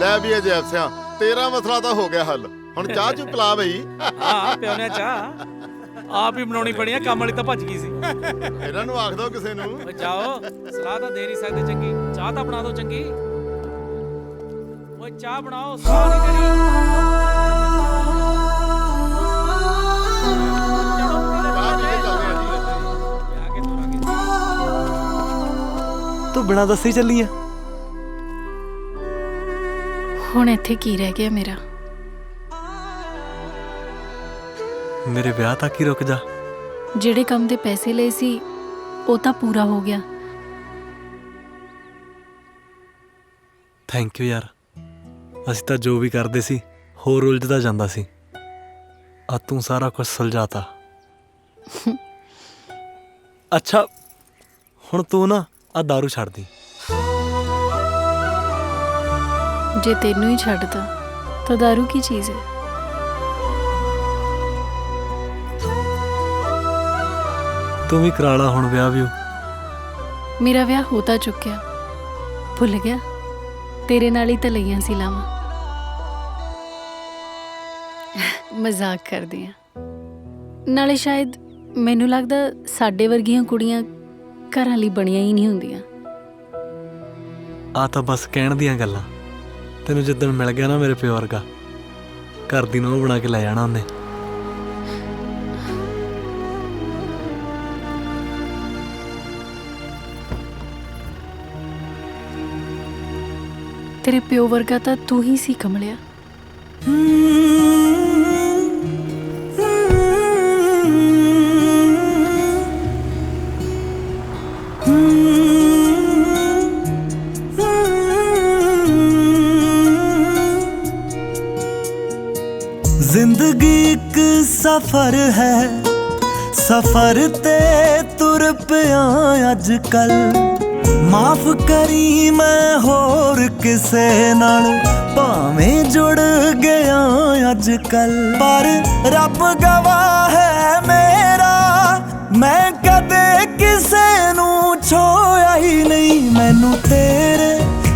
ਲੈ ਵੀ ਅਜੇ ਸਿਆ, ਤੇਰਾ ਮਸਲਾ ਤਾਂ ਹੋ ਗਿਆ ਹੱਲ। ਹੁਣ ਚਾਹ ਚੁ ਪਿਲਾ ਬਈ। ਹਾਂ ਪਿਓ ਨੇ ਚਾਹ ਆਪ ਹੀ ਬਣਾਉਣੀ ਪਣੀ ਆ। ਕੰਮ ਵਾਲੀ ਤਾਂ ਭੱਜ ਗਈ ਸੀ। ਇਹਨਾਂ ਨੂੰ ਆਖ ਦੋ ਕਿਸੇ ਨੂੰ। ਜਾਓ, ਸਲਾਹ ਤਾਂ ਦੇ ਨਹੀਂ ਸਕਦੇ ਚੰਗੀ, ਚਾਹ ਤਾਂ ਬਣਾ ਦਿਓ ਚੰਗੀ। ਓਏ ਚਾਹ ਬਣਾਓ, ਸਲਾਹ ਨਹੀਂ ਤੂੰ ਬਿਨਾਂ ਦੱਸੇ ਚੱਲੀ ਆ। ਹੁਣ ਇੱਥੇ ਕੀ ਰਹਿ ਗਿਆ ਮੇਰਾ? ਮੇਰੇ ਵਿਆਹ ਤੱਕ ਹੀ ਰੁਕ ਜਾ। ਜਿਹੜੇ ਕੰਮ ਦੇ ਪੈਸੇ ਲਏ ਸੀ ਉਹ ਤਾਂ ਪੂਰਾ ਹੋ ਗਿਆ। ਥੈਂਕ ਯੂ ਯਾਰ। ਅਸੀਂ ਤਾਂ ਜੋ ਵੀ ਕਰਦੇ ਸੀ ਹੋਰ ਉਲਝਦਾ ਜਾਂਦਾ ਸੀ। ਆ ਤੂੰ ਸਾਰਾ ਕੁਝ ਸੁਲਝਾਤਾ। ਅੱਛਾ ਹੁਣ ਤੂੰ ਨਾ ਆ ਦਾਰੂ ਛੱਡ ਦੀ। ਜੇ ਤੈਨੂੰ ਹੀ ਛੱਡਤਾ ਤਾਂ ਦਾਰੂ ਕੀ ਚੀਜ਼ ਹੈ? ਤੂੰ ਵੀ ਕਰਾ ਲਾ ਹੁਣ ਵਿਆਹ ਵੀ। ਮੇਰਾ ਵਿਆਹ ਹੋ ਤਾਂ ਚੁੱਕਿਆ, ਭੁੱਲ ਗਿਆ? ਤੇਰੇ ਨਾਲ ਹੀ ਤਾਂ ਲਈਆਂ ਸੀ ਲਾਵਾਂ। ਮਜ਼ਾਕ ਕਰਦੀ ਆ। ਨਾਲੇ ਸ਼ਾਇਦ ਮੈਨੂੰ ਲੱਗਦਾ ਸਾਡੇ ਵਰਗੀਆਂ ਕੁੜੀਆਂ ਘਰਾਂ ਲਈ ਬਣੀਆਂ ਹੀ ਨਹੀਂ ਹੁੰਦੀਆਂ। ਆ ਤਾਂ ਬਸ ਕਹਿਣ ਦੀਆਂ ਗੱਲਾਂ। ਤੈਨੂੰ ਜਿੱਦਣ ਮਿਲ ਗਿਆ ਨਾ ਮੇਰੇ ਪਿਓ ਵਰਗਾ, ਘਰ ਦੀ ਨੂੰਹ ਬਣਾ ਕੇ ਲੈ ਜਾਣਾ ਉਹਨੇ। ਤੇਰੇ ਪਿਓ ਵਰਗਾ ਤਾਂ ਤੂੰ ਹੀ ਸੀ ਕਮਲਿਆ। ਜ਼ਿੰਦਗੀ ਇੱਕ ਸਫ਼ਰ ਹੈ, ਸਫ਼ਰ ਤੇ ਤੁਰ ਪਿਆ ਅੱਜ ਕੱਲ। ਮਾਫ ਕਰੀ ਮੈਂ ਹੋਰ ਕਿਸੇ ਨਾਲ ਭਾਵੇਂ ਜੁੜ ਗਿਆ ਅੱਜ ਕੱਲ। ਪਰ ਰੱਬ ਗਵਾਹ ਹੈ ਮੇਰਾ, ਮੈਂ ਕਦੇ ਕਿਸੇ ਨੂੰ ਛੋਇਆ ਹੀ ਨਹੀਂ। ਮੈਨੂੰ ਤੇਰੇ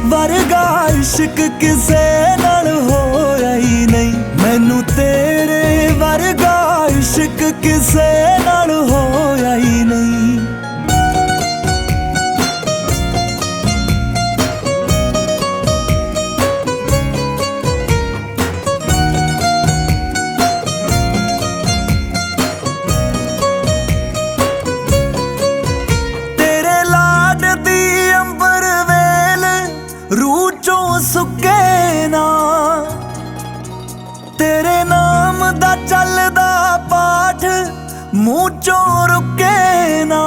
ਵਰਗਾ ਇਸ਼ਕ ਕਿਸੇ ਨਾਲ ਹੋਇਆ ਹੀ ਨਹੀਂ। ਮੈਨੂੰ ਤੇਰੇ ਵਰਗਾ ਇਸ਼ਕ ਕਿਸੇ ਨਾਲ ਹੋਇਆ ਹੀ ਨਹੀਂ। तेरा चलदा पाठ मुंह चों रुके ना,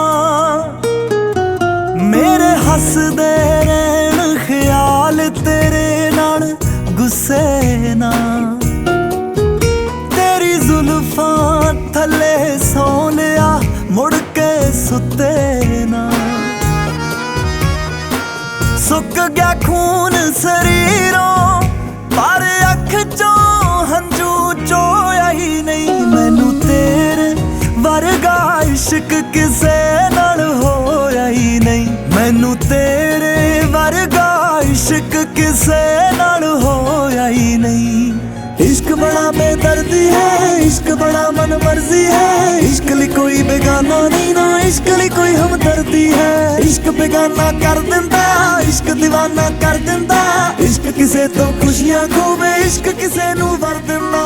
मेरे हसदे रहन ख्याल तेरे नाल गुस्से ना, तेरी जुल्फां थले सौ लिया मुड़ के सुते ना, सुक गया खून शरीरों पर अख चों हंजू चोया ही नहीं, मैनू तेरे वर्गा इश्क किसे नाल होया ही नहीं, मैनू तेरे वर्गा इश्क किसे नाल होया ही नहीं। इश्क बड़ा बेदर्दी है, इश्क बड़ा मन मर्जी है, इश्क ली कोई बेगाना नहीं ना, इश्क ली कोई हमदर्दी है, इश्क बेगाना कर दिंदा, इश्क दीवाना कर दिंदा, इश्क किसे तो खुशियां खोवे, इश्क किसे नू वर दिंदा।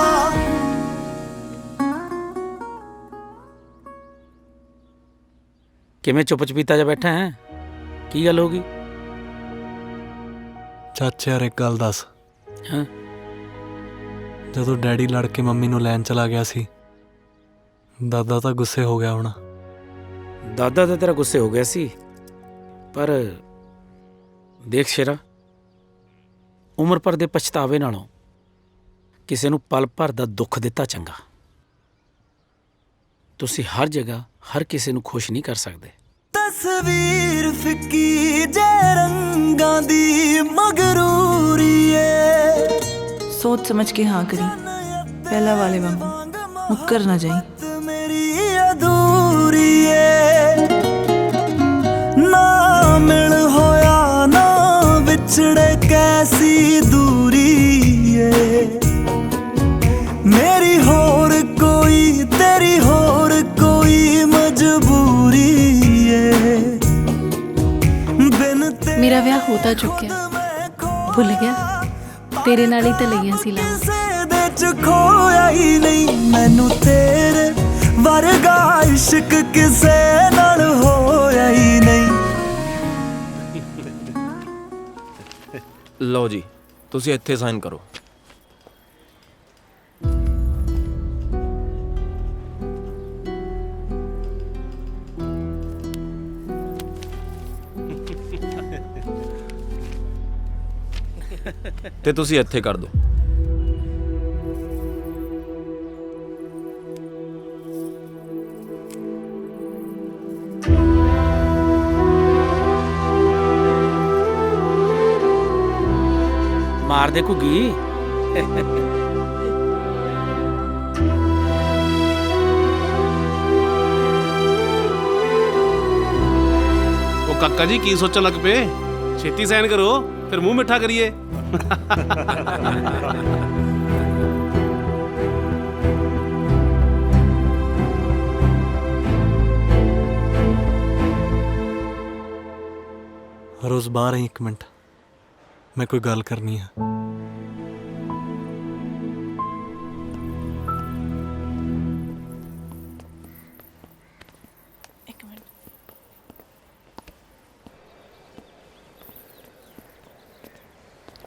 किवें चुप चपीता जा बैठा है, की गल होगी? ਚਾਚੇ ਯਾਰ ਇੱਕ ਗੱਲ ਦੱਸ। ਹਾਂ? ਜਦੋਂ ਡੈਡੀ ਲੜ ਕੇ ਮੰਮੀ ਨੂੰ ਲੈਣ ਚਲਾ ਗਿਆ ਸੀ, ਦਾਦਾ ਤਾਂ ਗੁੱਸੇ ਹੋ ਗਿਆ ਹੋਣਾ। ਦਾਦਾ ਤਾਂ ਤੇਰਾ ਗੁੱਸੇ ਹੋ ਗਿਆ ਸੀ, ਪਰ ਦੇਖ ਸ਼ੇਰਾ, ਉਮਰ ਭਰ ਦੇ ਪਛਤਾਵੇ ਨਾਲੋਂ ਕਿਸੇ ਨੂੰ ਪਲ ਭਰ ਦਾ ਦੁੱਖ ਦਿੱਤਾ ਚੰਗਾ। ਤੁਸੀਂ ਹਰ ਜਗ੍ਹਾ ਹਰ ਕਿਸੇ ਨੂੰ ਖੁਸ਼ ਨਹੀਂ ਕਰ ਸਕਦੇ। तस्वीर फिक्की जे रंगां दी मगरूरी है, सोच समझ के हाँ करी, पहला वाले वांगू मुक्कर ना जाई। मेरी अधूरी है, ना मिल होया ना विछड़े कैसी दूरी है, मेरी होर कोई तेरी होर कोई मजबूरी है। मेरा ब्याह होता चुक्या, भुल गया तेरे नाल ही तो लईयां सी लां। खोया ही नहीं, मैनू तेरे वर्गा इश्क किसे नाल होया ही नहीं। ਲਓ ਜੀ, ਤੁਸੀਂ ਇੱਥੇ ਸਾਈਨ ਕਰੋ। ਤੇ ਤੁਸੀਂ ਇੱਥੇ ਕਰ ਦਿਓ। ਮਾਰ ਦੇ ਘੁੱਗੀ। ਉਹ ਕਾਕਾ ਜੀ ਕੀ ਸੋਚਣ ਲੱਗ ਪਏ? ਛੇਤੀ ਸਾਈਨ ਕਰੋ, ਫਿਰ ਮੂੰਹ ਮਿੱਠਾ ਕਰੀਏ। रोज बाहर ही एक मिनट, मैं कोई गल करनी है।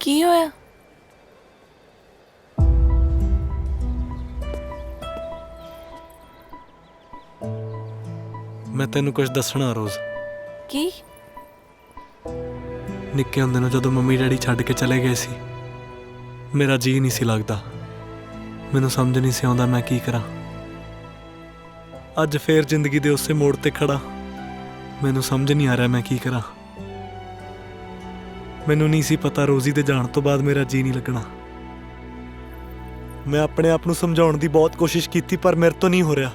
की होया? मैं तेनू कुछ दसना रोज। की? निक्के हुंदे नूं जदों मम्मी डैडी छड्ड के चले गए सी, मेरा जी नहीं सी लगदा, मैनू समझ नहीं सी आउंदा मैं की करा। अज फिर जिंदगी दे उसे मोड़ ते खड़ा, मैनू समझ नहीं आ रहा मैं की करा। मैनू नहीं सी पता रोजी दे जाण तो बाद मेरा जी नहीं लगना। मैं अपने आप नूं समझाउण दी बहुत कोशिश कीती, पर मेरे तो नहीं हो रहा।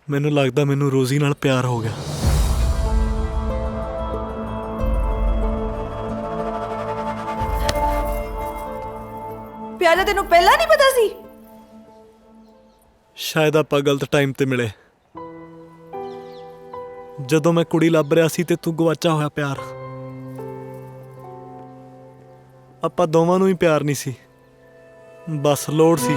मैनू लगदा मैनू रोजी नाल प्यार हो गया। प्यार दा तेनू पहला नहीं पता सी? शायद आपां गलत टाइम ते मिले। ਜਦੋਂ ਮੈਂ ਕੁੜੀ ਲੱਭ ਰਿਹਾ ਸੀ ਤੇ ਤੂੰ ਗਵਾਚਾ ਹੋਇਆ ਪਿਆਰ। ਆਪਾਂ ਦੋਵਾਂ ਨੂੰ ਹੀ ਪਿਆਰ ਨਹੀਂ ਸੀ, ਬਸ ਲੋੜ ਸੀ।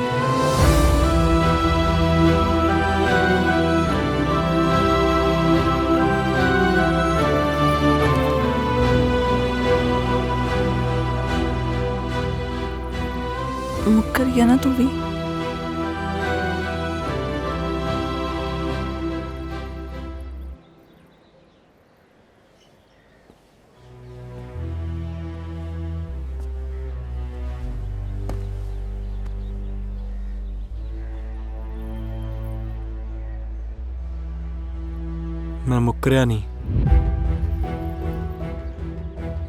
मुक्कर गया ना तू भी। मैं मुकरिया नहीं,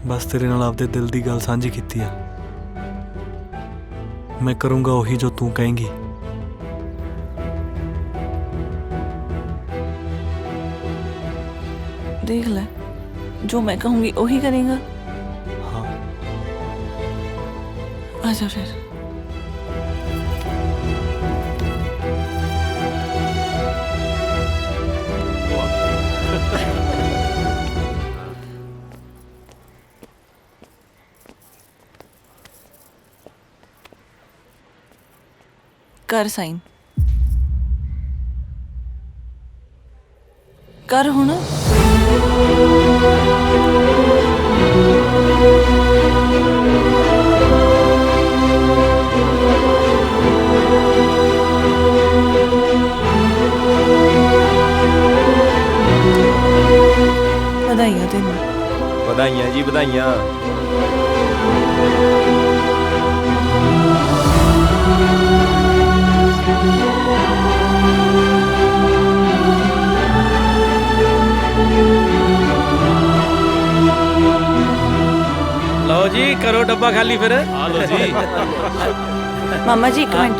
बस तेरे नाल आपदे दिल दी गल सांझी कीती आ। मैं करूंगा वही जो तू कहेंगी। देख ले, जो मैं कहूंगी वही करेगा। हाँ। आजा फिर। कर साइन कर हुण। बधाइयां तेनू। ਵਧਾਈਆਂ ਜੀ ਵਧਾਈਆਂ। लो जी करो डब्बा खाली फिर। आ लो जी। मामा जी एक मिनट।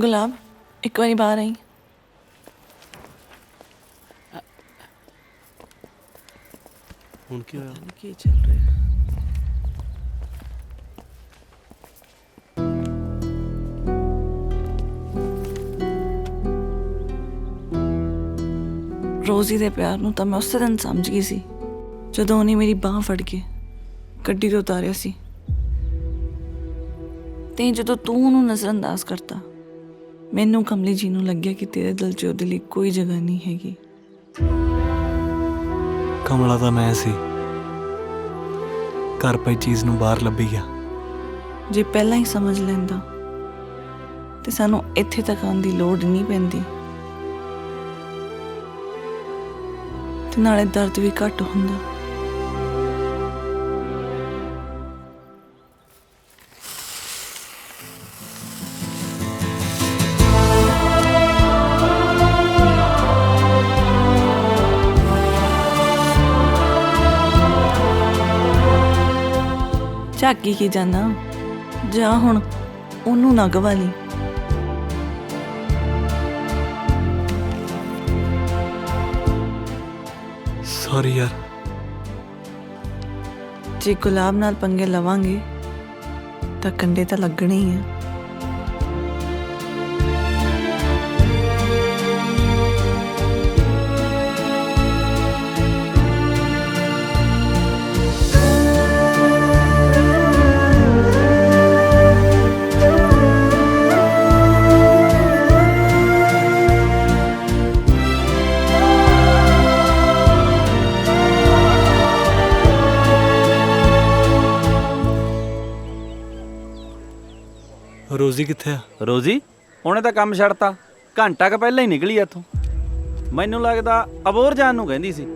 गुलाब एक बारी बाहर आई। ਹੁਣ ਕੀ ਹੋਇਆ? ਕੀ ਚੱਲ ਰਿਹਾ? ਰੋਜ਼ੀ ਦੇ ਪਿਆਰ ਨੂੰ ਤਾਂ ਮੈਂ ਉਸੇ ਦਿਨ ਸਮਝ ਗਈ ਸੀ ਜਦੋਂ ਉਹਨੇ ਮੇਰੀ ਬਾਹ ਫੜ ਕੇ ਗੱਡੀ ਤੋਂ ਉਤਾਰਿਆ ਸੀ, ਤੇ ਜਦੋਂ ਤੂੰ ਉਹਨੂੰ ਨਜ਼ਰਅੰਦਾਜ਼ ਕਰਤਾ ਮੈਨੂੰ ਕਮਲੀ ਜੀ ਨੂੰ ਲੱਗਿਆ ਕਿ ਤੇਰੇ ਦਿਲ 'ਚ ਉਹਦੇ ਲਈ ਕੋਈ ਜਗ੍ਹਾ ਨਹੀਂ ਹੈਗੀ। ਕਮਲਾ ਤਾਂ ਮੈਂ ਸੀ, ਘਰ ਪਈ ਚੀਜ਼ ਨੂੰ ਬਾਹਰ ਲੱਭੀ ਗਿਆ। ਜੇ ਪਹਿਲਾਂ ਹੀ ਸਮਝ ਲੈਂਦਾ ਤੇ ਸਾਨੂੰ ਇੱਥੇ ਤੱਕ ਆਉਣ ਦੀ ਲੋੜ ਨਹੀਂ ਪੈਂਦੀ, ਤੇ ਨਾਲੇ ਦਰਦ ਵੀ ਘੱਟ ਹੁੰਦਾ। ਝਾਕੀ ਕੀ ਜਾਨਾ, ਜਾ ਹੁਣ ਉਹਨੂੰ ਨਾ ਗਵਾ ਲਈ। ਸੌਰੀ ਯਾਰ। ਜੇ ਗੁਲਾਬ ਨਾਲ ਪੰਗੇ ਲਵਾਂਗੇ ਤਾਂ ਕੰਡੇ ਤਾਂ ਲੱਗਣੇ ਹੀ ਆ। ਰੋਜ਼ੀ ਕਿੱਥੇ ਆ? ਰੋਜ਼ੀ ਉਹਨੇ ਤਾਂ ਕੰਮ ਛੱਡਤਾ, ਘੰਟਾ ਕੁ ਪਹਿਲਾਂ ਹੀ ਨਿਕਲੀ ਇੱਥੋਂ। ਮੈਨੂੰ ਲੱਗਦਾ ਅਬੋਰ ਜਾਣ ਨੂੰ ਕਹਿੰਦੀ ਸੀ।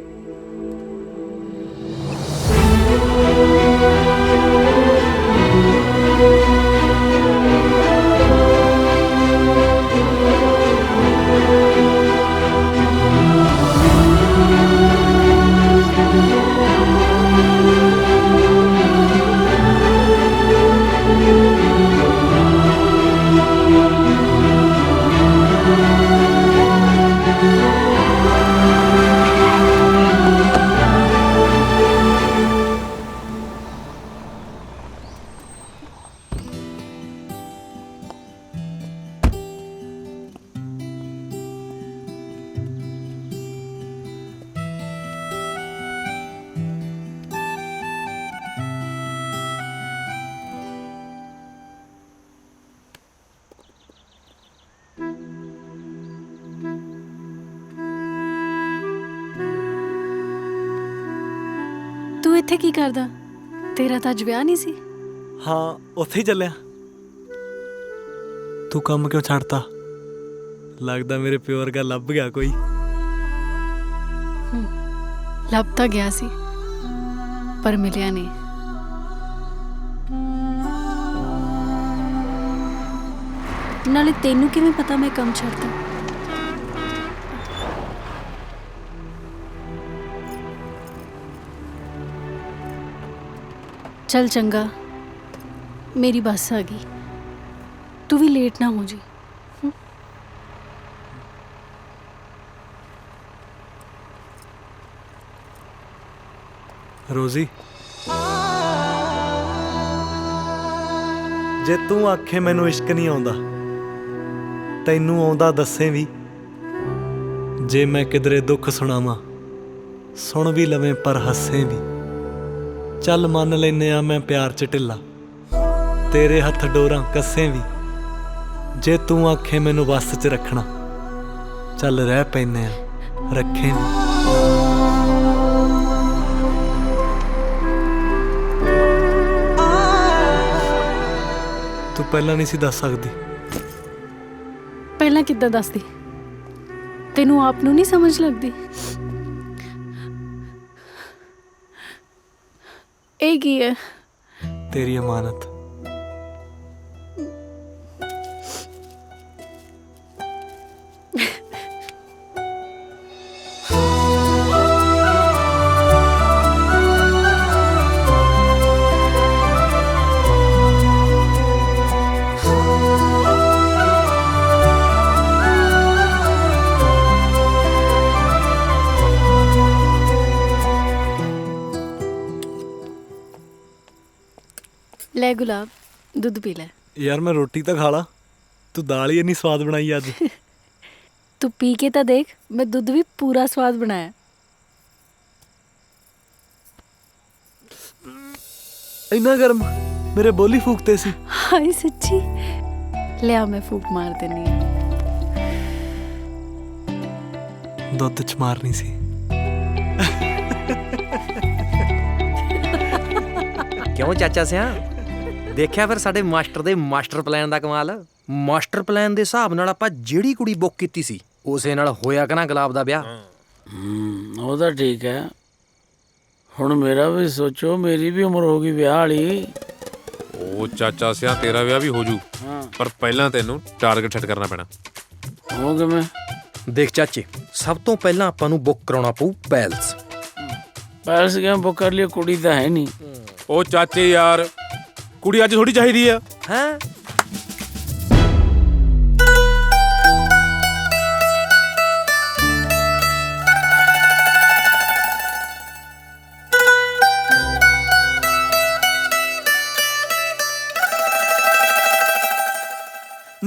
ਤੂੰ ਇੱਥੇ ਕੀ ਕਰਦਾ? ਤੇਰਾ ਤਾਂ ਅੱਜ ਵਿਆਹ ਨਹੀਂ ਸੀ? ਹਾਂ ਉੱਥੇ ਹੀ ਚੱਲਿਆ। ਤੂੰ ਕੰਮ ਕਿਉਂ ਛੱਡਤਾ? ਲੱਗਦਾ ਮੇਰੇ ਪਿਓ ਵਰਗਾ ਲੱਭ ਗਿਆ ਕੋਈ। ਲੱਭ ਤਾਂ ਗਿਆ ਸੀ ਪਰ ਮਿਲਿਆ ਨਹੀਂ। ਨਾਲੇ ਤੈਨੂੰ ਕਿਵੇਂ ਪਤਾ ਮੈਂ ਕੰਮ ਛੱਡਦਾ? चल चंगा, मेरी बस आ गई, तू भी लेट ना हो जी। रोजी जे तू आखे मैनू इश्क नहीं आउंदा, तैनू आउंदा दस्से भी। जे मैं किधरे दुख सुनावां, सुन भी लवें पर हस्से भी। चल मन लैने आ मैं प्यार च ढिला, तेरे हथ डोरां कस्से भी। जे तू आखे मैनू बस च रखना, चल रह पैने आ रखे भी। तू पहला नहीं सी दस सकदी? पहला किद्दां दसदी? तेनू आप नू नहीं समझ लगदी? ਇਹ ਕੀ ਹੈ? तेरी अमानत। ले गुलाब, दूध पी ले। यार मैं रोटी तो खा ला, तू दाल ही इन्नी स्वाद बनाई अज। तू पी के तो देख, मैं दूध भी पूरा स्वाद बनाया। इन्ना गर्म मेरे बोली फूकते सी। हाय सच्ची, ले आ मैं फूक मार देनी है। दुध च मारनी सी। क्यों चाचा सिया, देखिया फिर साडे मास्टर दे मास्टर प्लान दा कमाल। मास्टर प्लान दे हिसाब नाल आपां जेड़ी कुड़ी बुक कीती सी उसे नाल होया कि ना गुलाब दा ब्याह। ਉਹ ਤਾਂ ਠੀਕ ਹੈ। ਹੁਣ ਮੇਰਾ ਵੀ ਸੋਚੋ, ਮੇਰੀ ਵੀ ਉਮਰ ਹੋ ਗਈ ਵਿਆਹ ਵਾਲੀ। ਉਹ ਚਾਚਾ ਸਿਆ ਤੇਰਾ ਵਿਆਹ ਵੀ ਹੋ ਜੂ, ਪਰ ਪਹਿਲਾਂ ਤੈਨੂੰ ਟਾਰਗੇਟ ਸੈੱਟ ਕਰਨਾ ਪੈਣਾ। ਉਹ ਕਿਵੇਂ? ਦੇਖ ਚਾਚੇ, ਸਭ ਤੋਂ ਪਹਿਲਾਂ ਆਪਾਂ ਨੂੰ ਬੁੱਕ ਕਰਾਉਣਾ ਪਊ ਪੈਲਸ। ਪੈਲਸ ਕਿਵੇਂ ਬੁੱਕ ਕਰ ਲਿਆ? ਕੁੜੀ ਤਾਂ ਹੈ ਨਹੀਂ। ਉਹ ਚਾਚੇ ਯਾਰ, ਕੁੜੀ ਅੱਜ ਥੋੜੀ ਚਾਹੀਦੀ ਆ। ਹੈਂ?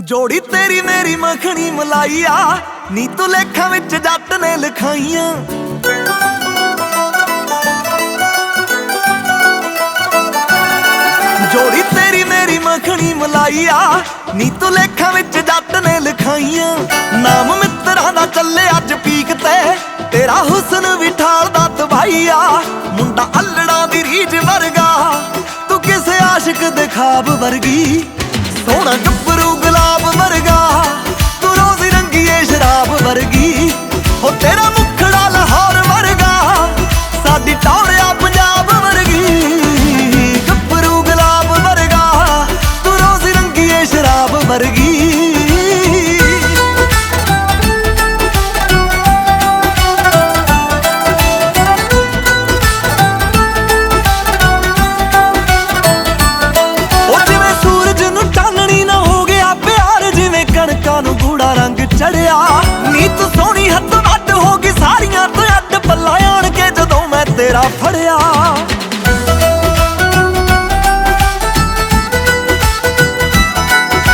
जोड़ी तेरी मेरी मखनी मलाइया, नी तू लेखा विच जट ने लिखाइयां। जोड़ी तेरी मेरी मखनी मलाइया, नी तू लेखा विच जट ने लिखाइयां। नाम मित्तरां दा चले अज पीक ते, तेरा हुस्न भी ठालदा तबाहिया। मुंडा अल्लड़ा दी रीझ वर्गा, तू किसे आशिक दे ख्वाब वर्गी। सोहना गब्बरू गुलाब वर्गा, तू रोज़ी रंगीए शराब वर्गी। हो तेरा मुखड़ा लाहौर वर्गा, साडी टौरिया पंजाब वर्गी। गब्बरू गुलाब वर्गा, तू रोज़ी रंगीए शराब वर्गी। गूड़ा रंग चढ़िया, नीत सोहनी हद वड हो गई सारियां तो अड पल्ला आण के जदों मैं तेरा फड़िया।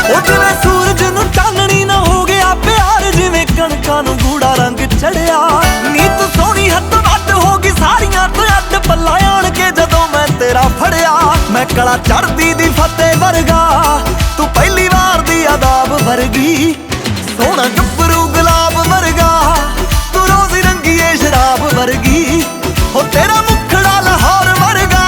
ओ जिवें सूरज नूं चानणी ना हो गया प्यार, जिवें कणकां नूं गूड़ा रंग चढ़िया। नीत सोहनी हद वड हो गई सारियां तो अड पल्ला आण के जदों मैं तेरा फड़िया। मैं कला चढ़दी दी फतेह वर्गा, तू पहली वार दी अदाब वर्गी। सोहना गब्बरू गुलाब वर्गा, तू रोज़ी रंगीए शराब वर्गी। हो तेरा मुखड़ा लाहौर वर्गा,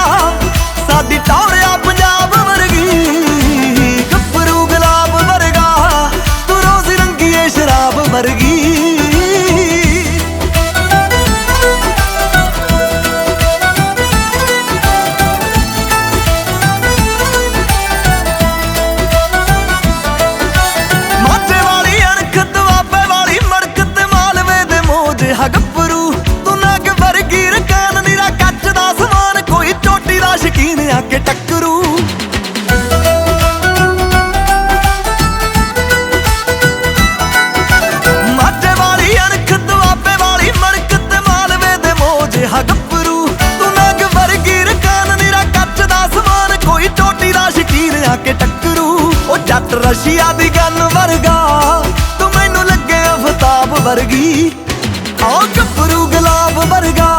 रशिया दी गन वर्गा तू मैनू लगे अफताब वर्गी आ गभरू गुलाब वर्गा